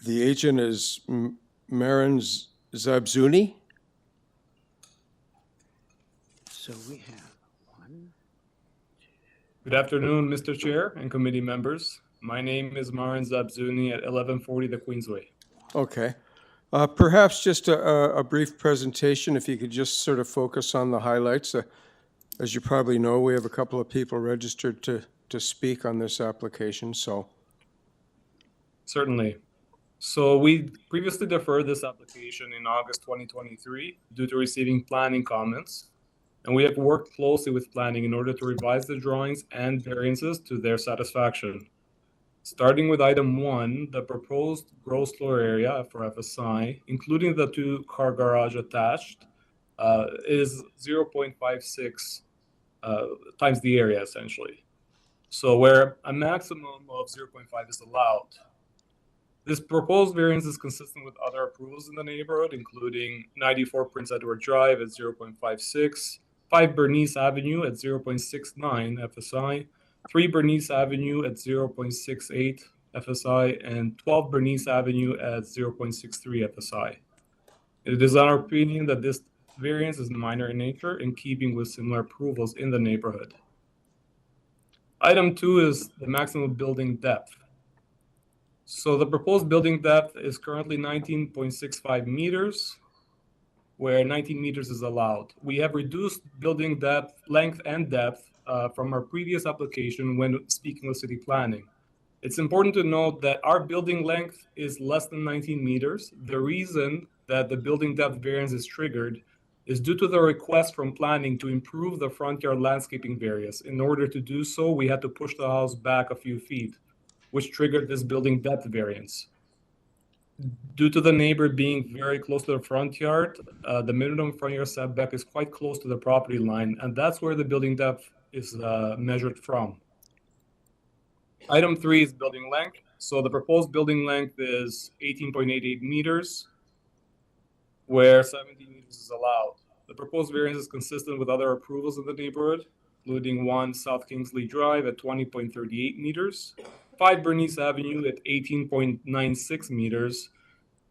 The agent is Marin Zabzuni. So we have 1. Good afternoon, Mr. Chair and committee members. My name is Marin Zabzuni at 1140 the Queensway. Okay. Perhaps just a brief presentation, if you could just sort of focus on the highlights. As you probably know, we have a couple of people registered to speak on this application, so. Certainly. So we previously deferred this application in August 2023 due to receiving planning comments. And we have worked closely with planning in order to revise the drawings and variances to their satisfaction. Starting with item 1, the proposed gross floor area for FSI, including the 2-car garage attached, is 0.56 times the area, essentially. So where a maximum of 0.5 is allowed. This proposed variance is consistent with other approvals in the neighborhood, including 94 Prince Edward Drive at 0.56, 5 Bernice Avenue at 0.69 FSI, 3 Bernice Avenue at 0.68 FSI, and 12 Bernice Avenue at 0.63 FSI. It is our opinion that this variance is minor in nature, in keeping with similar approvals in the neighborhood. Item 2 is the maximum building depth. So the proposed building depth is currently 19.65 meters, where 19 meters is allowed. We have reduced building depth, length and depth from our previous application when speaking with city planning. It's important to note that our building length is less than 19 meters. The reason that the building depth variance is triggered is due to the request from planning to improve the front yard landscaping variance. In order to do so, we had to push the house back a few feet, which triggered this building depth variance. Due to the neighbor being very close to the front yard, the minimum front yard setback is quite close to the property line, and that's where the building depth is measured from. Item 3 is building length. So the proposed building length is 18.88 meters, where 17 meters is allowed. The proposed variance is consistent with other approvals in the neighborhood, including 1 South Kingsley Drive at 20.38 meters, 5 Bernice Avenue at 18.96 meters,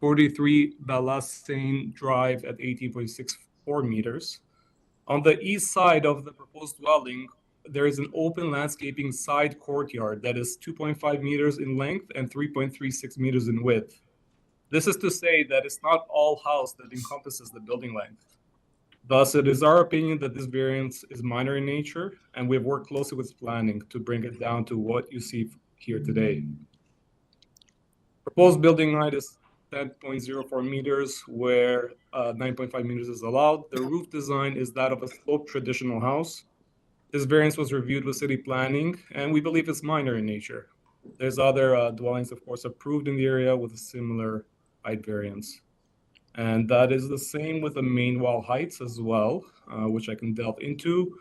43 Balassane Drive at 18.64 meters, On the east side of the proposed dwelling, there is an open landscaping side courtyard that is 2.5 meters in length and 3.36 meters in width. This is to say that it's not all house that encompasses the building length. Thus, it is our opinion that this variance is minor in nature, and we have worked closely with planning to bring it down to what you see here today. Proposed building height is 10.04 meters, where 9.5 meters is allowed. The roof design is that of a sloped traditional house. This variance was reviewed with city planning, and we believe it's minor in nature. There's other dwellings, of course, approved in the area with a similar height variance. And that is the same with the main wall heights as well, which I can delve into.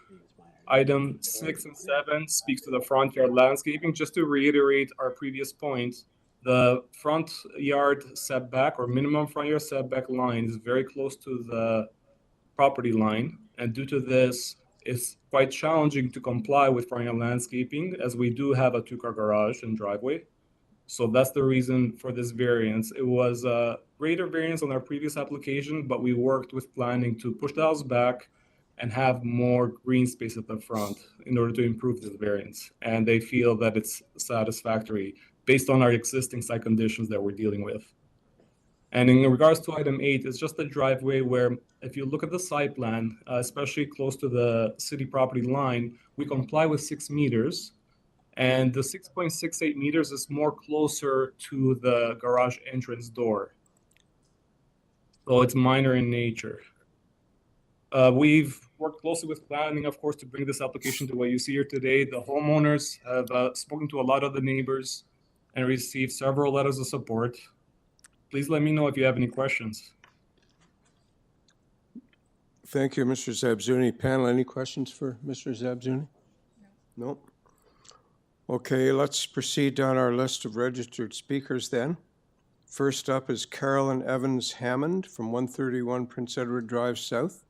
Item 6 and 7 speaks to the front yard landscaping. Just to reiterate our previous point, the front yard setback or minimum front yard setback line is very close to the property line. And due to this, it's quite challenging to comply with front yard landscaping, as we do have a 2-car garage and driveway. So that's the reason for this variance. It was a greater variance on our previous application, but we worked with planning to push the house back and have more green space at the front in order to improve this variance. And they feel that it's satisfactory based on our existing site conditions that we're dealing with. And in regards to item 8, it's just a driveway where if you look at the site plan, especially close to the city property line, we comply with 6 meters. And the 6.68 meters is more closer to the garage entrance door. So it's minor in nature. We've worked closely with planning, of course, to bring this application to what you see here today. The homeowners have spoken to a lot of the neighbors and received several letters of support. Please let me know if you have any questions. Thank you, Mr. Zabzuni. Panel, any questions for Mr. Zabzuni? No. Okay, let's proceed down our list of registered speakers then. First up is Carolyn Evans Hammond from 131 Prince Edward Drive South.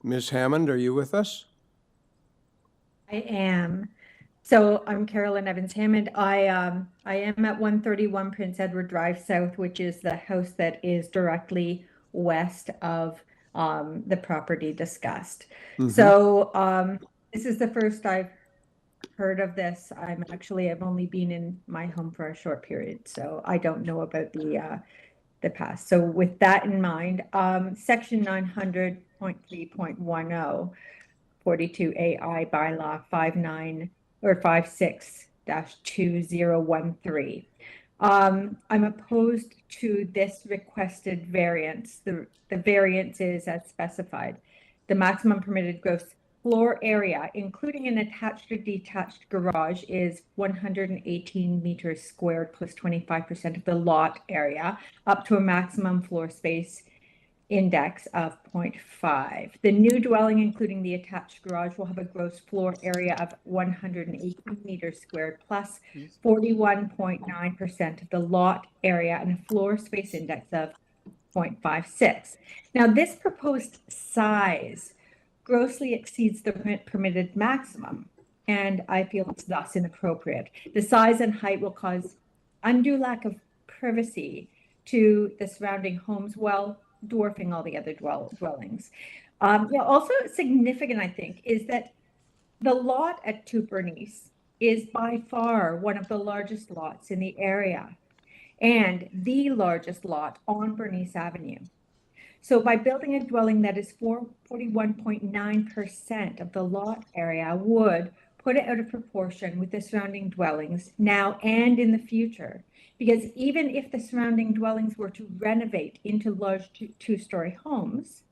Ms. Hammond, are you with us? I am. So I'm Carolyn Evans Hammond. I am at 131 Prince Edward Drive South, which is the house that is directly west of the property discussed. Mm-hmm. So this is the first I've heard of this. I've only been in my home for a short period, so I don't know about the past. So with that in mind, section 900.3.10, 42 AI bylaw 56-2013. I'm opposed to this requested variance. The variance is as specified. The maximum permitted gross floor area, including an attached or detached garage, is 118 meters squared plus 25% of the lot area, up to a maximum floor space index of 0.5. The new dwelling, including the attached garage, will have a gross floor area of 118 meters squared plus 41.9% of the lot area and a floor space index of 0.56. Now, this proposed size grossly exceeds the permitted maximum, and I feel it's thus inappropriate. The size and height will cause undue lack of privacy to the surrounding homes, while dwarfing all the other dwellings. Also significant, I think, is that the lot at 2 Bernice is by far one of the largest lots in the area and the largest lot on Bernice Avenue. So by building a dwelling that is 41.9% of the lot area would put it out of proportion with the surrounding dwellings now and in the future. Because even if the surrounding dwellings were to renovate into large 2-story homes,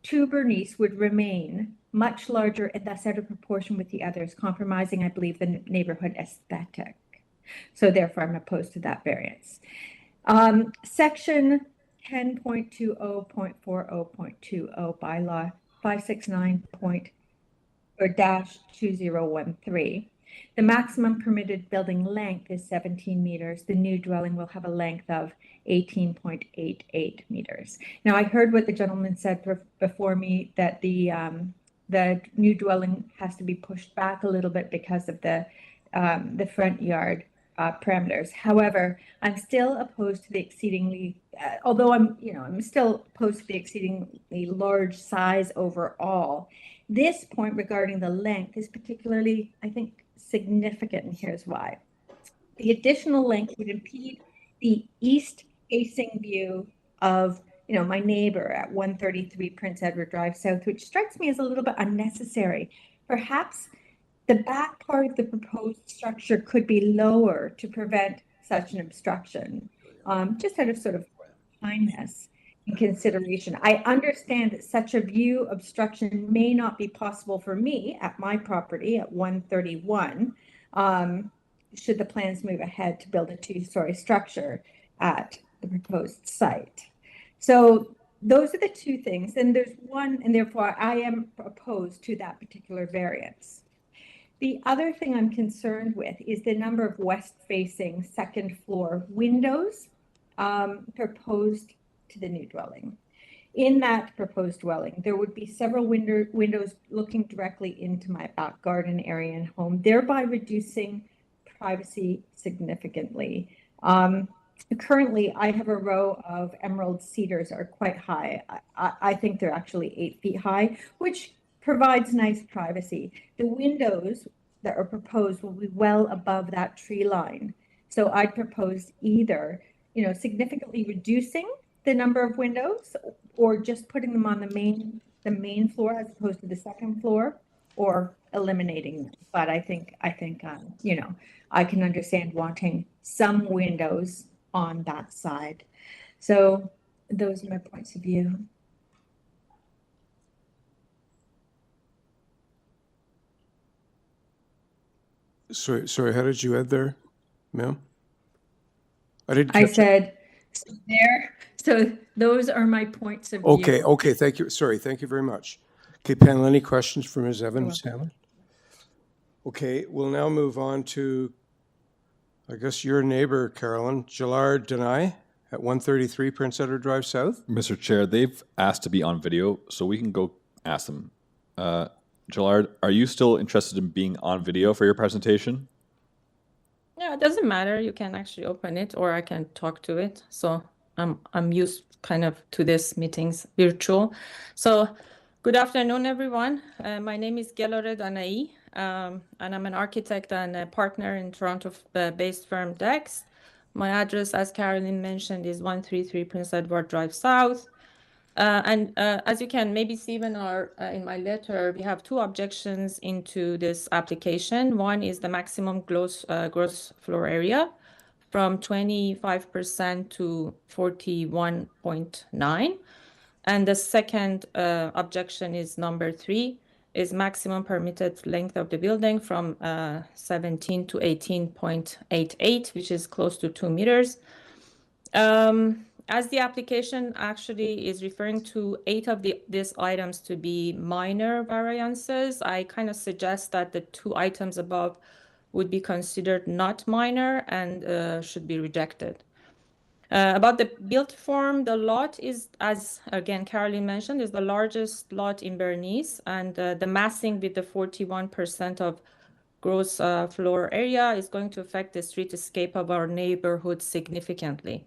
2 Bernice would remain much larger and thus out of proportion with the others, compromising, I believe, the neighborhood aesthetic. So therefore, I'm opposed to that variance. Section 10.20.40.20 bylaw 569-2013. The maximum permitted building length is 17 meters. The new dwelling will have a length of 18.88 meters. Now, I heard what the gentleman said before me, that the new dwelling has to be pushed back a little bit because of the front yard parameters. However, I'm still opposed to the exceedingly, although I'm still opposed to the exceedingly large size overall. This point regarding the length is particularly, I think, significant, and here's why. The additional length would impede the east-facing view of, my neighbor at 133 Prince Edward Drive South, which strikes me as a little bit unnecessary. Perhaps the back part of the proposed structure could be lower to prevent such an obstruction, just out of sort of kindness and consideration. I understand that such a view obstruction may not be possible for me at my property at 131, should the plans move ahead to build a two-story structure at the proposed site. So those are the two things, and there's one, and therefore I am opposed to that particular variance. The other thing I'm concerned with is the number of west-facing second floor windows proposed to the new dwelling. In that proposed dwelling, there would be several windows looking directly into my back garden area and home, thereby reducing privacy significantly. Currently, I have a row of emerald cedars are quite high. I think they're actually 8 feet high, which provides nice privacy. The windows that are proposed will be well above that tree line. So I'd propose either, significantly reducing the number of windows or just putting them on the main floor as opposed to the second floor, or eliminating them. But I think I can understand wanting some windows on that side. So those are my points of view. Sorry, how did you add there, ma'am? I said, so those are my points of view. Okay, thank you. Sorry, thank you very much. Okay, panel, any questions for Ms. Evans? Okay, we'll now move on to, I guess, your neighbor, Carolyn, Gillard Denai at 133 Prince Edward Drive South. Mr. Chair, they've asked to be on video, so we can go ask them. Gillard, are you still interested in being on video for your presentation? Yeah, it doesn't matter. You can actually open it or I can talk to it. So I'm used kind of to this meetings virtual. So good afternoon, everyone. My name is Gillard Denai, and I'm an architect and a partner in Toronto-based firm DEX. My address, as Carolyn mentioned, is 133 Prince Edward Drive South. As you can maybe see in my letter, we have two objections into this application. One is the maximum gross floor area from 25% to 41.9. And the second objection is number 3, is maximum permitted length of the building from 17 to 18.88, which is close to 2 meters. As the application actually is referring to 8 of these items to be minor variances, I kind of suggest that the 2 items above would be considered not minor and should be rejected. About the built form, the lot is, as again Caroline mentioned, is the largest lot in Bernice, and the massing with the 41% of gross floor area is going to affect the streetscape of our neighborhood significantly.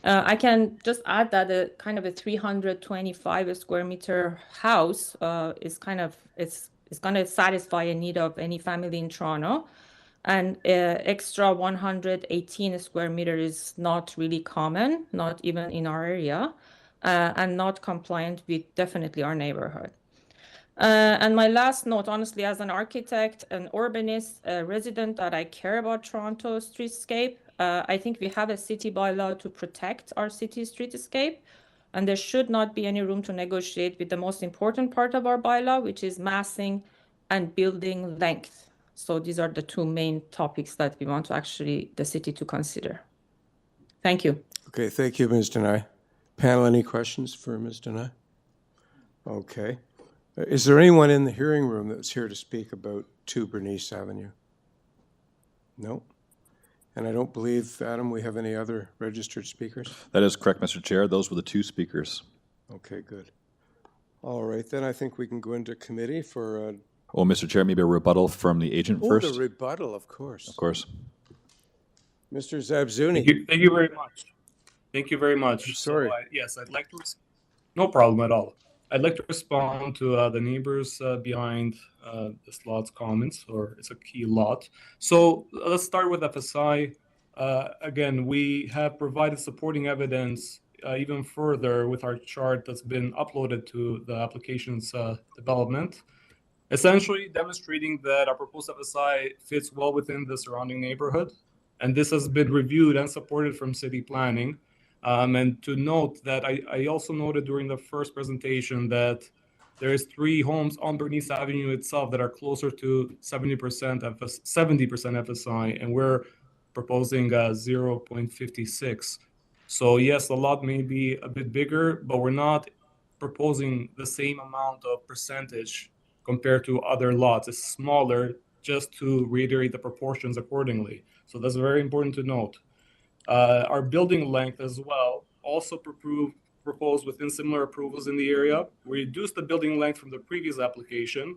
I can just add that a kind of a 325 square meter house is going to satisfy a need of any family in Toronto, and extra 118 square meter is not really common, not even in our area, and not compliant with definitely our neighborhood. And my last note, honestly, as an architect, an urbanist, a resident that I care about Toronto streetscape, I think we have a city bylaw to protect our city streetscape, and there should not be any room to negotiate with the most important part of our bylaw, which is massing and building length. So these are the 2 main topics that we want the city to consider. Thank you. Okay, thank you, Ms. Denai. Panel, any questions for Ms. Denai? Okay. Is there anyone in the hearing room that's here to speak about 2 Bernice Avenue? No? And I don't believe, Adam, we have any other registered speakers? That is correct, Mr. Chair. Those were the 2 speakers. Okay, good. All right, then I think we can go into committee for... Well, Mr. Chair, maybe a rebuttal from the agent first? Oh, the rebuttal, of course. Of course. Mr. Zabzuni. Thank you very much. Thank you very much. I'm sorry. Yes, I'd like to. No problem at all. I'd like to respond to the neighbors behind this lot's comments, or it's a key lot. So let's start with FSI. Again, we have provided supporting evidence even further with our chart that's been uploaded to the application's development, essentially demonstrating that our proposed FSI fits well within the surrounding neighborhood. And this has been reviewed and supported from city planning. And to note that I also noted during the first presentation that there is 3 homes on Bernice Avenue itself that are closer to 70% FSI, and we're proposing 0.56. So yes, the lot may be a bit bigger, but we're not proposing the same amount of percentage compared to other lots. It's smaller, just to reiterate the proportions accordingly. So that's very important to note. Our building length as well, also proposed within similar approvals in the area. We reduced the building length from the previous application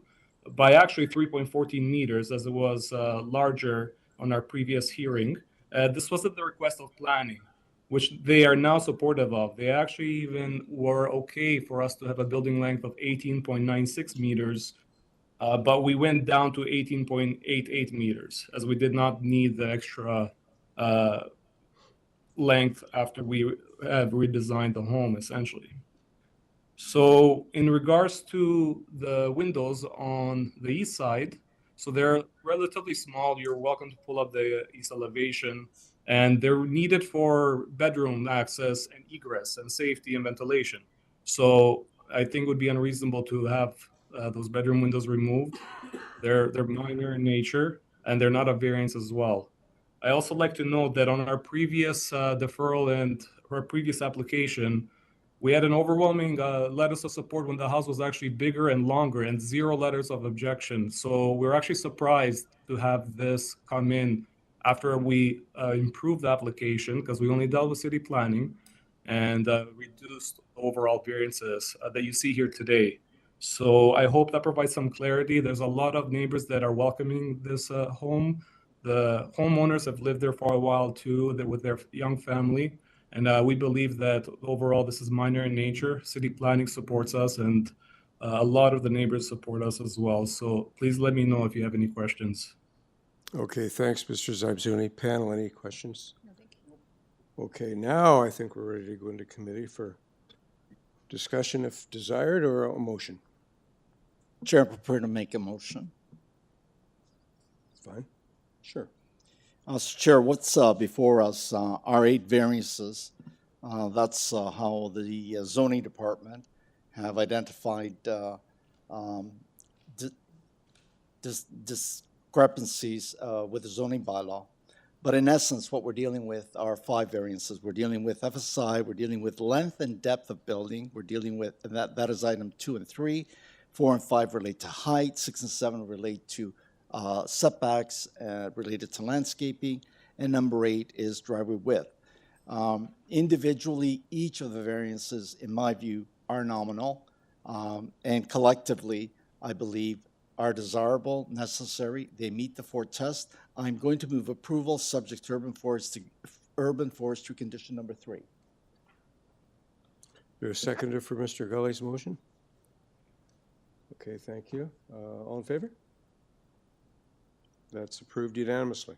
by actually 3.14 meters, as it was larger on our previous hearing. This was at the request of planning, which they are now supportive of. They actually even were okay for us to have a building length of 18.96 meters, but we went down to 18.88 meters, as we did not need the extra length after we have redesigned the home, essentially. So in regards to the windows on the east side, so they're relatively small. You're welcome to pull up the east elevation, and they're needed for bedroom access and egress and safety and ventilation. So I think it would be unreasonable to have those bedroom windows removed. They're minor in nature, and they're not a variance as well. I also like to note that on our previous deferral and our previous application, we had an overwhelming letters of support when the house was actually bigger and longer, and 0 letters of objection. So we're actually surprised to have this come in after we improved the application, because we only dealt with city planning and reduced overall variances that you see here today. So I hope that provides some clarity. There's a lot of neighbors that are welcoming this home. The homeowners have lived there for a while too, with their young family. And we believe that overall this is minor in nature. City planning supports us, and a lot of the neighbors support us as well. So please let me know if you have any questions. Okay, thanks, Mr. Zabzuni. Panel, any questions? No, thank you. Okay, now I think we're ready to go into committee for discussion if desired, or a motion. Chair, prepared to make a motion. Fine. Sure. Mr. Chair, what's before us are 8 variances. That's how the zoning department have identified discrepancies with the zoning bylaw. But in essence, what we're dealing with are 5 variances. We're dealing with FSI, we're dealing with length and depth of building, we're dealing with, and that is item 2 and 3. 4 and 5 relate to height, 6 and 7 relate to setbacks related to landscaping, and number 8 is driveway width. Individually, each of the variances, in my view, are nominal, and collectively, I believe, are desirable, necessary. They meet the 4 test. I'm going to move approval subject to urban forestry condition number 3. There's a seconder for Mr. Gully's motion? Okay, thank you. All in favor? That's approved unanimously.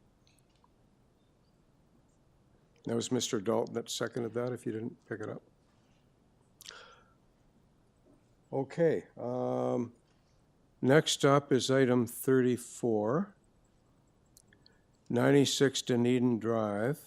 That was Mr. Dalton that seconded that, if you didn't pick it up. Okay. Next up is item 34, 96 Dunedin Drive.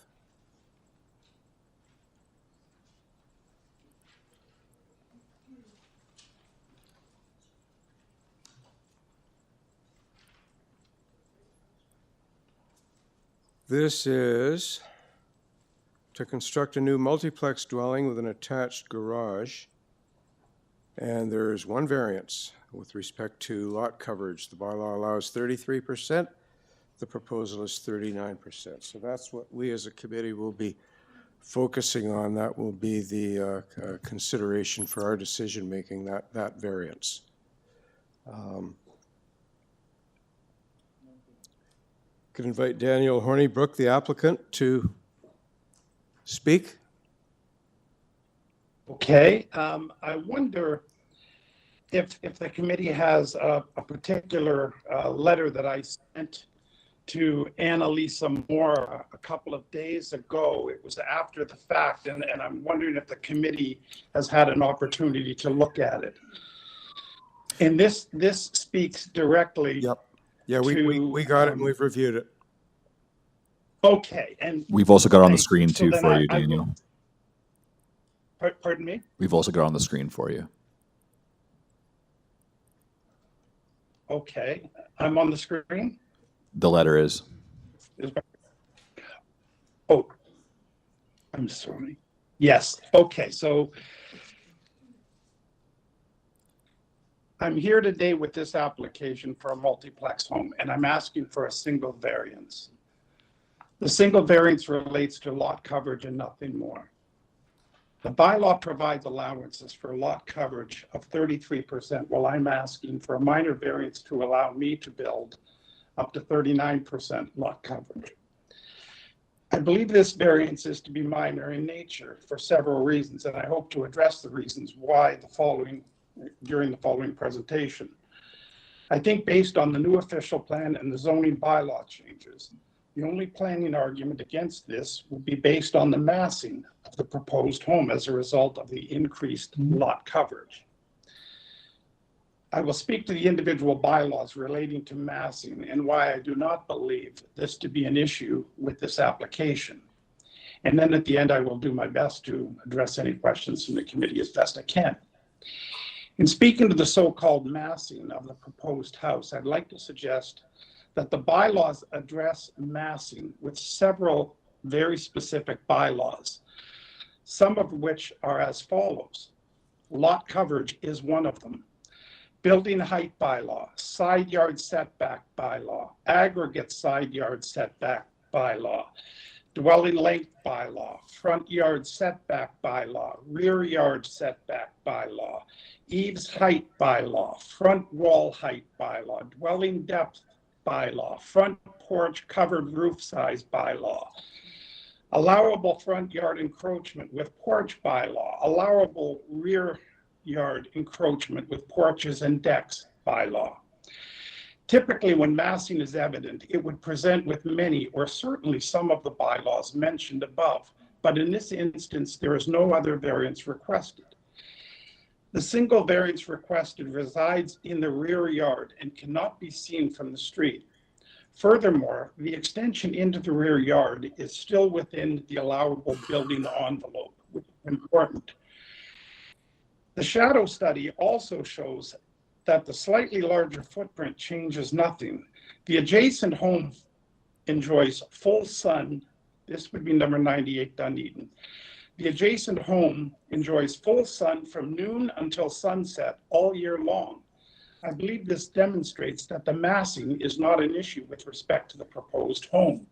This is to construct a new multiplex dwelling with an attached garage. And there is 1 variance with respect to lot coverage. The bylaw allows 33%. The proposal is 39%. So that's what we as a committee will be focusing on. That will be the consideration for our decision making, that variance. Could invite Daniel Hornibrook, the applicant, to speak. Okay, I wonder if the committee has a particular letter that I sent to Annalisa Moore a couple of days ago. It was after the fact, and I'm wondering if the committee has had an opportunity to look at it. And this speaks directly. Yep. Yeah, we got it and we've reviewed it. Okay, and We've also got it on the thanks. screen So too then for you, I Daniel. Pardon me? We've also got it on the screen for you. Okay, I'm on the screen. The letter is. Oh, I'm sorry. Yes, okay, so I'm here today with this application for a multiplex home, and I'm asking for a single variance. The single variance relates to lot coverage and nothing more. The bylaw provides allowances for lot coverage of 33%, while I'm asking for a minor variance to allow me to build up to 39% lot coverage. I believe this variance is to be minor in nature for several reasons, and I hope to address the reasons why during the following presentation. I think based on the new official plan and the zoning bylaw changes, the only planning argument against this would be based on the massing of the proposed home as a result of the increased lot coverage. I will speak to the individual bylaws relating to massing and why I do not believe this to be an issue with this application. And then at the end, I will do my best to address any questions from the committee as best I can. In speaking to the so-called massing of the proposed house, I'd like to suggest that the bylaws address massing with several very specific bylaws, some of which are as follows. Lot coverage is one of them. Building height bylaw, side yard setback bylaw, aggregate side yard setback bylaw, dwelling length bylaw, front yard setback bylaw, rear yard setback bylaw, eaves height bylaw, front wall height bylaw, dwelling depth bylaw, front porch covered roof size bylaw, allowable front yard encroachment with porch bylaw, allowable rear yard encroachment with porches and decks bylaw. Typically, when massing is evident, it would present with many or certainly some of the bylaws mentioned above, but in this instance, there is no other variance requested. The single variance requested resides in the rear yard and cannot be seen from the street. Furthermore, the extension into the rear yard is still within the allowable building envelope, which is important. The shadow study also shows that the slightly larger footprint changes nothing. The adjacent home enjoys full sun. This would be number 98 Dunedin. The adjacent home enjoys full sun from noon until sunset all year long. I believe this demonstrates that the massing is not an issue with respect to the proposed home.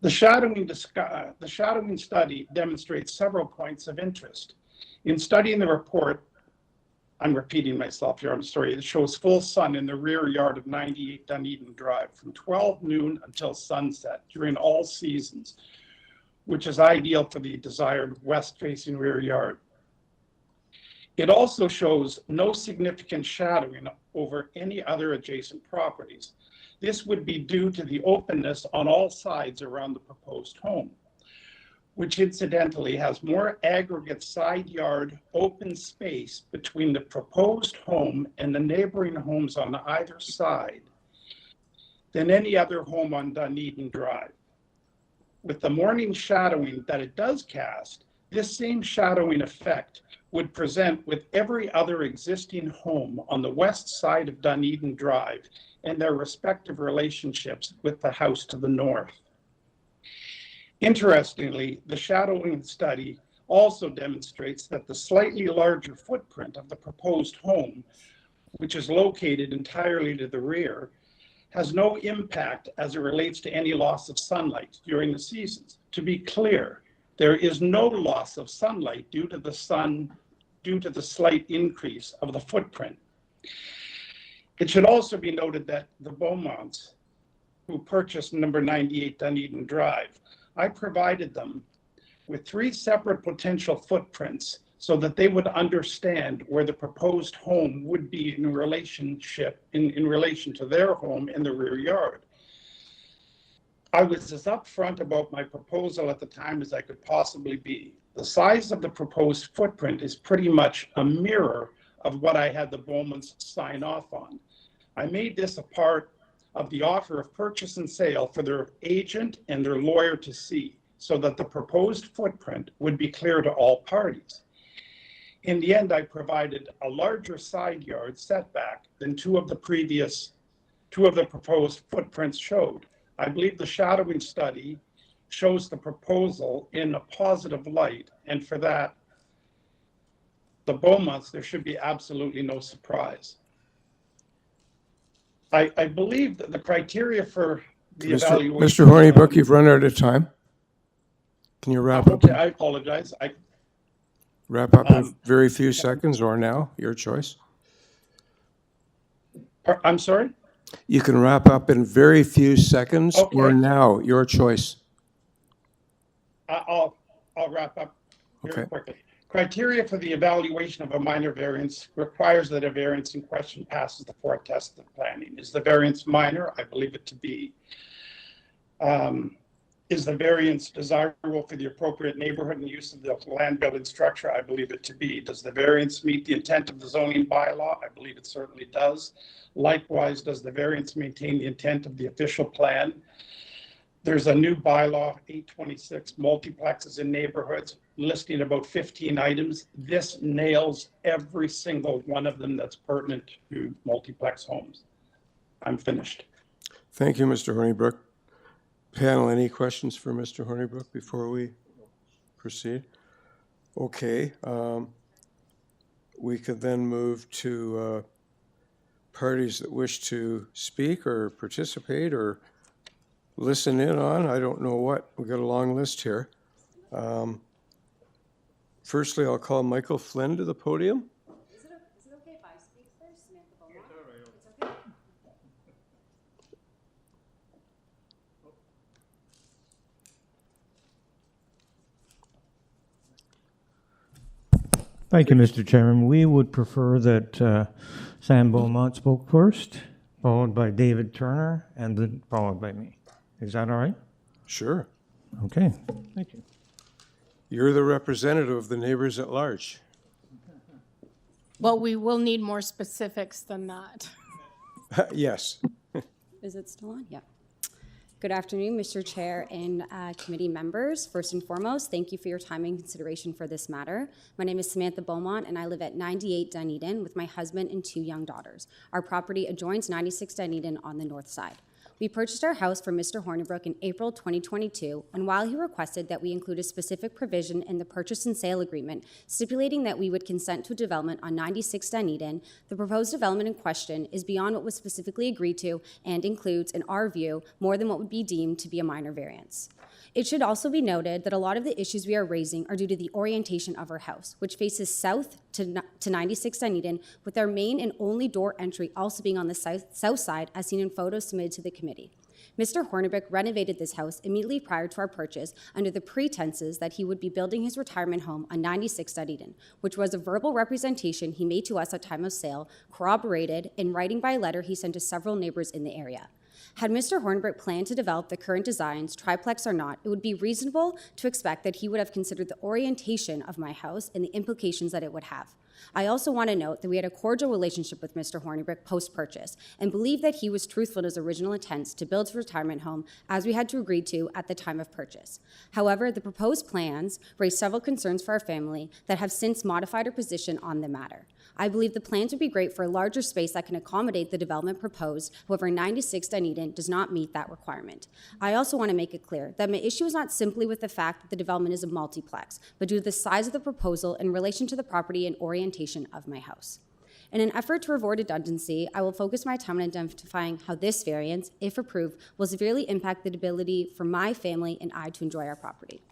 The shadowing study demonstrates several points of interest. In studying the report, I'm repeating myself here, I'm sorry, it shows full sun in the rear yard of 98 Dunedin Drive from 12 noon until sunset during all seasons, which is ideal for the desired west-facing rear yard. It also shows no significant shadowing over any other adjacent properties. This would be due to the openness on all sides around the proposed home, which incidentally has more aggregate side yard open space between the proposed home and the neighboring homes on either side than any other home on Dunedin Drive. With the morning shadowing that it does cast, this same shadowing effect would present with every other existing home on the west side of Dunedin Drive and their respective relationships with the house to the north. Interestingly, the shadowing study also demonstrates that the slightly larger footprint of the proposed home, which is located entirely to the rear, has no impact as it relates to any loss of sunlight during the seasons. To be clear, there is no loss of sunlight due to the slight increase of the footprint. It should also be noted that the Beaumonts who purchased number 98 Dunedin Drive. I provided them with 3 separate potential footprints so that they would understand where the proposed home would be in relation to their home in the rear yard. I was as upfront about my proposal at the time as I could possibly be. The size of the proposed footprint is pretty much a mirror of what I had the Bowmans sign off on. I made this a part of the offer of purchase and sale for their agent and their lawyer to see, so that the proposed footprint would be clear to all parties. In the end, I provided a larger side yard setback than two of the proposed footprints showed. I believe the shadowing study shows the proposal in a positive light, and for that, the Beaumonts, there should be absolutely no surprise. I believe that the criteria for the evaluation... Mr. Hornibrook, you've run out of time. Can you wrap up? Okay, I apologize. Wrap up in very few seconds or now, your choice. I'm sorry? You can wrap up in very few seconds or now, your choice. I'll wrap up very quickly. Criteria for the evaluation of a minor variance requires that a variance in question passes the 4th test of planning. Is the variance minor? I believe it to be. Is the variance desirable for the appropriate neighborhood and use of the land building structure? I believe it to be. Does the variance meet the intent of the zoning bylaw? I believe it certainly does. Likewise, does the variance maintain the intent of the official plan? There's a new bylaw, 826, multiplexes in neighborhoods, listing about 15 items. This nails every single one of them that's pertinent to multiplex homes. I'm finished. Thank you, Mr. Hornibrook. Panel, any questions for Mr. Hornibrook before we proceed? Okay. We could then move to parties that wish to speak or participate or listen in on, I don't know what. We've got a long list here. Firstly, I'll call Michael Flynn to the podium. Is it okay if I speak first, Samantha Beaumont? It's okay. Thank you, Mr. Chairman. We would prefer that Sam Beaumont spoke first, followed by David Turner, and then followed by me. Is that all right? Sure. Okay, thank you. You're the representative of the neighbors at large. Well, we will need more specifics than that. Yes. Is it still on? Yeah. Good afternoon, Mr. Chair and committee members. First and foremost, thank you for your time and consideration for this matter. My name is Samantha Beaumont, and I live at 98 Dunedin with my husband and 2 young daughters. Our property adjoins 96 Dunedin on the north side. We purchased our house from Mr. Hornibrook in April 2022, and while he requested that we include a specific provision in the purchase and sale agreement stipulating that we would consent to development on 96 Dunedin, the proposed development in question is beyond what was specifically agreed to and includes, in our view, more than what would be deemed to be a minor variance. It should also be noted that a lot of the issues we are raising are due to the orientation of our house, which faces south to 96 Dunedin, with our main and only door entry also being on the south side, as seen in photos submitted to the committee. Mr. Hornibrook renovated this house immediately prior to our purchase under the pretenses that he would be building his retirement home on 96 Dunedin, which was a verbal representation he made to us at time of sale, corroborated in writing by a letter he sent to several neighbors in the area. Had Mr. Hornibrook planned to develop the current designs, triplex or not, it would be reasonable to expect that he would have considered the orientation of my house and the implications that it would have. I also want to note that we had a cordial relationship with Mr. Hornibrook post-purchase and believe that he was truthful in his original intents to build his retirement home as we had to agree to at the time of purchase. However, the proposed plans raised several concerns for our family that have since modified our position on the matter. I believe the plans would be great for a larger space that can accommodate the development proposed. However, 96 Dunedin does not meet that requirement. I also want to make it clear that my issue is not simply with the fact that the development is a multiplex, but due to the size of the proposal in relation to the property and orientation of my house. In an effort to avoid redundancy, I will focus my time on identifying how this variance, if approved, will severely impact the ability for my family and I to enjoy our property.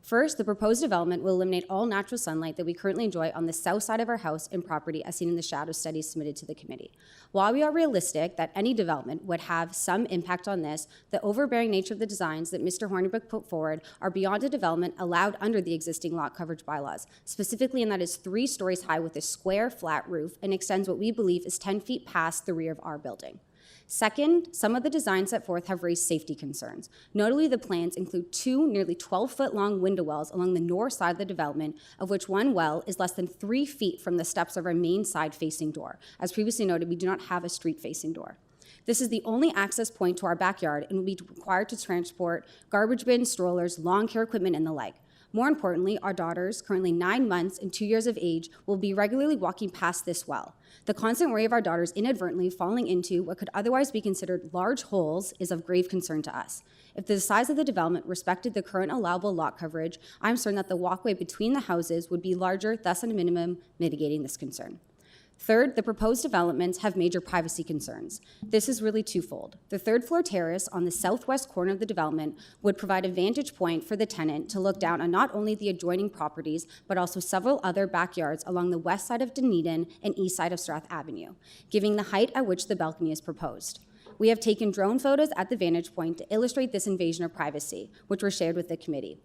First, the proposed development will eliminate all natural sunlight that we currently enjoy on the south side of our house and property, as seen in the shadow studies submitted to the committee. While we are realistic that any development would have some impact on this, the overbearing nature of the designs that Mr. Hornibrook put forward are beyond a development allowed under the existing lot coverage bylaws, specifically in that it's 3 stories high with a square flat roof and extends what we believe is 10 feet past the rear of our building. Second, some of the designs set forth have raised safety concerns. Notably, the plans include 2 nearly 12-foot-long window wells along the north side of the development, of which one well is less than 3 feet from the steps of our main side-facing door. As previously noted, we do not have a street-facing door. This is the only access point to our backyard and will be required to transport garbage bins, strollers, lawn care equipment, and the like. More importantly, our daughters, currently 9 months and 2 years of age, will be regularly walking past this well. The constant worry of our daughters inadvertently falling into what could otherwise be considered large holes is of grave concern to us. If the size of the development respected the current allowable lot coverage, I'm certain that the walkway between the houses would be larger, thus at a minimum mitigating this concern. Third, the proposed developments have major privacy concerns. This is really twofold. The third-floor terrace on the southwest corner of the development would provide a vantage point for the tenant to look down on not only the adjoining properties, but also several other backyards along the west side of Dunedin and east side of Strath Avenue, giving the height at which the balcony is proposed. We have taken drone photos at the vantage point to illustrate this invasion of privacy, which were shared with the committee.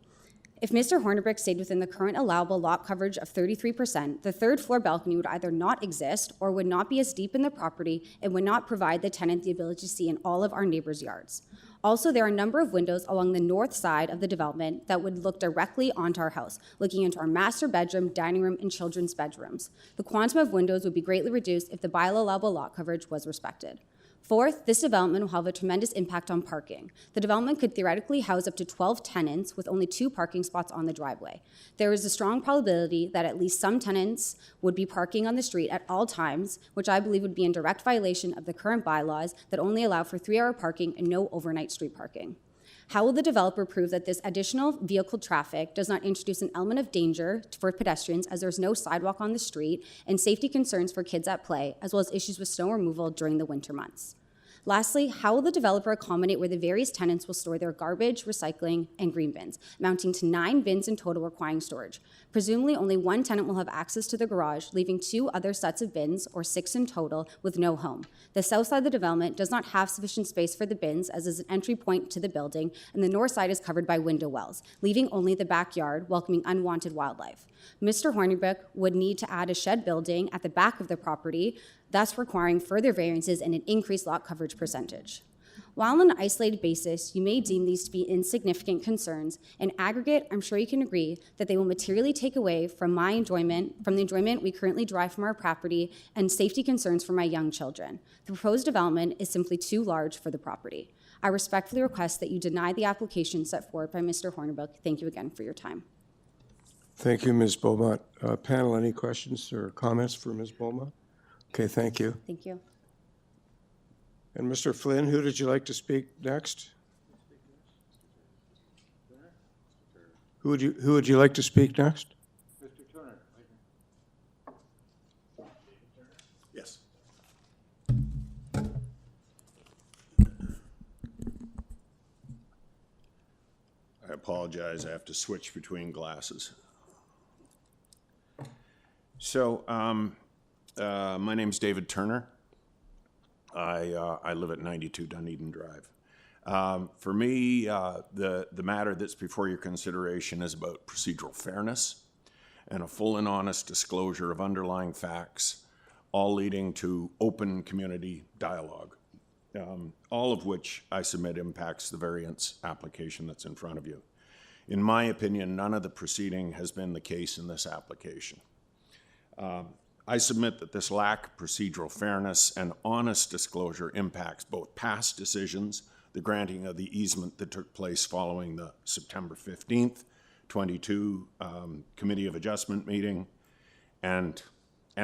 If Mr. Hornibrook stayed within the current allowable lot coverage of 33%, the third-floor balcony would either not exist or would not be as deep in the property and would not provide the tenant the ability to see in all of our neighbors' yards. Also, there are a number of windows along the north side of the development that would look directly onto our house, looking into our master bedroom, dining room, and children's bedrooms. The quantum of windows would be greatly reduced if the bylaw allowable lot coverage was respected. Fourth, this development will have a tremendous impact on parking. The development could theoretically house up to 12 tenants with only 2 parking spots on the driveway. There is a strong probability that at least some tenants would be parking on the street at all times, which I believe would be in direct violation of the current bylaws that only allow for 3-hour parking and no overnight street parking. How will the developer prove that this additional vehicle traffic does not introduce an element of danger for pedestrians, as there's no sidewalk on the street, and safety concerns for kids at play, as well as issues with snow removal during the winter months? Lastly, how will the developer accommodate where the various tenants will store their garbage, recycling, and green bins, amounting to 9 bins in total requiring storage? Presumably, only 1 tenant will have access to the garage, leaving 2 other sets of bins, or 6 in total, with no home. The south side of the development does not have sufficient space for the bins, as is an entry point to the building, and the north side is covered by window wells, leaving only the backyard, welcoming unwanted wildlife. Mr. Hornibrook would need to add a shed building at the back of the property, thus requiring further variances and an increased lot coverage percentage. While on an isolated basis, you may deem these to be insignificant concerns, in aggregate, I'm sure you can agree that they will materially take away from the enjoyment we currently derive from our property and safety concerns for my young children. The proposed development is simply too large for the property. I respectfully request that you deny the application set forward by Mr. Hornibrook. Thank you again for your time. Thank you, Ms. Beaumont. Panel, any questions or comments for Ms. Beaumont? Okay, thank you. Thank you. And Mr. Flynn, who did you like to speak next? Who would you like to speak next? Mr. Turner. Yes. I apologize, I have to switch between glasses. So, my name's David Turner. I live at 92 Dunedin Drive. For me, the matter that's before your consideration is about procedural fairness and a full and honest disclosure of underlying facts, all leading to open community dialogue, all of which I submit impacts the variance application that's in front of you. In my opinion, none of the preceding has been the case in this application. I submit that this lack of procedural fairness and honest disclosure impacts both past decisions, the granting of the easement that took place following the September 15th, 22 Committee of Adjustment meeting, and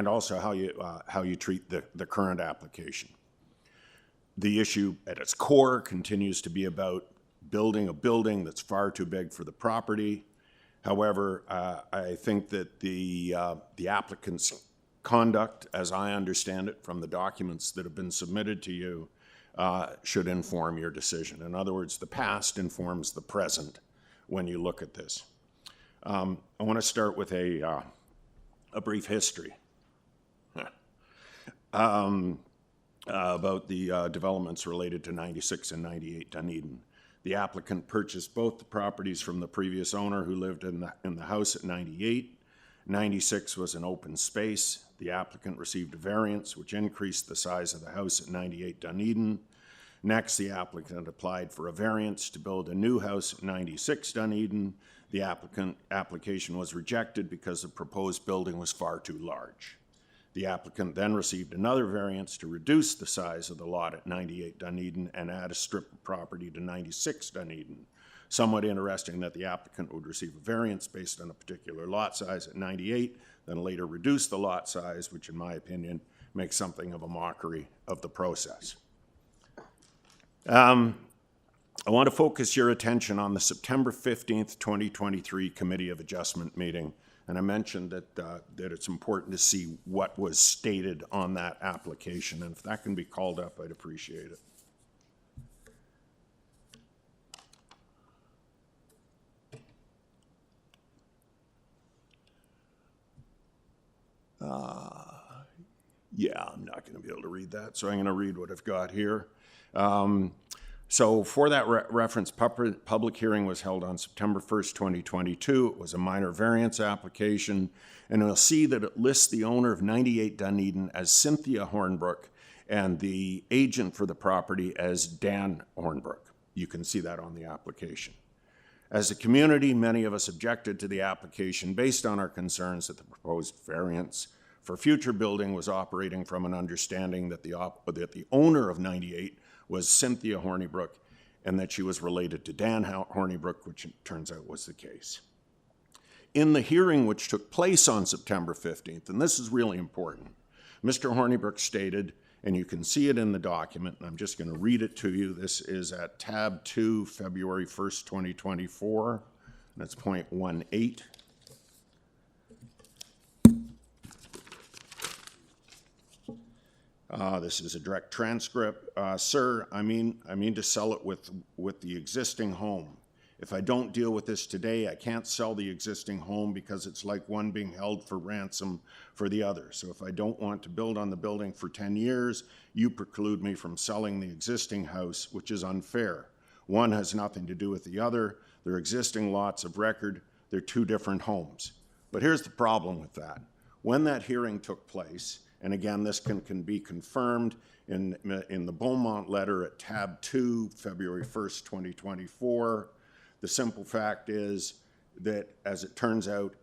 also how you treat the current application. The issue at its core continues to be about building a building that's far too big for the property. However, I think that the applicant's conduct, as I understand it from the documents that have been submitted to you, should inform your decision. In other words, the past informs the present when you look at this. I want to start with a brief history about the developments related to 96 and 98 Dunedin. The applicant purchased both the properties from the previous owner who lived in the house at 98. 96 was an open space. The applicant received a variance which increased the size of the house at 98 Dunedin. Next, the applicant applied for a variance to build a new house at 96 Dunedin. The application was rejected because the proposed building was far too large. The applicant then received another variance to reduce the size of the lot at 98 Dunedin and add a strip of property to 96 Dunedin. Somewhat interesting that the applicant would receive a variance based on a particular lot size at 98, then later reduce the lot size, which in my opinion makes something of a mockery of the process. I want to focus your attention on the September 15th, 2023 Committee of Adjustment meeting. And I mentioned that it's important to see what was stated on that application. And if that can be called up, I'd appreciate it. Yeah, I'm not going to be able to read that, so I'm going to read what I've got here. So for that reference, public hearing was held on September 1st, 2022. It was a minor variance application, and you'll see that it lists the owner of 98 Dunedin as Cynthia Hornbrook and the agent for the property as Dan Hornbrook. You can see that on the application. As a community, many of us objected to the application based on our concerns that the proposed variance for future building was operating from an understanding that the owner of 98 was Cynthia Hornibrook and that she was related to Dan Hornibrook, which it turns out was the case. In the hearing which took place on September 15th, and this is really important, Mr. Hornibrook stated, and you can see it in the document, and I'm just going to read it to you. This is at tab 2, February 1st, 2024, and that's point 18. This is a direct transcript. Sir, I mean to sell it with the existing home. If I don't deal with this today, I can't sell the existing home because it's like one being held for ransom for the other. So if I don't want to build on the building for 10 years, you preclude me from selling the existing house, which is unfair. One has nothing to do with the other. They're existing lots of record. They're two different homes. But here's the problem with that. When that hearing took place, and again, this can be confirmed in the Beaumont letter at tab 2, February 1st, 2024. The simple fact is that, as it turns out,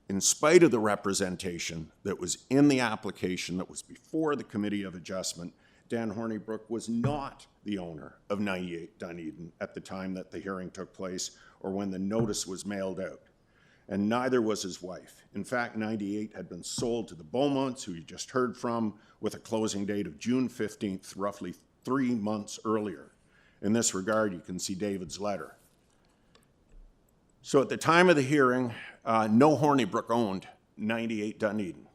in spite of the representation that was in the application that was before the Committee of Adjustment, Dan Hornibrook was not the owner of 98 Dunedin at the time that the hearing took place or when the notice was mailed out. And neither was his wife. In fact, 98 had been sold to the Beaumonts, who you just heard from, with a closing date of June 15th, roughly 3 months earlier. In this regard, you can see David's letter. So at the time of the hearing, no Hornibrook owned 98 Dunedin.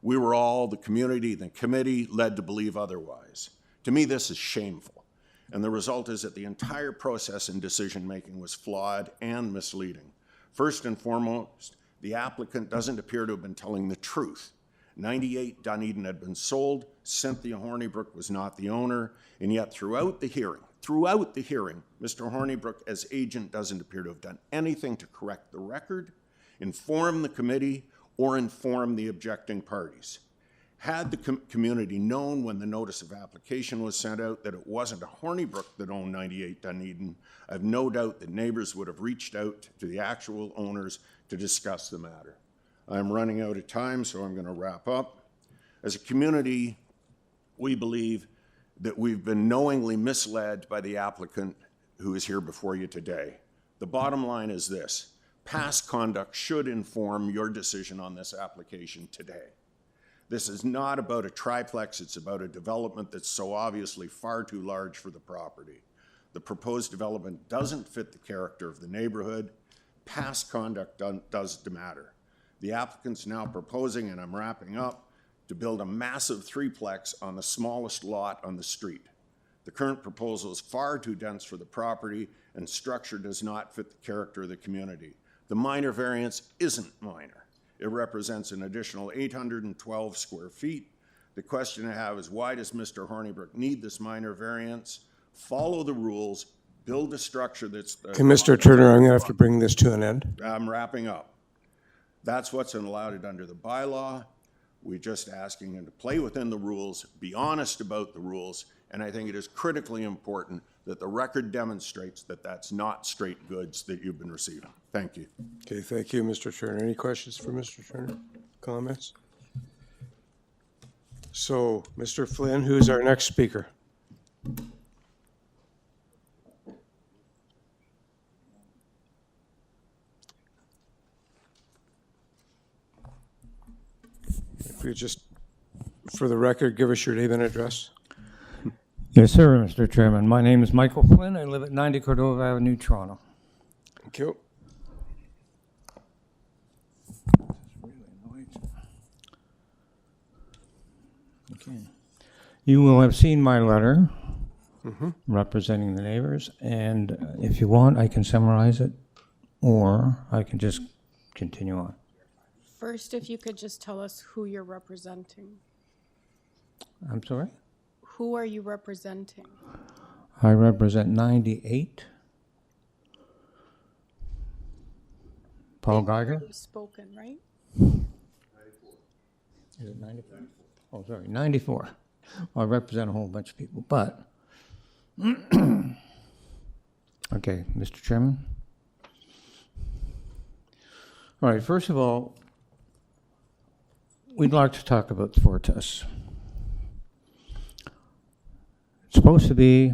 We were all, the community, the committee, led to believe otherwise. To me, this is shameful. And the result is that the entire process in decision-making was flawed and misleading. First and foremost, the applicant doesn't appear to have been telling the truth. 98 Dunedin had been sold, Cynthia Hornibrook was not the owner, and yet throughout the hearing, Mr. Hornibrook as agent doesn't appear to have done anything to correct the record, inform the committee, or inform the objecting parties. Had the community known when the notice of application was sent out that it wasn't a Hornibrook that owned 98 Dunedin, I have no doubt that neighbors would have reached out to the actual owners to discuss the matter. I'm running out of time, so I'm going to wrap up. As a community, we believe that we've been knowingly misled by the applicant who is here before you today. The bottom line is this: past conduct should inform your decision on this application today. This is not about a triplex, it's about a development that's so obviously far too large for the property. The proposed development doesn't fit the character of the neighborhood. Past conduct does matter. The applicant's now proposing, and I'm wrapping up, to build a massive threeplex on the smallest lot on the street. The current proposal is far too dense for the property, and structure does not fit the character of the community. The minor variance isn't minor. It represents an additional 812 square feet. The question I have is, why does Mr. Hornibrook need this minor variance? Follow the rules, build a structure that's... Okay, Mr. Turner, I'm going to have to bring this to an end. I'm wrapping up. That's what's allowed under the bylaw. We're just asking him to play within the rules, be honest about the rules, and I think it is critically important that the record demonstrates that that's not straight goods that you've been receiving. Thank you. Okay, thank you, Mr. Turner. Any questions for Mr. Turner? Comments? So, Mr. Flynn, who's our next speaker? If you just, for the record, give us your name and address. Yes, sir, Mr. Chairman. My name is Michael Flynn. I live at 90 Cordova Avenue, Toronto. Thank you. Okay. You will have seen my letter representing the neighbors, and if you want, I can summarize it, or I can just continue on. First, if you could just tell us who you're representing. I'm sorry? Who are you representing? I represent 98. Paul Geiger? You've spoken, right? Is it 94? Oh, sorry, 94. I represent a whole bunch of people, but... Okay, Mr. Chairman. All right, first of all, we'd like to talk about the FORTIETH. It's supposed to be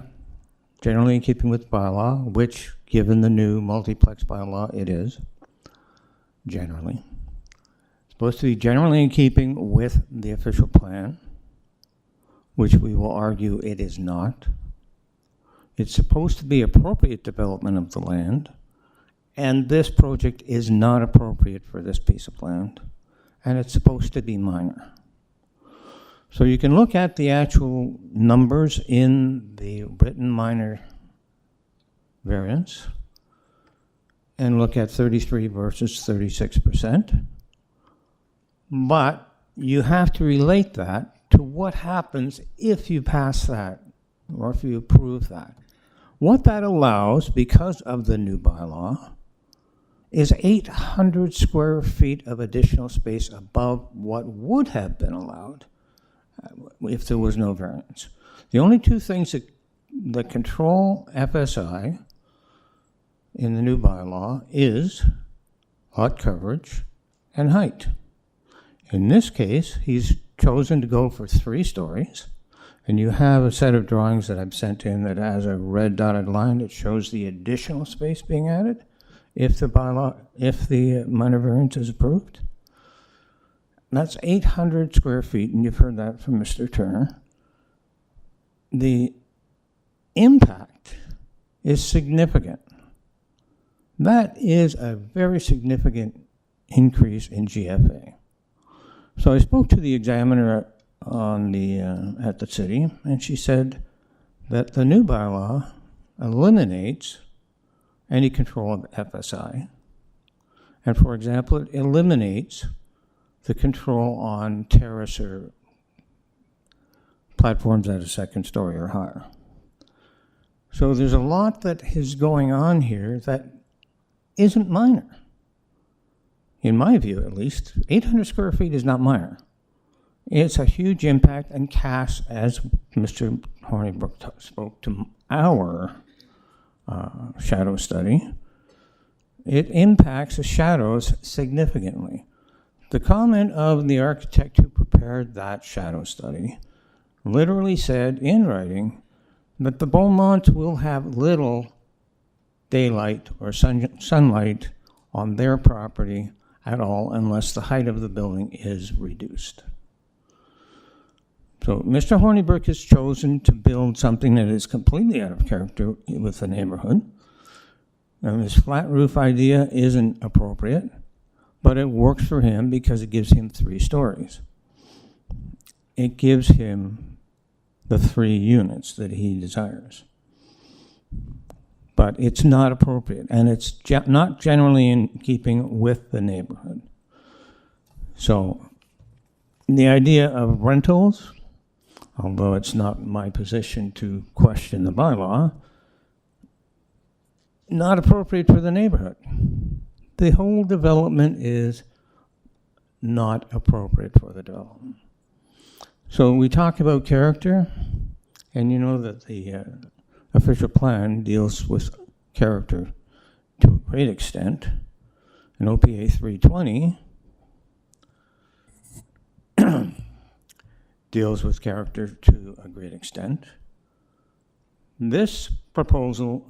generally in keeping with bylaw, which, given the new multiplex bylaw, it is, generally. It's supposed to be generally in keeping with the official plan, which we will argue it is not. It's supposed to be appropriate development of the land, and this project is not appropriate for this piece of land, and it's supposed to be minor. So you can look at the actual numbers in the written minor variance and look at 33 versus 36%. But you have to relate that to what happens if you pass that or if you approve that. What that allows, because of the new bylaw, is 800 square feet of additional space above what would have been allowed if there was no variance. The only two things that control FSI in the new bylaw is lot coverage and height. In this case, he's chosen to go for 3 stories, and you have a set of drawings that I've sent in that has a red dotted line that shows the additional space being added if the minor variance is approved. That's 800 square feet, and you've heard that from Mr. Turner. The impact is significant. That is a very significant increase in GFA. So I spoke to the examiner on at the city, and she said that the new bylaw eliminates any control of FSI. And for example, it eliminates the control on terrace or platforms at a 2nd story or higher. So there's a lot that is going on here that isn't minor. In my view, at least, 800 square feet is not minor. It's a huge impact and casts, as Mr. Hornibrook spoke to our shadow study, it impacts the shadows significantly. The comment of the architect who prepared that shadow study literally said in writing that the Beaumont will have little daylight or sunlight on their property at all unless the height of the building is reduced. So Mr. Hornibrook has chosen to build something that is completely out of character with the neighborhood. And this flat roof idea isn't appropriate, but it works for him because it gives him 3 stories. It gives him the 3 units that he desires. but it's not appropriate, and it's not generally in keeping with the neighborhood. So the idea of rentals, although it's not my position to question the bylaw, not appropriate for the neighborhood. The whole development is not appropriate for the development. So we talk about character, and you know that the official plan deals with character to a great extent. And OPA 320 deals with character to a great extent. This proposal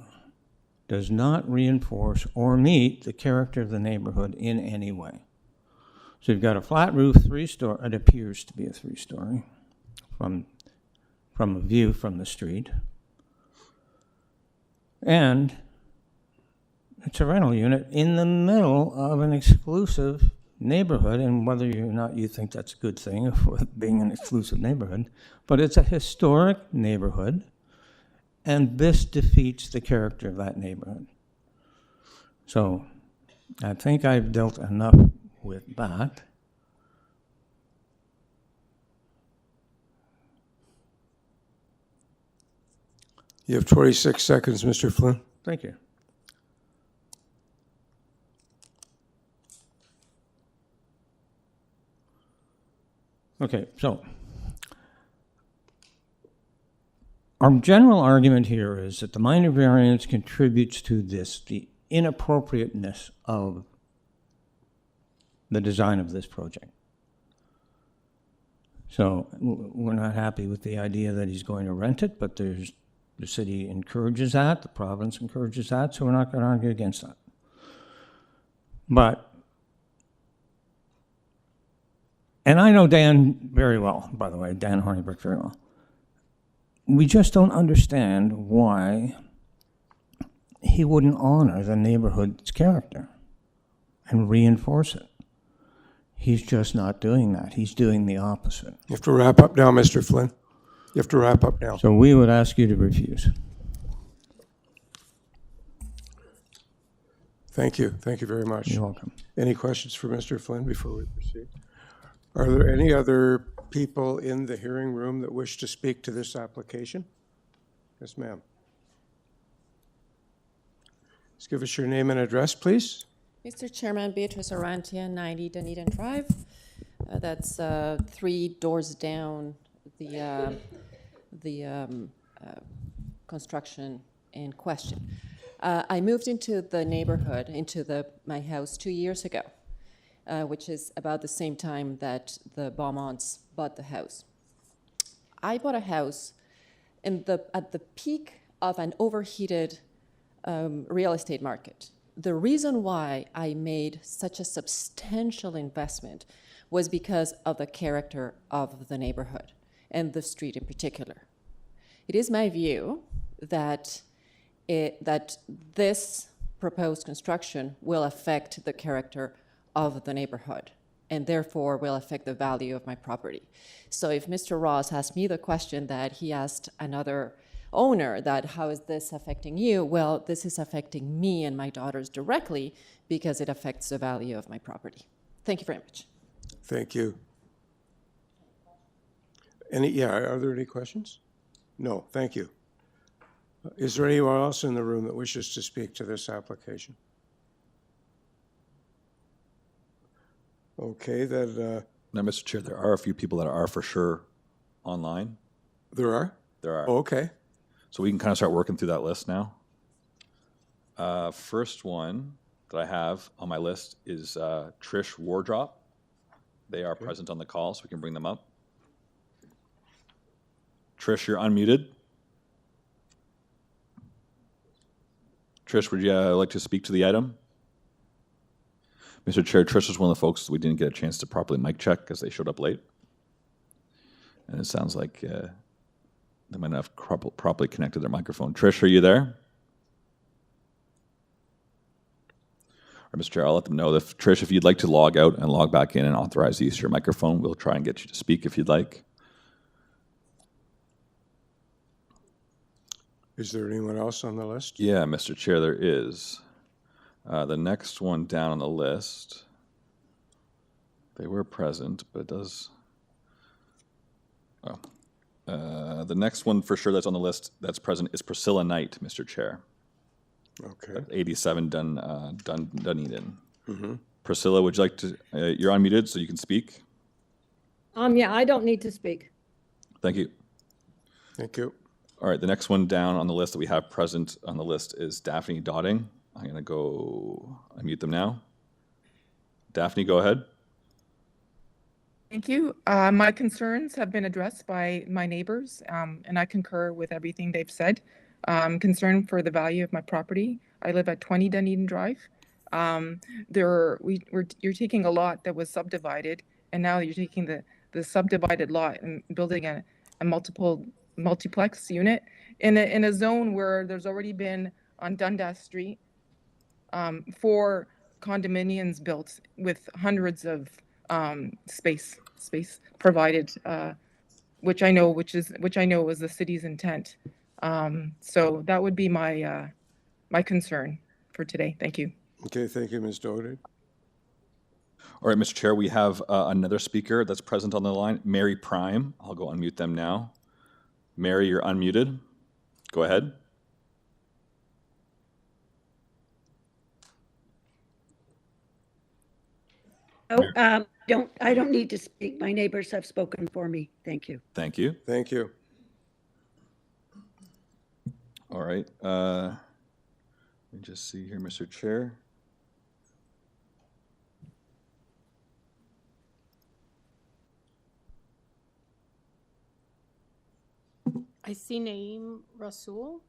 does not reinforce or meet the character of the neighborhood in any way. So you've got a flat roof, three-story, it appears to be a three-story from a view from the street. And it's a rental unit in the middle of an exclusive neighborhood, and whether or not you think that's a good thing for being an exclusive neighborhood, but it's a historic neighborhood, and this defeats the character of that neighborhood. So I think I've dealt enough with that. You have 26 seconds, Mr. Flynn. Thank you. Okay, so our general argument here is that the minor variance contributes to this, the inappropriateness of the design of this project. So we're not happy with the idea that he's going to rent it, but the city encourages that, the province encourages that, so we're not going to argue against that. But, and I know Dan very well, by the way, Dan Hornibrook very well. We just don't understand why he wouldn't honor the neighborhood's character and reinforce it. He's just not doing that. He's doing the opposite. You have to wrap up now, Mr. Flynn. You have to wrap up now. So we would ask you to refuse. Thank you. Thank you very much. You're welcome. Any questions for Mr. Flynn before we proceed? Are there any other people in the hearing room that wish to speak to this application? Yes, ma'am. Just give us your name and address, please. Mr. Chairman, Beatrice Orantia, 90 Dunedin Drive. That's 3 doors down the construction in question. I moved into the neighborhood, into my house 2 years ago, which is about the same time that the Beaumonts bought the house. I bought a house at the peak of an overheated real estate market. The reason why I made such a substantial investment was because of the character of the neighborhood and the street in particular. It is my view that this proposed construction will affect the character of the neighborhood and therefore will affect the value of my property. So if Mr. Ross asked me the question that he asked another owner, that how is this affecting you? Well, this is affecting me and my daughters directly because it affects the value of my property. Thank you very much. Thank you. Are there any questions? No, thank you. Is there anyone else in the room that wishes to speak to this application? Okay, then. Now, Mr. Chair, there are a few people that are for sure online. There are? There are. Oh, okay. So we can kind of start working through that list now. First one that I have on my list is Trish Wardrop. They are present on the call, so we can bring them up. Trish, you're unmuted. Trish, would you like to speak to the item? Mr. Chair, Trish is one of the folks we didn't get a chance to properly mic check because they showed up late. And it sounds like they might not have properly connected their microphone. Trish, are you there? Or Mr. Chair, I'll let them know. Trish, if you'd like to log out and log back in and authorize the use of your microphone, we'll try and get you to speak if you'd like. Is there anyone else on the list? Yeah, Mr. Chair, there is. The next one down on the list, they were present, but it does. Oh. The next one for sure that's on the list that's present is Priscilla Knight, Mr. Chair. Okay. 87 Dunedin. Mm-hmm. Priscilla, would you like to, you're unmuted so you can speak. Yeah, I don't need to speak. Thank you. Thank you. All right, the next one down on the list that we have present on the list is Daphne Dotting. I'm going to go unmute them now. Daphne, go ahead. Thank you. My concerns have been addressed by my neighbors, and I concur with everything they've said. I'm concerned for the value of my property. I live at 20 Dunedin Drive. You're taking a lot that was subdivided, and now you're taking the subdivided lot and building a multiplex unit in a zone where there's already been on Dundas Street 4 condominiums built with hundreds of space provided, which I know was the city's intent. So that would be my my concern for today. Thank you. Okay, thank you, Ms. Doty. All right, Mr. Chair, we have another speaker that's present on the line, Mary Prime. I'll go unmute them now. Mary, you're unmuted. Go ahead. Oh, I don't need to speak. My neighbors have spoken for me. Thank you. Thank you. Thank you. All right. Let me just see here, Mr. Chair. I see Naeem Rasool.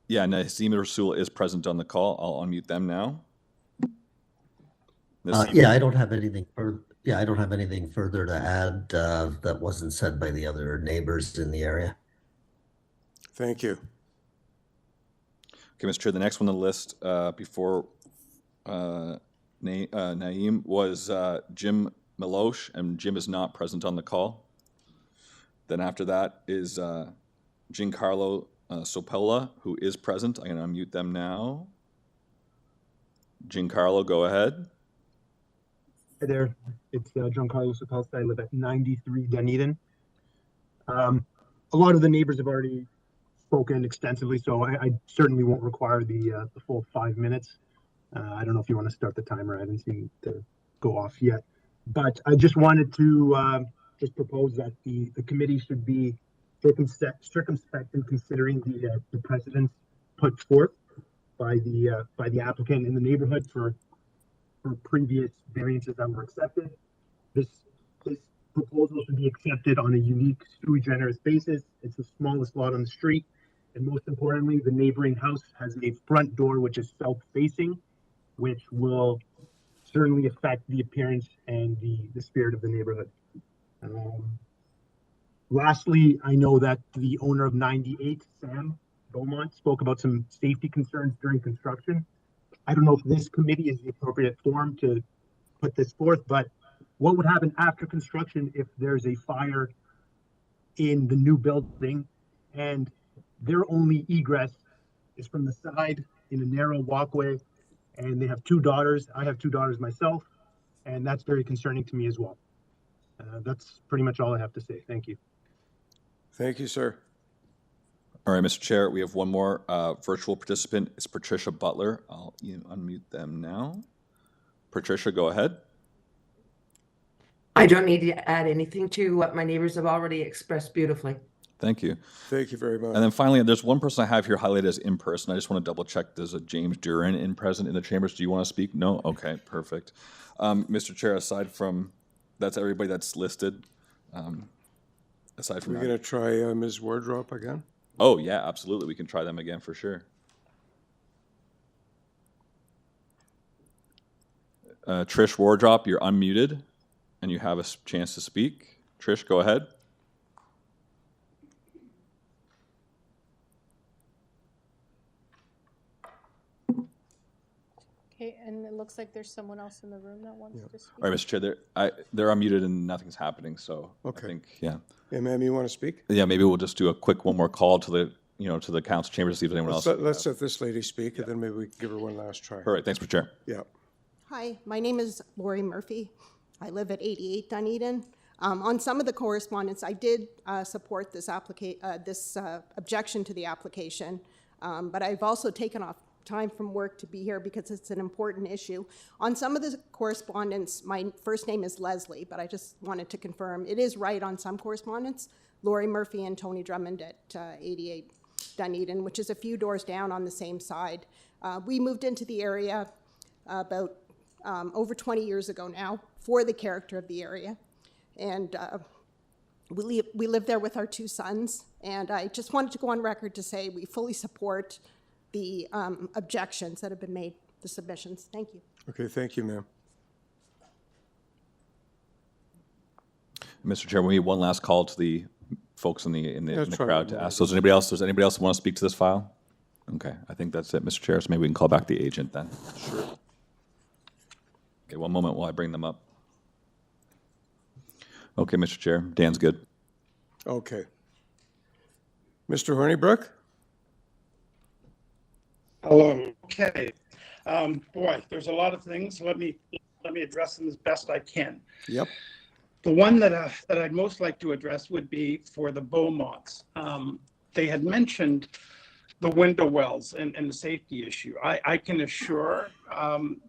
Yeah, Naeem Rasool is present on the call. I'll unmute them now. Yeah, I don't have anything further. Yeah, I don't have anything further to add that wasn't said by the other neighbors in the area. Thank you. Okay, Mr. Chair, the next one on the list before Naeem was Jim Milosh, and Jim is not present on the call. Then after that is Giancarlo Sopola, who is present. I'm going to unmute them now. Giancarlo, go ahead. Hi there, it's Giancarlo Sopola. I live at 93 Dunedin. A lot of the neighbors have already spoken extensively, so I certainly won't require the full 5 minutes. I don't know if you want to start the timer. I haven't seen it go off yet, but I just wanted to just propose that the committee should be circumspect in considering the precedents put forth by the applicant in the neighborhood for previous variances that were accepted. This proposal should be accepted on a unique sui generis basis. It's the smallest lot on the street, and most importantly, the neighboring house has a front door which is south-facing, which will certainly affect the appearance and the spirit of the neighborhood. Lastly, I know that the owner of 98, Sam Beaumont, spoke about some safety concerns during construction. I don't know if this committee is the appropriate forum to put this forth, but what would happen after construction if there's a fire in the new building and their only egress is from the side in a narrow walkway, and they have 2 daughters. I have 2 daughters myself, and that's very concerning to me as well. That's pretty much all I have to say. Thank you. Thank you, sir. All right, Mr. Chair, we have one more virtual participant. It's Patricia Butler. I'll unmute them now. Patricia, go ahead. I don't need to add anything to what my neighbors have already expressed beautifully. Thank you. Thank you very much. And then finally, there's one person I have here highlighted as in person. I just want to double check. There's a James Duran present in the chambers. Do you want to speak? No? Okay, perfect. Mr. Chair, aside from, that's everybody that's listed. Aside from We're going to try Ms. Wardrop again? Oh, yeah, absolutely. We can try them again for sure. Trish Wardrop, you're unmuted and you have a chance to speak. Trish, go ahead. Okay, and it looks like there's someone else in the room that wants to speak. All right, Mr. Chair, they're unmuted and nothing's happening, so Okay. I think, yeah. Yeah, ma'am, you want to speak? Yeah, maybe we'll just do a quick one more call to the, to the council chamber to see if anyone else. Let's let this lady speak, and then maybe we can give her one last try. All right, thanks, Mr. Chair. Yeah. Hi, my name is Lori Murphy. I live at 88 Dunedin. On some of the correspondence, I did support this objection to the application, but I've also taken off time from work to be here because it's an important issue. On some of the correspondence, my first name is Leslie, but I just wanted to confirm it is right on some correspondence. Lori Murphy and Tony Drummond at 88 Dunedin, which is a few doors down on the same side. We moved into the area about over 20 years ago now for the character of the area. And we live there with our two sons. And I just wanted to go on record to say we fully support the objections that have been made, the submissions. Thank you. Okay, thank you, ma'am. Mr. Chair, we need one last call to the folks in the try crowd one to more. ask. So does anybody else want to speak to this file? Okay, I think that's it, Mr. Chair. So maybe we can call back the agent then. Sure. Okay, one moment while I bring them up. Okay, Mr. Chair, Dan's good. Okay. Mr. Hornibrook? Hello. Okay. Boy, there's a lot of things. Let me address them as best I can. Yep. The one that I'd most like to address would be for the Beaumonts. They had mentioned the window wells and the safety issue. I can assure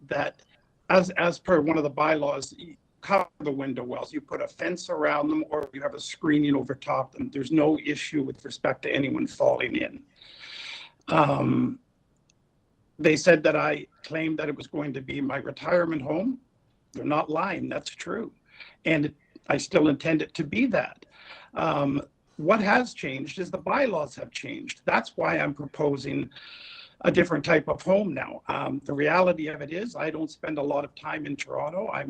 that as per one of the bylaws, you cover the window wells. You put a fence around them or you have a screening over top them. There's no issue with respect to anyone falling in. They said that I claimed that it was going to be my retirement home. They're not lying, that's true. And I still intend it to be that. What has changed is the bylaws have changed. That's why I'm proposing a different type of home now. The reality of it is I don't spend a lot of time in Toronto. I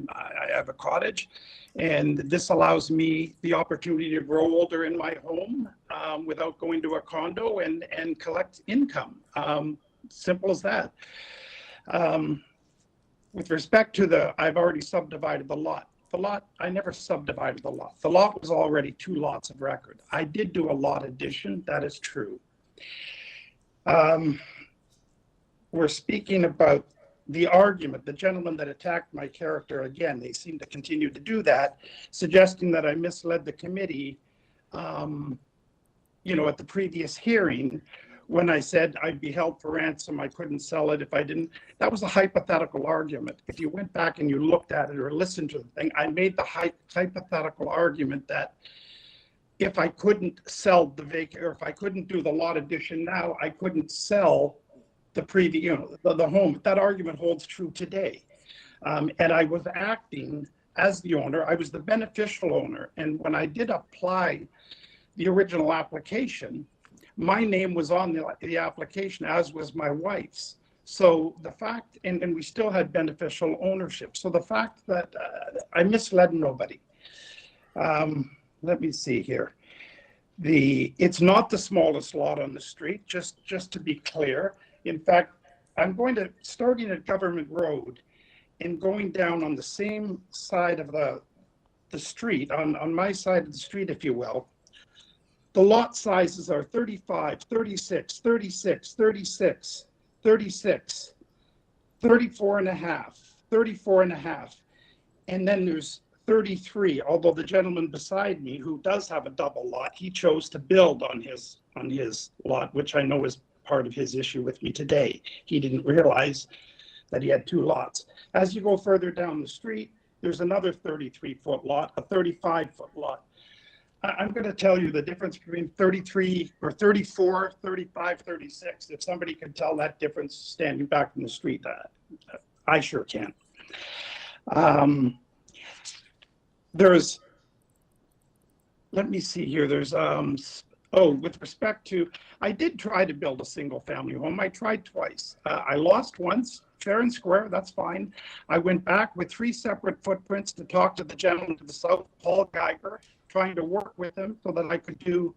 have a cottage, and this allows me the opportunity to grow older in my home without going to a condo and collect income. Simple as that. With respect to I've already subdivided the lot. The lot, I never subdivided the lot. The lot was already 2 lots of record. I did do a lot addition, that is true. We're speaking about the argument, the gentleman that attacked my character again, they seem to continue to do that, suggesting that I misled the committee, at the previous hearing, when I said I'd be held for ransom, I couldn't sell it if I didn't. That was a hypothetical argument. If you went back and you looked at it or listened to the thing, I made the hypothetical argument that if I couldn't sell the vacant, or if I couldn't do the lot addition now, I couldn't sell the previous, the home. That argument holds true today. And I was acting as the owner. I was the beneficial owner. And when I did apply the original application, my name was on the application, as was my wife's. So the fact, and we still had beneficial ownership. So the fact that I misled nobody. Let me see here. It's not the smallest lot on the street, just to be clear. In fact, I'm starting at Government Road and going down on the same side of the street, on my side of the street, if you will. The lot sizes are 35, 36, 36, 36, 36, 34 and a half, 34 and a half. And then there's 33, although the gentleman beside me who does have a double lot, he chose to build on his lot, which I know is part of his issue with me today. He didn't realize that he had 2 lots. As you go further down the street, there's another 33-foot lot, a 35-foot lot. I'm going to tell you the difference between 33 or 34, 35, 36. If somebody can tell that difference standing back from the street, I sure can. Let me see here. With respect to, I did try to build a single family home. I tried twice. I lost once, fair and square, that's fine. I went back with 3 separate footprints to talk to the gentleman to the south, Paul Geiger, trying to work with him so that I could do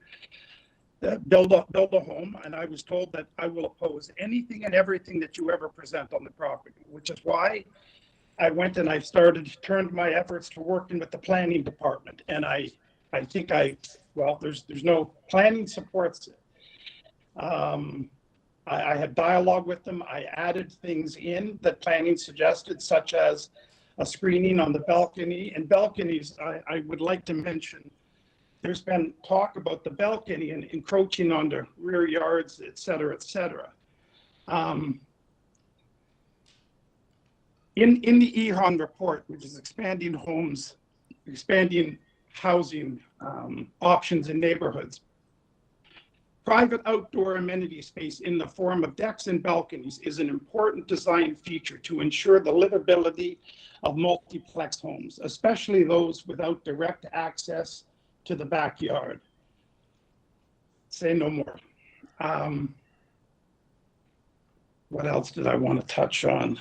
build a home, and I was told that I will oppose anything and everything that you ever present on the property, which is why I went and I turned my efforts to working with the planning department. And I think there's no planning supports it. I had dialogue with them. I added things in that planning suggested, such as a screening on the balcony. And balconies, I would like to mention, there's been talk about the balcony and encroaching onto rear yards, et cetera, et cetera. In the EHON report, which is expanding housing options in neighborhoods, private outdoor amenity space in the form of decks and balconies is an important design feature to ensure the livability of multiplex homes, especially those without direct access to the backyard. Say no more. What else did I want to touch on?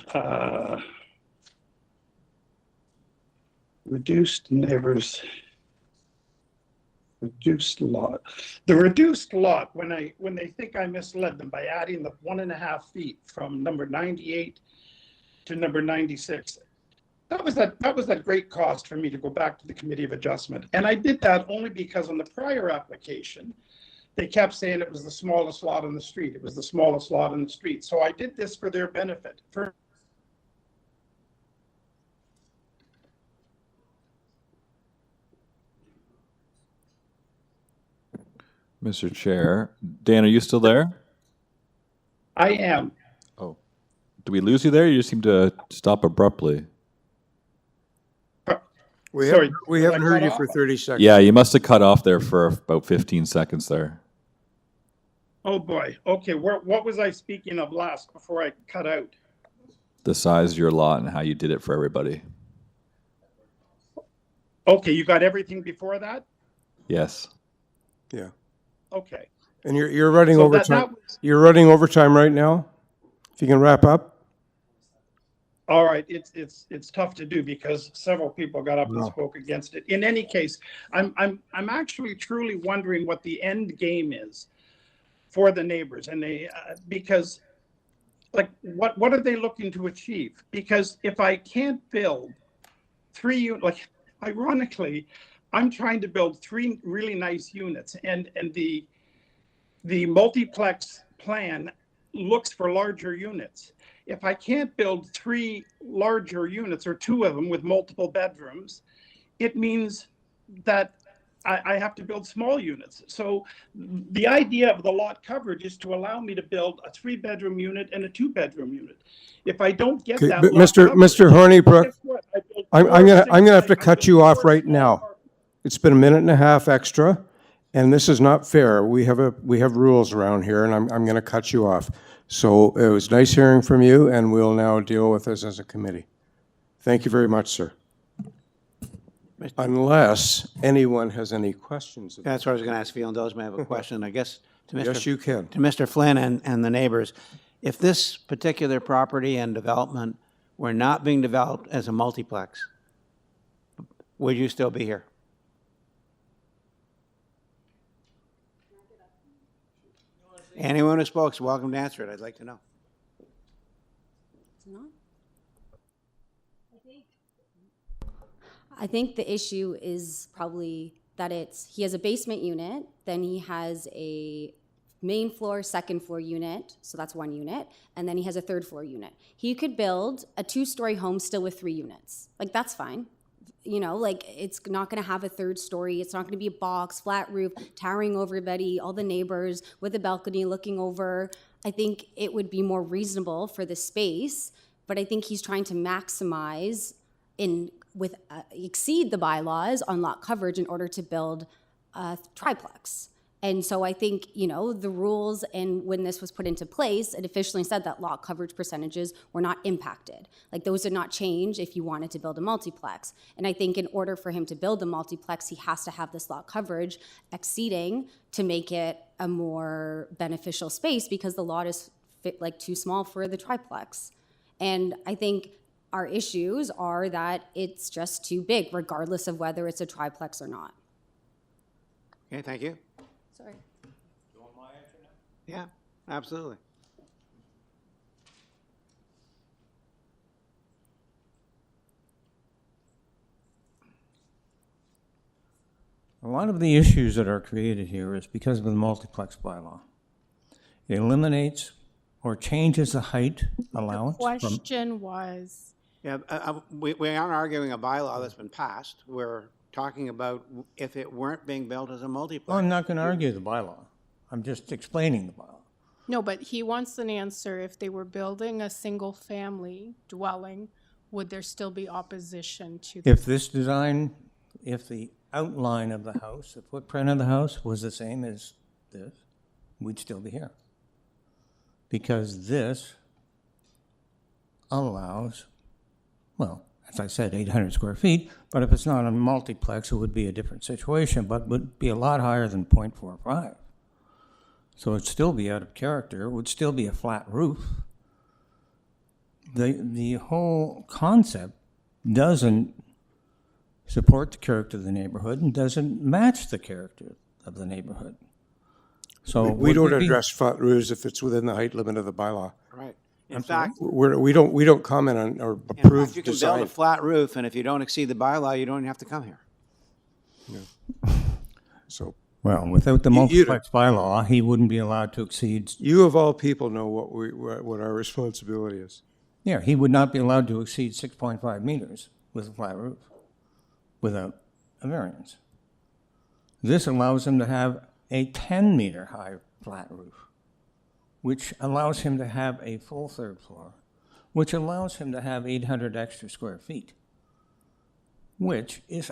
Reduced neighbors. Reduced lot. The reduced lot, when they think I misled them by adding the 1.5 feet from number 98 to number 96, that was that great cost for me to go back to the Committee of Adjustment. And I did that only because on the prior application, they kept saying it was the smallest lot on the street. It was the smallest lot on the street. So I did this for their benefit. Mr. Chair. Dan, are you still there? I am. Oh, do we lose you there? You just seem to stop abruptly. We Sorry, haven't heard you cut for off? 30 seconds. Yeah, you must have cut off there for about 15 seconds there. Oh boy. Okay, what was I speaking of last before I cut out? The size of your lot and how you did it for everybody. Okay, you got everything before that? Yes. Yeah. Okay. And you're running So overtime. You're running overtime right now. If you can wrap up. All right, it's tough to do because several people got up and No. spoke against it. In any case, I'm actually truly wondering what the end game is for the neighbors, and they because like what are they looking to achieve? Because if I can't build ironically, I'm trying to build 3 really nice units, and the multiplex plan looks for larger units. If I can't build 3 larger units or 2 of them with multiple bedrooms, it means that I have to build small units. So the idea of the lot coverage is to allow me to build a 3-bedroom unit and a 2-bedroom unit. If I don't get Okay, that, but lot Mr. coverage, Hornibrook, guess what? I build I'm 4 gonna have to single- cut I you build off 4 right small now. apartments. It's been a minute and a half extra, and this is not fair. We have rules around here, and I'm going to cut you off. So it was nice hearing from you, and we'll now deal with this as a committee. Thank you very much, sir. Unless anyone has any questions. That's what I was going to ask Phil Dozeman. I have a question, I guess, to Mr. Yes, you can. To Mr. Flynn and the neighbors. If this particular property and development were not being developed as a multiplex, would you still be here? Anyone who spoke is welcome to answer it. I'd like to know. I think the issue is probably that he has a basement unit, then he has a main floor, second floor unit, so that's 1 unit, and then he has a 3rd floor unit. He could build a 2-story home still with 3 units. Like, that's fine. You know, like, it's not gonna have a 3rd story, it's not gonna be a box, flat roof, towering over everybody, all the neighbors with a balcony looking over. I think it would be more reasonable for the space, but I think he's trying to maximize exceed the bylaws on lot coverage in order to build a triplex. And so I think, the rules, and when this was put into place, it officially said that lot coverage percentages were not impacted. Like, those did not change if you wanted to build a multiplex. And I think in order for him to build a multiplex, he has to have this lot coverage exceeding to make it a more beneficial space, because the lot is too small for the triplex. And I think our issues are that it's just too big, regardless of whether it's a triplex or not. Okay, thank you. Sorry. Yeah, absolutely. A lot of the issues that are created here is because of the multiplex bylaw. It eliminates or changes the height allowance from, Question was, Yeah, we aren't arguing a bylaw that's been passed. We're talking about if it weren't being built as a multiplex. well, I'm not going to argue the bylaw. I'm just explaining the bylaw. no, but he wants an answer. If they were building a single-family dwelling, would there still be opposition to If this design, if the outline of the house, the footprint of the house was the same as this, we'd still be here. Because this allows, well, as I said, 800 square feet, but if it's not a multiplex, it would be a different situation, but would be a lot higher than 0.45. So it'd still be out of character, it would still be a flat roof. The whole concept doesn't support the character of the neighborhood and doesn't match the character of the neighborhood. So We don't address flat roofs if it's within the height limit of the bylaw. Right. In fact, We don't comment on or in fact, approve you can build design. a flat roof, and if you don't exceed the bylaw, you don't have to come here. So well, without the multiplex bylaw, he wouldn't be allowed to exceed. you of all people know what our responsibility is. Yeah, he would not be allowed to exceed 6.5 meters with a flat roof without a variance. This allows him to have a 10-meter high flat roof, which allows him to have a full third floor, which allows him to have 800 extra square feet, which is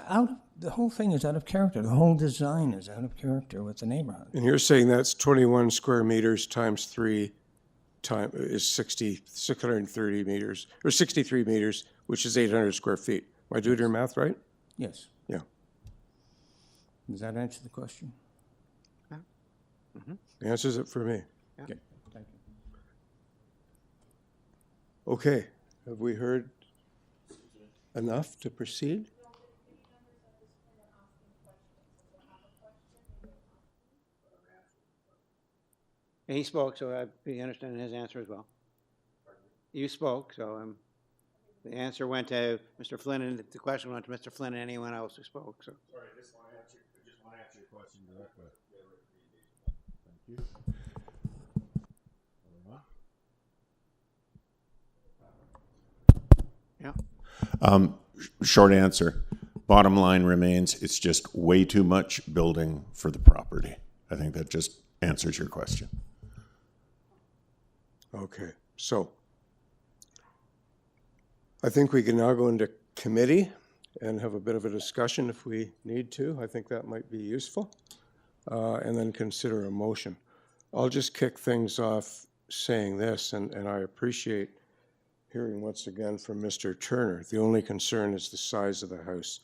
the whole thing is out of character. The whole design is out of character with the neighborhood. And you're saying that's 21 square meters times 3 is 630 meters, or 63 meters, which is 800 square feet. Am I doing your math right? Yes. Yeah. Does that answer the question? Answers it for me. Yeah. Okay, thank you. Okay, have we heard enough to proceed? And he spoke, so I'd be interested in his answer as well. You spoke, so the answer went to Mr. Flynn, and the question went to Mr. Flynn and anyone else who spoke, so. Sorry, I just want to answer your question directly. Thank you. Yeah. Short answer. Bottom line remains, it's just way too much building for the property. I think that just answers your question. Okay, so I think we can now go into committee and have a bit of a discussion if we need to. I think that might be useful. And then consider a motion. I'll just kick things off saying this, and I appreciate hearing once again from Mr. Turner. The only concern is the size of the house.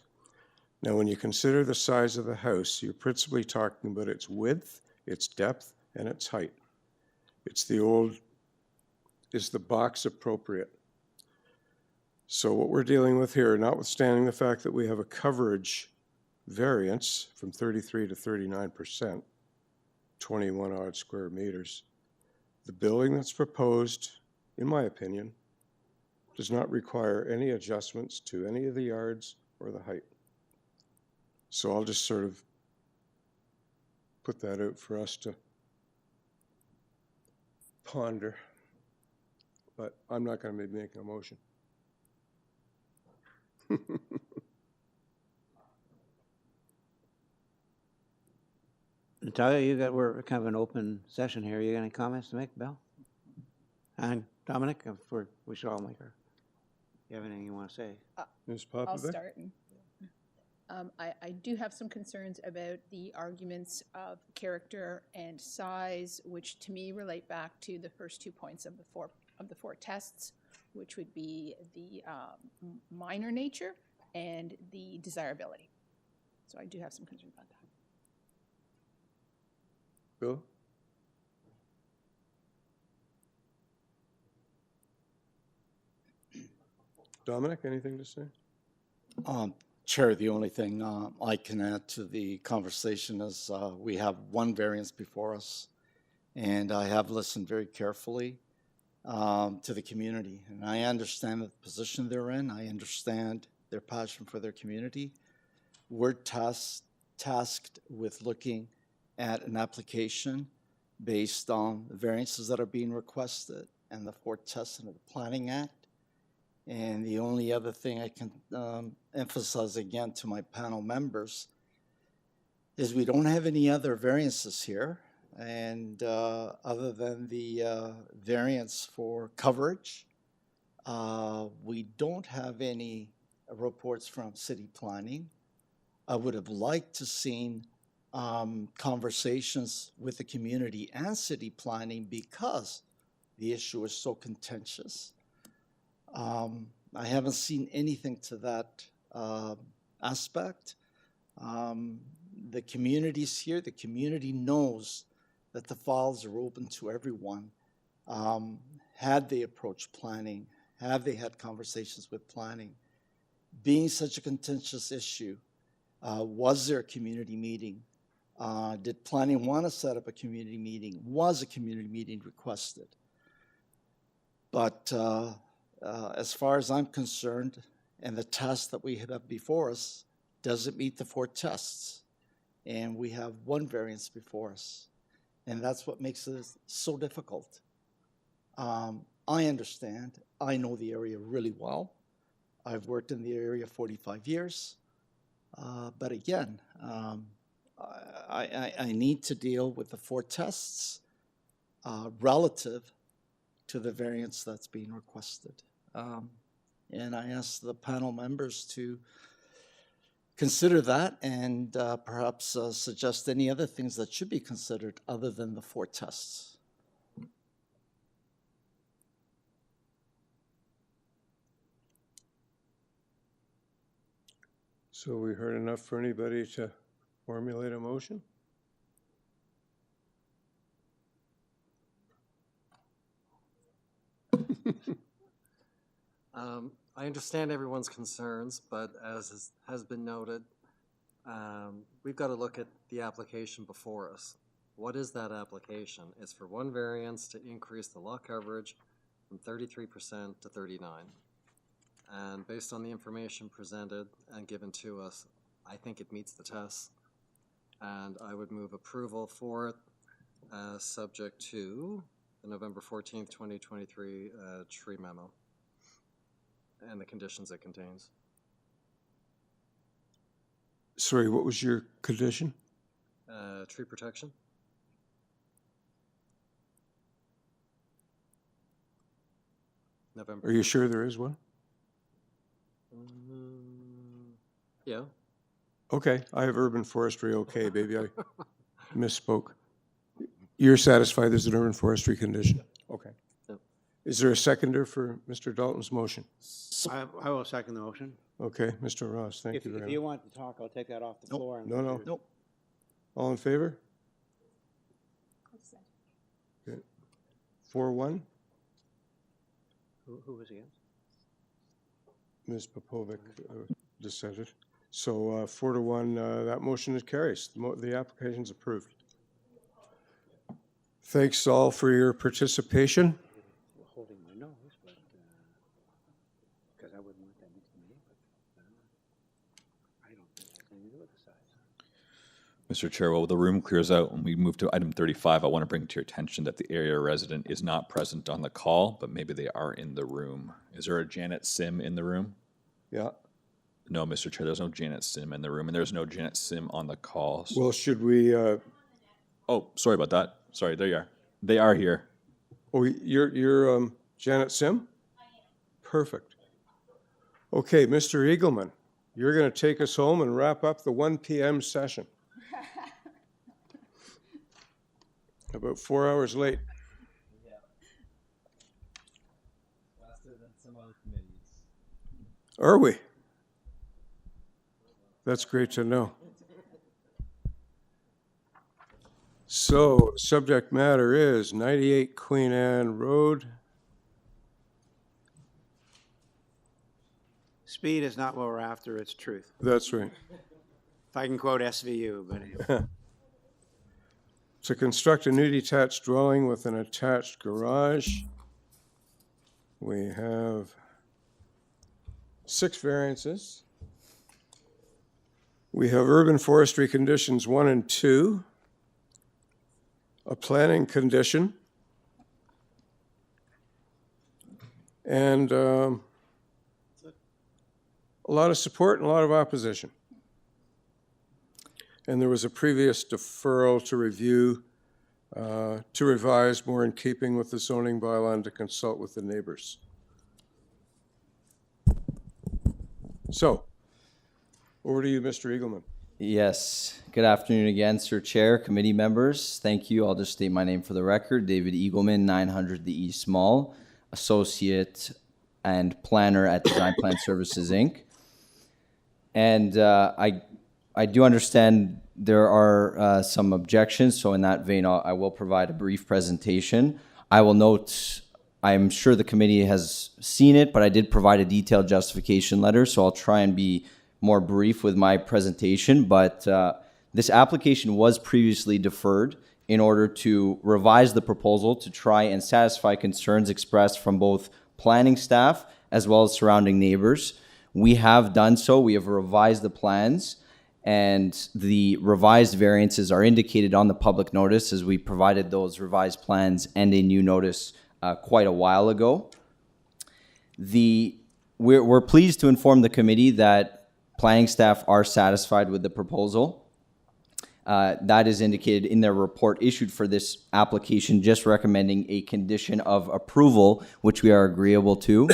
Now, when you consider the size of the house, you're principally talking about its width, its depth, and its height. It's the old, is the box appropriate? So what we're dealing with here, notwithstanding the fact that we have a coverage variance from 33 to 39%, 21 odd square meters, the building that's proposed, in my opinion, does not require any adjustments to any of the yards or the height. So I'll just sort of put that out for us to ponder, but I'm not going to be making a motion. Natalia, we're kind of an open session here. You got any comments to make, Bill? And Dominic, we should all make her. You have anything you want to say? Ms. I'll Popovic? start. I do have some concerns about the arguments of character and size, which to me relate back to the first 2 points of the four tests, which would be the minor nature and the desirability. So I do have some concerns about that. Bill? Dominic, anything to say? Chair, the only thing I can add to the conversation is we have one variance before us, and I have listened very carefully to the community. And I understand the position they're in. I understand their passion for their community. We're tasked with looking at an application based on the variances that are being requested and the four tests under the Planning Act. And the only other thing I can emphasize again to my panel members is we don't have any other variances here. And other than the variance for coverage, we don't have any reports from city planning. I would have liked to seen conversations with the community and city planning because the issue is so contentious. I haven't seen anything to that aspect. The community's here. The community knows that the files are open to everyone. Had they approached planning, have they had conversations with planning? Being such a contentious issue, was there a community meeting? Did planning want to set up a community meeting? Was a community meeting requested? But as far as I'm concerned, and the test that we have before us doesn't meet the four tests. And we have one variance before us. And that's what makes it so difficult. I understand. I know the area really well. I've worked in the area 45 years. But again, I need to deal with the four tests relative to the variance that's being requested. And I ask the panel members to consider that and perhaps suggest any other things that should be considered other than the four tests. So we heard enough for anybody to formulate a motion? I understand everyone's concerns, but as has been noted, we've got to look at the application before us. What is that application? It's for one variance to increase the lot coverage from 33% to 39%. And based on the information presented and given to us, I think it meets the tests. And I would move approval for it, subject to the November 14th, 2023 tree memo and the conditions it contains. Sorry, what was your condition? Tree protection. November. Are you sure there is one? Yeah. Okay, I have urban forestry, okay, maybe I misspoke. You're satisfied there's an urban forestry condition? Okay. Yep. Is there a seconder for Mr. Dalton's motion? I will second the motion. Okay, Mr. Ross, thank you very If much. you want to talk, I'll take that off the floor. and No, let no. you- Nope. All in favor? Okay. 4-1, Who was against? Ms. Popovic dissented. So 4-1, that motion is carries. The application's approved. Thanks all for your participation. Holding my nose, but, because I wouldn't want that next to me, but I don't think it has anything to do with the size. Mr. Chair, while the room clears out, when we move to item 35, I want to bring to your attention that the area resident is not present on the call, but maybe they are in the room. Is there a Janet Sim in the room? Yeah. No, Mr. Chair, there's no Janet Sim in the room, and there's no Janet Sim on the call. So- Well, should we, Oh, sorry about that. Sorry, there you are. They are here. oh, you're Janet Sim? I am. Perfect. Okay, Mr. Eagleman, you're going to take us home and wrap up the 1 p.m. session. About 4 hours late. Faster than some other committees. Are we? That's great to know. So, subject matter is 98 Queen Anne Road. Speed is not what we're after, it's truth. That's right. If I can quote SVU, but anyway. to construct a new detached dwelling with an attached garage. We have 6 variances. We have urban forestry conditions 1 and 2, a planning condition, and a lot of support and a lot of opposition. And there was a previous deferral to review, to revise more in keeping with the zoning bylaw and to consult with the neighbors. So, over to you, Mr. Eagleman. Yes. Good afternoon again, Sir Chair, committee members. Thank you. I'll just state my name for the record. David Eagleman, 900 the East Mall, Associate and Planner at Design Plan Services, Inc. And I do understand there are some objections, so in that vein, I will provide a brief presentation. I will note, I'm sure the committee has seen it, but I did provide a detailed justification letter, so I'll try and be more brief with my presentation. But this application was previously deferred in order to revise the proposal to try and satisfy concerns expressed from both planning staff as well as surrounding neighbors. We have done so. We have revised the plans, and the revised variances are indicated on the public notice, as we provided those revised plans and a new notice quite a while ago. We're pleased to inform the committee that planning staff are satisfied with the proposal. That is indicated in their report issued for this application, just recommending a condition of approval, which we are agreeable to.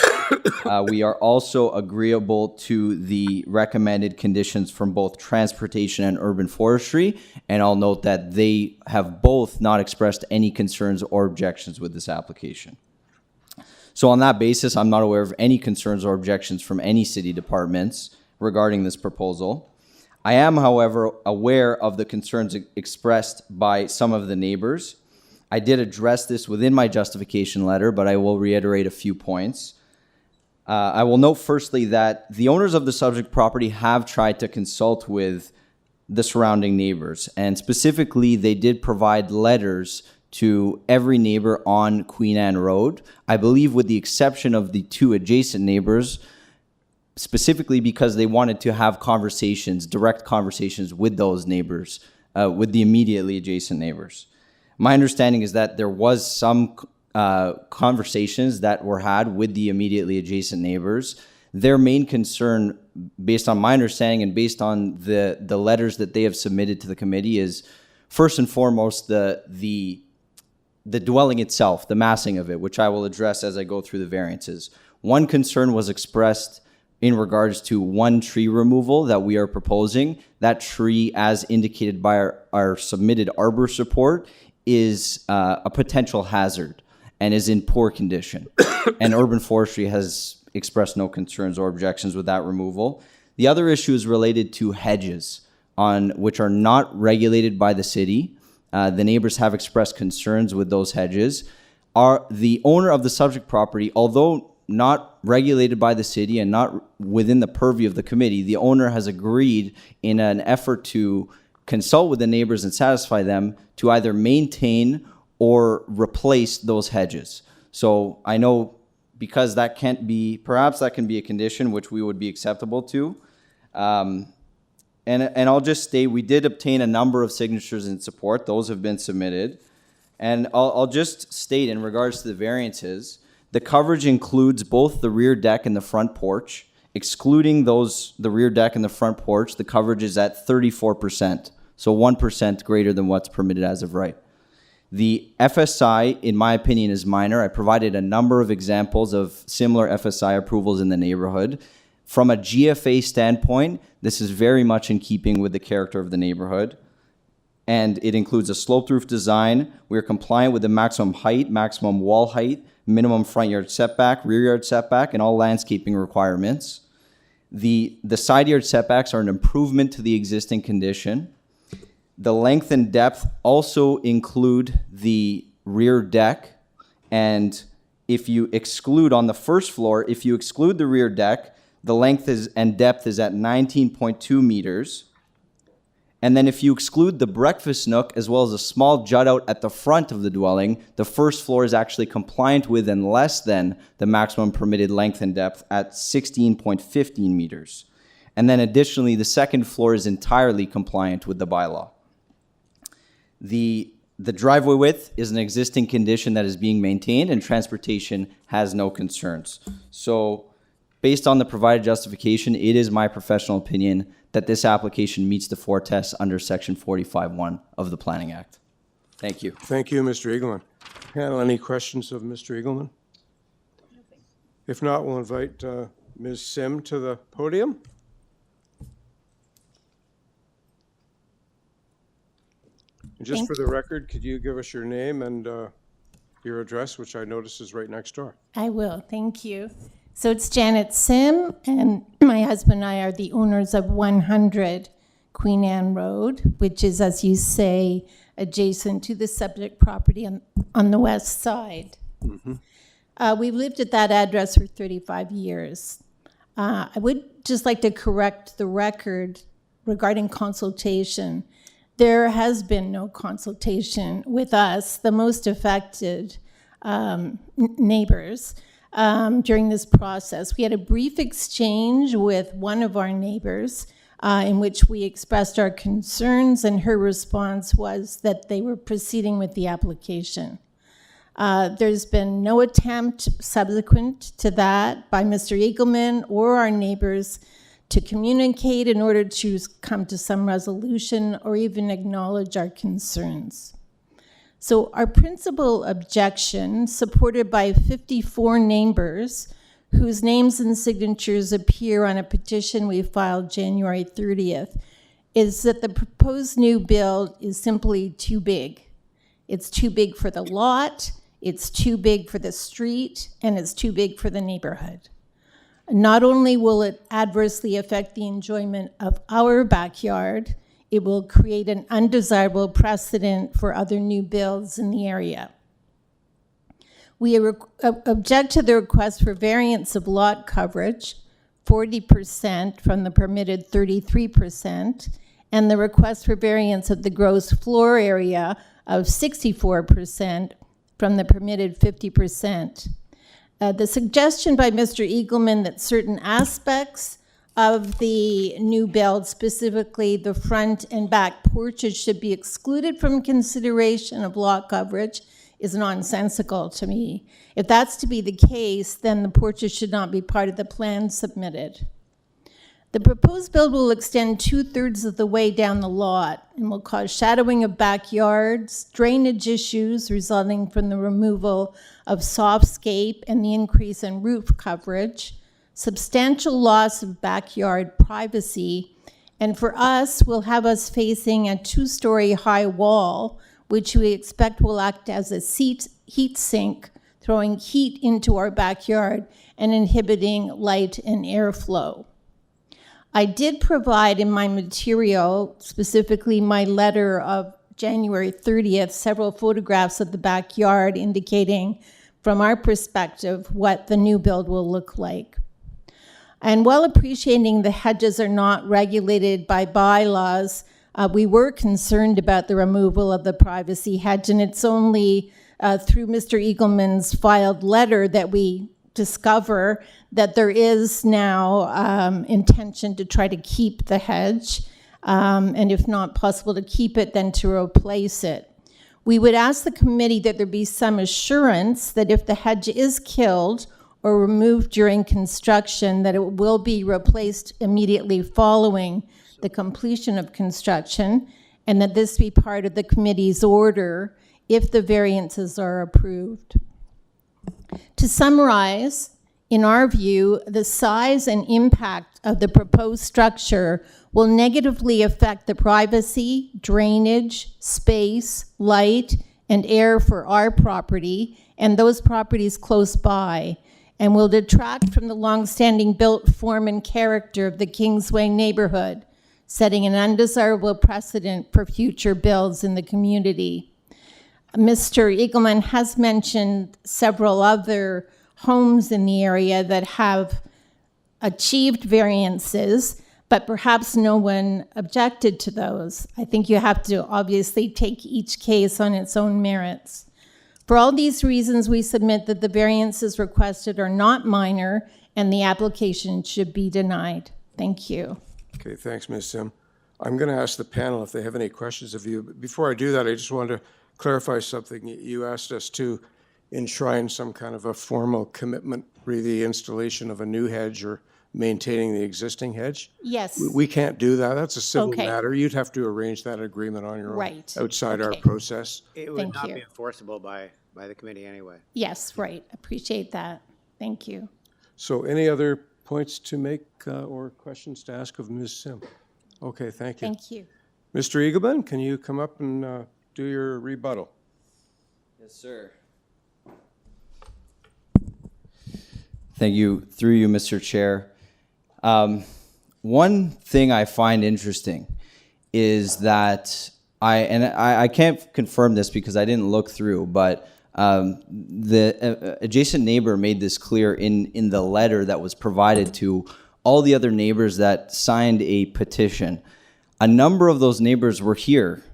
We are also agreeable to the recommended conditions from both transportation and urban forestry, and I'll note that they have both not expressed any concerns or objections with this application. So on that basis, I'm not aware of any concerns or objections from any city departments regarding this proposal. I am, however, aware of the concerns expressed by some of the neighbors. I did address this within my justification letter, but I will reiterate a few points. I will note firstly that the owners of the subject property have tried to consult with the surrounding neighbors, and specifically they did provide letters to every neighbor on Queen Anne Road, I believe with the exception of the 2 adjacent neighbors, specifically because they wanted to have conversations, direct conversations with those neighbors, with the immediately adjacent neighbors. My understanding is that there was some conversations that were had with the immediately adjacent neighbors. Their main concern, based on my understanding and based on the letters that they have submitted to the committee, is first and foremost the dwelling itself, the massing of it, which I will address as I go through the variances. One concern was expressed in regards to one tree removal that we are proposing. That tree, as indicated by our submitted arbor support, is a potential hazard and is in poor condition. And urban forestry has expressed no concerns or objections with that removal. The other issue is related to hedges, which are not regulated by the city. The neighbors have expressed concerns with those hedges. The owner of the subject property, although not regulated by the city and not within the purview of the committee, the owner has agreed in an effort to consult with the neighbors and satisfy them to either maintain or replace those hedges. So I know because that can't be, perhaps that can be a condition which we would be acceptable to. And I'll just state, we did obtain a number of signatures in support. Those have been submitted. And I'll just state in regards to the variances, the coverage includes both the rear deck and the front porch. Excluding the rear deck and the front porch, the coverage is at 34%, so 1% greater than what's permitted as of right. The FSI, in my opinion, is minor. I provided a number of examples of similar FSI approvals in the neighborhood. From a GFA standpoint, this is very much in keeping with the character of the neighborhood. And it includes a sloped roof design. We are compliant with the maximum height, maximum wall height, minimum front yard setback, rear yard setback, and all landscaping requirements. The side yard setbacks are an improvement to the existing condition. The length and depth also include the rear deck. And if you exclude on the first floor, if you exclude the rear deck, the length and depth is at 19.2 meters. And then if you exclude the breakfast nook as well as a small jut out at the front of the dwelling, the first floor is actually compliant with and less than the maximum permitted length and depth at 16.15 meters. And then additionally, the second floor is entirely compliant with the bylaw. The driveway width is an existing condition that is being maintained, and transportation has no concerns. So based on the provided justification, it is my professional opinion that this application meets the four tests under Section 45(1) of the Planning Act. Thank you. Thank you, Mr. Eagleman. Panel, any questions of Mr. Eagleman? If not, we'll invite Ms. Sim to the podium. And just for the record, could you give us your name and your address, which I notice is right next door? I will, thank you. So it's Janet Sim, and my husband and I are the owners of 100 Queen Anne Road, which is, as you say, adjacent to the subject property on the west side. Mm-hmm. We've lived at that address for 35 years. I would just like to correct the record regarding consultation. There has been no consultation with us, the most affected neighbors, during this process. We had a brief exchange with one of our neighbors in which we expressed our concerns, and her response was that they were proceeding with the application. There's been no attempt subsequent to that by Mr. Eagleman or our neighbors to communicate in order to come to some resolution or even acknowledge our concerns. So our principal objection, supported by 54 neighbors whose names and signatures appear on a petition we filed January 30th, is that the proposed new build is simply too big. It's too big for the lot, it's too big for the street, and it's too big for the neighborhood. Not only will it adversely affect the enjoyment of our backyard, it will create an undesirable precedent for other new builds in the area. We object to the request for variance of lot coverage, 40% from the permitted 33%, and the request for variance of the gross floor area of 64% from the permitted 50%. The suggestion by Mr. Eagleman that certain aspects of the new build, specifically the front and back porches, should be excluded from consideration of lot coverage is nonsensical to me. If that's to be the case, then the porches should not be part of the plan submitted. The proposed build will extend 2/3 of the way down the lot and will cause shadowing of backyards, drainage issues resulting from the removal of softscape and the increase in roof coverage, substantial loss of backyard privacy, and for us, will have us facing a 2-story high wall, which we expect will act as a heat sink, throwing heat into our backyard and inhibiting light and airflow. I did provide in my material, specifically my letter of January 30th, several photographs of the backyard indicating from our perspective what the new build will look like. And while appreciating the hedges are not regulated by bylaws, we were concerned about the removal of the privacy hedge, and it's only through Mr. Eagleman's filed letter that we discover that there is now intention to try to keep the hedge, and if not possible to keep it, then to replace it. We would ask the committee that there be some assurance that if the hedge is killed or removed during construction, that it will be replaced immediately following the completion of construction, and that this be part of the committee's order if the variances are approved. To summarize, in our view, the size and impact of the proposed structure will negatively affect the privacy, drainage, space, light, and air for our property and those properties close by, and will detract from the long-standing built form and character of the Kingsway neighborhood, setting an undesirable precedent for future builds in the community. Mr. Eagleman has mentioned several other homes in the area that have achieved variances, but perhaps no one objected to those. I think you have to obviously take each case on its own merits. For all these reasons, we submit that the variances requested are not minor and the application should be denied. Thank you. Okay, thanks, Ms. Sim. I'm going to ask the panel if they have any questions of you. But before I do that, I just wanted to clarify something. You asked us to enshrine some kind of a formal commitment re the installation of a new hedge or maintaining the existing hedge. Yes. We can't do that. That's a civil Okay. matter. You'd have to arrange that agreement on your own. Right. Outside our Okay. process. It would Thank not you. be enforceable by the committee anyway. Yes, right. Appreciate that. Thank you. So any other points to make or questions to ask of Ms. Sim? Okay, thank you. Thank you. Mr. Eagleman, can you come up and do your rebuttal? Yes, sir. Thank you. Through you, Mr. Chair. One thing I find interesting is that I can't confirm this because I didn't look through, but the adjacent neighbor made this clear in the letter that was provided to all the other neighbors that signed a petition. A number of those neighbors were here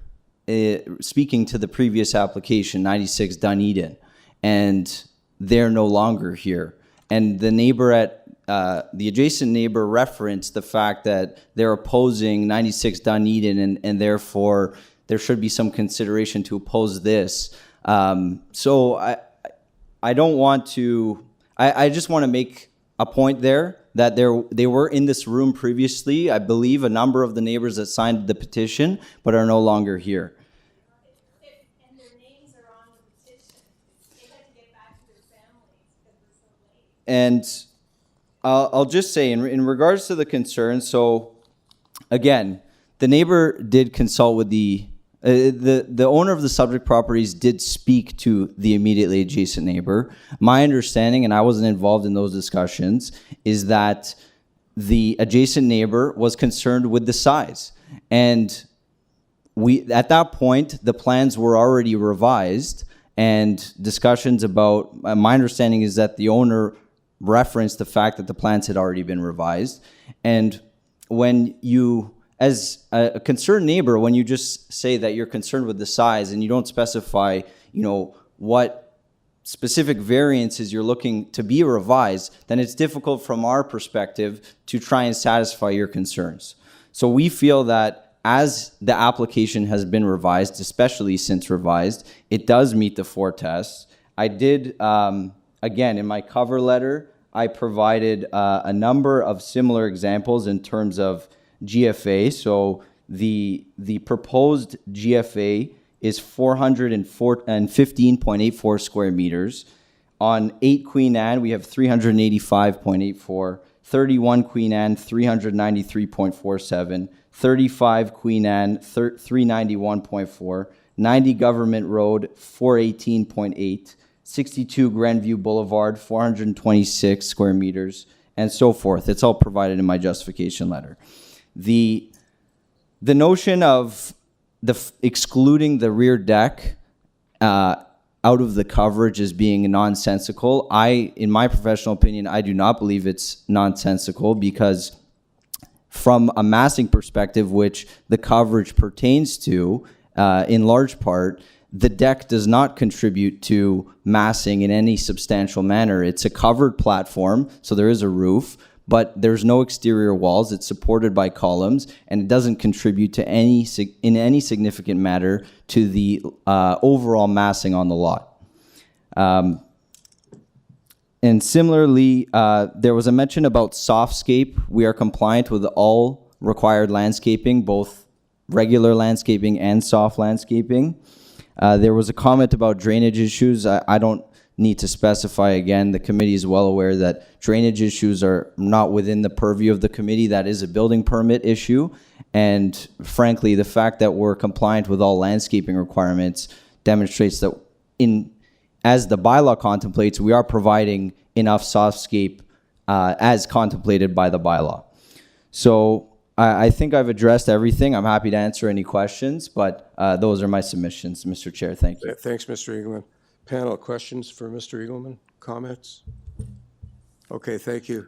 speaking to the previous application, 96 Dunedin, and they're no longer here. And the neighbor the adjacent neighbor referenced the fact that they're opposing 96 Dunedin and therefore there should be some consideration to oppose this. So I don't want to, I just want to make a point there that they were in this room previously. I believe a number of the neighbors that signed the petition, but are no longer here. And their names are on the petition. They had to get back to their families because it was so late. And I'll just say in regards to the concern, so again, the neighbor did consult with the owner of the subject properties did speak to the immediately adjacent neighbor. My understanding, and I wasn't involved in those discussions, is that the adjacent neighbor was concerned with the size. And at that point, the plans were already revised and discussions about, my understanding is that the owner referenced the fact that the plans had already been revised. And when you, as a concerned neighbor, when you just say that you're concerned with the size and you don't specify, what specific variances you're looking to be revised, then it's difficult from our perspective to try and satisfy your concerns. So we feel that as the application has been revised, especially since revised, it does meet the 4 tests. I did, again, in my cover letter, I provided a number of similar examples in terms of GFA. So the proposed GFA is 415.84 square meters. On 8 Queen Anne, we have 385.84, 31 Queen Anne, 393.47, 35 Queen Anne, 391.4, 90 Government Road, 418.8, 62 Grandview Boulevard, 426 square meters, and so forth. It's all provided in my justification letter. The notion of excluding the rear deck out of the coverage as being nonsensical, in my professional opinion, I do not believe it's nonsensical because from a massing perspective, which the coverage pertains to, in large part, the deck does not contribute to massing in any substantial manner. It's a covered platform, so there is a roof, but there's no exterior walls. It's supported by columns, and it doesn't contribute to in any significant manner to the overall massing on the lot. And similarly, there was a mention about softscape. We are compliant with all required landscaping, both regular landscaping and soft landscaping. There was a comment about drainage issues. I don't need to specify again. The committee is well aware that drainage issues are not within the purview of the committee. That is a building permit issue. And frankly, the fact that we're compliant with all landscaping requirements demonstrates that as the bylaw contemplates, we are providing enough softscape as contemplated by the bylaw. So I think I've addressed everything. I'm happy to answer any questions, but those are my submissions, Mr. Chair. Thank you. Thanks, Mr. Eagleman. Panel, questions for Mr. Eagleman? Comments? Okay, thank you.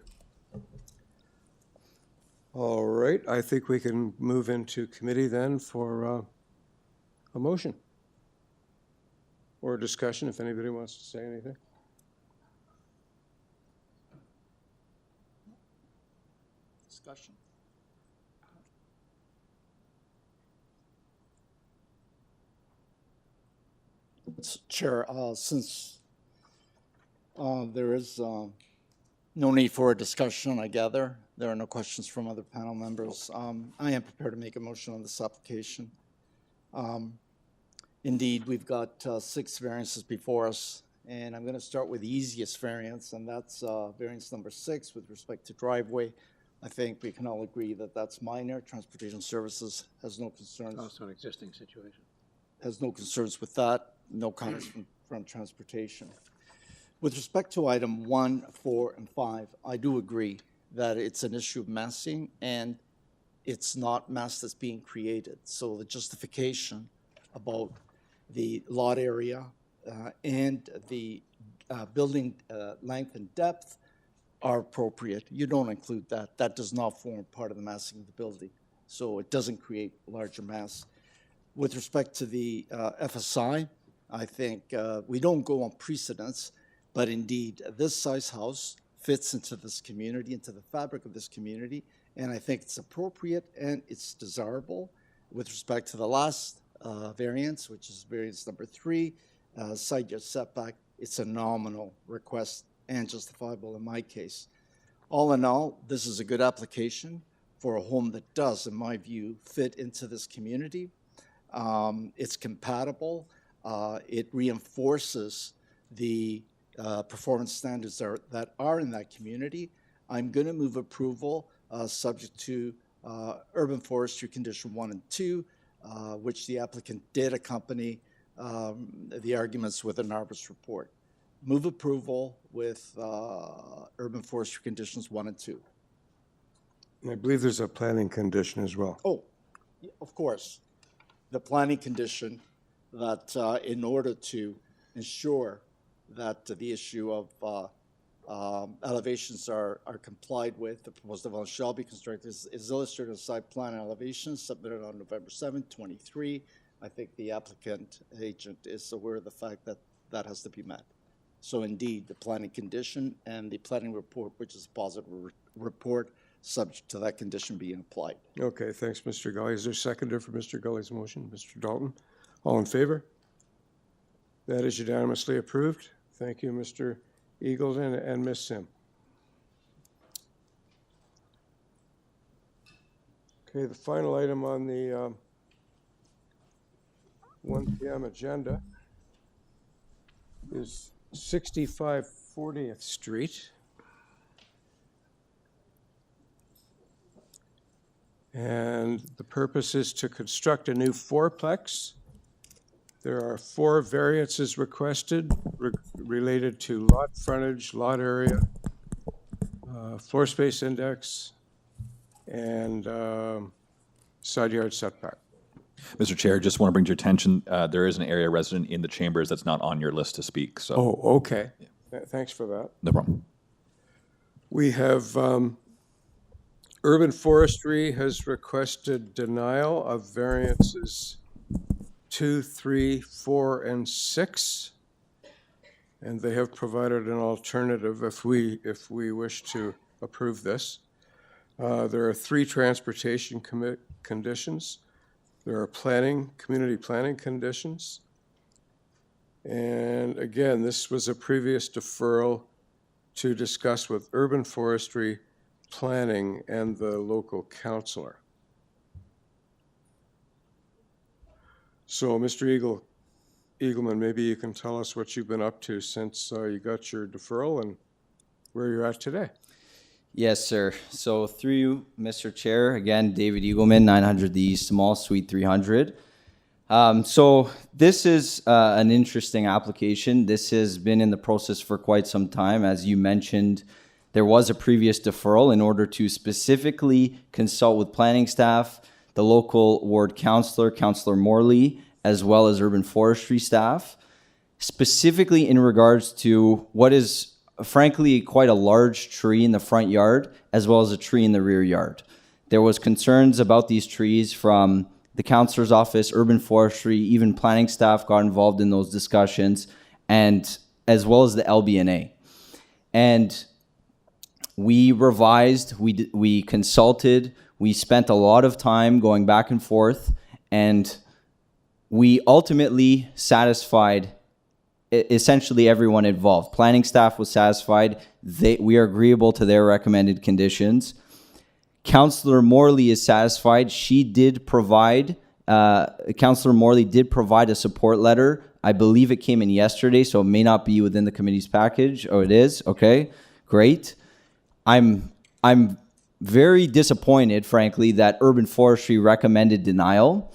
All right, I think we can move into committee then for a motion or a discussion, if anybody wants to say anything. Discussion. Chair, since there is no need for a discussion, I gather, there are no questions from other panel members. I am prepared to make a motion on this application. Indeed, we've got 6 variances before us, and I'm going to start with the easiest variance, and that's variance number 6 with respect to driveway. I think we can all agree that that's minor. Transportation Services has no concerns. Also an existing situation. Has no concerns with that. No comments from Transportation. With respect to item 1, 4, and 5, I do agree that it's an issue of massing, and it's not mass that's being created. So the justification about the lot area and the building length and depth are appropriate. You don't include that. That does not form part of the massing of the building. So it doesn't create larger mass. With respect to the FSI, I think we don't go on precedence, but indeed this size house fits into this community, into the fabric of this community, and I think it's appropriate and it's desirable. With respect to the last variance, which is variance number 3, side yard setback, it's a nominal request and justifiable in my case. All in all, this is a good application for a home that does, in my view, fit into this community. It's compatible. It reinforces the performance standards that are in that community. I'm going to move approval subject to urban forestry condition 1 and 2, which the applicant did accompany the arguments with an arborist report. Move approval with urban forestry conditions 1 and 2. And I believe there's a planning condition as well. Oh, of course. The planning condition that in order to ensure that the issue of elevations are complied with, the proposed development shall be constructed is illustrated in site plan and elevations submitted on November 7, 23. I think the applicant agent is aware of the fact that that has to be met. So indeed, the planning condition and the planning report, which is a positive report, subject to that condition being applied. Okay, thanks, Mr. Gully. Is there a seconder for Mr. Gully's motion? Mr. Dalton? All in favor? That is unanimously approved. Thank you, Mr. Eagleton and Ms. Sim. Okay, the final item on the 1 p.m. agenda is 65 40th Street. And the purpose is to construct a new fourplex. There are 4 variances requested related to lot frontage, lot area, floor space index, and side yard setback. Mr. Chair, just want to bring to your attention, there is an area resident in the chambers that's not on your list to speak, so. Oh, okay. Thanks for that. No problem. We have Urban Forestry has requested denial of variances 2, 3, 4, and 6, and they have provided an alternative if we wish to approve this. There are 3 transportation conditions. There are community planning conditions. And again, this was a previous deferral to discuss with Urban Forestry, Planning, and the local councillor. So, Mr. Eagleman, maybe you can tell us what you've been up to since you got your deferral and where you're at today. Yes, sir. So through you, Mr. Chair, again, David Eagleman, 900 The East Mall, Suite 300. So this is an interesting application. This has been in the process for quite some time. As you mentioned, there was a previous deferral in order to specifically consult with planning staff, the local ward councillor, Councillor Morley, as well as urban forestry staff, specifically in regards to what is frankly quite a large tree in the front yard, as well as a tree in the rear yard. There was concerns about these trees from the councillor's office, urban forestry, even planning staff got involved in those discussions, and as well as the LBNA. And we revised, we consulted, we spent a lot of time going back and forth, and we ultimately satisfied essentially everyone involved. Planning staff was satisfied. We are agreeable to their recommended conditions. Councillor Morley is satisfied. She did provide, Councillor Morley did provide a support letter. I believe it came in yesterday, so it may not be within the committee's package. Oh, it is? Okay, great. I'm very disappointed, frankly, that urban forestry recommended denial.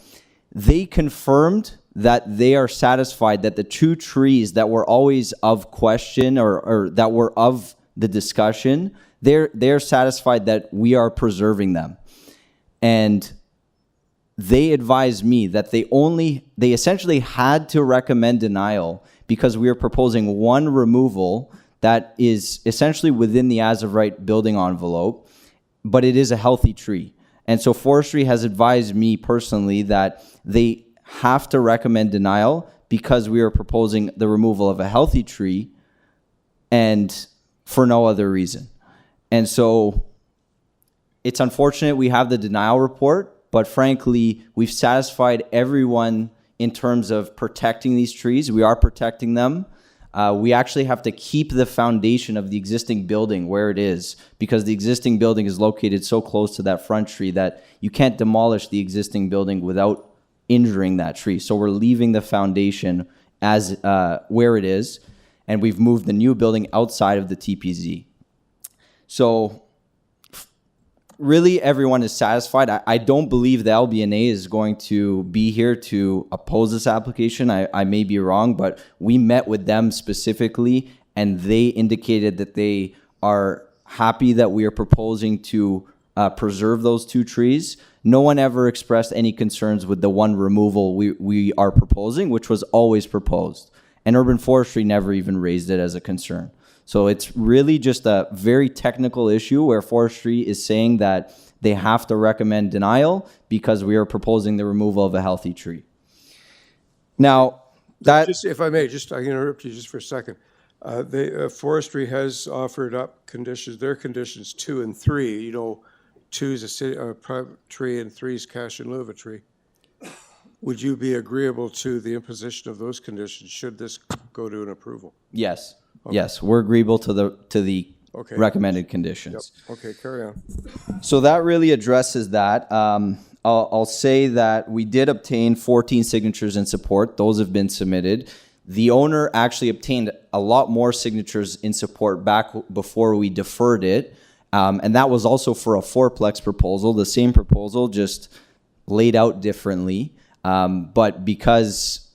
They confirmed that they are satisfied that the 2 trees that were always of question or that were of the discussion, they're satisfied that we are preserving them. And they advised me that they essentially had to recommend denial because we are proposing one removal that is essentially within the as of right building envelope, but it is a healthy tree. And so forestry has advised me personally that they have to recommend denial because we are proposing the removal of a healthy tree and for no other reason. And so it's unfortunate we have the denial report, but frankly, we've satisfied everyone in terms of protecting these trees. We are protecting them. We actually have to keep the foundation of the existing building where it is because the existing building is located so close to that front tree that you can't demolish the existing building without injuring that tree. So we're leaving the foundation as where it is, and we've moved the new building outside of the TPZ. So really everyone is satisfied. I don't believe the LBNA is going to be here to oppose this application. I may be wrong, but we met with them specifically and they indicated that they are happy that we are proposing to preserve those 2 trees. No one ever expressed any concerns with the one removal we are proposing, which was always proposed. And urban forestry never even raised it as a concern. So it's really just a very technical issue where forestry is saying that they have to recommend denial because we are proposing the removal of a healthy tree. Now, that... Just, if I may, I can interrupt you just for a second. Forestry has offered up conditions, their conditions 2 and 3. You know, 2 is a private tree and 3 is cash in lieu of a tree. Would you be agreeable to the imposition of those conditions should this go to an approval? Yes. Okay. Yes, we're agreeable to the okay. recommended conditions. Yep. Okay, carry on. So that really addresses that. I'll say that we did obtain 14 signatures in support. Those have been submitted. The owner actually obtained a lot more signatures in support back before we deferred it. And that was also for a 4-plex proposal, the same proposal, just laid out differently. But because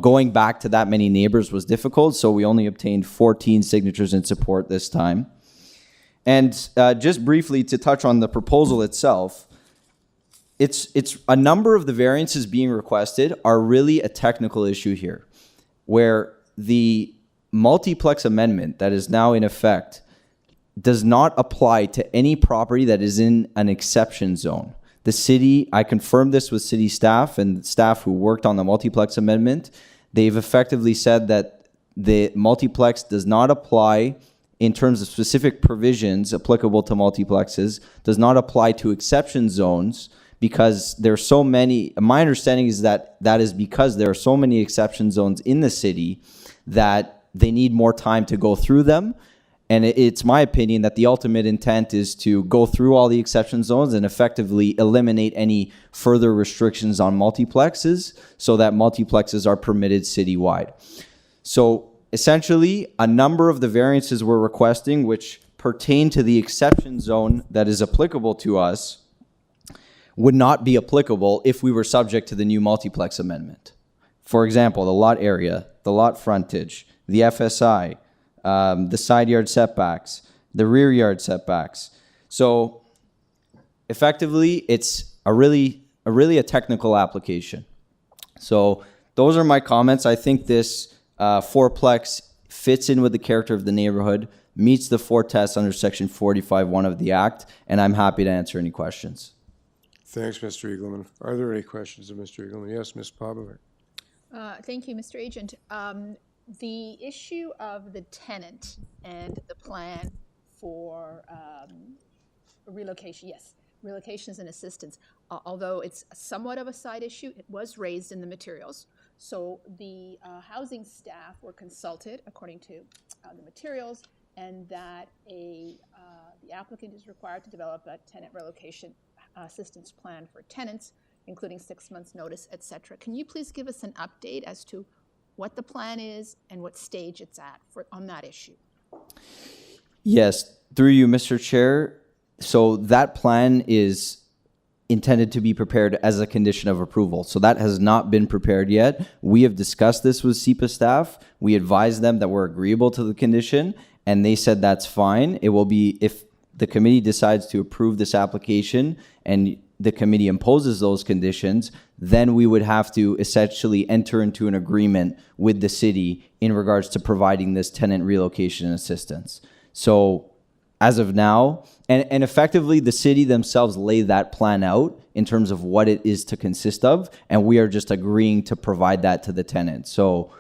going back to that many neighbors was difficult, so we only obtained 14 signatures in support this time. And just briefly to touch on the proposal itself, it's a number of the variances being requested are really a technical issue here, where the multiplex amendment that is now in effect does not apply to any property that is in an exception zone. The city, I confirmed this with city staff and staff who worked on the multiplex amendment. They've effectively said that the multiplex does not apply in terms of specific provisions applicable to multiplexes, does not apply to exception zones because there are so many. My understanding is that that is because there are so many exception zones in the city that they need more time to go through them. And it's my opinion that the ultimate intent is to go through all the exception zones and effectively eliminate any further restrictions on multiplexes so that multiplexes are permitted citywide. So essentially, a number of the variances we're requesting, which pertain to the exception zone that is applicable to us, would not be applicable if we were subject to the new multiplex amendment. For example, the lot area, the lot frontage, the FSI, the side yard setbacks, the rear yard setbacks. So effectively, it's a really a technical application. So those are my comments. I think this fourplex fits in with the character of the neighborhood. meets the 4 tests under Section 45(1) of the Act, and I'm happy to answer any questions. Thanks, Mr. Eagleman. Are there any questions of Mr. Eagleman? Yes, Ms. Popovic. Thank you, Mr. Agent. The issue of the tenant and the plan for relocation, yes, relocations and assistance, although it's somewhat of a side issue, it was raised in the materials. So the housing staff were consulted according to the materials, and that the applicant is required to develop a tenant relocation assistance plan for tenants, including 6 months notice, et cetera. Can you please give us an update as to what the plan is and what stage it's at on that issue? Yes, through you, Mr. Chair. So that plan is intended to be prepared as a condition of approval. So that has not been prepared yet. We have discussed this with SEPA staff. We advised them that we're agreeable to the condition, and they said that's fine. It will be, if the committee decides to approve this application and the committee imposes those conditions, then we would have to essentially enter into an agreement with the city in regards to providing this tenant relocation assistance. So as of now, and effectively the city themselves lay that plan out in terms of what it is to consist of, and we are just agreeing to provide that to the tenant. So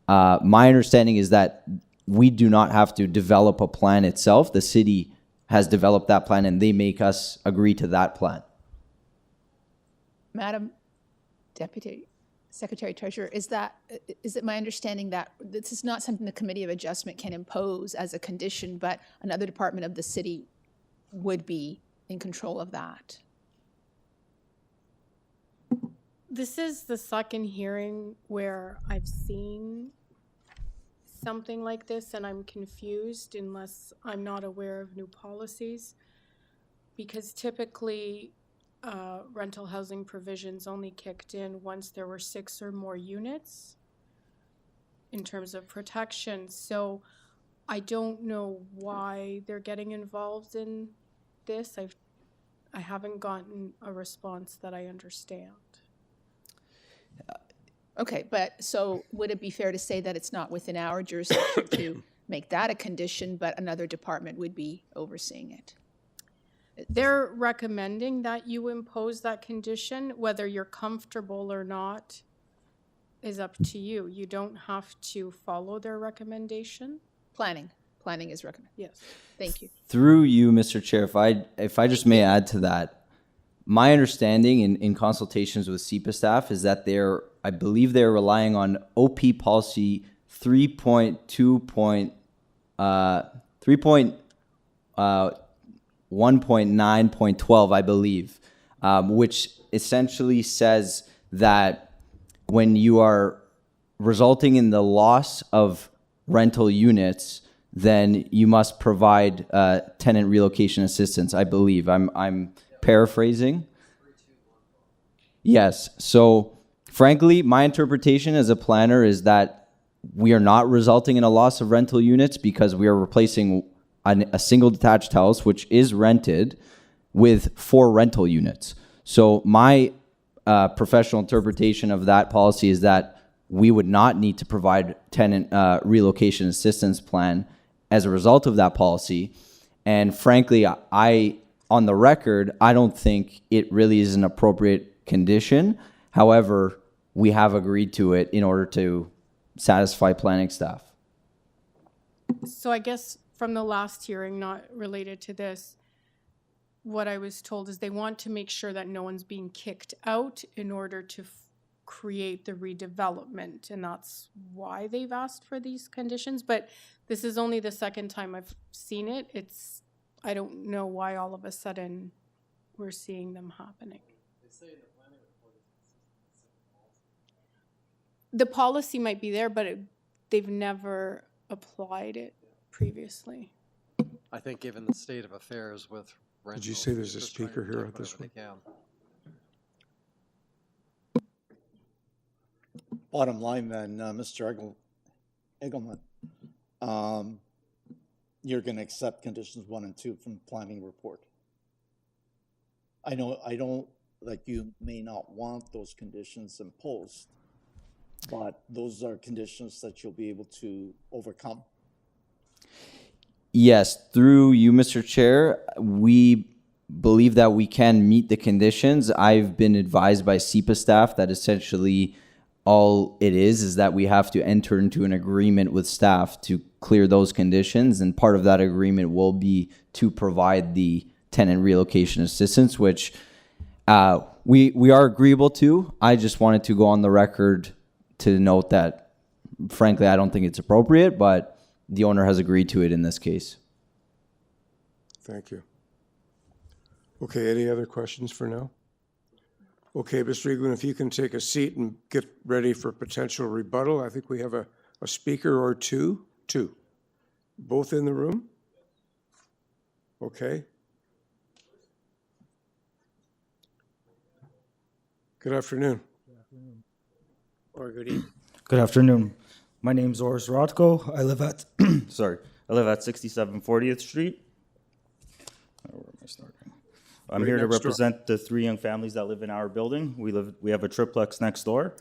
my understanding is that we do not have to develop a plan itself. The city has developed that plan, and they make us agree to that plan. Madam Deputy Secretary Treasurer, is it my understanding that this is not something the Committee of Adjustment can impose as a condition, but another department of the city would be in control of that? This is the second hearing where I've seen something like this, and I'm confused unless I'm not aware of new policies, because typically rental housing provisions only kicked in once there were 6 or more units in terms of protection. So I don't know why they're getting involved in this. I haven't gotten a response that I understand. Okay, but so would it be fair to say that it's not within our jurisdiction to make that a condition, but another department would be overseeing it? They're recommending that you impose that condition. Whether you're comfortable or not is up to you. You don't have to follow their recommendation. Planning is recommended. Yes. Thank you. Through you, Mr. Chair, if I just may add to that, my understanding in consultations with SEPA staff is that I believe they're relying on OP policy 1.9.12, I believe, which essentially says that when you are resulting in the loss of rental units, then you must provide tenant relocation assistance, I believe. I'm paraphrasing. Yes. So frankly, my interpretation as a planner is that we are not resulting in a loss of rental units because we are replacing a single detached house, which is rented, with 4 rental units. So my professional interpretation of that policy is that we would not need to provide tenant relocation assistance plan as a result of that policy. And frankly, on the record, I don't think it really is an appropriate condition. However, we have agreed to it in order to satisfy planning staff. So I guess from the last hearing, not related to this, what I was told is they want to make sure that no one's being kicked out in order to create the redevelopment, and that's why they've asked for these conditions. But this is only the second time I've seen it. I don't know why all of a sudden we're seeing them happening. The policy might be there, but they've never applied it previously. I think given the state of affairs with rentals. Did you say there's a speaker here at this one? Bottom line then, Mr. Eagleman, you're going to accept conditions 1 and 2 from the planning report. I don't, like, you may not want those conditions imposed, but those are conditions that you'll be able to overcome. Yes, through you, Mr. Chair, we believe that we can meet the conditions. I've been advised by SEPA staff that essentially all it is that we have to enter into an agreement with staff to clear those conditions, and part of that agreement will be to provide the tenant relocation assistance, which we are agreeable to. I just wanted to go on the record to note that, frankly, I don't think it's appropriate, but the owner has agreed to it in this case. Thank you. Okay, any other questions for now? Okay, Mr. Egan, if you can take a seat and get ready for potential rebuttal. I think we have a speaker or two. Both in the room? Okay. Good afternoon. Or good evening. Good afternoon. My name's Oris Rothko. I live at I live at 67 40th Street. Where am I starting? I'm Right here to next door. represent the 3 young families that live in our building. We have a triplex next door.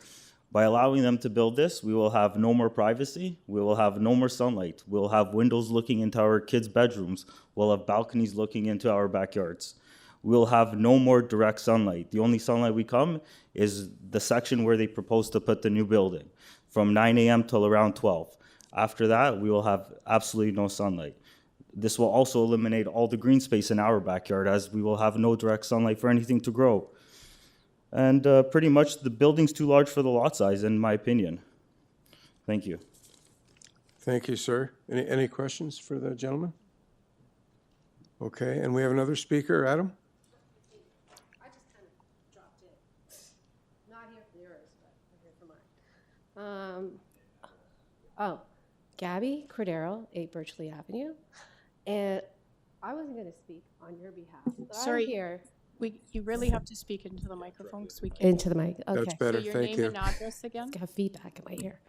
By allowing them to build this, we will have no more privacy. We will have no more sunlight. We'll have windows looking into our kids' bedrooms. We'll have balconies looking into our backyards. We'll have no more direct sunlight. The only sunlight we come is the section where they propose to put the new building, from 9 a.m. till around 12. After that, we will have absolutely no sunlight. This will also eliminate all the green space in our backyard, as we will have no direct sunlight for anything to grow. And pretty much the building's too large for the lot size, in my opinion. Thank you. Thank you, sir. Any questions for the gentleman? Okay, and we have another speaker, Adam? I just kind of dropped in. Not here for yours, but I'm here for mine. Gabby Cordero, 8 BIRCHLEA Avenue. And I wasn't going to speak on your behalf. But Sorry, I'm here. You really have to speak into the microphone so we can. Into the mic. Okay. That's better, So your thank name you. and address again? Got feedback in my ear.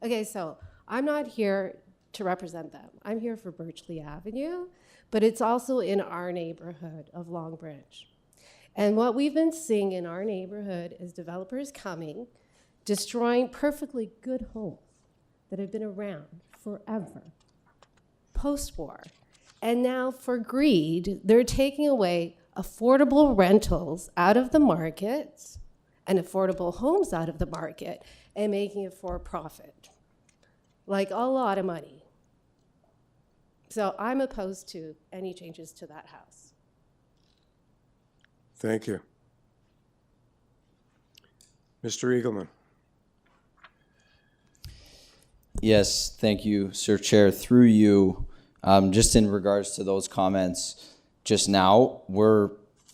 Okay, so I'm not here to represent them. I'm here for BIRCHLEA Avenue, but it's also in our neighborhood of Long Branch. And what we've been seeing in our neighborhood is developers coming, destroying perfectly good homes that have been around forever, post-war. And now for greed, they're taking away affordable rentals out of the market and affordable homes out of the market and making it for profit, like a lot of money. So I'm opposed to any changes to that house. Thank you. Mr. Eagleman. Yes, thank you, Sir Chair. Through you, just in regards to those comments just now, we're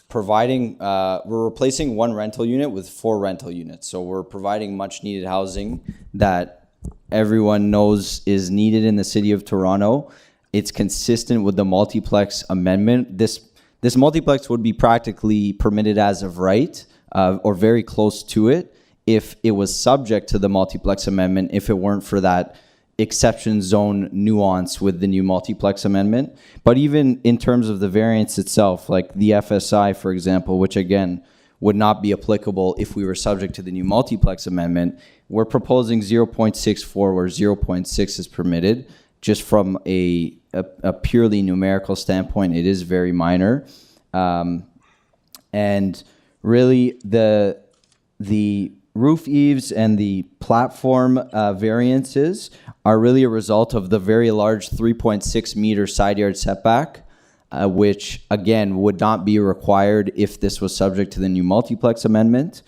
replacing 1 rental unit with 4 rental units. So we're providing much needed housing that everyone knows is needed in the city of Toronto. It's consistent with the multiplex amendment. This multiplex would be practically permitted as of right, or very close to it, if it was subject to the multiplex amendment, if it weren't for that exception zone nuance with the new multiplex amendment. But even in terms of the variance itself, like the FSI, for example, which again would not be applicable if we were subject to the new multiplex amendment, we're proposing 0.64 where 0.6 is permitted. Just from a purely numerical standpoint, it is very minor. And really the roof eaves and the platform variances are really a result of the very large 3.6 meter side yard setback, which again would not be required if this was subject to the new multiplex amendment.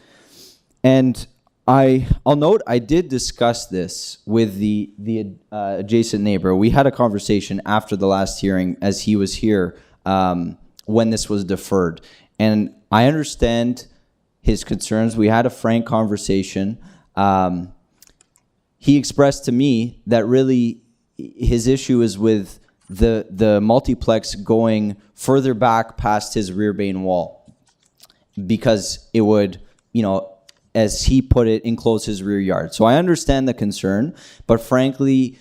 And I'll note I did discuss this with the adjacent neighbor. We had a conversation after the last hearing as he was here when this was deferred. And I understand his concerns. We had a frank conversation. He expressed to me that really his issue is with the multiplex going further back past his rear main wall, because it would, as he put it, enclose his rear yard. So I understand the concern, but frankly,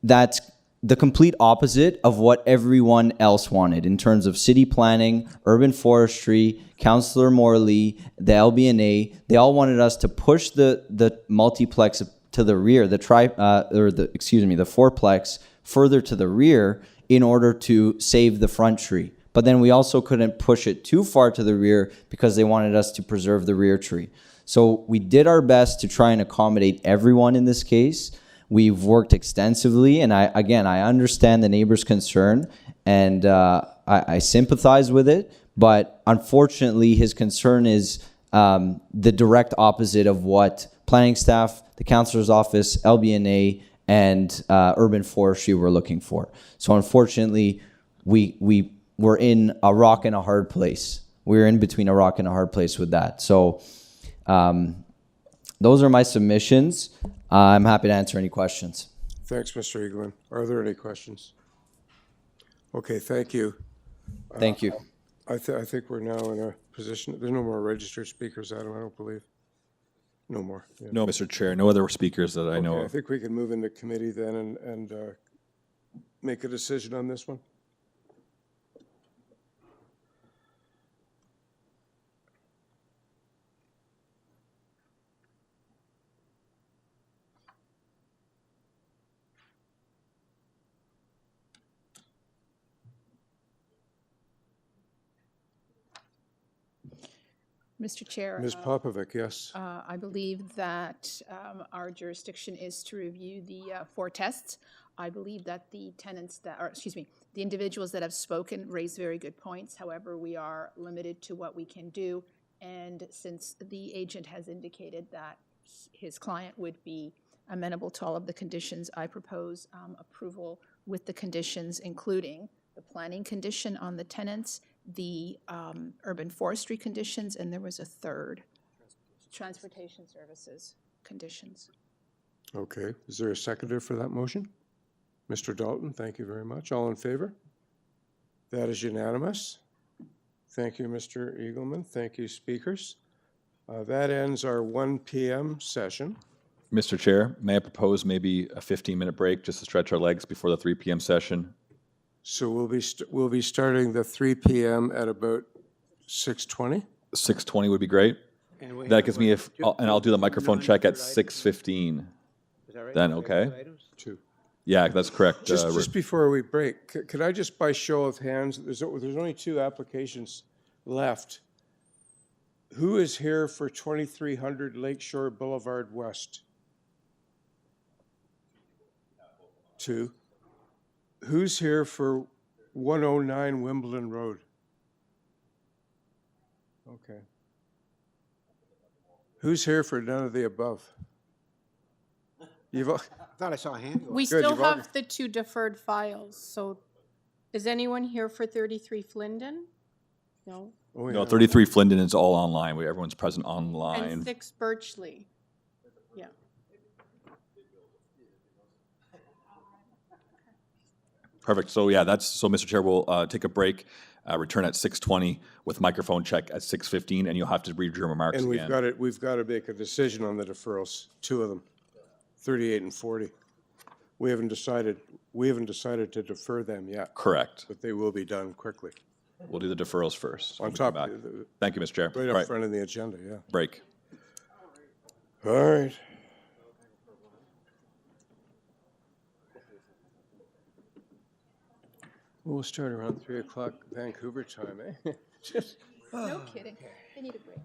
that's the complete opposite of what everyone else wanted in terms of city planning, urban forestry, Councillor Morley, the LBNA. They all wanted us to push the multiplex to the rear, the fourplex further to the rear in order to save the front tree. But then we also couldn't push it too far to the rear because they wanted us to preserve the rear tree. So we did our best to try and accommodate everyone in this case. We've worked extensively, and I understand the neighbor's concern, and I sympathize with it, but unfortunately his concern is the direct opposite of what planning staff, the councillor's office, LBNA, and urban forestry were looking for. So unfortunately, we're in a rock and a hard place. We're in between a rock and a hard place with that. So those are my submissions. I'm happy to answer any questions. Thanks, Mr. Eaglin. Are there any questions? Okay, thank you. Thank you. I think we're now in a position, there's no more registered speakers, Adam, I don't believe. No more. Yeah. No, Mr. Chair, no other speakers that I know Okay, I of. think we can move into committee then and make a decision on this one. Mr. Chair. Ms. Popovic, yes. I believe that our jurisdiction is to review the 4 tests. I believe that the tenants that, or excuse me, the individuals that have spoken raise very good points. However, we are limited to what we can do. And since the agent has indicated that his client would be amenable to all of the conditions, I propose approval with the conditions, including the planning condition on the tenants, the urban forestry conditions, and there was a third, transportation services conditions. Okay, is there a seconder for that motion? Mr. Dalton, thank you very much. All in favor? That is unanimous. Thank you, Mr. Eagleman. Thank you, speakers. That ends our 1 p.m. session. Mr. Chair, may I propose maybe a 15-minute break just to stretch our legs before the 3 p.m. session? So we'll be starting the 3 p.m. at about 6:20. 6:20 would be great. And That gives me and I'll do the microphone check at 6:15. Is that right? Then, okay? Two. Yeah, that's correct. Just before we break, could I just by show of hands, there's only 2 applications left. Who is here for 2300 Lakeshore Boulevard West? 2. Who's here for 109 Wimbledon Road? Okay. Who's here for none of the above? I thought I saw a hand go up. We Good, still you've all- have the 2 deferred files, so is anyone here for 33 Flindon? No? Oh, No, yeah. 33 Flindon is all online. Everyone's present And online. 6 Birchlea? Yeah. Perfect. So yeah, so Mr. Chair, we'll take a break, return at 6:20 with microphone check at 6:15, and you'll have to read your remarks And again. we've got to make a decision on the deferrals, 2 of them, 38 and 40. We haven't decided to defer them yet. Correct. But they will be done quickly. We'll do the deferrals first. On when we come top, back. Thank you, Mr. Chair. right All up front of the agenda, yeah. Break. All right. We'll start around 3 o'clock Vancouver time, eh? Just, No kidding. They need a break.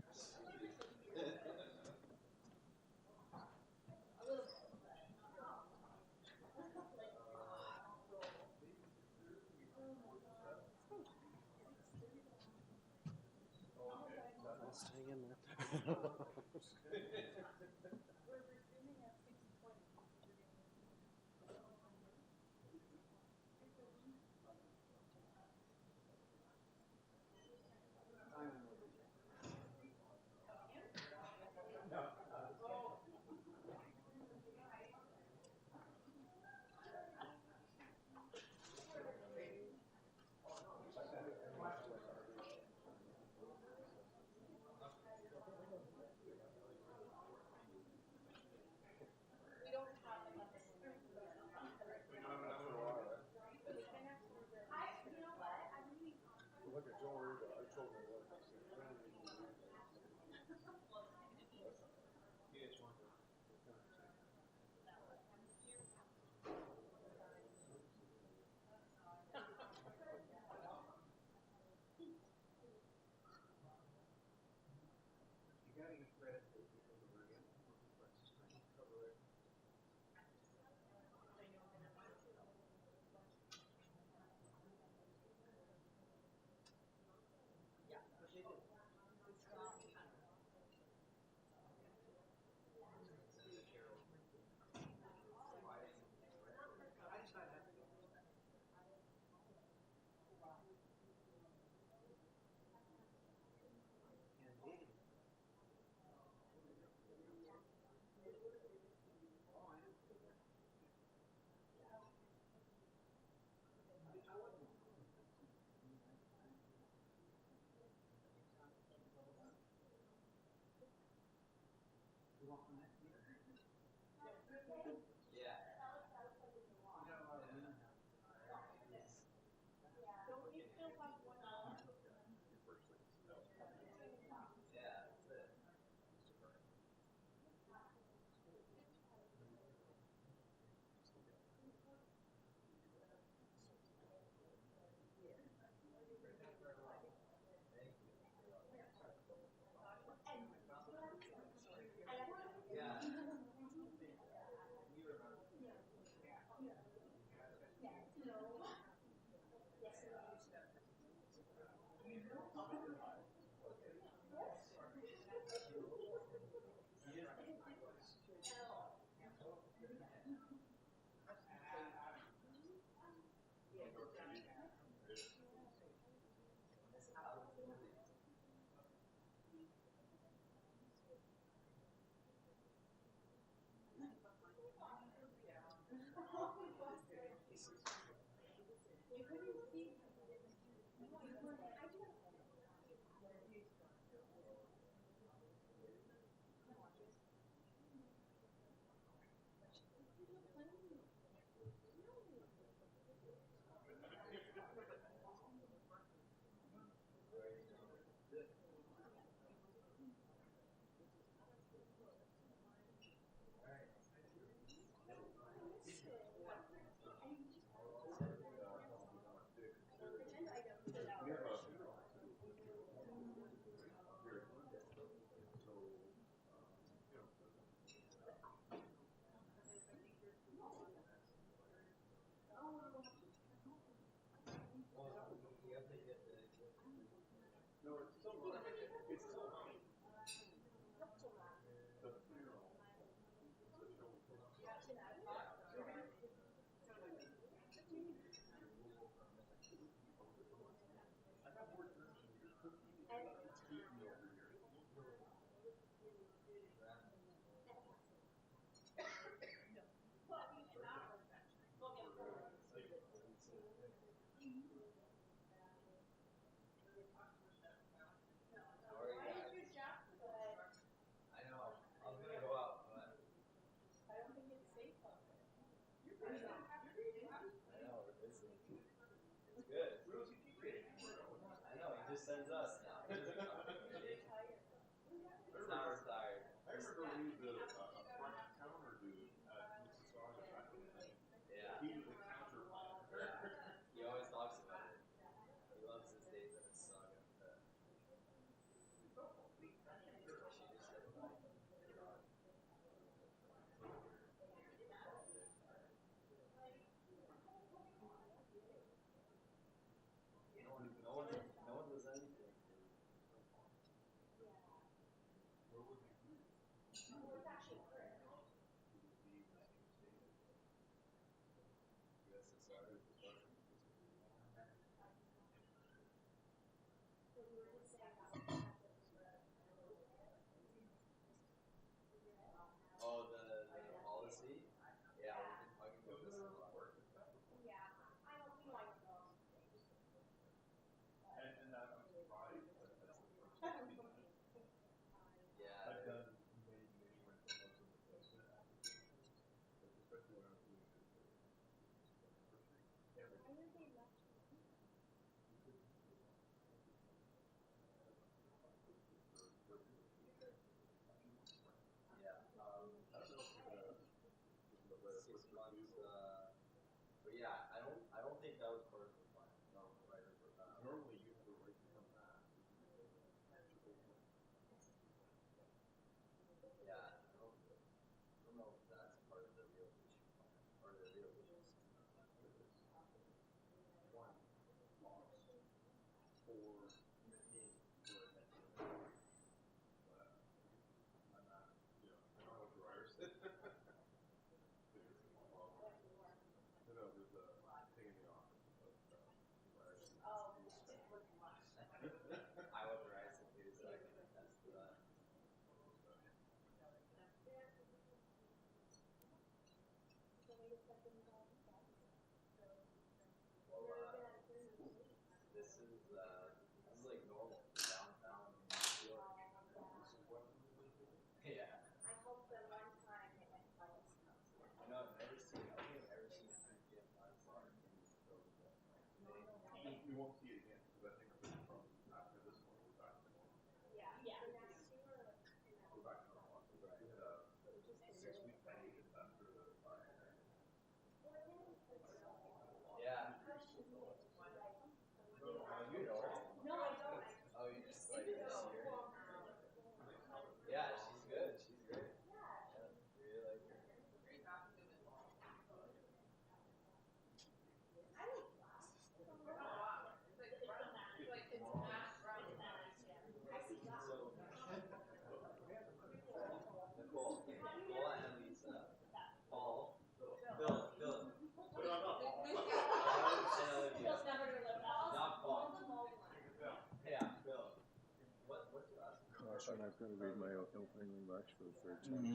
not going to read my opening remarks for the third time.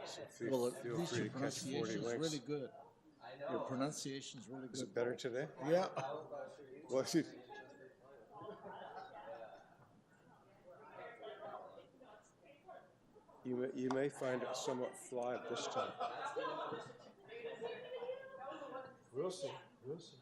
So Well, at feel least free your to catch 40 pronunciation is winks. really good. Your pronunciation is really good. Is it better today? Yeah. Well, you may find it somewhat flawed this time. We'll see. We'll see.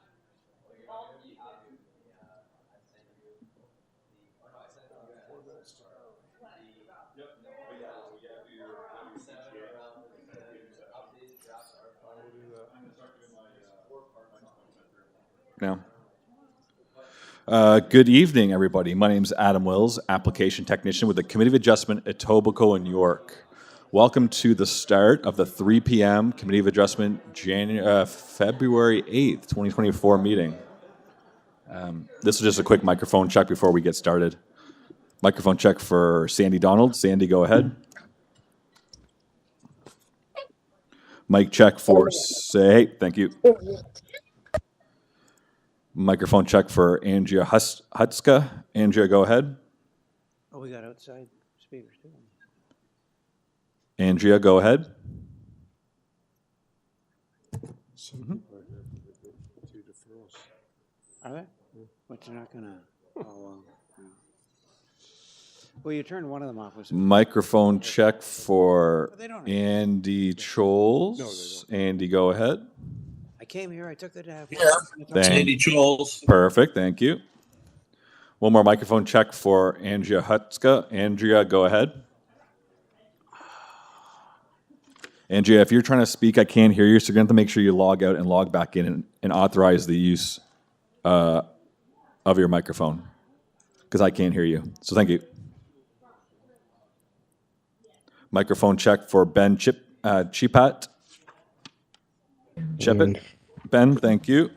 Now. Good evening, everybody. My name is Adam Wills, application technician with the Committee of Adjustment Etobicoke in York. Welcome to the start of the 3 p.m. Committee of Adjustment February 8th, 2024 meeting. This is just a quick microphone check before we get started. Microphone check for Sandy Donald. Sandy, go ahead. Mic check for Say. Thank you. Microphone check for Andrea Hutska. Andrea, go ahead. Oh, we got outside speakers too. Andrea, go ahead. Some people are here for the 2 deferrals. Are they? But you're not gonna, oh, well. Yeah. Well, you turned one of them off. Microphone check for Andy Scholes. No, they don't. Andy, go ahead. I came here, I took the day. Andy Scholes. Perfect, thank you. One more microphone check for Andrea Hutska. Andrea, go ahead. Andrea, if you're trying to speak, I can't hear you, so you're going to have to make sure you log out and log back in and authorize the use of your microphone, because I can't hear you. So thank you. Microphone check for Ben Chipat. Chipit. Ben, thank you.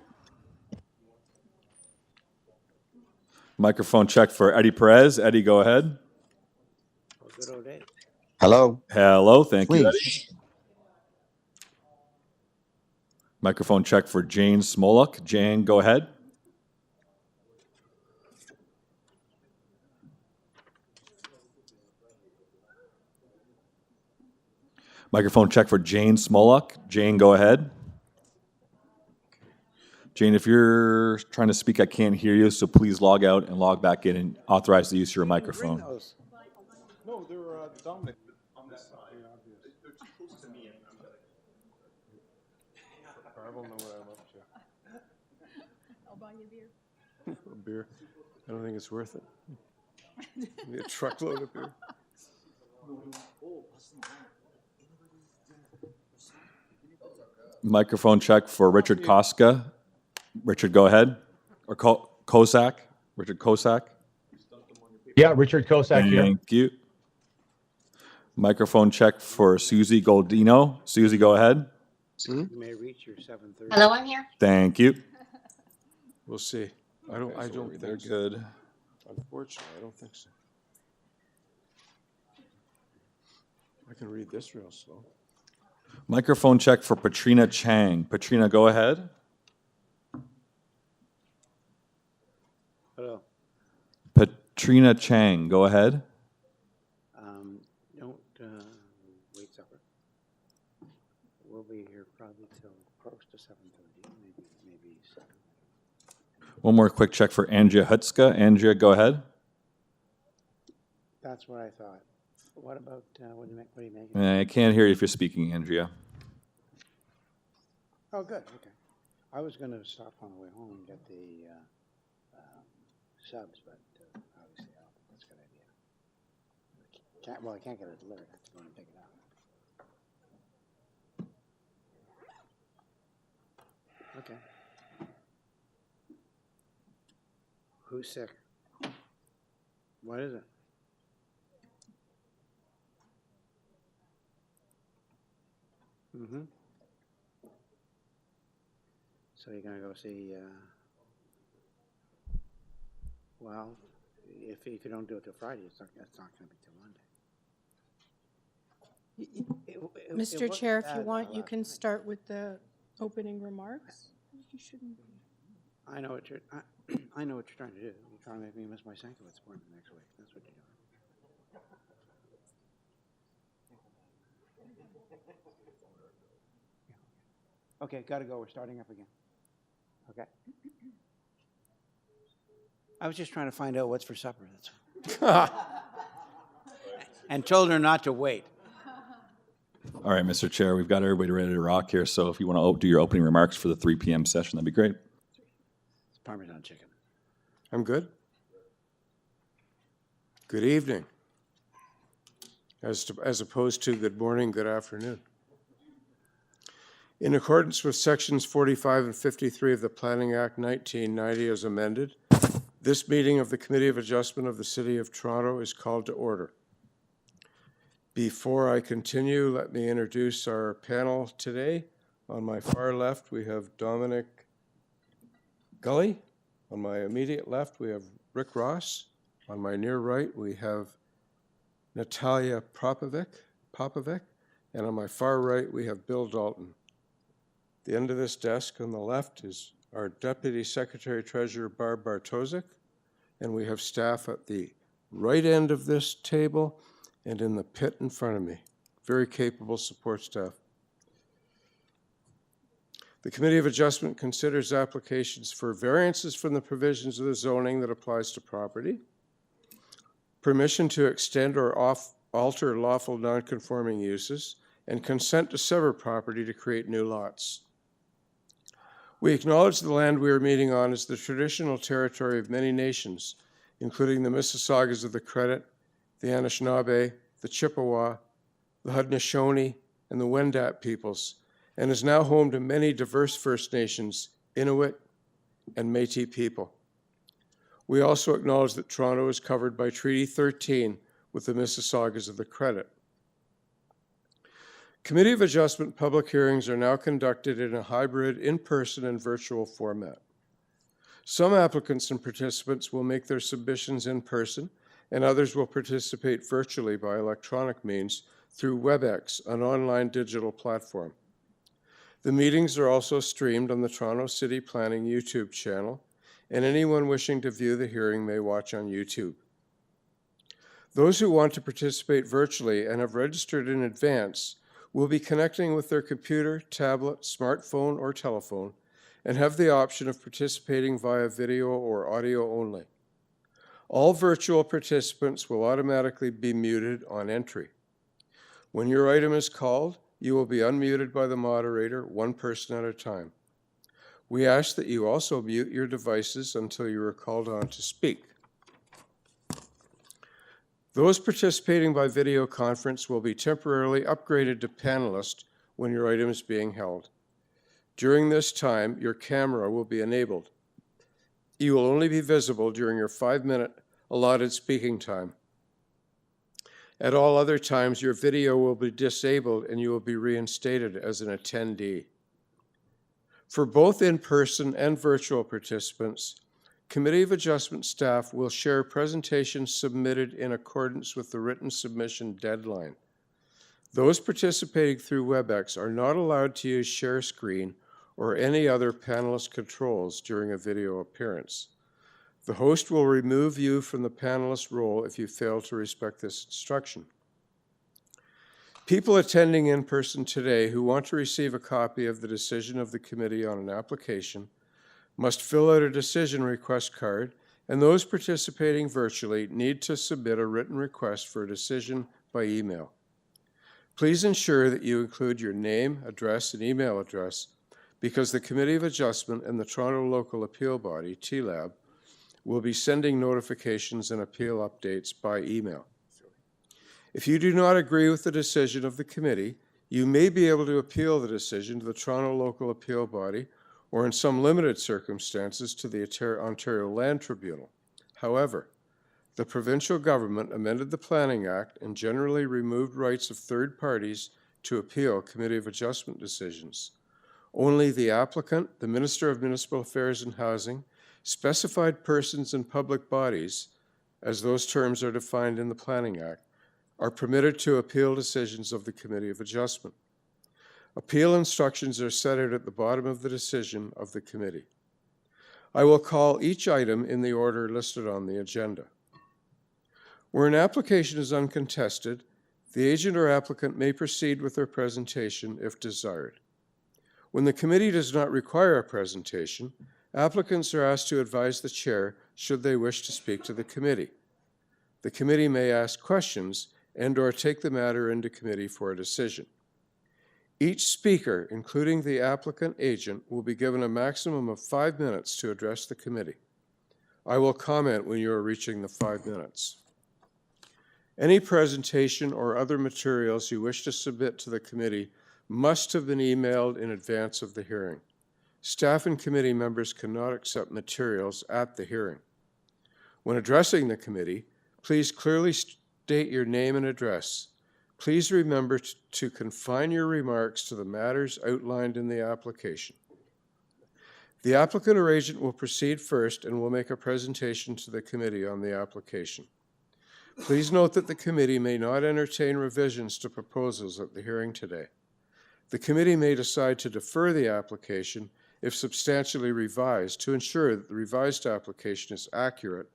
Microphone check for Eddie Perez. Eddie, go ahead. Hello. Hello, thank you. Please. Microphone check for Jane Smoluk. Jane, go ahead. Microphone check for Jane Smoluk. Jane, go ahead. Jane, if you're trying to speak, I can't hear you, so please log out and log back in and authorize the use of your microphone. No, they're dominant on this side. They're too close to me. I will know what I'm up to. I'll buy you a beer. A beer? I don't think it's worth it. Maybe a truckload of beer. Microphone check for Richard Koska. Richard, go ahead. Or Kosak. Richard Kosak. Yeah, Richard Kosak here. Thank you. Microphone check for Susie Goldino. Susie, go ahead. You may reach your 7:30. Hello, I'm here. Thank you. We'll see. I don't They're think so. good. Unfortunately, I don't think so. I can read this real slow. Microphone check for Patrina Chang. Patrina, go ahead. Hello. Patrina Chang, go ahead. Don't wait supper. We'll be here probably till close to 7:30, maybe 7. One more quick check for Andrea Hutska. Andrea, go ahead. That's what I thought. What about, what do you make? I can't hear you if you're speaking, Andrea. Oh, good, okay. I was gonna stop on the way home and get the subs, but obviously I don't think that's a good idea. I can't get it delivered, I have to go and pick it up. Okay. Who's sick? What is it? Mm-hmm. So you're gonna go see, well, if you don't do it till Friday, it's not gonna be till Monday. Mr. Chair, if you want, you can start with the opening remarks. You shouldn't. I know what you're trying to do. You Trying to make me miss my Sankovitz appointment next week. That's what you're doing. Okay, gotta go. We're starting up again. Okay. I was just trying to find out what's for supper. That's and told her not to wait. All right, Mr. Chair, we've got everybody ready to rock here, so if you want to do your opening remarks for the 3 p.m. session, that'd be great. It's Parmesan chicken. I'm good. Good evening. As opposed to good morning, good afternoon. In accordance with sections 45 and 53 of the Planning Act 1990 as amended, this meeting of the Committee of Adjustment of the City of Toronto is called to order. Before I continue, let me introduce our panel today. On my far left, we have Dominic Gully. On my immediate left, we have Rick Ross. On my near right, we have Natalia Popovic. And on my far right, we have Bill Dalton. The end of this desk on the left is our Deputy Secretary Treasurer, Barb Bartosik. And we have staff at the right end of this table and in the pit in front of me. Very capable support staff. The Committee of Adjustment considers applications for variances from the provisions of the zoning that applies to property, permission to extend or alter lawful non-conforming uses, and consent to sever property to create new lots. We acknowledge the land we are meeting on is the traditional territory of many nations, including the Mississaugas of the Credit, the Anishinaabe, the Chippewa, the Haudenosaunee, and the Wendat peoples, and is now home to many diverse First Nations, Inuit, and Métis people. We also acknowledge that Toronto is covered by Treaty 13 with the Mississaugas of the Credit. Committee of Adjustment public hearings are now conducted in a hybrid in-person and virtual format. Some applicants and participants will make their submissions in person, and others will participate virtually by electronic means through WebEx, an online digital platform. The meetings are also streamed on the Toronto City Planning YouTube channel, and anyone wishing to view the hearing may watch on YouTube. Those who want to participate virtually and have registered in advance will be connecting with their computer, tablet, smartphone, or telephone, and have the option of participating via video or audio only. All virtual participants will automatically be muted on entry. When your item is called, you will be unmuted by the moderator, one person at a time. We ask that you also mute your devices until you are called on to speak. Those participating by video conference will be temporarily upgraded to panelist when your item is being held. During this time, your camera will be enabled. You will only be visible during your 5-minute allotted speaking time. At all other times, your video will be disabled and you will be reinstated as an attendee. For both in-person and virtual participants, Committee of Adjustment staff will share presentations submitted in accordance with the written submission deadline. Those participating through WebEx are not allowed to use share screen or any other panelist controls during a video appearance. The host will remove you from the panelist role if you fail to respect this instruction. People attending in person today who want to receive a copy of the decision of the committee on an application must fill out a decision request card, and those participating virtually need to submit a written request for a decision by email. Please ensure that you include your name, address, and email address because the Committee of Adjustment and the Toronto Local Appeal Body, TLAB, will be sending notifications and appeal updates by email. If you do not agree with the decision of the committee, you may be able to appeal the decision to the Toronto Local Appeal Body or in some limited circumstances to the Ontario Land Tribunal. However, the provincial government amended the Planning Act and generally removed rights of third parties to appeal Committee of Adjustment decisions. Only the applicant, the Minister of Municipal Affairs and Housing, specified persons and public bodies, as those terms are defined in the Planning Act, are permitted to appeal decisions of the Committee of Adjustment. Appeal instructions are set out at the bottom of the decision of the committee. I will call each item in the order listed on the agenda. Where an application is uncontested, the agent or applicant may proceed with their presentation if desired. When the committee does not require a presentation, applicants are asked to advise the chair should they wish to speak to the committee. The committee may ask questions and/or take the matter into committee for a decision. Each speaker, including the applicant agent, will be given a maximum of 5 minutes to address the committee. I will comment when you are reaching the 5 minutes. Any presentation or other materials you wish to submit to the committee must have been emailed in advance of the hearing. Staff and committee members cannot accept materials at the hearing. When addressing the committee, please clearly state your name and address. Please remember to confine your remarks to the matters outlined in the application. The applicant or agent will proceed first and will make a presentation to the committee on the application. Please note that the committee may not entertain revisions to proposals at the hearing today. The committee may decide to defer the application if substantially revised to ensure that the revised application is accurate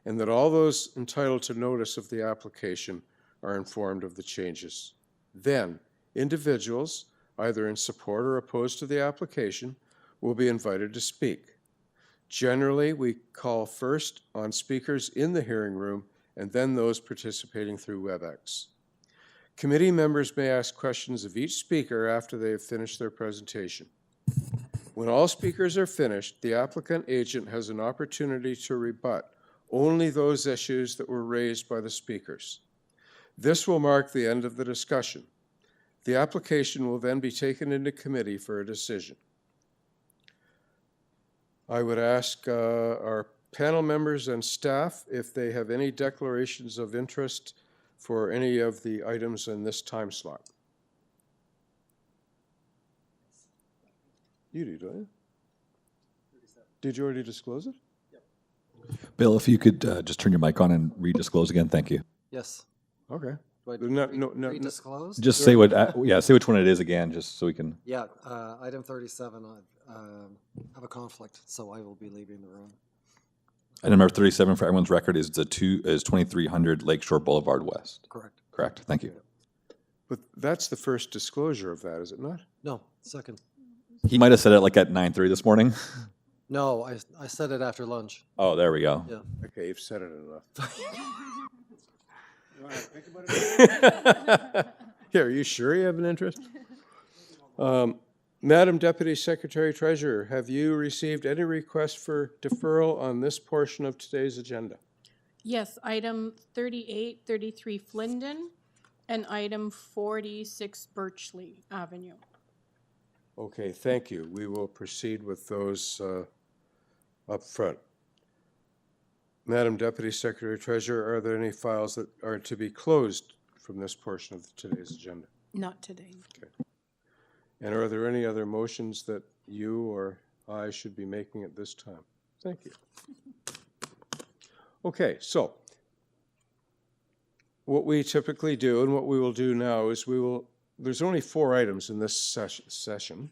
and that all those entitled to notice of the application are informed of the changes. Then, individuals, either in support or opposed to the application, will be invited to speak. Generally, we call first on speakers in the hearing room and then those participating through WebEx. Committee members may ask questions of each speaker after they have finished their presentation. When all speakers are finished, the applicant agent has an opportunity to rebut only those issues that were raised by the speakers. This will mark the end of the discussion. The application will then be taken into committee for a decision. I would ask our panel members and staff if they have any declarations of interest for any of the items in this time slot. You do, don't you? Did you already disclose it? Bill, if you could just turn your mic on and redisclose again, thank you. Yes. Okay. Do I No. redisclose? Just say what, yeah, say which one it is again, just so we can. Yeah, item 37, I have a conflict, so I will be leaving the room. Item number 37 for everyone's record is 2300 Lakeshore Boulevard West. Correct. Correct, thank you. But that's the first disclosure of that, is it not? No, second. He might have said it like at 9:30 this morning. No, I said it after lunch. Oh, there we go. Yeah. Okay, you've said it enough. Here, are you sure you have an interest? Madam Deputy Secretary Treasurer, have you received any requests for deferral on this portion of today's agenda? Yes, item 38, 33 Flindon, and item 46 Birchlea Avenue. Okay, thank you. We will proceed with those up front. Madam Deputy Secretary Treasurer, are there any files that are to be closed from this portion of today's agenda? Not today. Okay. And are there any other motions that you or I should be making at this time? Thank you. Okay, so what we typically do and what we will do now is there's only 4 items in this session.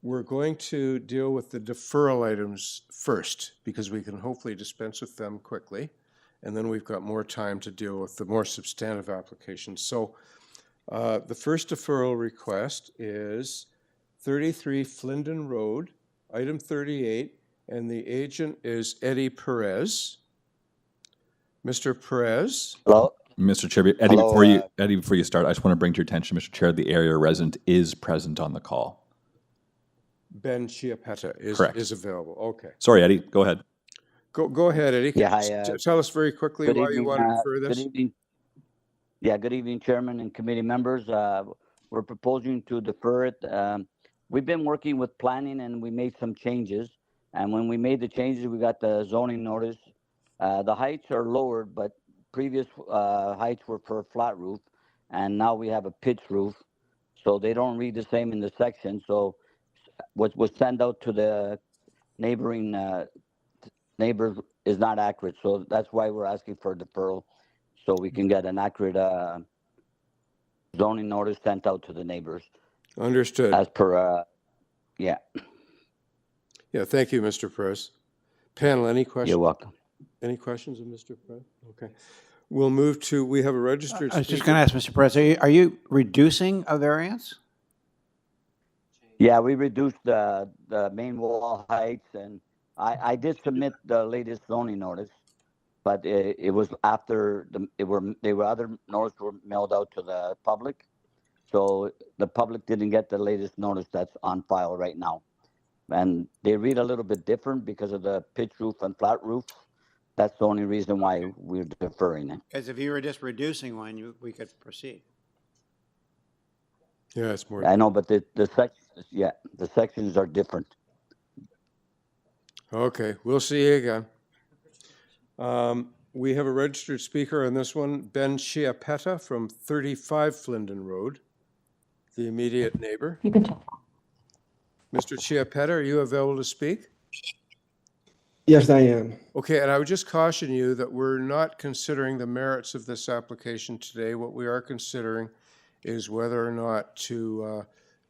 We're going to deal with the deferral items first because we can hopefully dispense with them quickly. And then we've got more time to deal with the more substantive applications. So the first deferral request is 33 Flindon Road, item 38, and the agent is Eddie Perez. Mr. Perez? Hello? Mr. Chair, Eddie, Hello, before you start, I just want to bring to your attention, Mr. Chair, the area resident is present on the call. Ben Chiappetta is available. Okay. Sorry, Eddie, go ahead. Go ahead, Eddie. Yeah, hi, Tell us very quickly good why evening, you want to defer this. Good evening. Yeah, good evening, Chairman and committee members. We're proposing to defer it. We've been working with planning and we made some changes. And when we made the changes, we got the zoning notice. The heights are lowered, but previous heights were for a flat roof. And now we have a pitch roof. So they don't read the same in the section. So what was sent out to the neighboring neighbors is not accurate. So that's why we're asking for a deferral, so we can get an accurate zoning notice sent out to the neighbors. Understood. As per, yeah. Yeah, thank you, Mr. Press. Panel, any questions? You're welcome. Any questions of Mr. Press? Okay. We'll move to, we have a registered I was just speaker. going to ask, Mr. Press, are you reducing a variance? Yeah, we reduced the main wall heights, and I did submit the latest zoning notice, but it was after other notices were mailed out to the public, so the public didn't get the latest notice that's on file right now, and they read a little bit different because of the pitch roof and flat roof. That's the only reason why we're deferring it. Because if you were just reducing one, we could proceed. Yeah, it's more. I know, but the sections are different. Okay, we'll see you again. We have a registered speaker on this one, Ben Chiappetta from 35 Flindon Road, the immediate neighbor. You can talk. Mr. Chiappetta, are you available to speak? Yes, I am. Okay, and I would just caution you that we're not considering the merits of this application today. What we are considering is whether or not to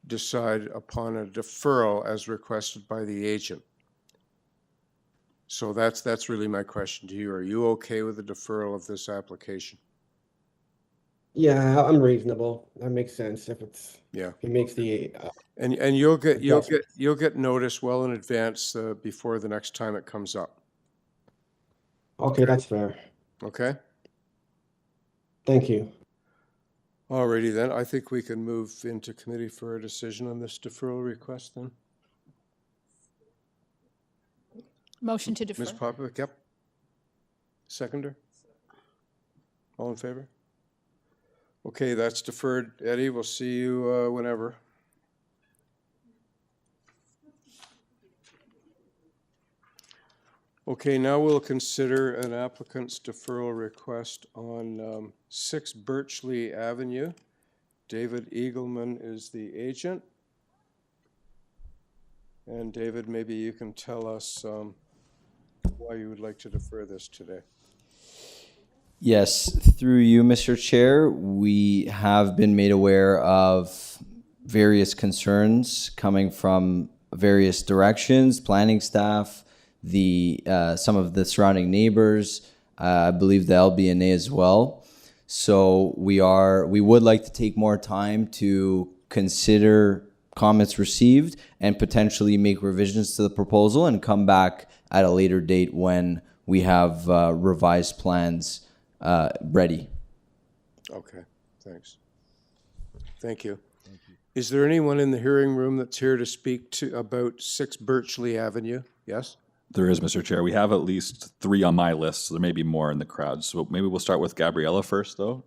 decide upon a deferral as requested by the agent. So that's really my question to you. Are you okay with the deferral of this application? Yeah, I'm reasonable. That makes sense if it's, Yeah. it makes the, And you'll get notice well in advance before the next time it comes up. okay, that's fair. Okay? Thank you. Alrighty then. I think we can move into committee for a decision on this deferral request then. Motion to defer. Ms. Popovic, yep. Seconder? All in favor? Okay, that's deferred. Eddie, we'll see you whenever. Okay, now we'll consider an applicant's deferral request on 6 BIRCHLEA Avenue. David Eagleman is the agent. And David, maybe you can tell us why you would like to defer this today. Yes, through you, Mr. Chair, we have been made aware of various concerns coming from various directions, planning staff, some of the surrounding neighbors, I believe the LBNA as well. So we would like to take more time to consider comments received and potentially make revisions to the proposal and come back at a later date when we have revised plans ready. Okay, thanks. Thank you. Is there anyone in the hearing room that's here to speak about 6 BIRCHLEA Avenue? Yes? There is, Mr. Chair. We have at least 3 on my list, so there may be more in the crowd. So maybe we'll start with Gabriella first, though.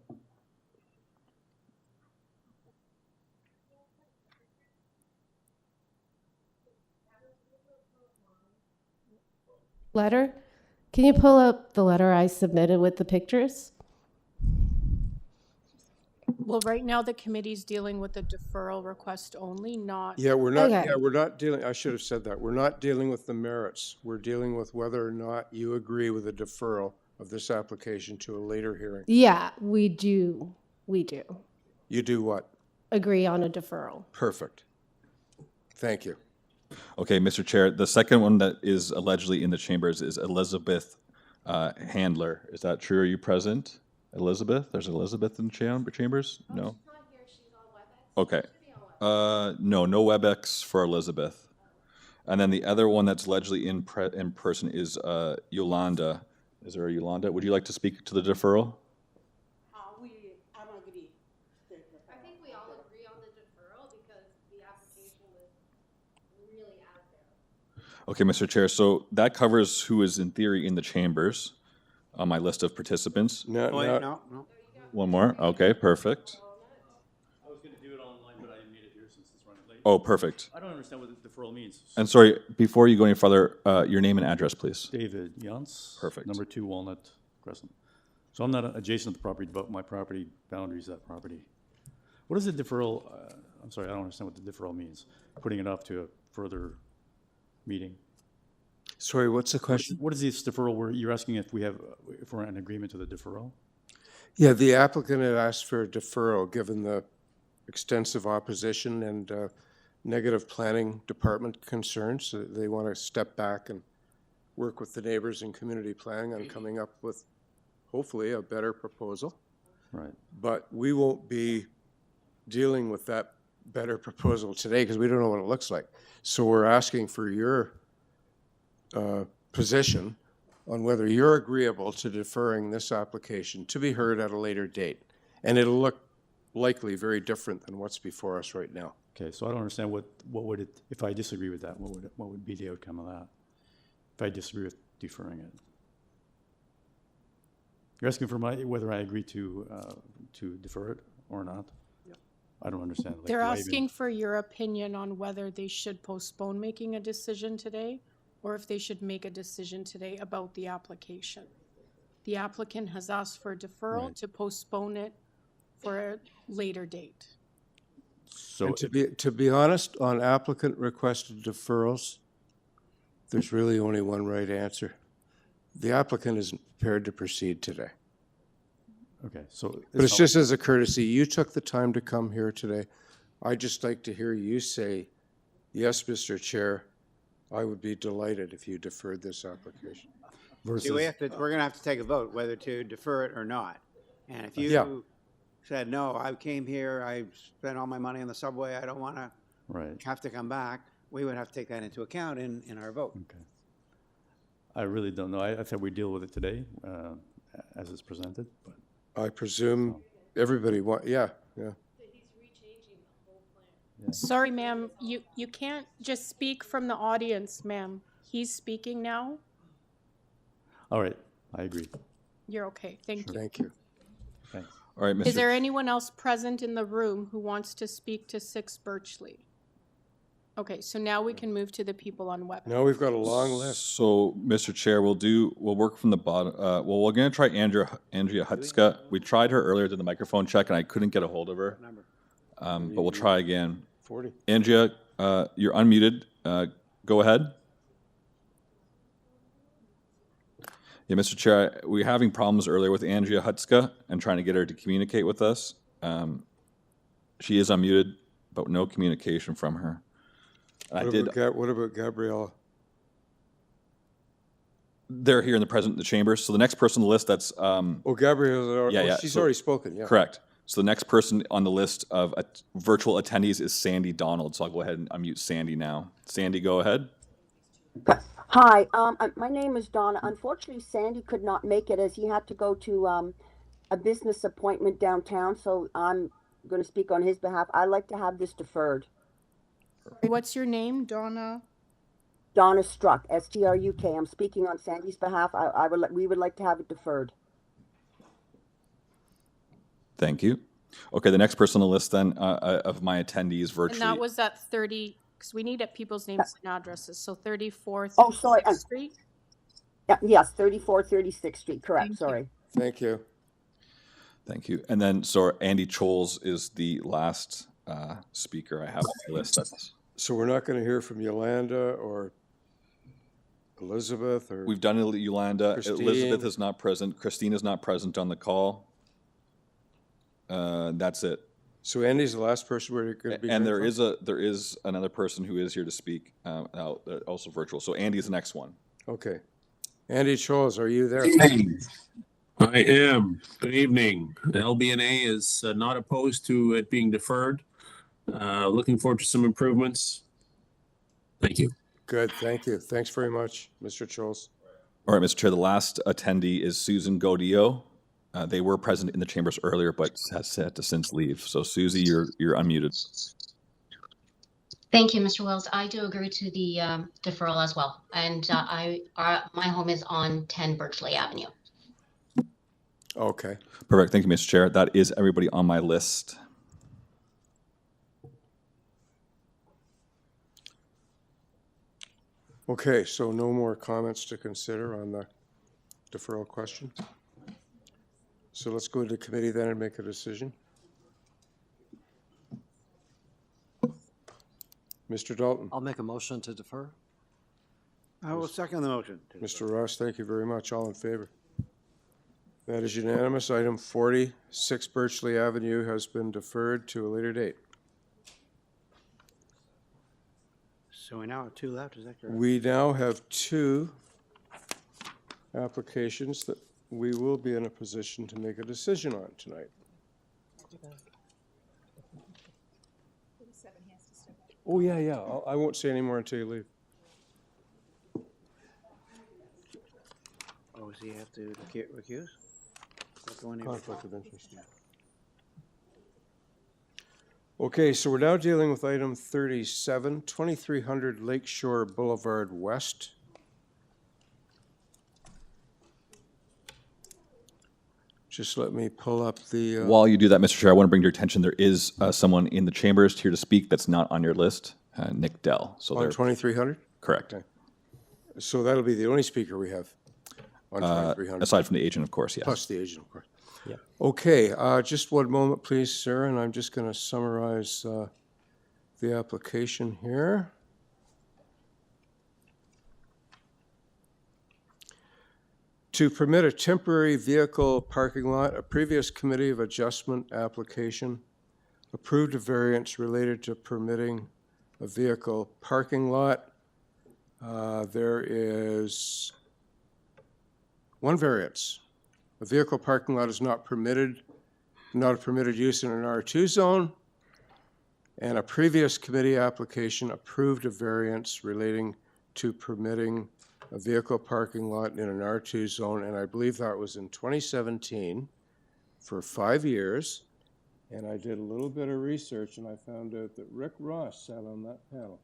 Letter? Can you pull up the letter I submitted with the pictures? Well, right now the committee's dealing with the deferral request only, not. Yeah, we're not. Okay. Yeah, we're not dealing. I should have said that. We're not dealing with the merits. We're dealing with whether or not you agree with a deferral of this application to a later hearing. Yeah, we do. We do. You do what? Agree on a deferral. Perfect. Thank you. Okay, Mr. Chair, the second one that is allegedly in the chambers is Elizabeth Handler. Is that true? Are you present? Elizabeth? There's Elizabeth in chambers? No? Okay. No WebEx for Elizabeth. And then the other one that's allegedly in person is Yolanda. Is there a Yolanda? Would you like to speak to the deferral? I think we all agree on the deferral because the application was really out there. Okay, Mr. Chair, so that covers who is in theory in the chambers on my list of participants. No. One more? Okay, perfect. I was going to do it online, but I didn't meet it here since it's running late. Oh, perfect. I don't understand what the deferral means. And sorry, before you go any further, your name and address, please. David Jans. Perfect. Number 2 Walnut Crescent. So I'm not adjacent to the property, but my property boundaries that property. What is the deferral? I'm sorry, I don't understand what the deferral means. Putting it off to a further meeting. Sorry, what's the question? What is this deferral where you're asking if we're in agreement to the deferral? Yeah, the applicant had asked for a deferral given the extensive opposition and negative planning department concerns. So they want to step back and work with the neighbors in community planning on coming up with, hopefully, a better proposal. Right. But we won't be dealing with that better proposal today because we don't know what it looks like. So we're asking for your position on whether you're agreeable to deferring this application to be heard at a later date. And it'll look likely very different than what's before us right now. Okay, so I don't understand what would it, if I disagree with that, what would be the outcome of that? If I disagree with deferring it? You're asking for whether I agree to defer it or not? Yep. I don't understand. Like, They're asking for your opinion on whether they should postpone making a decision today or if they should make a decision today about the application. The applicant has asked for a deferral to postpone it for a later date. So to be honest, on applicant requested deferrals, there's really only one right answer. The applicant isn't prepared to proceed today. Okay, so. But it's just as a courtesy, you took the time to come here today. I'd just like to hear you say, yes, Mr. Chair, I would be delighted if you deferred this application. See, we're going to have to take a vote whether to defer it or not. And if you said, no, I came here, I spent all my money on the subway, I don't want to have to come back, we would have to take that into account in our vote. Okay. I really don't know. I thought we'd deal with it today as it's presented. But I presume everybody yeah. Sorry, ma'am, you can't just speak from the audience, ma'am. He's speaking now. All right, I agree. You're okay. Thank you. Thank you. Thanks. All right, Mr. Is there anyone else present in the room who wants to speak to 6 BIRCHLEA? Okay, so now we can move to the people on web. Now we've got a long list. So, Mr. Chair, we'll work from the bottom. Well, we're going to try Andrea Hutska. We tried her earlier, did the microphone check, and I couldn't get a hold of her. But we'll try again. 40. Andrea, you're unmuted. Go ahead. Yeah, Mr. Chair, we were having problems earlier with Andrea Hutska and trying to get her to communicate with us. She is unmuted, but no communication from her. What about Gabriella? They're here in the chamber. So the next person on the list that's Gabriella, she's already spoken. Yeah. Correct. So the next person on the list of virtual attendees is Sandy Donald. So I'll go ahead and unmute Sandy now. Sandy, go ahead. Hi, my name is Donna. Unfortunately, Sandy could not make it as he had to go to a business appointment downtown. So I'm going to speak on his behalf. I'd like to have this deferred. What's your name, Donna? Donna Struck, S-T-R-U-K. I'm speaking on Sandy's behalf. We would like to have it deferred. Thank you. Okay, the next person on the list then of my attendees virtually. And that was at 30, because we need people's names and addresses. So 34th Street? Yeah, yes, 3436th Street, correct, sorry. Thank you. Thank you. And then, so Andy Choles is the last speaker I have on the list. So we're not going to hear from Yolanda or Elizabeth or... We've done Yolanda. Christine. Elizabeth is not present. Christine is not present on the call. That's it. So Andy's the last person we're going to be. And there is another person who is here to speak, also virtual. So Andy's the next one. Okay. Andy Choles, are you there? I am. Good evening. The LBNA is not opposed to it being deferred. Looking forward to some improvements. Thank you. Good. Thank you. Thanks very much, Mr. Choles. All right, Mr. Chair, the last attendee is Susan Godillo. They were present in the chambers earlier, but has had to since leave. So, Susie, you're unmuted. Thank you, Mr. Wells. I do agree to the deferral as well. And my home is on 10 BIRCHLEA Avenue. Okay. Perfect. Thank you, Mr. Chair. That is everybody on my list. Okay, so no more comments to consider on the deferral question. So let's go into committee then and make a decision. Mr. Dalton. I'll make a motion to defer. I will second the motion. Mr. Ross, thank you very much. All in favor? That is unanimous. Item 40, 6 BIRCHLEA Avenue has been deferred to a later date. So we now have two left, is that correct? We now have two applications that we will be in a position to make a decision on tonight. Oh, yeah, yeah. I won't say any more until you leave. Oh, does he have to recuse? Conflict of interest. Okay, so we're now dealing with item 37, 2300 Lakeshore Boulevard West. Just let me pull up the... While you do that, Mr. Chair, I want to bring to your attention, there is someone in the chambers here to speak that's not on your list, Nick Dell. So on 2300? Correct. Okay. So that'll be the only speaker we have on 2300. Aside from the agent, of course, yes. Plus the agent, of course. Yeah. Okay, just one moment, please, sir, and I'm just going to summarize the application here. To permit a temporary vehicle parking lot, a previous Committee of Adjustment application approved a variance related to permitting a vehicle parking lot. There is one variance. A vehicle parking lot is not a permitted use in an R2 zone, and a previous committee application approved a variance relating to permitting a vehicle parking lot in an R2 zone, and I believe that was in 2017 for 5 years. And I did a little bit of research, and I found out that Rick Ross sat on that panel.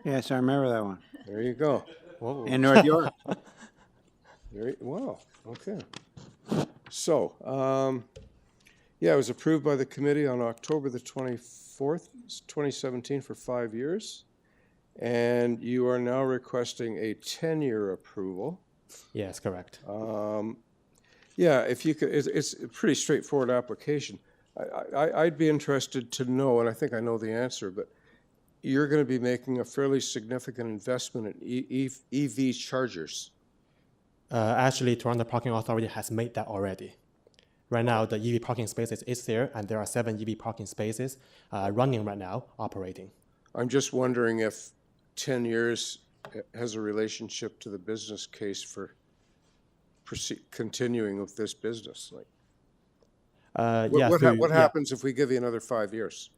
Yes, I remember that one. There you go. Whoa. In North York. Wow, okay. So, yeah, it was approved by the committee on October the 24th, 2017 for 5 years. And you are now requesting a 10-year approval. Yes, correct. Yeah, if you could, it's a pretty straightforward application. I'd be interested to know, and I think I know the answer, but you're going to be making a fairly significant investment in EV chargers. Actually, Toronto Parking Authority has made that already. Right now, the EV parking spaces is there, and there are 7 EV parking spaces running right now, operating. I'm just wondering if 10 years has a relationship to the business case for continuing with this business. Like, what happens if we give you another 5 years?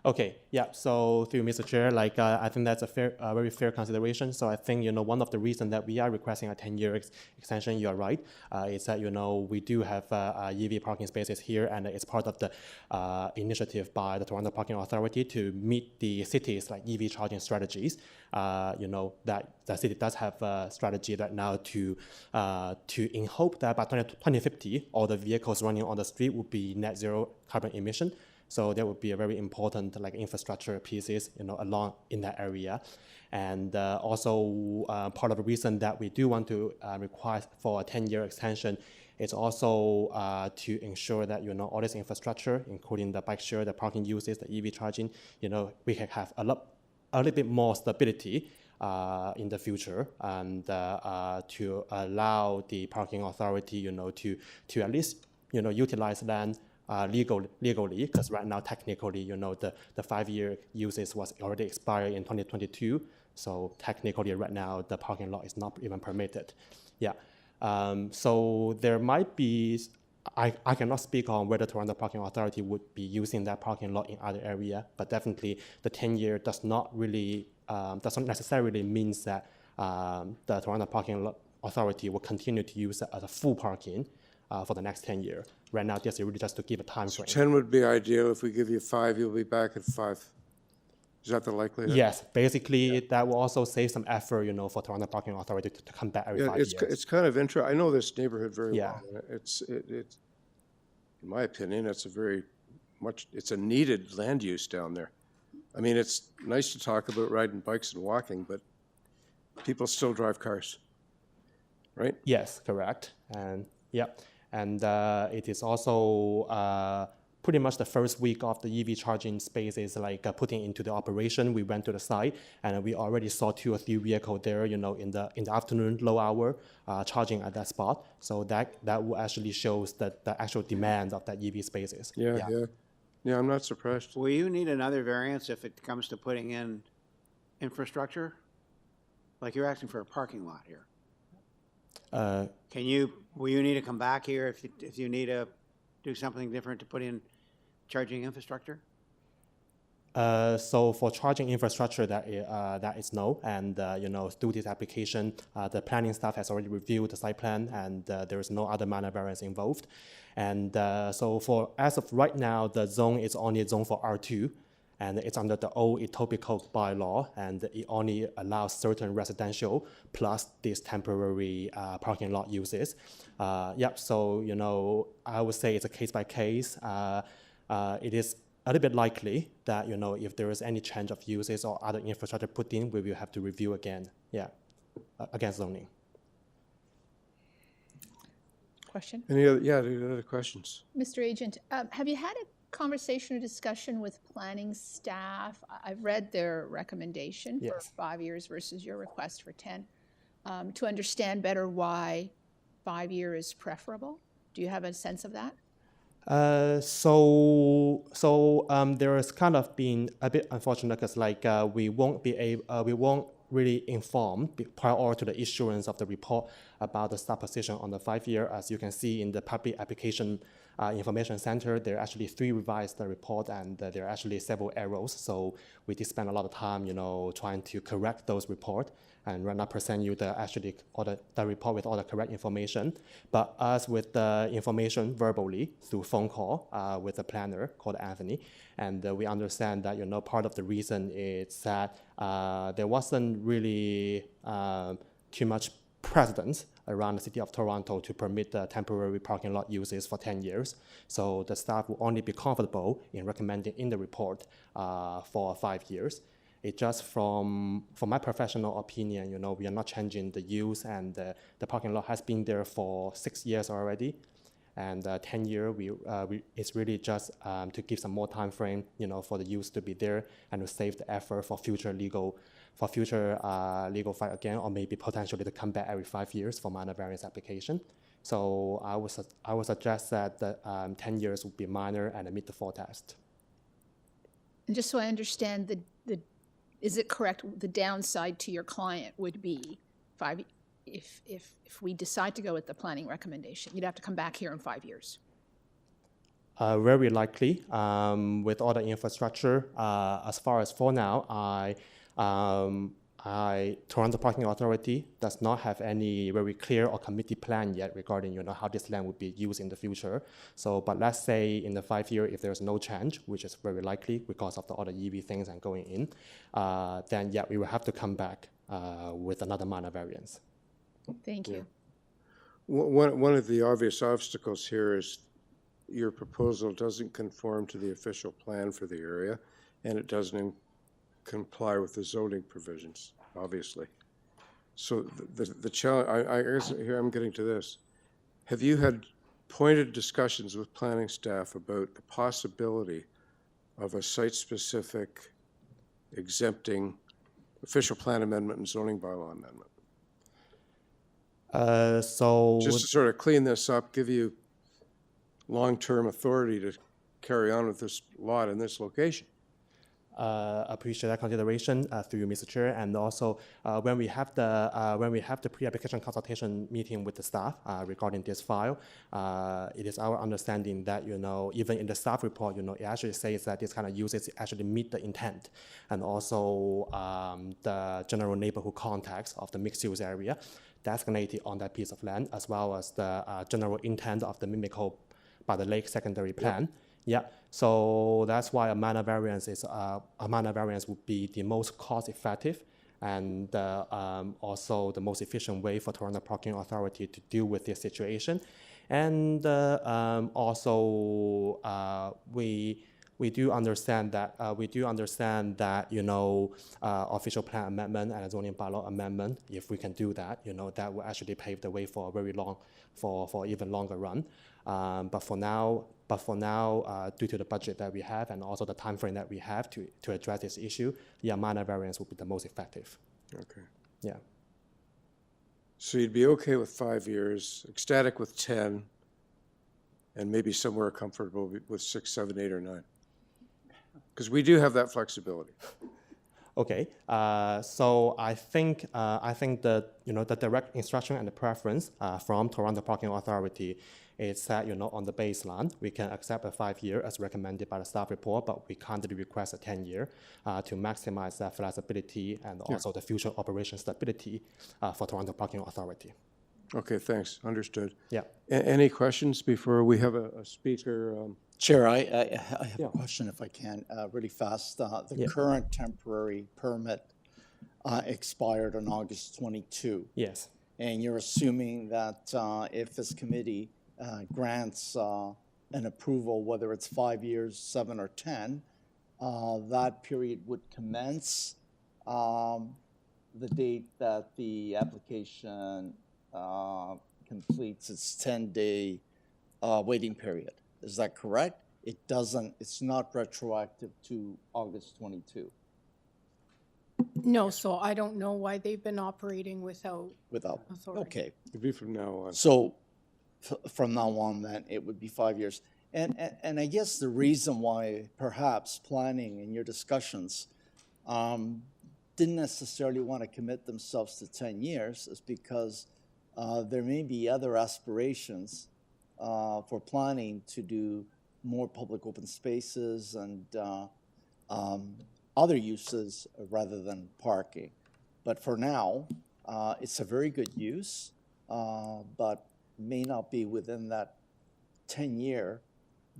Okay, yeah, so through Mr. Chair, I think that's a very fair consideration. So I think, one of the reasons that we are requesting a 10-year extension, you are right, is that, we do have EV parking spaces here, and it's part of the initiative by the Toronto Parking Authority to meet the city's EV charging strategies. That the city does have a strategy right now to in hope that by 2050, all the vehicles running on the street will be net zero carbon emission. So there would be a very important infrastructure pieces, along in that area. And also part of the reason that we do want to request for a 10-year extension is also to ensure that, all this infrastructure, including the bike share, the parking uses, the EV charging, we can have a little bit more stability in the future, and to allow the parking authority, to at least, utilize land legally, because right now technically, the 5-year uses was already expired in 2022. So technically right now the parking lot is not even permitted. Yeah. So there might be, I cannot speak on whether Toronto Parking Authority would be using that parking lot in other area, but definitely the 10-year does not necessarily means that the Toronto Parking Authority will continue to use it as a full parking for the next 10 years. Right now, this is really just to give a time frame. 10 would be ideal. If we give you 5, you'll be back at 5. Is that the likelihood? Yes, basically that will also save some effort, for Toronto Parking Authority to come back every 5 years. It's kind of interesting. I know this neighborhood very well. It's in my opinion, it's a needed land use down there. I mean, it's nice to talk about riding bikes and walking, but people still drive cars, right? Yes, correct. And yeah. And it is also pretty much the first week of the EV charging spaces putting into the operation. We went to the site and we already saw 2 or 3 vehicles there, in the afternoon low hour charging at that spot. So that will actually shows the actual demand of that EV spaces. Yeah, I'm not surprised. Will you need another variance if it comes to putting in infrastructure? Like you're asking for a parking lot here. Uh, Will you need to come back here if you need to do something different to put in charging infrastructure? So for charging infrastructure, that is no, and through this application, the planning staff has already reviewed the site plan, and there is no other minor variance involved. And so as of right now, the zone is only a zone for R2, and it's under the old Etobicoke bylaw, and it only allows certain residential plus these temporary parking lot uses. So I would say it's a case by case. It is a little bit likely that, if there is any change of uses or other infrastructure put in, we will have to review again, against zoning. Question? Any other questions? Mr. Agent, have you had a conversation or discussion with planning staff? I've read their recommendation for 5 years versus your request for 10, to understand better why 5 years is preferable. Do you have a sense of that? There has kind of been a bit unfortunate because we won't really inform prior to the issuance of the report about the staff position on the 5 year. As you can see in the public application information center, there are actually 3 revised report, and there are actually several errors. So we did spend a lot of time, trying to correct those reports, and right now present you the report with all the correct information. But us with the information verbally through phone call with a planner called Anthony, and we understand that part of the reason is that there wasn't really too much precedent around the city of Toronto to permit the temporary parking lot uses for 10 years. So the staff will only be comfortable in recommending in the report for 5 years. It just from my professional opinion, we are not changing the use, and the parking lot has been there for 6 years already. And 10 year, it's really just to give some more time frame, for the use to be there and to save the effort for future legal fight again, or maybe potentially to come back every 5 years for minor variance application. So I would suggest that the 10 years would be minor and meet the 4 test. And just so I understand, is it correct, the downside to your client would be 5, if we decide to go with the planning recommendation, you'd have to come back here in 5 years? Very likely, with all the infrastructure. As far as for now, Toronto Parking Authority does not have any very clear or committee plan yet regarding how this land would be used in the future. So, but let's say in the 5 year, if there's no change, which is very likely because of all the EV things and going in, then we will have to come back with another minor variance. Thank you. One of the obvious obstacles here is your proposal doesn't conform to the official plan for the area, and it doesn't comply with the zoning provisions, obviously. So the challenge, I guess here I'm getting to this. Have you had pointed discussions with planning staff about the possibility of a site-specific exempting official plan amendment and zoning bylaw amendment? Just to sort of clean this up, give you long-term authority to carry on with this lot in this location. Appreciate that consideration through you, Mr. Chair, and also when we have the pre-application consultation meeting with the staff regarding this file, it is our understanding that even in the staff report, it actually says that this kind of uses actually meet the intent, and also the general neighborhood context of the mixed-use area designated on that piece of land, as well as the general intent of the Mimico by the Lake secondary plan. Yeah, so that's why a minor variance would be the most cost-effective and also the most efficient way for Toronto Parking Authority to deal with this situation. And also we do understand that official plan amendment and a zoning bylaw amendment, if we can do that, that will actually pave the way for a very long, for even longer run. But for now, due to the budget that we have and also the time frame that we have to address this issue, minor variance would be the most effective. Okay. Yeah. So you'd be okay with 5 years, ecstatic with 10, and maybe somewhere comfortable with 6, 7, 8, or 9? Because we do have that flexibility. Okay, so I think the the direct instruction and the preference from Toronto Parking Authority is that on the baseline we can accept a 5-year as recommended by the staff report, but we can't really request a 10-year to maximize that flexibility and also the future operation stability for Toronto Parking Authority. Okay, thanks. Understood. Yeah. Any questions before we have a speaker? Chair, I have a question if I can, really fast. The current temporary permit expired on August 22. Yes. And you're assuming that if this committee grants an approval, whether it's 5 years, 7, or 10, that period would commence the date that the application completes its 10-day waiting period. Is that correct? It's not retroactive to August 22. No, so I don't know why they've been operating without authority. Okay. It'd be from now on. So from now on, then, it would be 5 years. And I guess the reason why perhaps planning in your discussions didn't necessarily want to commit themselves to 10 years is because there may be other aspirations for planning to do more public open spaces and other uses rather than parking. But for now, it's a very good use, but may not be within that 10-year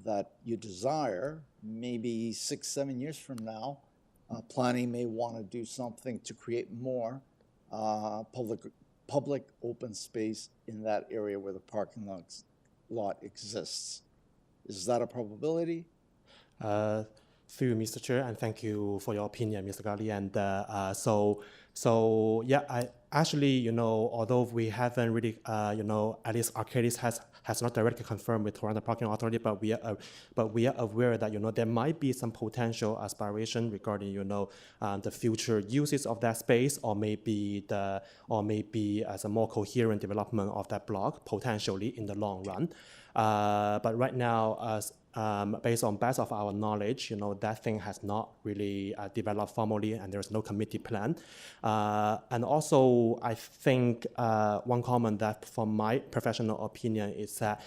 that you desire. Maybe 6, 7 years from now, planning may want to do something to create more public open space in that area where the parking lot exists. Is that a probability? Through Mr. Chair, and thank you for your opinion, Mr. Gali. And so yeah, I actually, although we haven't really, at least Arcadis has not directly confirmed with Toronto Parking Authority, but we are aware that there might be some potential aspiration regarding the future uses of that space, or maybe as a more coherent development of that block potentially in the long run. But right now, based on best of our knowledge, that thing has not really developed formally, and there's no committee plan. And also, I think one comment that, from my professional opinion, is that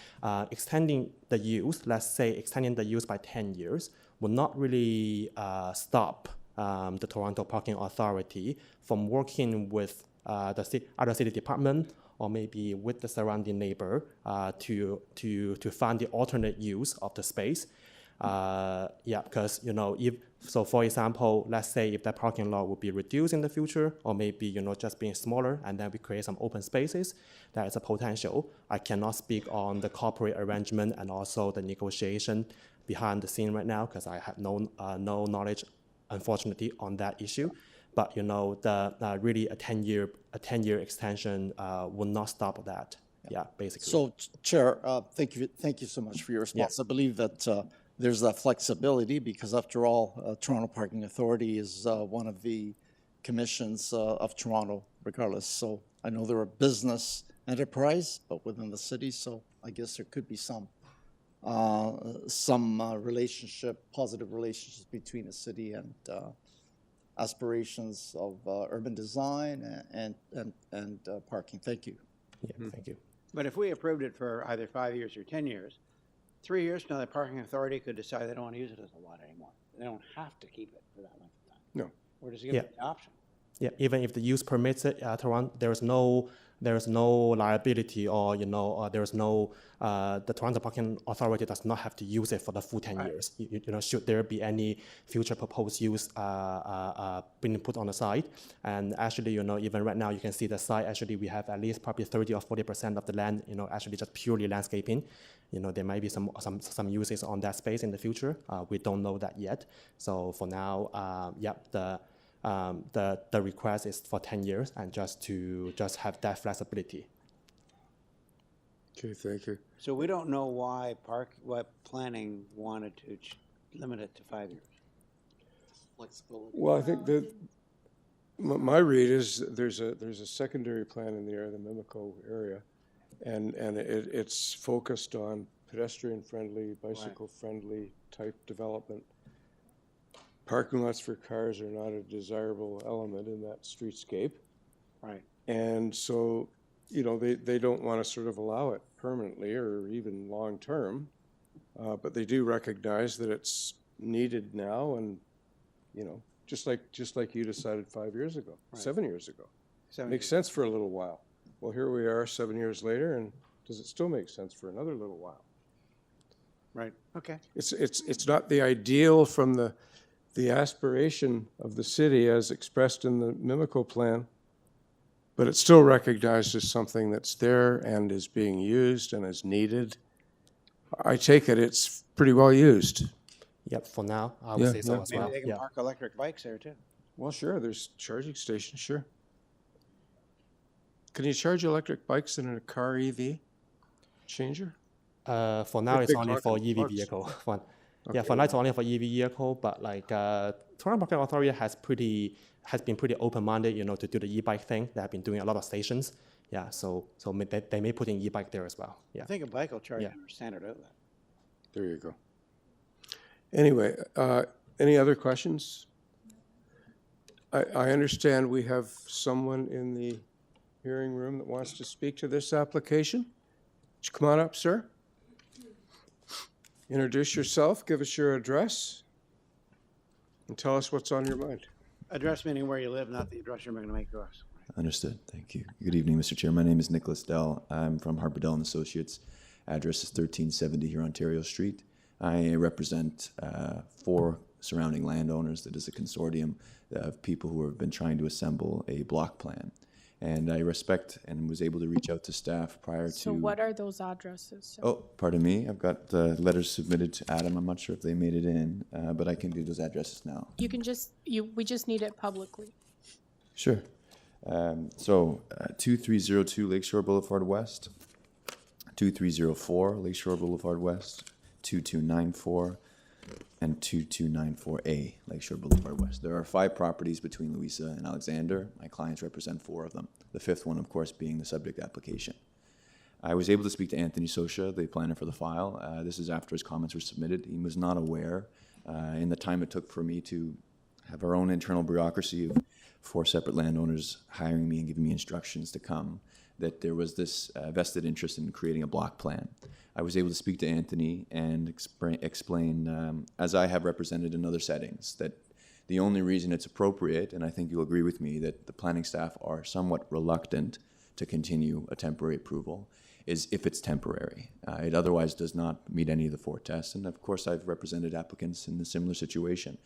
extending the use, let's say extending the use by 10 years, will not really stop the Toronto Parking Authority from working with the other city department, or maybe with the surrounding neighbor to find the alternate use of the space. Because for example, let's say if that parking lot would be reduced in the future, or maybe just being smaller, and then we create some open spaces, that is a potential. I cannot speak on the corporate arrangement and also the negotiation behind the scene right now, because I have no knowledge, unfortunately, on that issue. But really a 10-year extension will not stop that. Yeah, basically. So, Chair, thank you so much for your response. I believe that there's that flexibility because, after all, Toronto Parking Authority is one of the commissions of Toronto, regardless. So I know they're a business enterprise, but within the city. So I guess there could be some relationship, positive relationships between the city and aspirations of urban design and parking. Thank you. Yeah, thank you. But if we approved it for either 5 years or 10 years, 3 years from now, the parking authority could decide they don't want to use it as a lot anymore. They don't have to keep it for that length of time. No. Or just give it the option. Yeah, even if the use permits it, Toronto, there is no liability, or there is no the Toronto Parking Authority does not have to use it for the full 10 years. Should there be any future proposed use being put on the site, and actually, even right now, you can see the site. Actually, we have at least probably 30 or 40% of the land, actually just purely landscaping. There might be some uses on that space in the future. We don't know that yet. So for now, the request is for 10 years and just have that flexibility. Okay, thank you. So we don't know why planning wanted to limit it to 5 years. Flexibility. Well, I think that my read is there's a secondary plan in the area, the Mimico area, and it's focused on pedestrian-friendly, bicycle-friendly type development. parking lots for cars are not a desirable element in that streetscape. Right. And so, you know, they don't want to sort of allow it permanently or even long-term, but they do recognize that it's needed now and, you know, just like you decided 5 years ago, Right. 7 years ago. 7 Makes years. sense for a little while. Well, here we are 7 years later, and does it still make sense for another little while? Right, okay. It's not the ideal from the aspiration of the city as expressed in the Mimico plan, but it's still recognized as something that's there and is being used and is needed. I take it it's pretty well used. Yep, for now, I would Yeah, say so yeah. as Maybe well. they can Yeah. park electric bikes there too. Well, sure, there's charging stations, sure. Can you charge electric bikes in a car EV changer? For now, it's big only for parking EV lots. vehicle. Yeah, Okay. for now, it's only for EV vehicle, but like Toronto Parking Authority has been pretty open-minded, you know, to do the e-bike thing. They have been doing a lot of stations. Yeah, so they may put in e-bike there as well. Yeah. I think a bike will charge Yeah. in our standard outlet. There you go. Anyway, any other questions? I understand we have someone in the hearing room that wants to speak to this application. Would you come on up, sir? Introduce yourself, give us your address, and tell us what's on your mind. Address meaning where you live, not the address you're going to make to us. Understood. Thank you. Good evening, Mr. Chair. My name is Nicholas Dell. I'm from Harper Dell & Associates. Address is 1370 here, Ontario Street. I represent 4 surrounding landowners. That is a consortium of people who have been trying to assemble a block plan. And I respect and was able to reach out to staff prior to... So what are those addresses? Oh, pardon me. I've got the letters submitted to Adam. I'm not sure if they made it in, but I can do those addresses now. You can just, we just need it publicly. Sure. 2302 Lakeshore Boulevard West, 2304 Lakeshore Boulevard West, 2294, and 2294A Lakeshore Boulevard West. There are 5 properties between Louisa and Alexander. My clients represent 4 of them. The 5th one, of course, being the subject application. I was able to speak to Anthony Sosha, the planner for the file. This is after his comments were submitted. He was not aware in the time it took for me to have our own internal bureaucracy of 4 separate landowners hiring me and giving me instructions to come, that there was this vested interest in creating a block plan. I was able to speak to Anthony and explain, as I have represented in other settings, that the only reason it's appropriate, and I think you'll agree with me, that the planning staff are somewhat reluctant to continue a temporary approval, is if it's temporary. It otherwise does not meet any of the 4 tests, and of course I've represented applicants in a similar situation.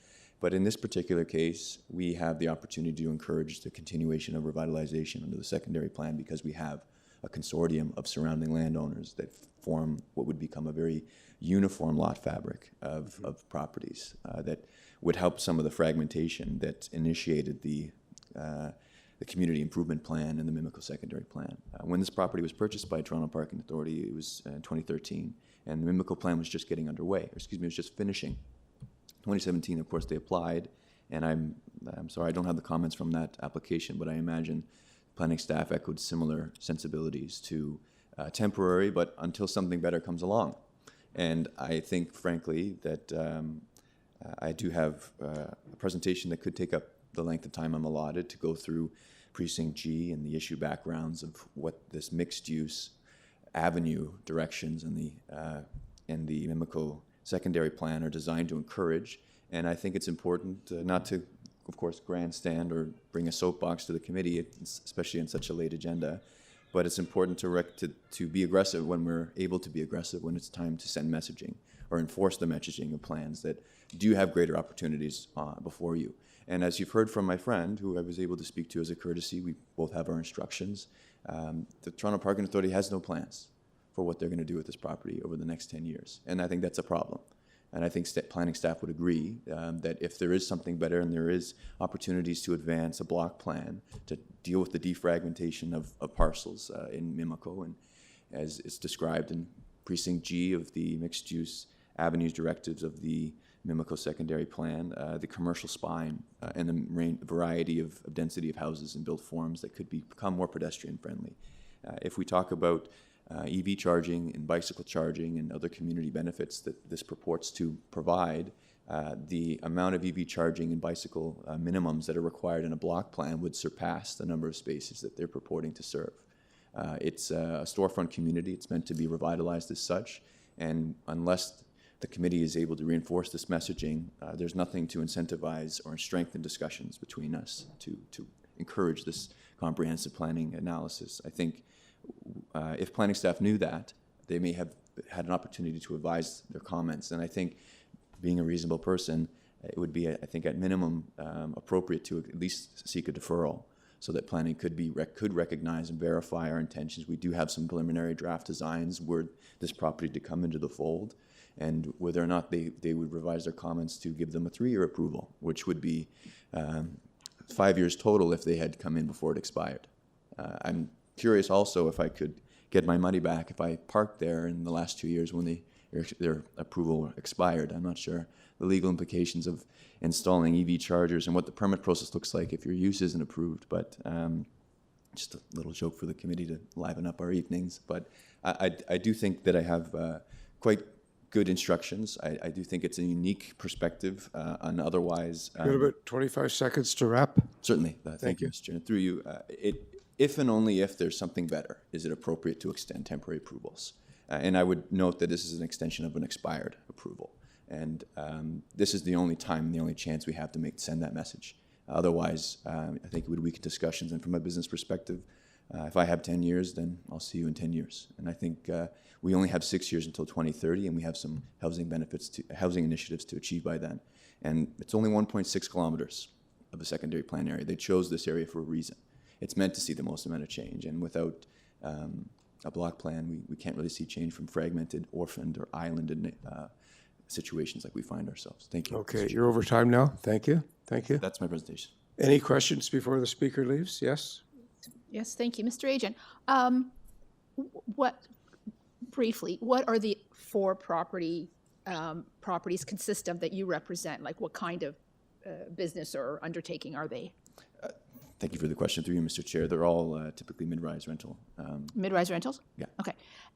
But in this particular case, we have the opportunity to encourage the continuation of revitalization under the secondary plan because we have a consortium of surrounding landowners that form what would become a very uniform lot fabric of properties that would help some of the fragmentation that initiated the community improvement plan and the Mimico secondary plan. When this property was purchased by Toronto Parking Authority, it was 2013, and the Mimico plan was just getting underway, or excuse me, it was just finishing. 2017, of course, they applied, and I'm sorry, I don't have the comments from that application, but I imagine planning staff echoed similar sensibilities to temporary, but until something better comes along. And I think, frankly, that I do have a presentation that could take up the length of time I'm allotted to go through Precinct G and the issue backgrounds of what this mixed-use avenue directions and the Mimico secondary plan are designed to encourage. And I think it's important not to, of course, grandstand or bring a soapbox to the committee, especially in such a late agenda, but it's important to be aggressive when we're able to be aggressive when it's time to send messaging or enforce the messaging of plans that do have greater opportunities before you. And as you've heard from my friend, who I was able to speak to as a courtesy, we both have our instructions. The Toronto Parking Authority has no plans for what they're going to do with this property over the next 10 years. And I think that's a problem. And I think planning staff would agree that if there is something better and there is opportunities to advance a block plan to deal with the defragmentation of parcels in Mimico, and as it's described in Precinct G of the mixed-use avenues directives of the Mimico secondary plan, the commercial spine and the variety of density of houses and built forms that could become more pedestrian friendly. If we talk about EV charging and bicycle charging and other community benefits that this purports to provide, the amount of EV charging and bicycle minimums that are required in a block plan would surpass the number of spaces that they're purporting to serve. It's a storefront community. It's meant to be revitalized as such, and unless the committee is able to reinforce this messaging, there's nothing to incentivize or strengthen discussions between us to encourage this comprehensive planning analysis. I think if planning staff knew that, they may have had an opportunity to revise their comments. And I think, being a reasonable person, it would be, I think, at minimum appropriate to at least seek a deferral so that planning could recognize and verify our intentions. We do have some preliminary draft designs were this property to come into the fold, and whether or not they would revise their comments to give them a 3-year approval, which would be 5 years total if they had come in before it expired. I'm curious also if I could get my money back if I parked there in the last 2 years when their approval expired. I'm not sure the legal implications of installing EV chargers and what the permit process looks like if your use isn't approved, but just a little joke for the committee to liven up our evenings. But I do think that I have quite good instructions. I do think it's a unique perspective on otherwise. Got about 25 seconds to wrap. Certainly. Thank you, Mr. Chair. Through you, if and only if there's something better, is it appropriate to extend temporary approvals? And I would note that this is an extension of an expired approval. And this is the only time and the only chance we have to send that message. Otherwise, I think it would weaken discussions. And from a business perspective, if I have 10 years, then I'll see you in 10 years. And I think we only have 6 years until 2030, and we have some housing initiatives to achieve by then. And it's only 1.6 kilometers of a secondary plan area. They chose this area for a reason. It's meant to see the most amount of change. And without a block plan, we can't really see change from fragmented, orphaned, or islanded situations like we find ourselves. Thank you. Okay, you're over time now. Thank you. Thank you. That's my presentation. Any questions before the speaker leaves? Yes? Yes, thank you. Mr. Agent, briefly, what are the 4 properties consist of that you represent? Like what kind of business or undertaking are they? Thank you for the question. Through you, Mr. Chair. They're all typically mid-rise rental. Mid-rise rentals? Yeah. Okay.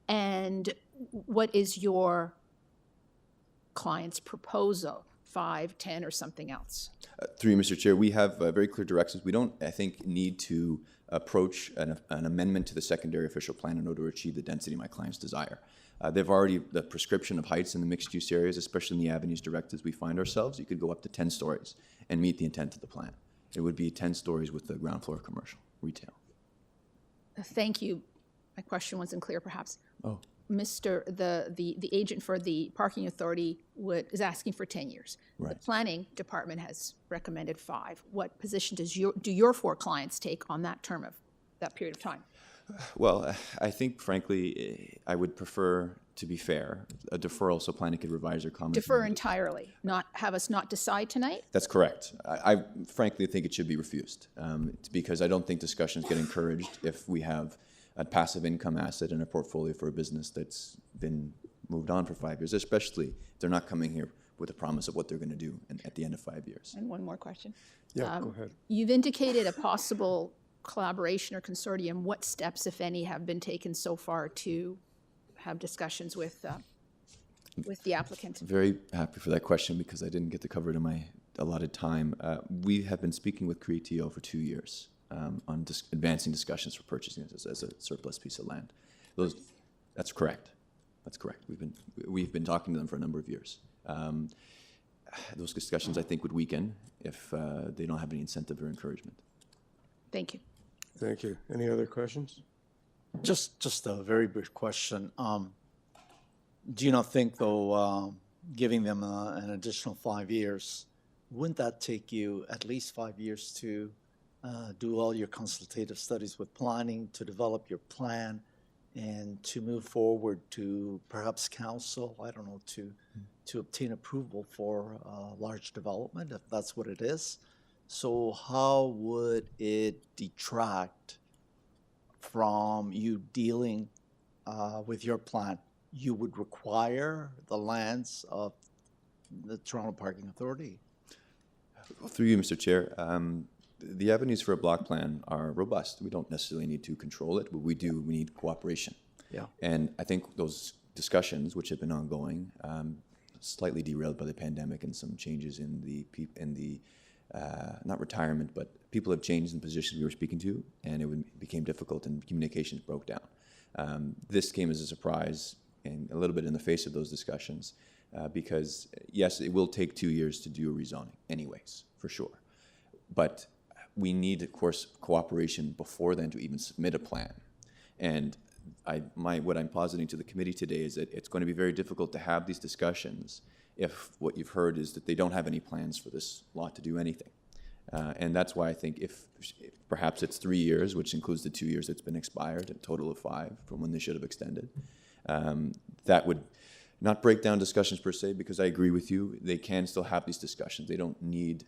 And what is your client's proposal? 5, 10, or something else? Through you, Mr. Chair, we have very clear directions. We don't, I think, need to approach an amendment to the secondary official plan in order to achieve the density my clients desire. They've already, the prescription of heights in the mixed-use areas, especially in the avenues directives we find ourselves, you could go up to 10 stories and meet the intent of the plan. It would be 10 stories with the ground floor commercial, retail. Thank you. My question wasn't clear, perhaps. Oh. The agent for the parking authority is asking for 10 years. Right. The planning department has recommended 5. What position do your 4 clients take on that term of that period of time? Well, I think, frankly, I would prefer, to be fair, a deferral so planning could revise their comments. Defer entirely, not have us not decide tonight? That's correct. I frankly think it should be refused because I don't think discussions get encouraged if we have a passive income asset in a portfolio for a business that's been moved on for 5 years, especially if they're not coming here with a promise of what they're going to do at the end of 5 years. And one more question. Yeah, go ahead. You've indicated a possible collaboration or consortium. What steps, if any, have been taken so far to have discussions with the applicant? Very happy for that question because I didn't get to cover it in my allotted time. We have been speaking with Creatio for 2 years on advancing discussions for purchasing this as a surplus piece of land. That's correct. That's correct. We've been talking to them for a number of years. Those discussions, I think, would weaken if they don't have any incentive or encouragement. Thank you. Thank you. Any other questions? Just a very brief question. Do you not think, though, giving them an additional 5 years, wouldn't that take you at least 5 years to do all your consultative studies with planning, to develop your plan, and to move forward to perhaps council, I don't know, to obtain approval for large development, if that's what it is? So how would it detract from you dealing with your plan? You would require the lands of the Toronto Parking Authority. Through you, Mr. Chair, the avenues for a block plan are robust. We don't necessarily need to control it, but we need cooperation. Yeah. And I think those discussions, which have been ongoing, slightly derailed by the pandemic and some changes in the not retirement, but people have changed in positions we were speaking to, and it became difficult and communications broke down. This came as a surprise and a little bit in the face of those discussions, because yes, it will take 2 years to do a rezoning anyways, for sure. But we need, of course, cooperation before then to even submit a plan. And what I'm positing to the committee today is that it's going to be very difficult to have these discussions if what you've heard is that they don't have any plans for this lot to do anything. And that's why I think if perhaps it's 3 years, which includes the 2 years that's been expired, a total of 5 from when they should have extended, that would not break down discussions per se, because I agree with you, they can still have these discussions. They don't need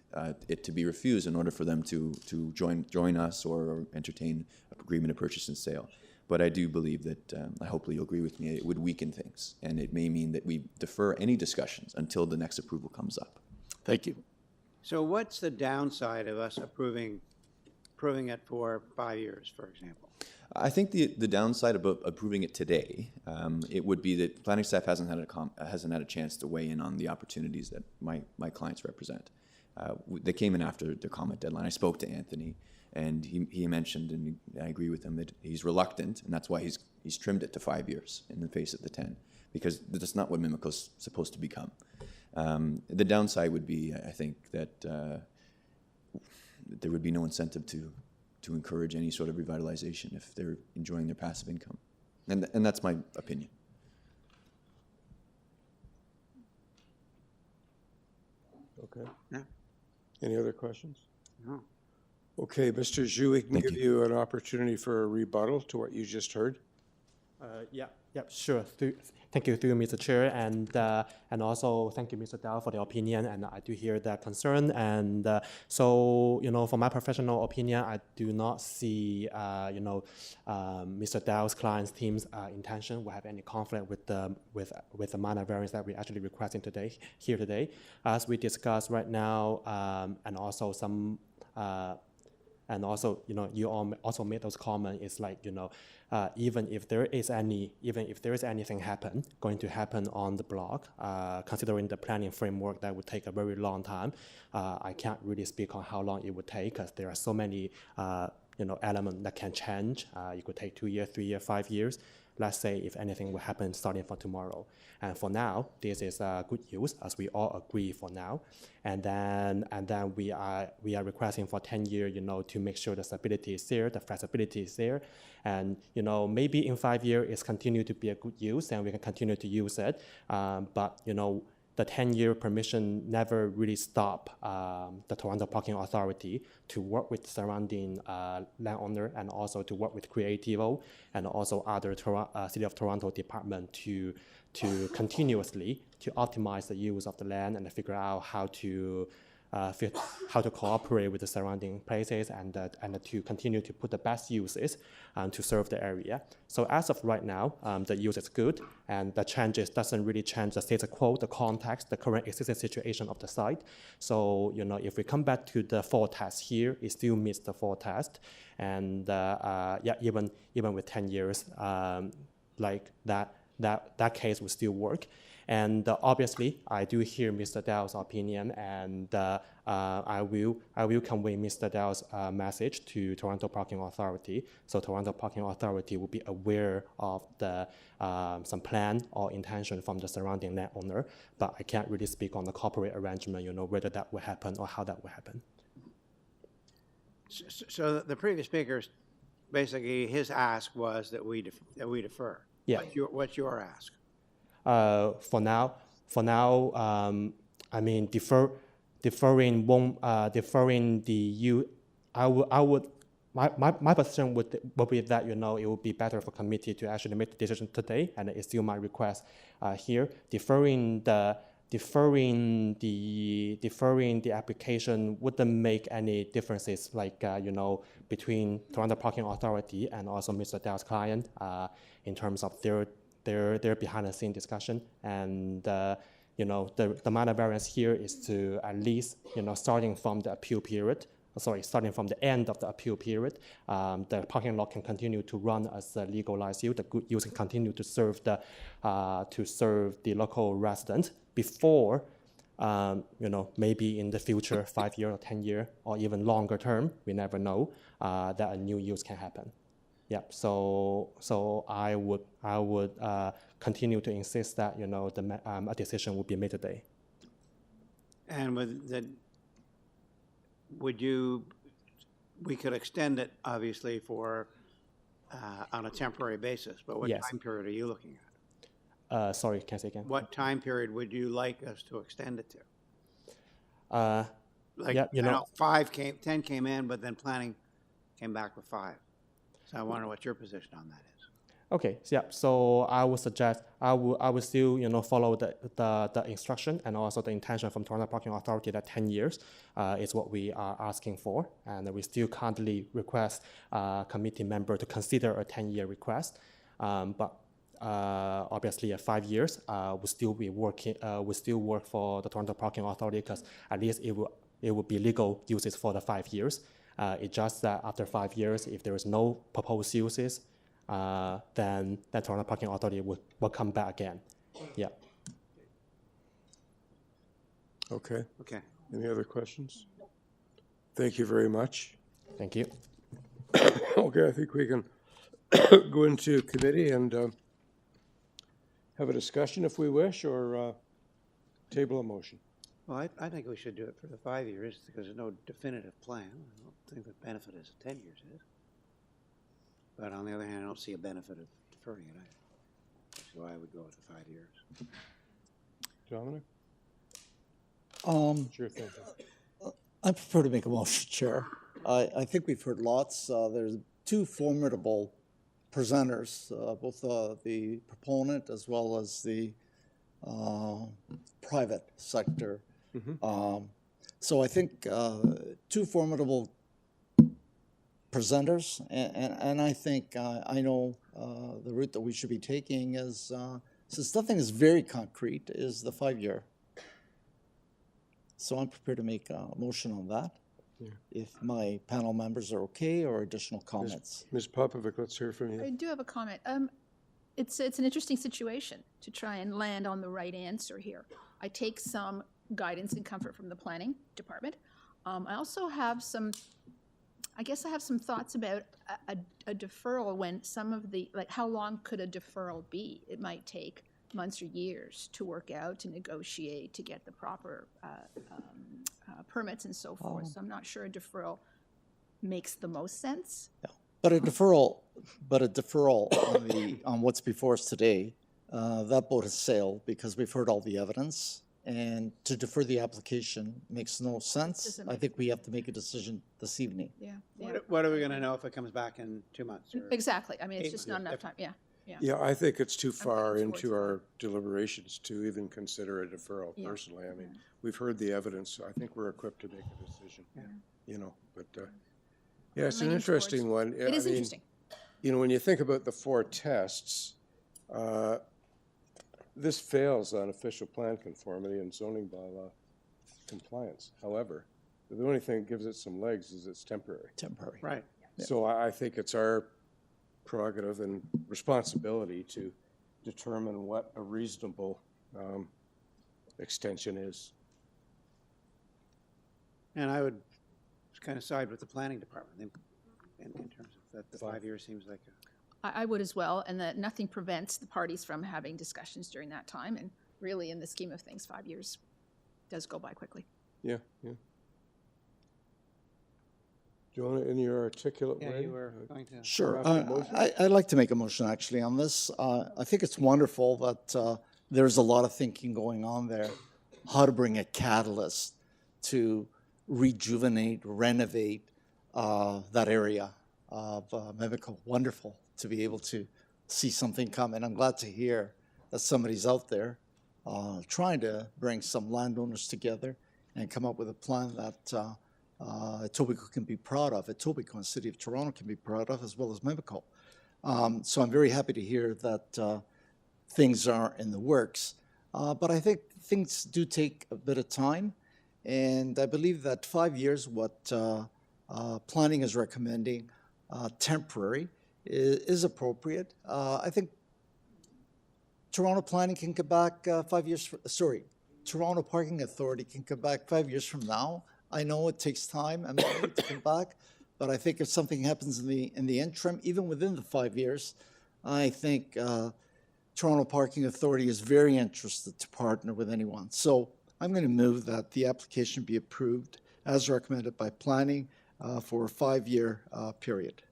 it to be refused in order for them to join us or entertain an agreement of purchase and sale. But I do believe that, hopefully you'll agree with me, it would weaken things, and it may mean that we defer any discussions until the next approval comes up. Thank you. So what's the downside of us approving it for 5 years, for example? I think the downside about approving it today, it would be that planning staff hasn't had a chance to weigh in on the opportunities that my clients represent. They came in after the comment deadline. I spoke to Anthony, and he mentioned, and I agree with him, that he's reluctant, and that's why he's trimmed it to 5 years in the face of the 10, because that's not what Mimico's supposed to become. The downside would be, I think, that there would be no incentive to encourage any sort of revitalization if they're enjoying their passive income. And that's my opinion. Okay. Yeah. Any other questions? No. Okay, Mr. Zhu, we can give you an opportunity for a rebuttal to what you just heard. Yeah, sure. Thank you, Mr. Chair, and also thank you, Mr. Dow, for the opinion. And I do hear that concern. And so, from my professional opinion, I do not see, Mr. Dow's client's team's intention will have any conflict with the minor variance that we're actually requesting here today. As we discussed right now, and also some. And also, you all also made those comments. It's like, even if there is anything going to happen on the block, considering the planning framework, that would take a very long time. I can't really speak on how long it would take, because there are so many, elements that can change. It could take 2 years, 3 years, 5 years. Let's say if anything will happen starting from tomorrow. And for now, this is good news, as we all agree for now. And then we are requesting for 10 years, to make sure the stability is there, the flexibility is there. And, maybe in 5 years it's continue to be a good use and we can continue to use it. But, the 10-year permission never really stopped the Toronto Parking Authority to work with surrounding landowner, and also to work with Creativo and also other City of Toronto department to continuously to optimize the use of the land and figure out how to cooperate with the surrounding places and to continue to put the best uses to serve the area. So as of right now, the use is good, and the changes doesn't really change the status quo, the context, the current existing situation of the site. So, if we come back to the 4 test here, it still meets the 4 test. And even with 10 years, like that case will still work. And obviously, I do hear Mr. Dow's opinion, and I will convey Mr. Dow's message to Toronto Parking Authority. So Toronto Parking Authority will be aware of the some plan or intention from the surrounding landowner. But I can't really speak on the corporate arrangement, whether that will happen or how that will happen. So the previous speaker's, basically his ask was that we defer. Yeah. What's your ask? For now, I mean, deferring the my position would be that it would be better for committee to actually make the decision today, and it's still my request here. Deferring the application wouldn't make any differences, like between Toronto Parking Authority and also Mr. Dow's client in terms of their behind-the-scene discussion. And the minor variance here is to at least starting from the end of the appeal period, the parking lot can continue to run as a legalized use. The good use can continue to serve the local resident before, maybe in the future, 5 year or 10 year, or even longer term, we never know, that a new use can happen. Yeah, so I would continue to insist that, a decision would be made today. And with the, we could extend it, obviously, for, on a temporary basis, but what Yes. time period are you looking at? Sorry, can I say again? What time period would you like us to extend it to? Like, yeah, 10 came in, but then planning came back with 5. So I wonder what your position on that is. Okay, yeah, so I would suggest, I would still, follow the instruction and also the intention from Toronto Parking Authority that 10 years is what we are asking for. And we still currently request committee member to consider a 10-year request. But obviously at 5 years, we still be working, we still work for the Toronto Parking Authority because at least it would be legal uses for the 5 years. It's just that after 5 years, if there is no proposed uses, then the Toronto Parking Authority will come back again. Yeah. Okay. Okay. Any other questions? Thank you very much. Thank you. Okay, I think we can go into committee and have a discussion if we wish, or table a motion. Well, I think we should do it for the 5 years because there's no definitive plan. I don't think the benefit is 10 years is. But on the other hand, I don't see a benefit of deferring it either. So I would go with the 5 years. Dominic? Sure thing. I prefer to make a motion, Chair. I think we've heard lots. There's 2 formidable presenters, both the proponent as well as the private sector. So I think 2 formidable presenters, and I think I know the route that we should be taking is, since nothing is very concrete, is the 5-year. So I'm prepared to make a motion on that. Yeah. If my panel members are okay, or additional comments. Ms. Popovic, let's hear from you. I do have a comment. It's an interesting situation to try and land on the right answer here. I take some guidance and comfort from the planning department. I also have some, I guess I have some thoughts about a deferral when some of the, like how long could a deferral be? It might take months or years to work out, to negotiate, to get the proper permits and so forth. So I'm not sure a deferral makes the most sense. Yeah. But a deferral on what's before us today, that boat has sailed because we've heard all the evidence, and to defer the application makes no sense. I think we have to make a decision this evening. Yeah. What are we going to know if it comes back in 2 months? Or Exactly. I mean, it's just not enough time. Yeah. Yeah, I think it's too far into our deliberations to even consider a deferral, personally. I mean, we've heard the evidence. I think we're equipped to make a decision. But yeah, it's an interesting one. It is interesting. When you think about the 4 tests, this fails on official plan conformity and zoning bylaw compliance. However, the only thing that gives it some legs is it's temporary. Temporary. Right. So I think it's our prerogative and responsibility to determine what a reasonable extension is. And I would kind of side with the planning department in terms of that the 5 years seems like I would as well, and that nothing prevents the parties from having discussions during that time. And really, in the scheme of things, 5 years does go by quickly. Yeah. Do you want to, in your articulate way? you were going to. Sure. I'd like to make a motion actually on this. I think it's wonderful that there's a lot of thinking going on there, how to bring a catalyst to rejuvenate, renovate that area of Etobicoke. Wonderful to be able to see something come. And I'm glad to hear that somebody's out there trying to bring some landowners together and come up with a plan that Etobicoke can be proud of, Etobicoke and the City of Toronto can be proud of, as well as Etobicoke. So I'm very happy to hear that things are in the works. But I think things do take a bit of time. And I believe that 5 years, what planning is recommending, temporary, is appropriate. I think Toronto planning can come back 5 years, Toronto Parking Authority can come back 5 years from now. I know it takes time and money to come back, but I think if something happens in the interim, even within the 5 years, I think Toronto Parking Authority is very interested to partner with anyone. So I'm going to move that the application be approved as recommended by planning for a 5-year period.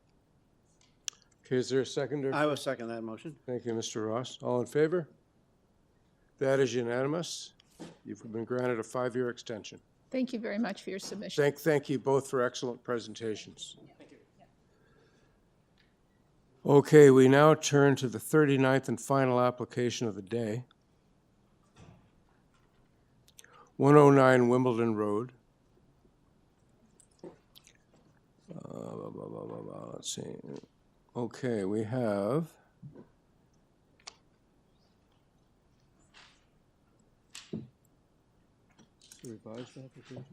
Okay, is there a seconder? I will second that motion. Thank you, Mr. Ross. All in favor? That is unanimous. You've been granted a 5-year extension. Thank you very much for your submission. Thank you both for excellent presentations. Okay, we now turn to the 39th and final application of the day. 109 Wimbledon Road. Let's see. Okay, we have revised application.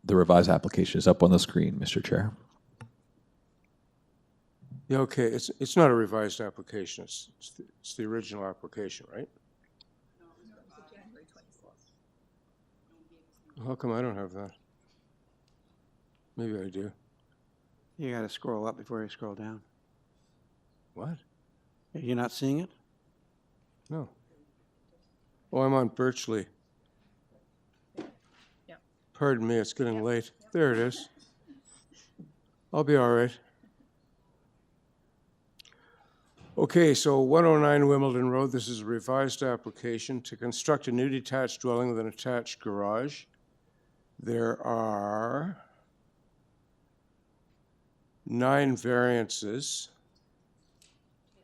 The revised application is up on the screen, Mr. Chair. Yeah, okay, it's not a revised application, it's the original application, right? How come I don't have that? Maybe I do. You got to scroll up before you scroll down. What? You're not seeing it? No. Oh, I'm on BIRCHLEA. Yeah. Pardon me, it's getting late. There it is. I'll be all right. Okay, so 109 Wimbledon Road, this is a revised application to construct a new detached dwelling with an attached garage. There are 9 variances.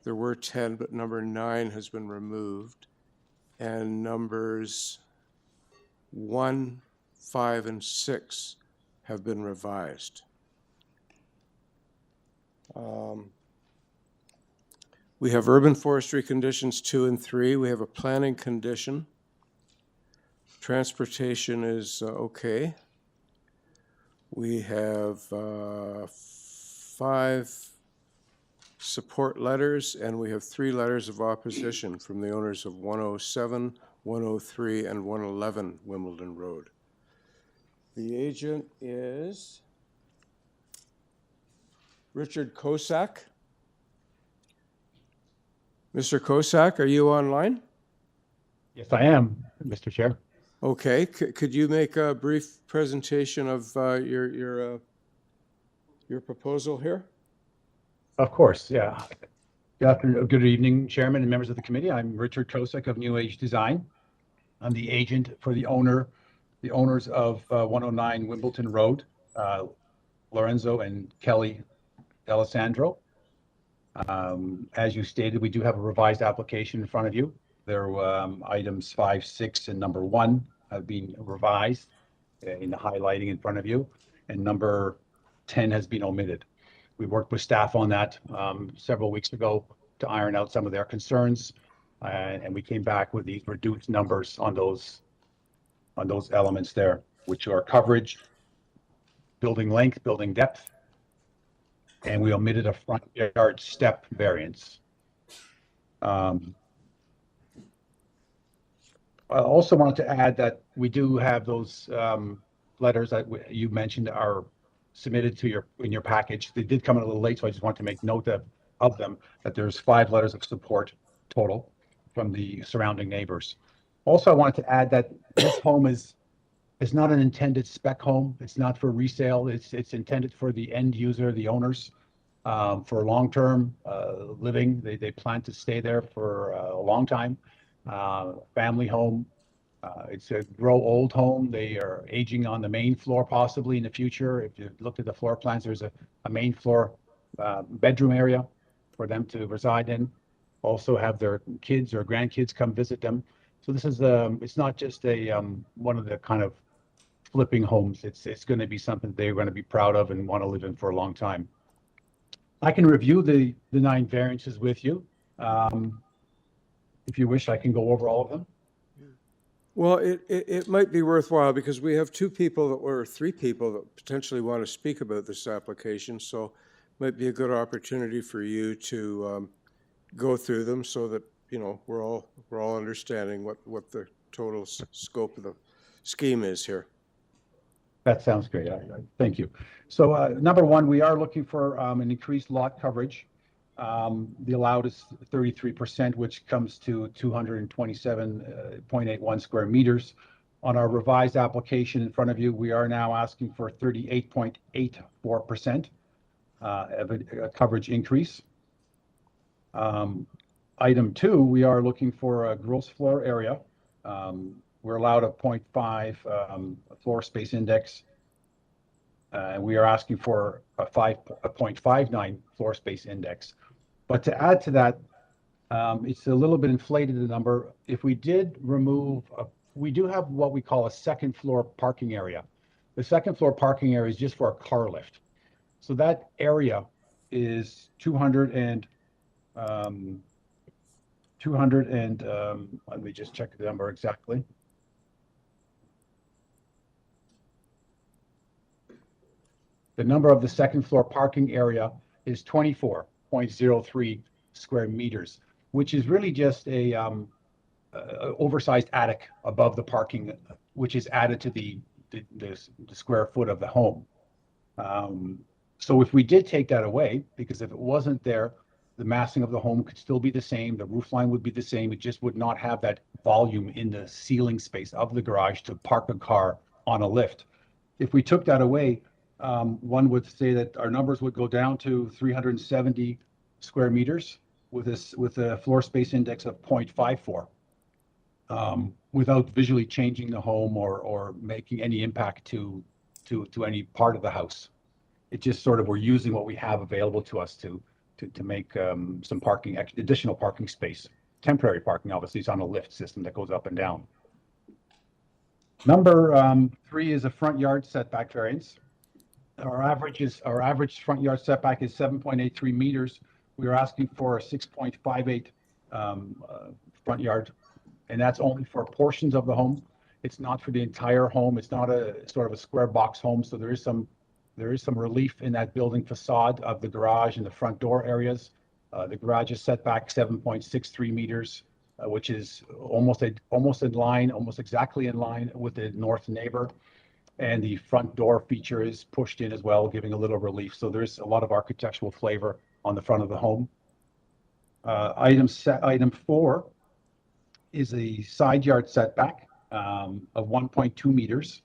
There were 10, but number 9 has been removed. And numbers 1, 5, and 6 have been revised. We have urban forestry conditions 2 and 3. We have a planning condition. Transportation is okay. We have 5 support letters, and we have 3 letters of opposition from the owners of 107, 103, and 111 Wimbledon Road. The agent is Richard Kosak. Mr. Kosak, are you online? Yes, I am, Mr. Chair. Okay, could you make a brief presentation of your proposal here? Of course, yeah. Good afternoon, good evening, Chairman and members of the committee. I'm Richard Kosak of New Age Design. I'm the agent for the owners of 109 Wimbledon Road, Lorenzo and Kelly D'Alessandro. As you stated, we do have a revised application in front of you. There were items 5, 6, and number 1 have been revised in the highlighting in front of you, and number 10 has been omitted. We worked with staff on that several weeks ago to iron out some of their concerns, and we came back with these reduced numbers on those elements there, which are coverage, building length, building depth, and we omitted a front yard step variance. I also wanted to add that we do have those letters that you mentioned are submitted to in your package. They did come in a little late, so I just want to make note of them, that there's 5 letters of support total from the surrounding neighbors. Also, I wanted to add that this home is not an intended spec home. It's not for resale. It's intended for the end user, the owners, for long-term living. They plan to stay there for a long time. Family home. It's a grow-old home. They are aging on the main floor possibly in the future. If you looked at the floor plans, there's a main floor bedroom area for them to reside in. Also have their kids or grandkids come visit them. So this is it's not just a one of the kind of flipping homes. It's going to be something they're going to be proud of and want to live in for a long time. I can review the 9 variances with you. If you wish, I can go over all of them. Well, it might be worthwhile because we have 2 people or 3 people that potentially want to speak about this application. So might be a good opportunity for you to go through them so that, you know, we're all understanding what the total scope of the scheme is here. That sounds great. Thank you. So number one, we are looking for an increased lot coverage. The allowed is 33%, which comes to 227.81 square meters. On our revised application in front of you, we are now asking for 38.84% of a coverage increase. Item 2, we are looking for a gross floor area. We're allowed a 0.5 floor space index. We are asking for a 0.59 floor space index. But to add to that, it's a little bit inflated, the number. If we did remove, we do have what we call a second floor parking area. The second floor parking area is just for a car lift. So that area is 200 and, let me just check the number exactly. The number of the second floor parking area is 24.03 square meters, which is really just a oversized attic above the parking, which is added to the square foot of the home. So if we did take that away, because if it wasn't there, the massing of the home could still be the same, the roof line would be the same, it just would not have that volume in the ceiling space of the garage to park a car on a lift. If we took that away, one would say that our numbers would go down to 370 square meters with a floor space index of 0.54, without visually changing the home or making any impact to any part of the house. It just sort of, we're using what we have available to us to make some additional parking space. Temporary parking, obviously, is on a lift system that goes up and down. Number 3 is a front yard setback variance. Our average front yard setback is 7.83 meters. We are asking for a 6.58 front yard, and that's only for portions of the home. It's not for the entire home. It's not a sort of a square box home, so there is some relief in that building facade of the garage and the front door areas. The garage is set back 7.63 meters, which is almost exactly in line with the north neighbor. And the front door feature is pushed in as well, giving a little relief. So there's a lot of architectural flavor on the front of the home. Item 4 is a side yard setback of 1.2 meters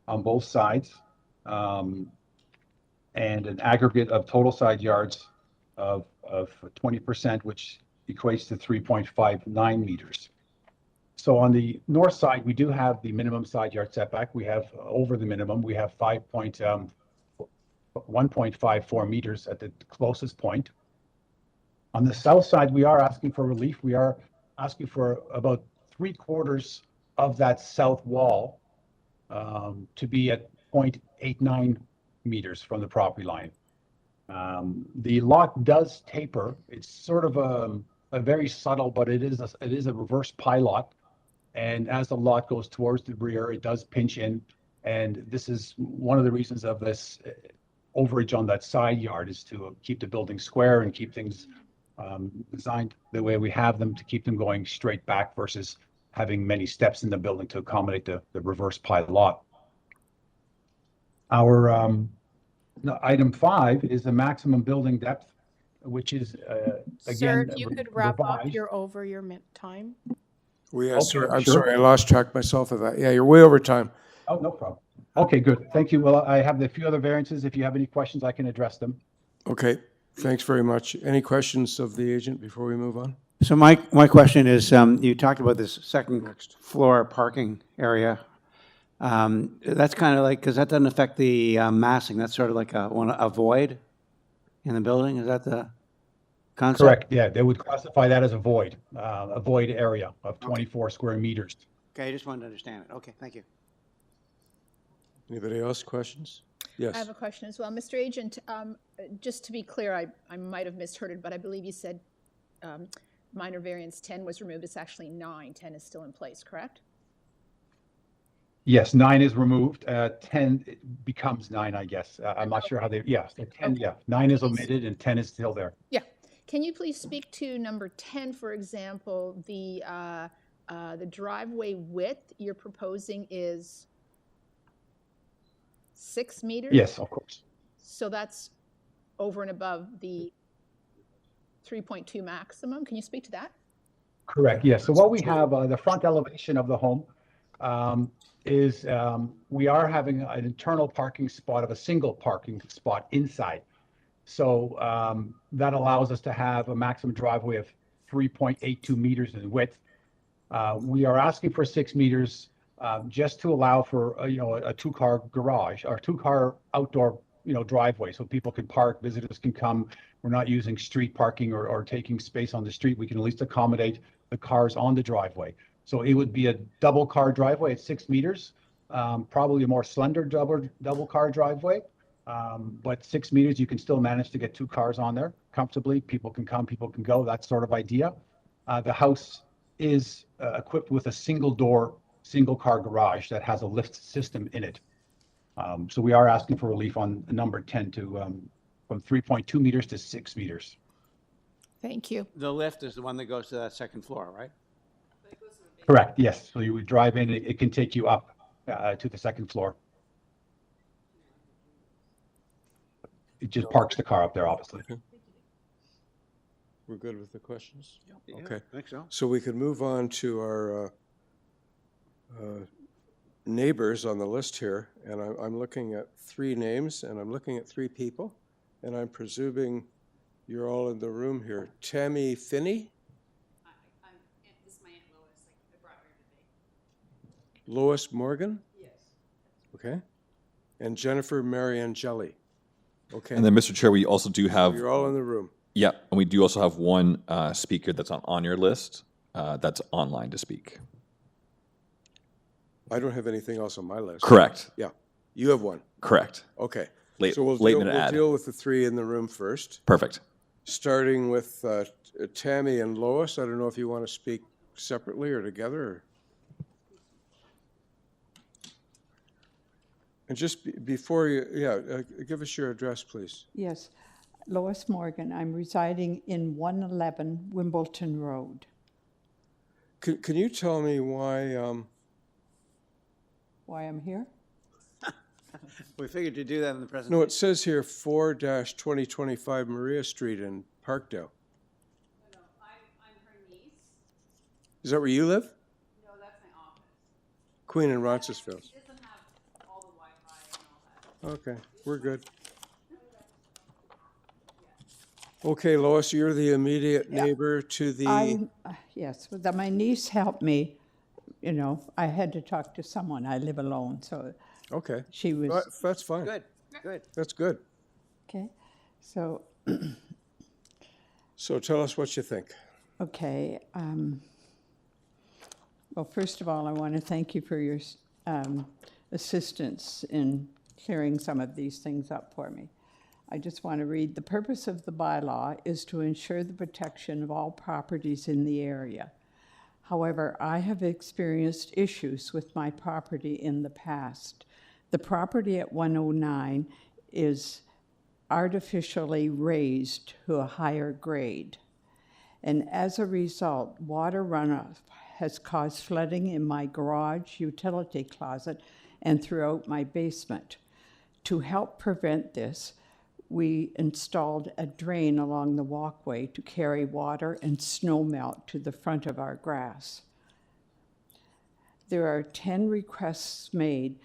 on both sides, and an aggregate of total side yards of 20%, which equates to 3.59 meters. So on the north side, we do have the minimum side yard setback. We have over the minimum. We have 1.54 meters at the closest point. On the south side, we are asking for relief. We are asking for about 3/4 of that south wall to be at 0.89 meters from the property line. The lot does taper. It's sort of a very subtle, but it is a reverse pie lot. And as the lot goes towards the rear, it does pinch in. And this is one of the reasons of this overage on that side yard, is to keep the building square and keep things designed the way we have them, to keep them going straight back versus having many steps in the building to accommodate the reverse pie lot. Our item 5 is the maximum building depth, which is again, Sir, if you could wrap up, revised. you're over your time. I'm Sure. sorry, I lost track myself of that. Yeah, you're way over time. Oh, no problem. Okay, good. Thank you. Well, I have a few other variances. If you have any questions, I can address them. Okay, thanks very much. Any questions of the agent before we move on? So my question is, you talked about this second floor parking area. That's kind of like, because that doesn't affect the massing. That's sort of like a void in the building. Is that the concept? Correct. Yeah, they would classify that as a void area of 24 square meters. Okay, I just wanted to understand it. Okay, thank you. Anybody else, questions? Yes. I have a question as well. Mr. Agent, just to be clear, I might have misheard it, but I believe you said minor variance 10 was removed. It's actually 9. 10 is still in place, correct? Yes, 9 is removed, 10 becomes 9, I guess. I'm not sure how they, yeah, so 10, yeah, 9 is omitted and 10 is still there. Yeah. Can you please speak to number 10, for example, the driveway width you're proposing is 6 meters? Yes, of course. So that's over and above the 3.2 maximum. Can you speak to that? Correct, yes. So what we have, the front elevation of the home is we are having an internal parking spot of a single parking spot inside. So that allows us to have a maximum driveway of 3.82 meters in width. We are asking for 6 meters just to allow for a 2-car garage or 2-car outdoor driveway, so people can park, visitors can come. We're not using street parking or taking space on the street. We can at least accommodate the cars on the driveway. So it would be a double car driveway at 6 meters, probably a more slender double car driveway. But 6 meters, you can still manage to get 2 cars on there comfortably. People can come, people can go, that sort of idea. The house is equipped with a single door, single car garage that has a lift system in it. So we are asking for relief on number 10 to from 3.2 meters to 6 meters. Thank you. The lift is the one that goes to that second floor, right? Correct, yes. So you would drive in, it can take you up to the second floor. It just parks the car up there, obviously. We're good with the questions? Yeah, Okay. I think so. So we could move on to our neighbors on the list here, and I'm looking at 3 names, and I'm looking at 3 people, and I'm presuming you're all in the room here. Tammy Finney? This is my Aunt Lois. I brought her today. Lois Morgan? Yes. Okay. And Jennifer Mariangeli? Okay. And then, Mr. Chair, we also do have. You're all in the room. Yeah, and we do also have one speaker that's on your list that's online to speak. I don't have anything else on my list. Correct. Yeah. You have one. Correct. Okay. Late- So we'll late deal, minute we'll add. deal with the 3 in the room first. Perfect. Starting with Tammy and Lois. I don't know if you want to speak separately or together. Or... And just before you, give us your address, please. Yes, Lois Morgan. I'm residing in 111 Wimbledon Road. Can you tell me why I'm here? We figured to do that in the presentation. No, it says here 4-2025 Maria Street in Parkdale. No, I'm her niece. Is that where you live? No, that's my office. Queen and Roncesvalles. She doesn't have all the Wi-Fi and all that. Okay, we're good. Okay, Lois, you're the immediate neighbor to the... Yes, well, my niece helped me. I had to talk to someone. I live alone, so... Okay. She was... That's fine. Good, good. That's good. Okay, so... So tell us what you think. Okay. Well, first of all, I want to thank you for your assistance in clearing some of these things up for me. I just want to read, the purpose of the bylaw is to ensure the protection of all properties in the area. However, I have experienced issues with my property in the past. The property at 109 is artificially raised to a higher grade. And as a result, water runoff has caused flooding in my garage, utility closet, and throughout my basement. To help prevent this, we installed a drain along the walkway to carry water and snow melt to the front of our grass. There are 10 requests made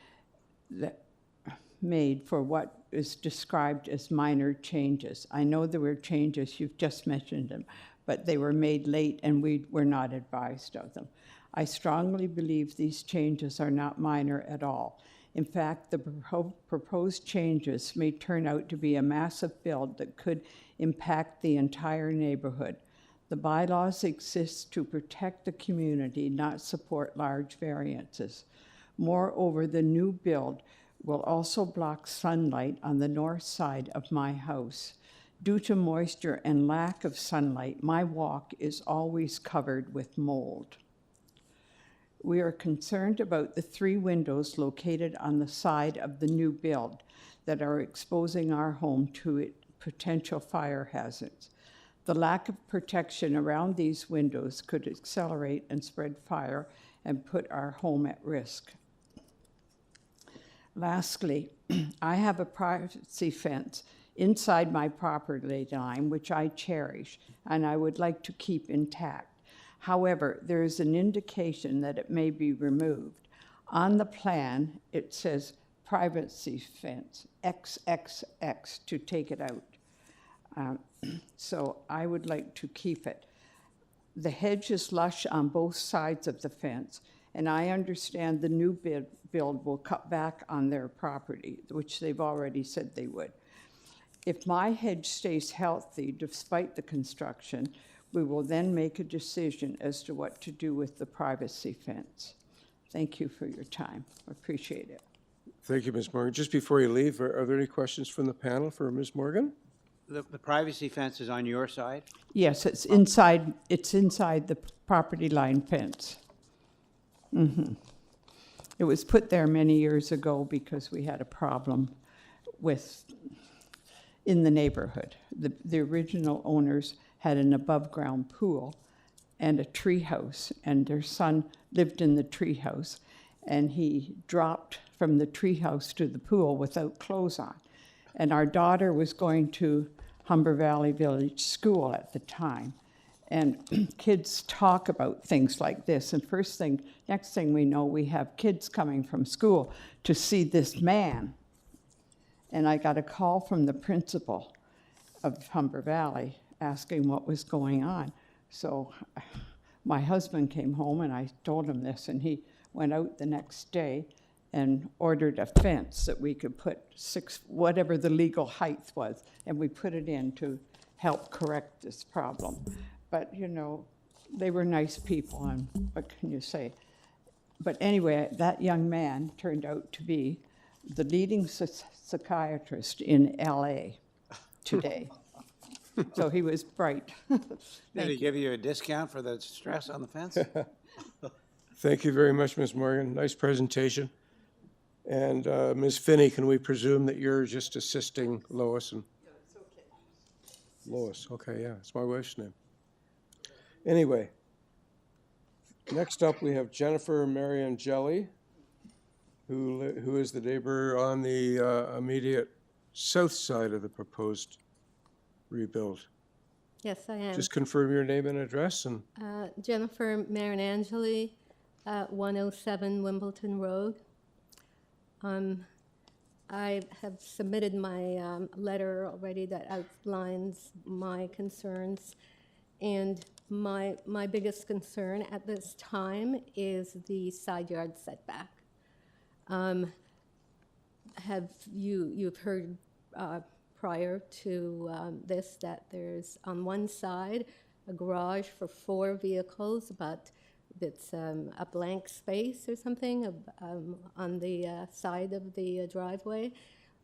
for what is described as minor changes. I know there were changes, you've just mentioned them, but they were made late and we were not advised of them. I strongly believe these changes are not minor at all. In fact, the proposed changes may turn out to be a massive build that could impact the entire neighborhood. The bylaws exist to protect the community, not support large variances. Moreover, the new build will also block sunlight on the north side of my house. Due to moisture and lack of sunlight, my walk is always covered with mold. We are concerned about the 3 windows located on the side of the new build that are exposing our home to potential fire hazards. The lack of protection around these windows could accelerate and spread fire and put our home at risk. Lastly, I have a privacy fence inside my property line, which I cherish, and I would like to keep intact. However, there is an indication that it may be removed. On the plan, it says privacy fence, XXX, to take it out. So I would like to keep it. The hedge is lush on both sides of the fence, and I understand the new build will cut back on their property, which they've already said they would. If my hedge stays healthy despite the construction, we will then make a decision as to what to do with the privacy fence. Thank you for your time. I appreciate it. Thank you, Ms. Morgan. Just before you leave, are there any questions from the panel for Ms. Morgan? The privacy fence is on your side? Yes, it's inside the property line fence. Mm-hmm. It was put there many years ago because we had a problem in the neighborhood. The original owners had an above-ground pool and a tree house, and their son lived in the tree house, and he dropped from the tree house to the pool without clothes on. And our daughter was going to Humber Valley Village School at the time, and kids talk about things like this, and next thing we know, we have kids coming from school to see this man. And I got a call from the principal of Humber Valley asking what was going on. So my husband came home and I told him this, and he went out the next day and ordered a fence that we could put whatever the legal height was, and we put it in to help correct this problem. But, you know, they were nice people, and what can you say? But anyway, that young man turned out to be the leading psychiatrist in LA today. So he was bright. Did he give you a discount for the stress on the fence? Thank you very much, Ms. Morgan. Nice presentation. And Ms. Finney, can we presume that you're just assisting Lois? And No, it's okay. Lois, okay, yeah, it's my wife's name. Anyway, next up we have Jennifer Mariangeli, who is the neighbor on the immediate south side of the proposed rebuild. Yes, I am. Just confirm your name and address. And Jennifer Mariangeli, 107 Wimbledon Road. I have submitted my letter already that outlines my concerns, and my biggest concern at this time is the side yard setback. You've heard prior to this that there's on one side a garage for 4 vehicles, but it's a blank space or something on the side of the driveway,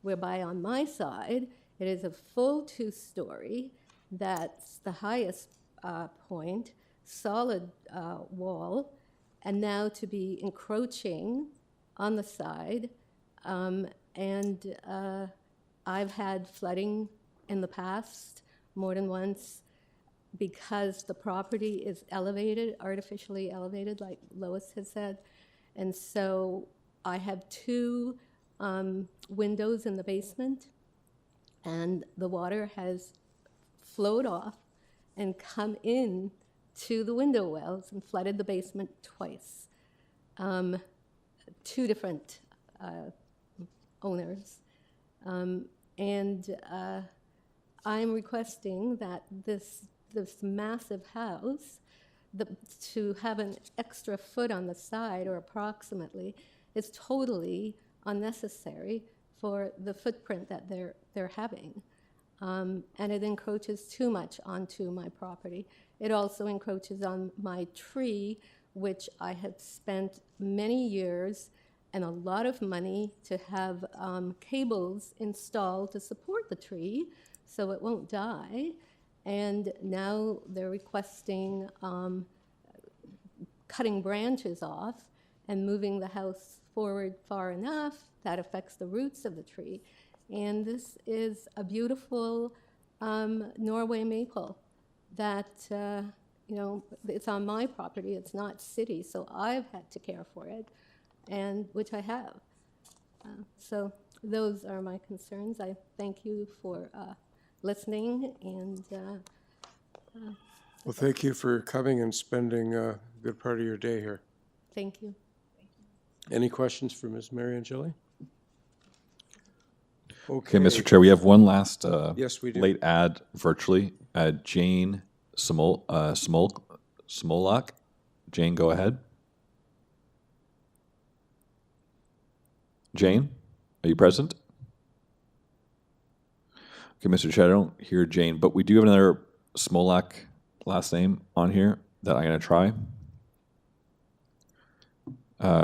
whereby on my side it is a full 2-story. That's the highest point, solid wall, and now to be encroaching on the side. And I've had flooding in the past more than once because the property is elevated, artificially elevated, like Lois has said. And so I have 2 windows in the basement, and the water has flowed off and come in to the window wells and flooded the basement twice. 2 different owners. And I'm requesting that this massive house, to have an extra foot on the side, or approximately, is totally unnecessary for the footprint that they're having. And it encroaches too much onto my property. It also encroaches on my tree, which I have spent many years and a lot of money to have cables installed to support the tree so it won't die. And now they're requesting cutting branches off and moving the house forward far enough that affects the roots of the tree. And this is a beautiful Norway maple that, it's on my property, it's not city, so I've had to care for it, and which I have. So those are my concerns. I thank you for listening, and Well, thank you for coming and spending a good part of your day here. thank you. Any questions for Ms. Mariangeli? Okay, Mr. Chair, we have one last Yes, we do. late ad virtually. Jane Smolak. Jane, go ahead. Jane, are you present? Okay, Mr. Chair, I don't hear Jane, but we do have another Smolak last name on here that I'm going to try.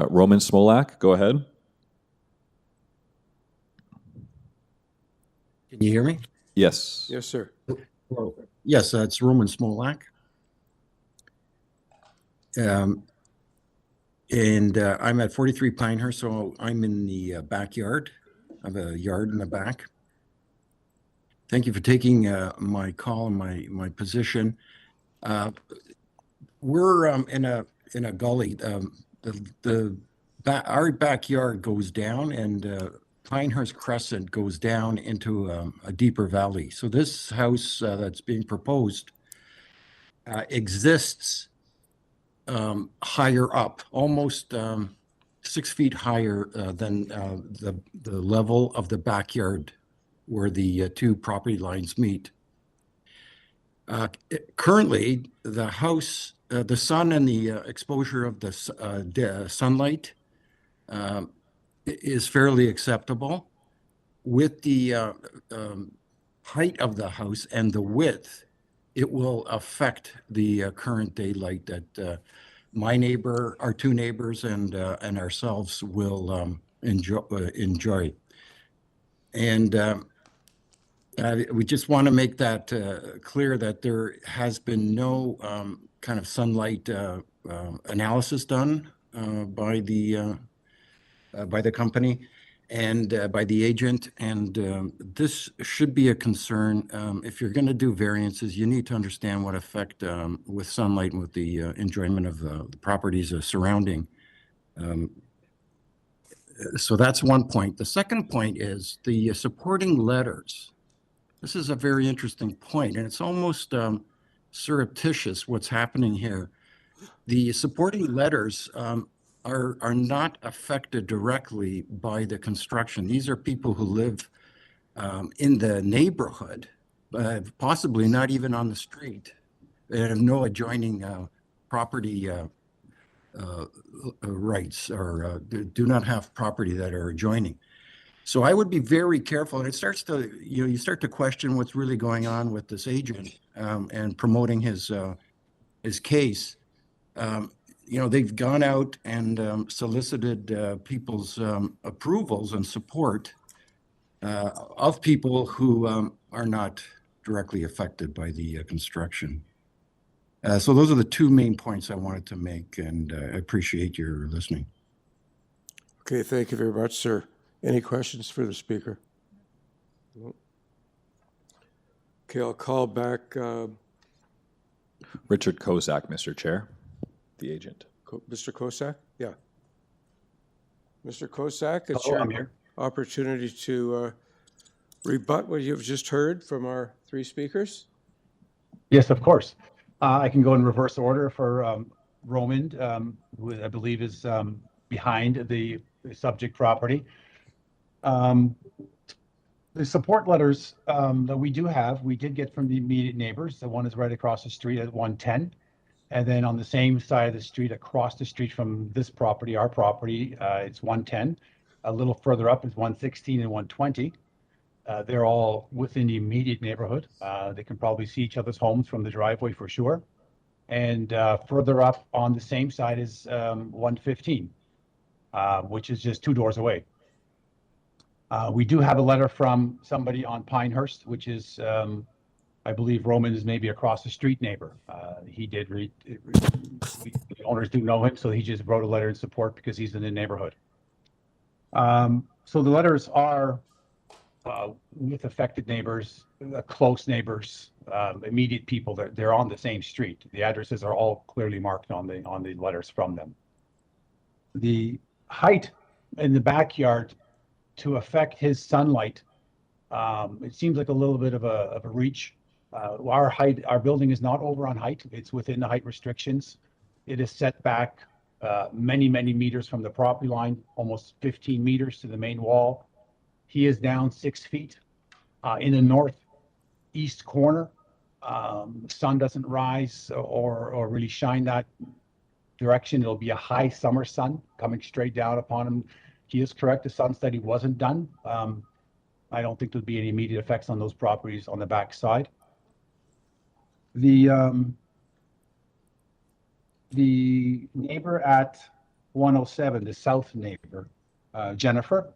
Roman Smolak, go ahead. Can you hear me? Yes. Yes, sir. Well, yes, it's Roman Smolak. I'm at 43 Pinehurst, so I'm in the backyard. I have a yard in the back. Thank you for taking my call and my position. We're in a gully. Our backyard goes down, and Pinehurst Crescent goes down into a deeper valley. So this house that's being proposed exists higher up, almost 6 feet higher than the level of the backyard where the two property lines meet. Currently, the house, the sun and the exposure of the sunlight is fairly acceptable. With the height of the house and the width, it will affect the current daylight that my neighbor, our two neighbors, and ourselves will enjoy. And we just want to make that clear that there has been no kind of sunlight analysis done by the company and by the agent, and this should be a concern. If you're going to do variances, you need to understand what effect with sunlight and with the enjoyment of the properties surrounding. So that's one point. The second point is the supporting letters. This is a very interesting point, and it's almost surreptitious what's happening here. The supporting letters are not affected directly by the construction. These are people who live in the neighborhood, possibly not even on the street, and have no adjoining property rights, or do not have property that are adjoining. So I would be very careful, and it starts to, you start to question what's really going on with this agent and promoting his case. They've gone out and solicited people's approvals and support of people who are not directly affected by the construction. So those are the two main points I wanted to make, and I appreciate your listening. Okay, thank you very much, sir. Any questions for the speaker? No. Okay, I'll call back Richard Kozak, Mr. Chair, the agent. Mr. Kozak? Yeah. Mr. Kozak, it's Hello, your I'm here. opportunity to rebut what you've just heard from our three speakers. Yes, of course. I can go in reverse order for Roman, who I believe is behind the subject property. The support letters that we do have, we did get from the immediate neighbors. The one is right across the street at 110. And then on the same side of the street, across the street from this property, our property, it's 110. A little further up is 116 and 120. They're all within the immediate neighborhood. They can probably see each other's homes from the driveway for sure. And further up on the same side is 115, which is just 2 doors away. We do have a letter from somebody on Pinehurst, which is, I believe Roman is maybe across the street neighbor. He did read, we the owners do know him, so he just wrote a letter in support because he's in the neighborhood. So the letters are with affected neighbors, close neighbors, immediate people. They're on the same street. The addresses are all clearly marked on the letters from them. The height in the backyard to affect his sunlight, it seems like a little bit of a reach. Our building is not over on height. It's within the height restrictions. It is set back many meters from the property line, almost 15 meters to the main wall. He is down 6 feet in the northeast corner. The sun doesn't rise or really shine that direction. It'll be a high summer sun coming straight down upon him. He is correct. The sun study wasn't done. I don't think there'll be any immediate effects on those properties on the back side. The neighbor at 107, the south neighbor, Jennifer,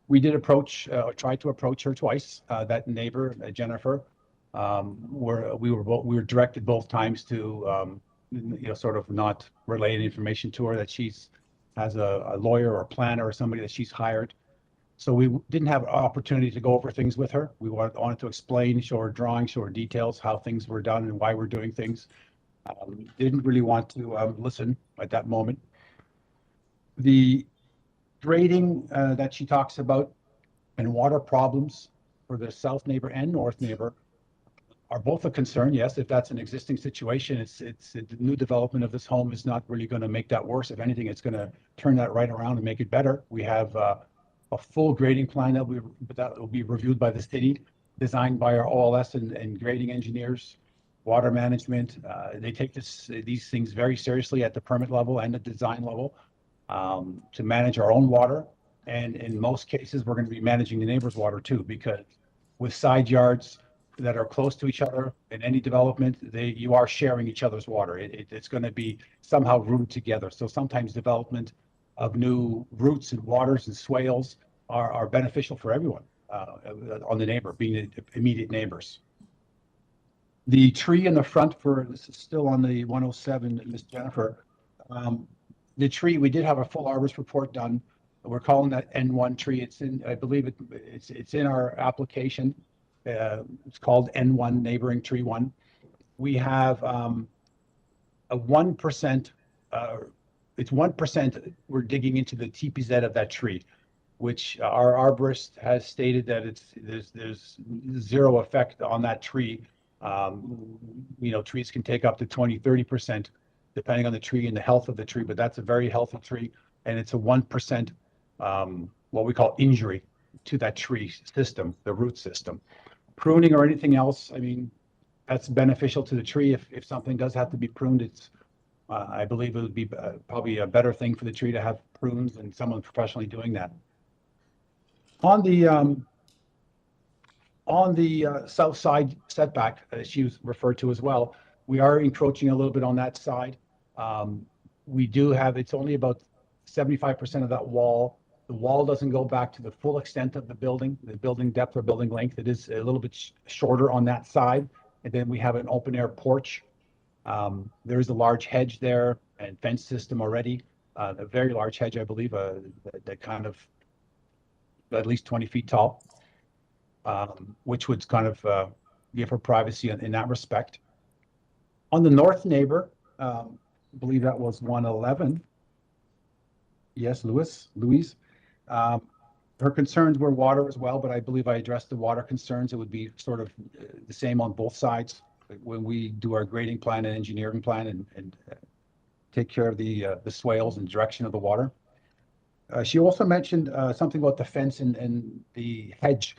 we did approach, tried to approach her twice. That neighbor, Jennifer, we were directed both times to, sort of not relay any information to her that has a lawyer or a planner or somebody that she's hired. So we didn't have an opportunity to go over things with her. We wanted to explain, show her drawings, show her details, how things were done and why we're doing things. Didn't really want to listen at that moment. The grading that she talks about and water problems for the south neighbor and north neighbor are both a concern. Yes, if that's an existing situation, it's the new development of this home is not really going to make that worse. If anything, it's going to turn that right around and make it better. We have a full grading plan that will be reviewed by the city, designed by our OLS and grading engineers, water management. They take these things very seriously at the permit level and the design level to manage our own water. And in most cases, we're going to be managing the neighbor's water too, because with side yards that are close to each other in any development, you are sharing each other's water. It's going to be somehow rooted together. So sometimes development of new routes and waters and swales are beneficial for everyone on the neighbor, being the immediate neighbors. The tree in the front this is still on the 107, Ms. Jennifer. The tree, we did have a full arborist report done. We're calling that N1 tree. It's in, I believe it's in our application. It's called N1 Neighboring Tree 1. We have a 1%, it's 1% we're digging into the TPZ of that tree, which our arborist has stated that there's zero effect on that tree. Trees can take up to 20-30% depending on the tree and the health of the tree, but that's a very healthy tree, and it's a 1% what we call injury to that tree system, the root system. Pruning or anything else, I mean, that's beneficial to the tree. If something does have to be pruned, it's I believe it would be probably a better thing for the tree to have prunes and someone professionally doing that. On the south side setback, as she was referred to as well, we are encroaching a little bit on that side. We do have, it's only about 75% of that wall. The wall doesn't go back to the full extent of the building depth or building length. It is a little bit shorter on that side. And then we have an open air porch. There is a large hedge there and fence system already. A very large hedge, I believe, that kind of at least 20 feet tall, which would kind of give her privacy in that respect. On the north neighbor, I believe that was 111. Yes, Louise. Her concerns were water as well, but I believe I addressed the water concerns. It would be sort of the same on both sides when we do our grading plan and engineering plan and take care of the swales and direction of the water. She also mentioned something about the fence and the hedge.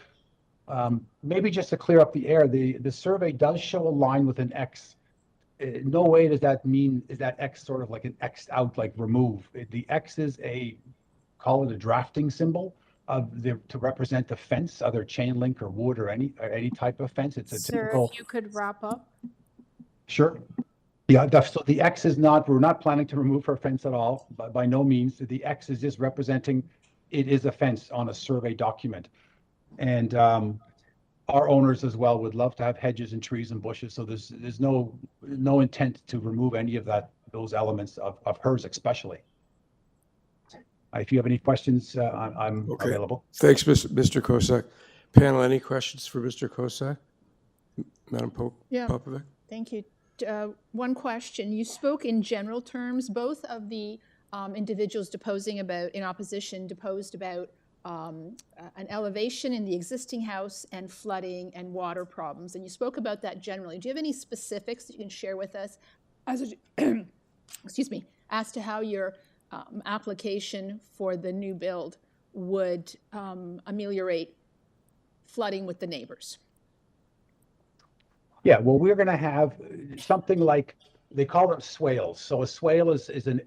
Maybe just to clear up the air, the survey does show a line with an X. No way does that mean, is that X sort of like an X out, like remove? The X is call it a drafting symbol to represent the fence, either chain link or wood or any type of fence. It's a Sir, typical. if you could wrap up. Sure. Yeah, so the X is we're not planning to remove her fence at all, but by no means. The X is just representing it is a fence on a survey document. And our owners as well would love to have hedges and trees and bushes, so there's no intent to remove any of those elements of hers especially. If you have any questions, I'm available. Thanks, Mr. Kosak. Panel, any questions for Mr. Kosak? Madam Popovic? Thank you. One question. You spoke in general terms. Both of the individuals in opposition deposed about an elevation in the existing house and flooding and water problems. And you spoke about that generally. Do you have any specifics that you can share with us excuse me, as to how your application for the new build would ameliorate flooding with the neighbors? Yeah, well, we're going to have something like, they call them swales. So a swale is an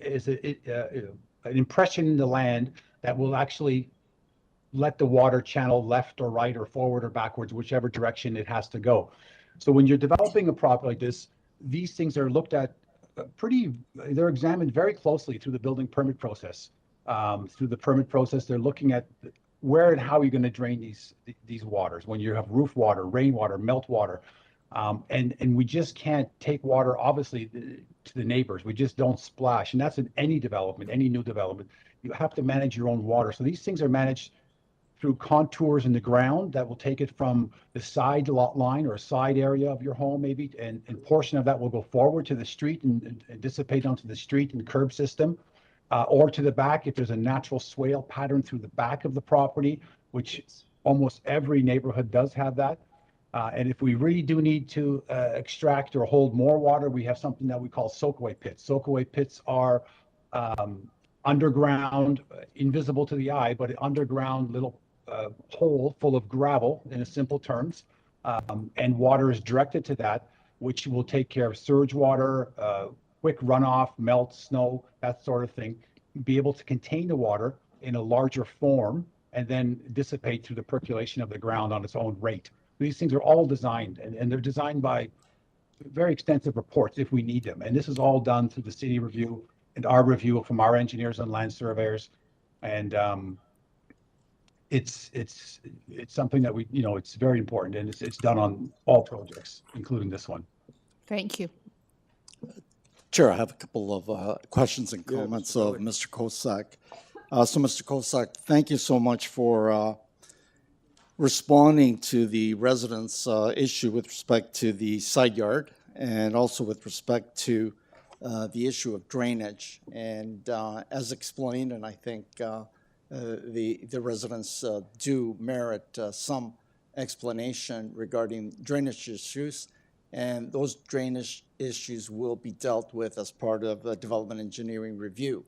impression in the land that will actually let the water channel left or right or forward or backwards, whichever direction it has to go. So when you're developing a property like this, these things are looked at they're examined very closely through the building permit process. Through the permit process, they're looking at where and how you're going to drain these waters. When you have roof water, rainwater, meltwater, and we just can't take water, obviously, to the neighbors. We just don't splash. And that's in any development, any new development. You have to manage your own water. So these things are managed through contours in the ground that will take it from the side lot line or side area of your home, maybe, and portion of that will go forward to the street and dissipate onto the street and curb system, or to the back if there's a natural swale pattern through the back of the property, which almost every neighborhood does have that. And if we really do need to extract or hold more water, we have something that we call soakaway pits. Soakaway pits are underground, invisible to the eye, but underground little hole full of gravel, in simple terms, and water is directed to that, which will take care of surge water, quick runoff, melt, snow, that sort of thing, be able to contain the water in a larger form and then dissipate through the percolation of the ground on its own rate. These things are all designed, and they're designed by very extensive reports if we need them. And this is all done through the city review and our review from our engineers and land surveyors. And it's something that we, it's very important, and it's done on all projects, including this one. Thank you. Chair, I have a couple of questions and comments of Mr. Kosak. So, Mr. Kosak, thank you so much for responding to the residents' issue with respect to the side yard and also with respect to the issue of drainage. And as explained, and I think the residents do merit some explanation regarding drainage issues, and those drainage issues will be dealt with as part of the development engineering review.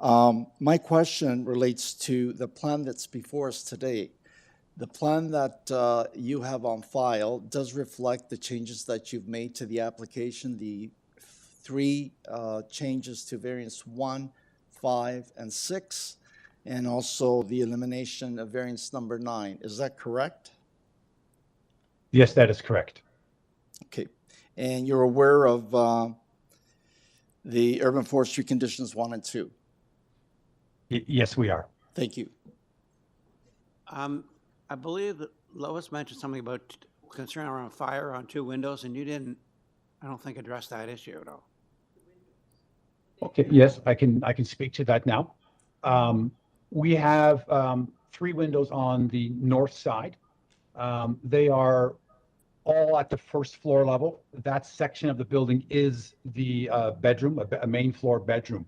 My question relates to the plan that's before us today. The plan that you have on file does reflect the changes that you've made to the application, the 3 changes to variance 1, 5, and 6, and also the elimination of variance number 9. Is that correct? Yes, that is correct. Okay. And you're aware of the urban forestry conditions 1 and 2? Yes, we are. Thank you. I believe that Lois mentioned something about concern around fire on 2 windows, and you didn't, I don't think, address that issue at all. Okay, yes, I can speak to that now. We have 3 windows on the north side. They are all at the first floor level. That section of the building is the bedroom, a main floor bedroom.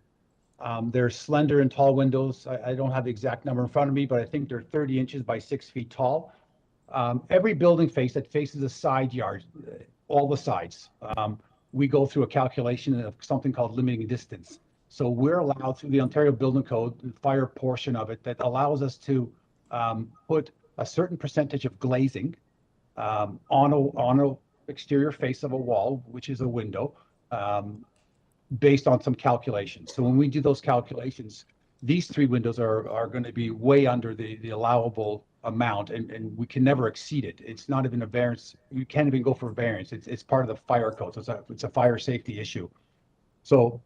They're slender and tall windows. I don't have the exact number in front of me, but I think they're 30 inches by 6 feet tall. Every building face that faces a side yard, all the sides, we go through a calculation of something called limiting distance. So we're allowed through the Ontario Building Code, the fire portion of it, that allows us to put a certain percentage of glazing on a exterior face of a wall, which is a window, based on some calculations. So when we do those calculations, these 3 windows are going to be way under the allowable amount, and we can never exceed it. It's not even a variance. You can't even go for variance. It's part of the fire code. So it's a fire safety issue. So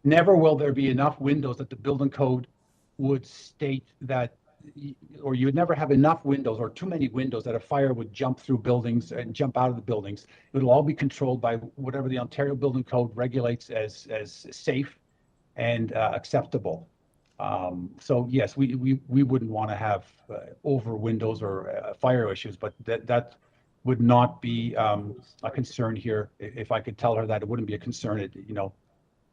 never will there be enough windows that the building code would state that or you would never have enough windows or too many windows that a fire would jump through buildings and jump out of the buildings. It'll all be controlled by whatever the Ontario Building Code regulates as safe and acceptable. So yes, we wouldn't want to have over windows or fire issues, but that would not be a concern here. If I could tell her that, it wouldn't be a concern.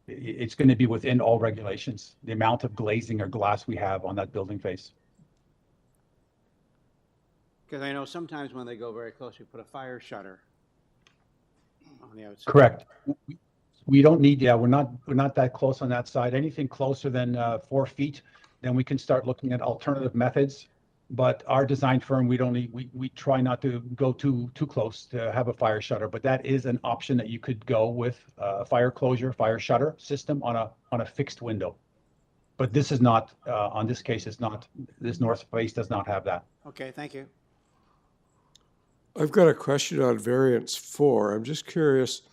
It's going to be within all regulations, the amount of glazing or glass we have on that building face. Because I know sometimes when they go very close, we put a fire shutter on the outside. Correct. We don't need, we're not that close on that side. Anything closer than 4 feet, then we can start looking at alternative methods. But our design firm, we try not to go too close to have a fire shutter. But that is an option that you could go with a fire closure, fire shutter system on a fixed window. But this is not, on this case, it's not, this north face does not have that. Okay, thank you. I've got a question on variance 4. I'm just curious.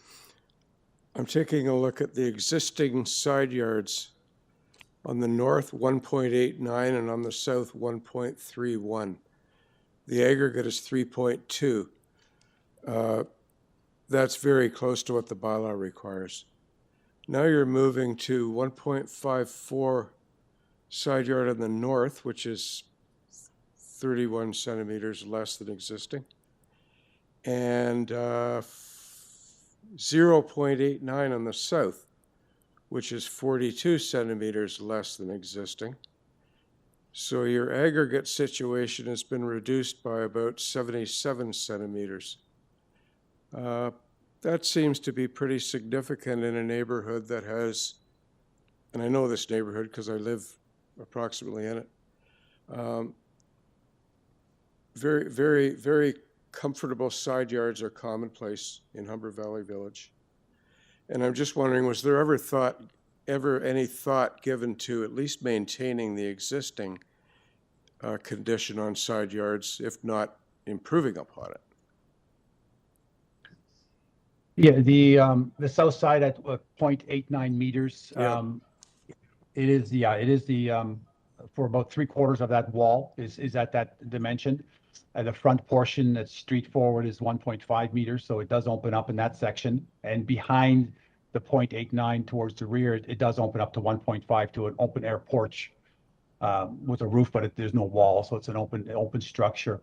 I'm taking a look at the existing side yards. On the north, 1.89, and on the south, 1.31. The aggregate is 3.2. That's very close to what the bylaw requires. Now you're moving to 1.54 side yard on the north, which is 31 centimeters less than existing, and 0.89 on the south, which is 42 centimeters less than existing. So your aggregate situation has been reduced by about 77 centimeters. That seems to be pretty significant in a neighborhood that has, and I know this neighborhood because I live approximately in it, very, very, very comfortable side yards are commonplace in Humber Valley Village. And I'm just wondering, was there ever any thought given to at least maintaining the existing condition on side yards, if not improving upon it? Yeah, the south side at 0.89 meters. It is the for about 3/4 of that wall is at that dimension. The front portion that's street forward is 1.5 meters, so it does open up in that section. And behind the 0.89 towards the rear, it does open up to 1.5 to an open air porch with a roof, but there's no wall, so it's an open structure.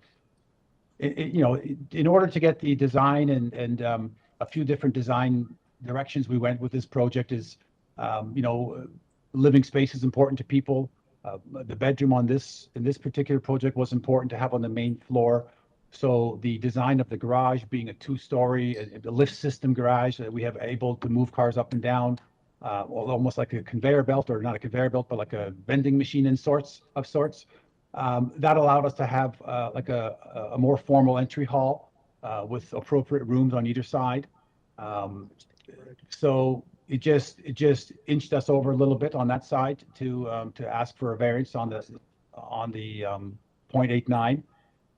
In order to get the design and a few different design directions we went with this project is, living space is important to people. The bedroom in this particular project was important to have on the main floor. So the design of the garage being a 2-story, the lift system garage that we have able to move cars up and down, almost like a conveyor belt, or not a conveyor belt, but like a vending machine of sorts. That allowed us to have like a more formal entry hall with appropriate rooms on either side. So it just inched us over a little bit on that side to ask for a variance on the 0.89.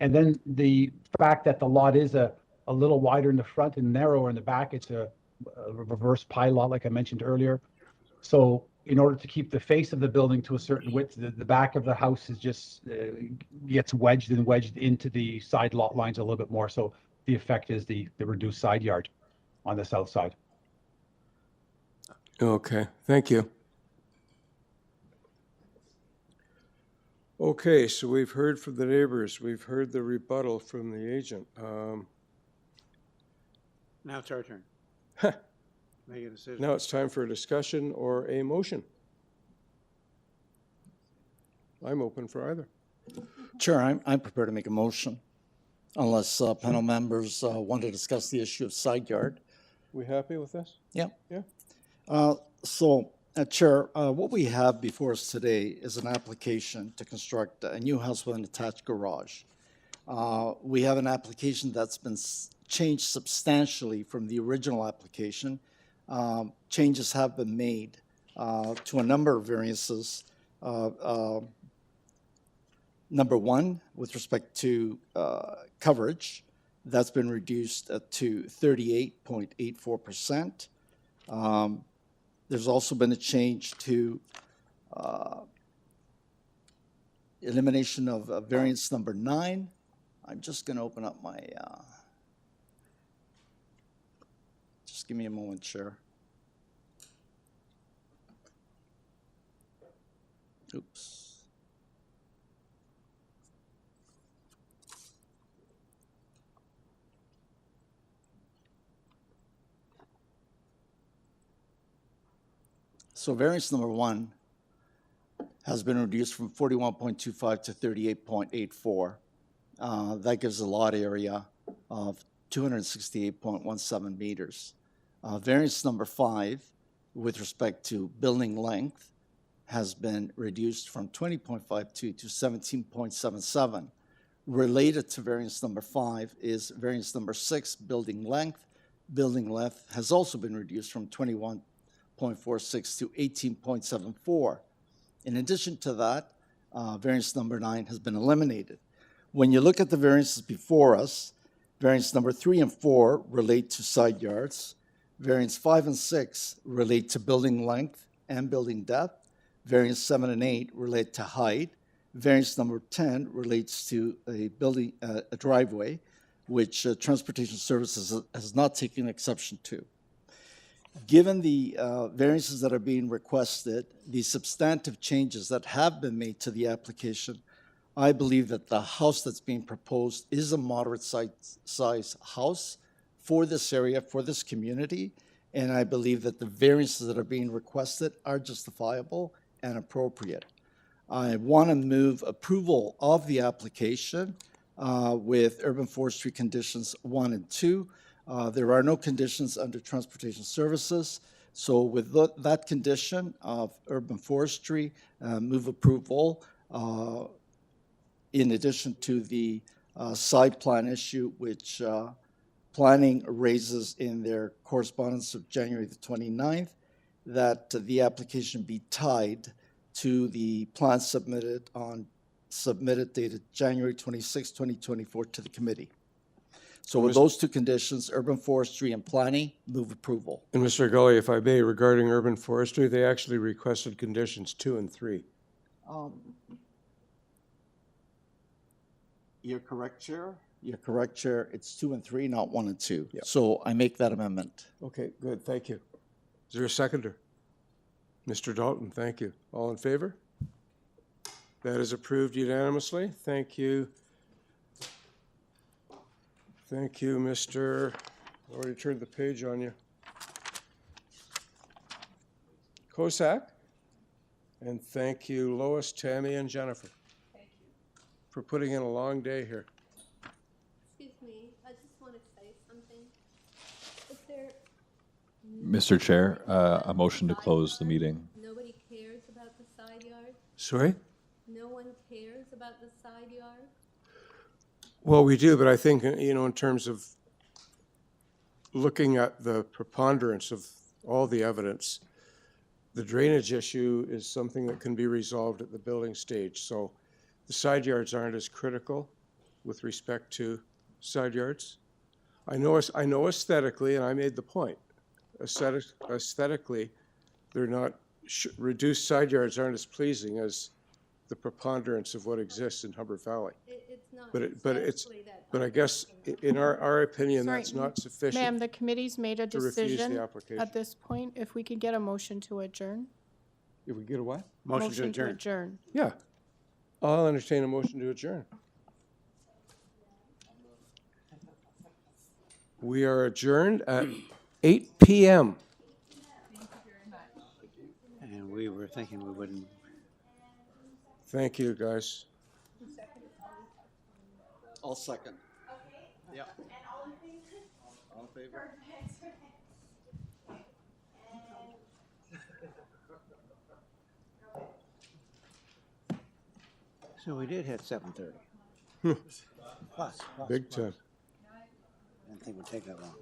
And then the fact that the lot is a little wider in the front and narrower in the back, it's a reverse pie lot, like I mentioned earlier. So in order to keep the face of the building to a certain width, the back of the house is just gets wedged into the side lot lines a little bit more. So the effect is the reduced side yard on the south side. Okay, thank you. Okay, so we've heard from the neighbors. We've heard the rebuttal from the agent. Now it's our turn. Make a decision. Now it's time for a discussion or a motion. I'm open for either. Chair, I'm prepared to make a motion unless panel members want to discuss the issue of side yard. We happy with this? Yeah. Yeah. Chair, what we have before us today is an application to construct a new house with an attached garage. We have an application that's been changed substantially from the original application. Changes have been made to a number of variances. Number one, with respect to coverage, that's been reduced to 38.84%. There's also been a change to elimination of variance number 9. I'm just going to open up my, just give me a moment, Chair. Oops. So variance number 1 has been reduced from 41.25 to 38.84. That gives a lot area of 268.17 meters. Variance number 5, with respect to building length, has been reduced from 20.52 to 17.77. Related to variance number 5 is variance number 6, building length. Building length has also been reduced from 21.46 to 18.74. In addition to that, variance number 9 has been eliminated. When you look at the variances before us, variance number 3 and 4 relate to side yards. Variance 5 and 6 relate to building length and building depth. Variance 7 and 8 relate to height. Variance number 10 relates to a driveway, which Transportation Services has not taken exception to. Given the variances that are being requested, the substantive changes that have been made to the application, I believe that the house that's being proposed is a moderate size house for this area, for this community, and I believe that the variances that are being requested are justifiable and appropriate. I want to move approval of the application with urban forestry conditions 1 and 2. There are no conditions under Transportation Services. So with that condition of urban forestry, move approval in addition to the side plan issue, which planning raises in their correspondence of January the 29th, that the application be tied to the plan submitted dated January 26, 2024 to the committee. So with those two conditions, urban forestry and planning, move approval. And Mr. Gully, if I may, regarding urban forestry, they actually requested conditions 2 and 3. You're correct, Chair. You're correct, Chair. It's 2 and 3, not 1 and 2. Yep. So I make that amendment. Okay, good. Thank you. Is there a seconder? Mr. Dalton, thank you. All in favor? That is approved unanimously. Thank you. Thank you, Mr. I already turned the page on you. Kosak. And thank you, Lois, Tammy, and Jennifer. Thank you. For putting in a long day here. Excuse me, I just want to say something. Is there Mr. Chair, a motion to close the meeting. nobody cares about the side yard? Sorry? No one cares about the side yard? Well, we do, but I think, in terms of looking at the preponderance of all the evidence, the drainage issue is something that can be resolved at the building stage. So the side yards aren't as critical with respect to side yards. I know aesthetically, and I made the point, aesthetically, they're not, reduced side yards aren't as pleasing as the preponderance of what exists in Hubbard Valley. It's not But I guess in our opinion, Sorry, that's not sufficient. Ma'am, the committee's made a to refuse the decision application. at this point. If we could get a motion to adjourn? If we get a what? Motion to adjourn. Yeah. I'll entertain a motion to adjourn. We are adjourned at 8 p.m. And we were thinking we wouldn't. Thank you, guys. I'll second. Okay. Yeah. And all in favor? All in favor? Perfect. So we did hit 7:30. Plus. Big time. I didn't think it would take that long.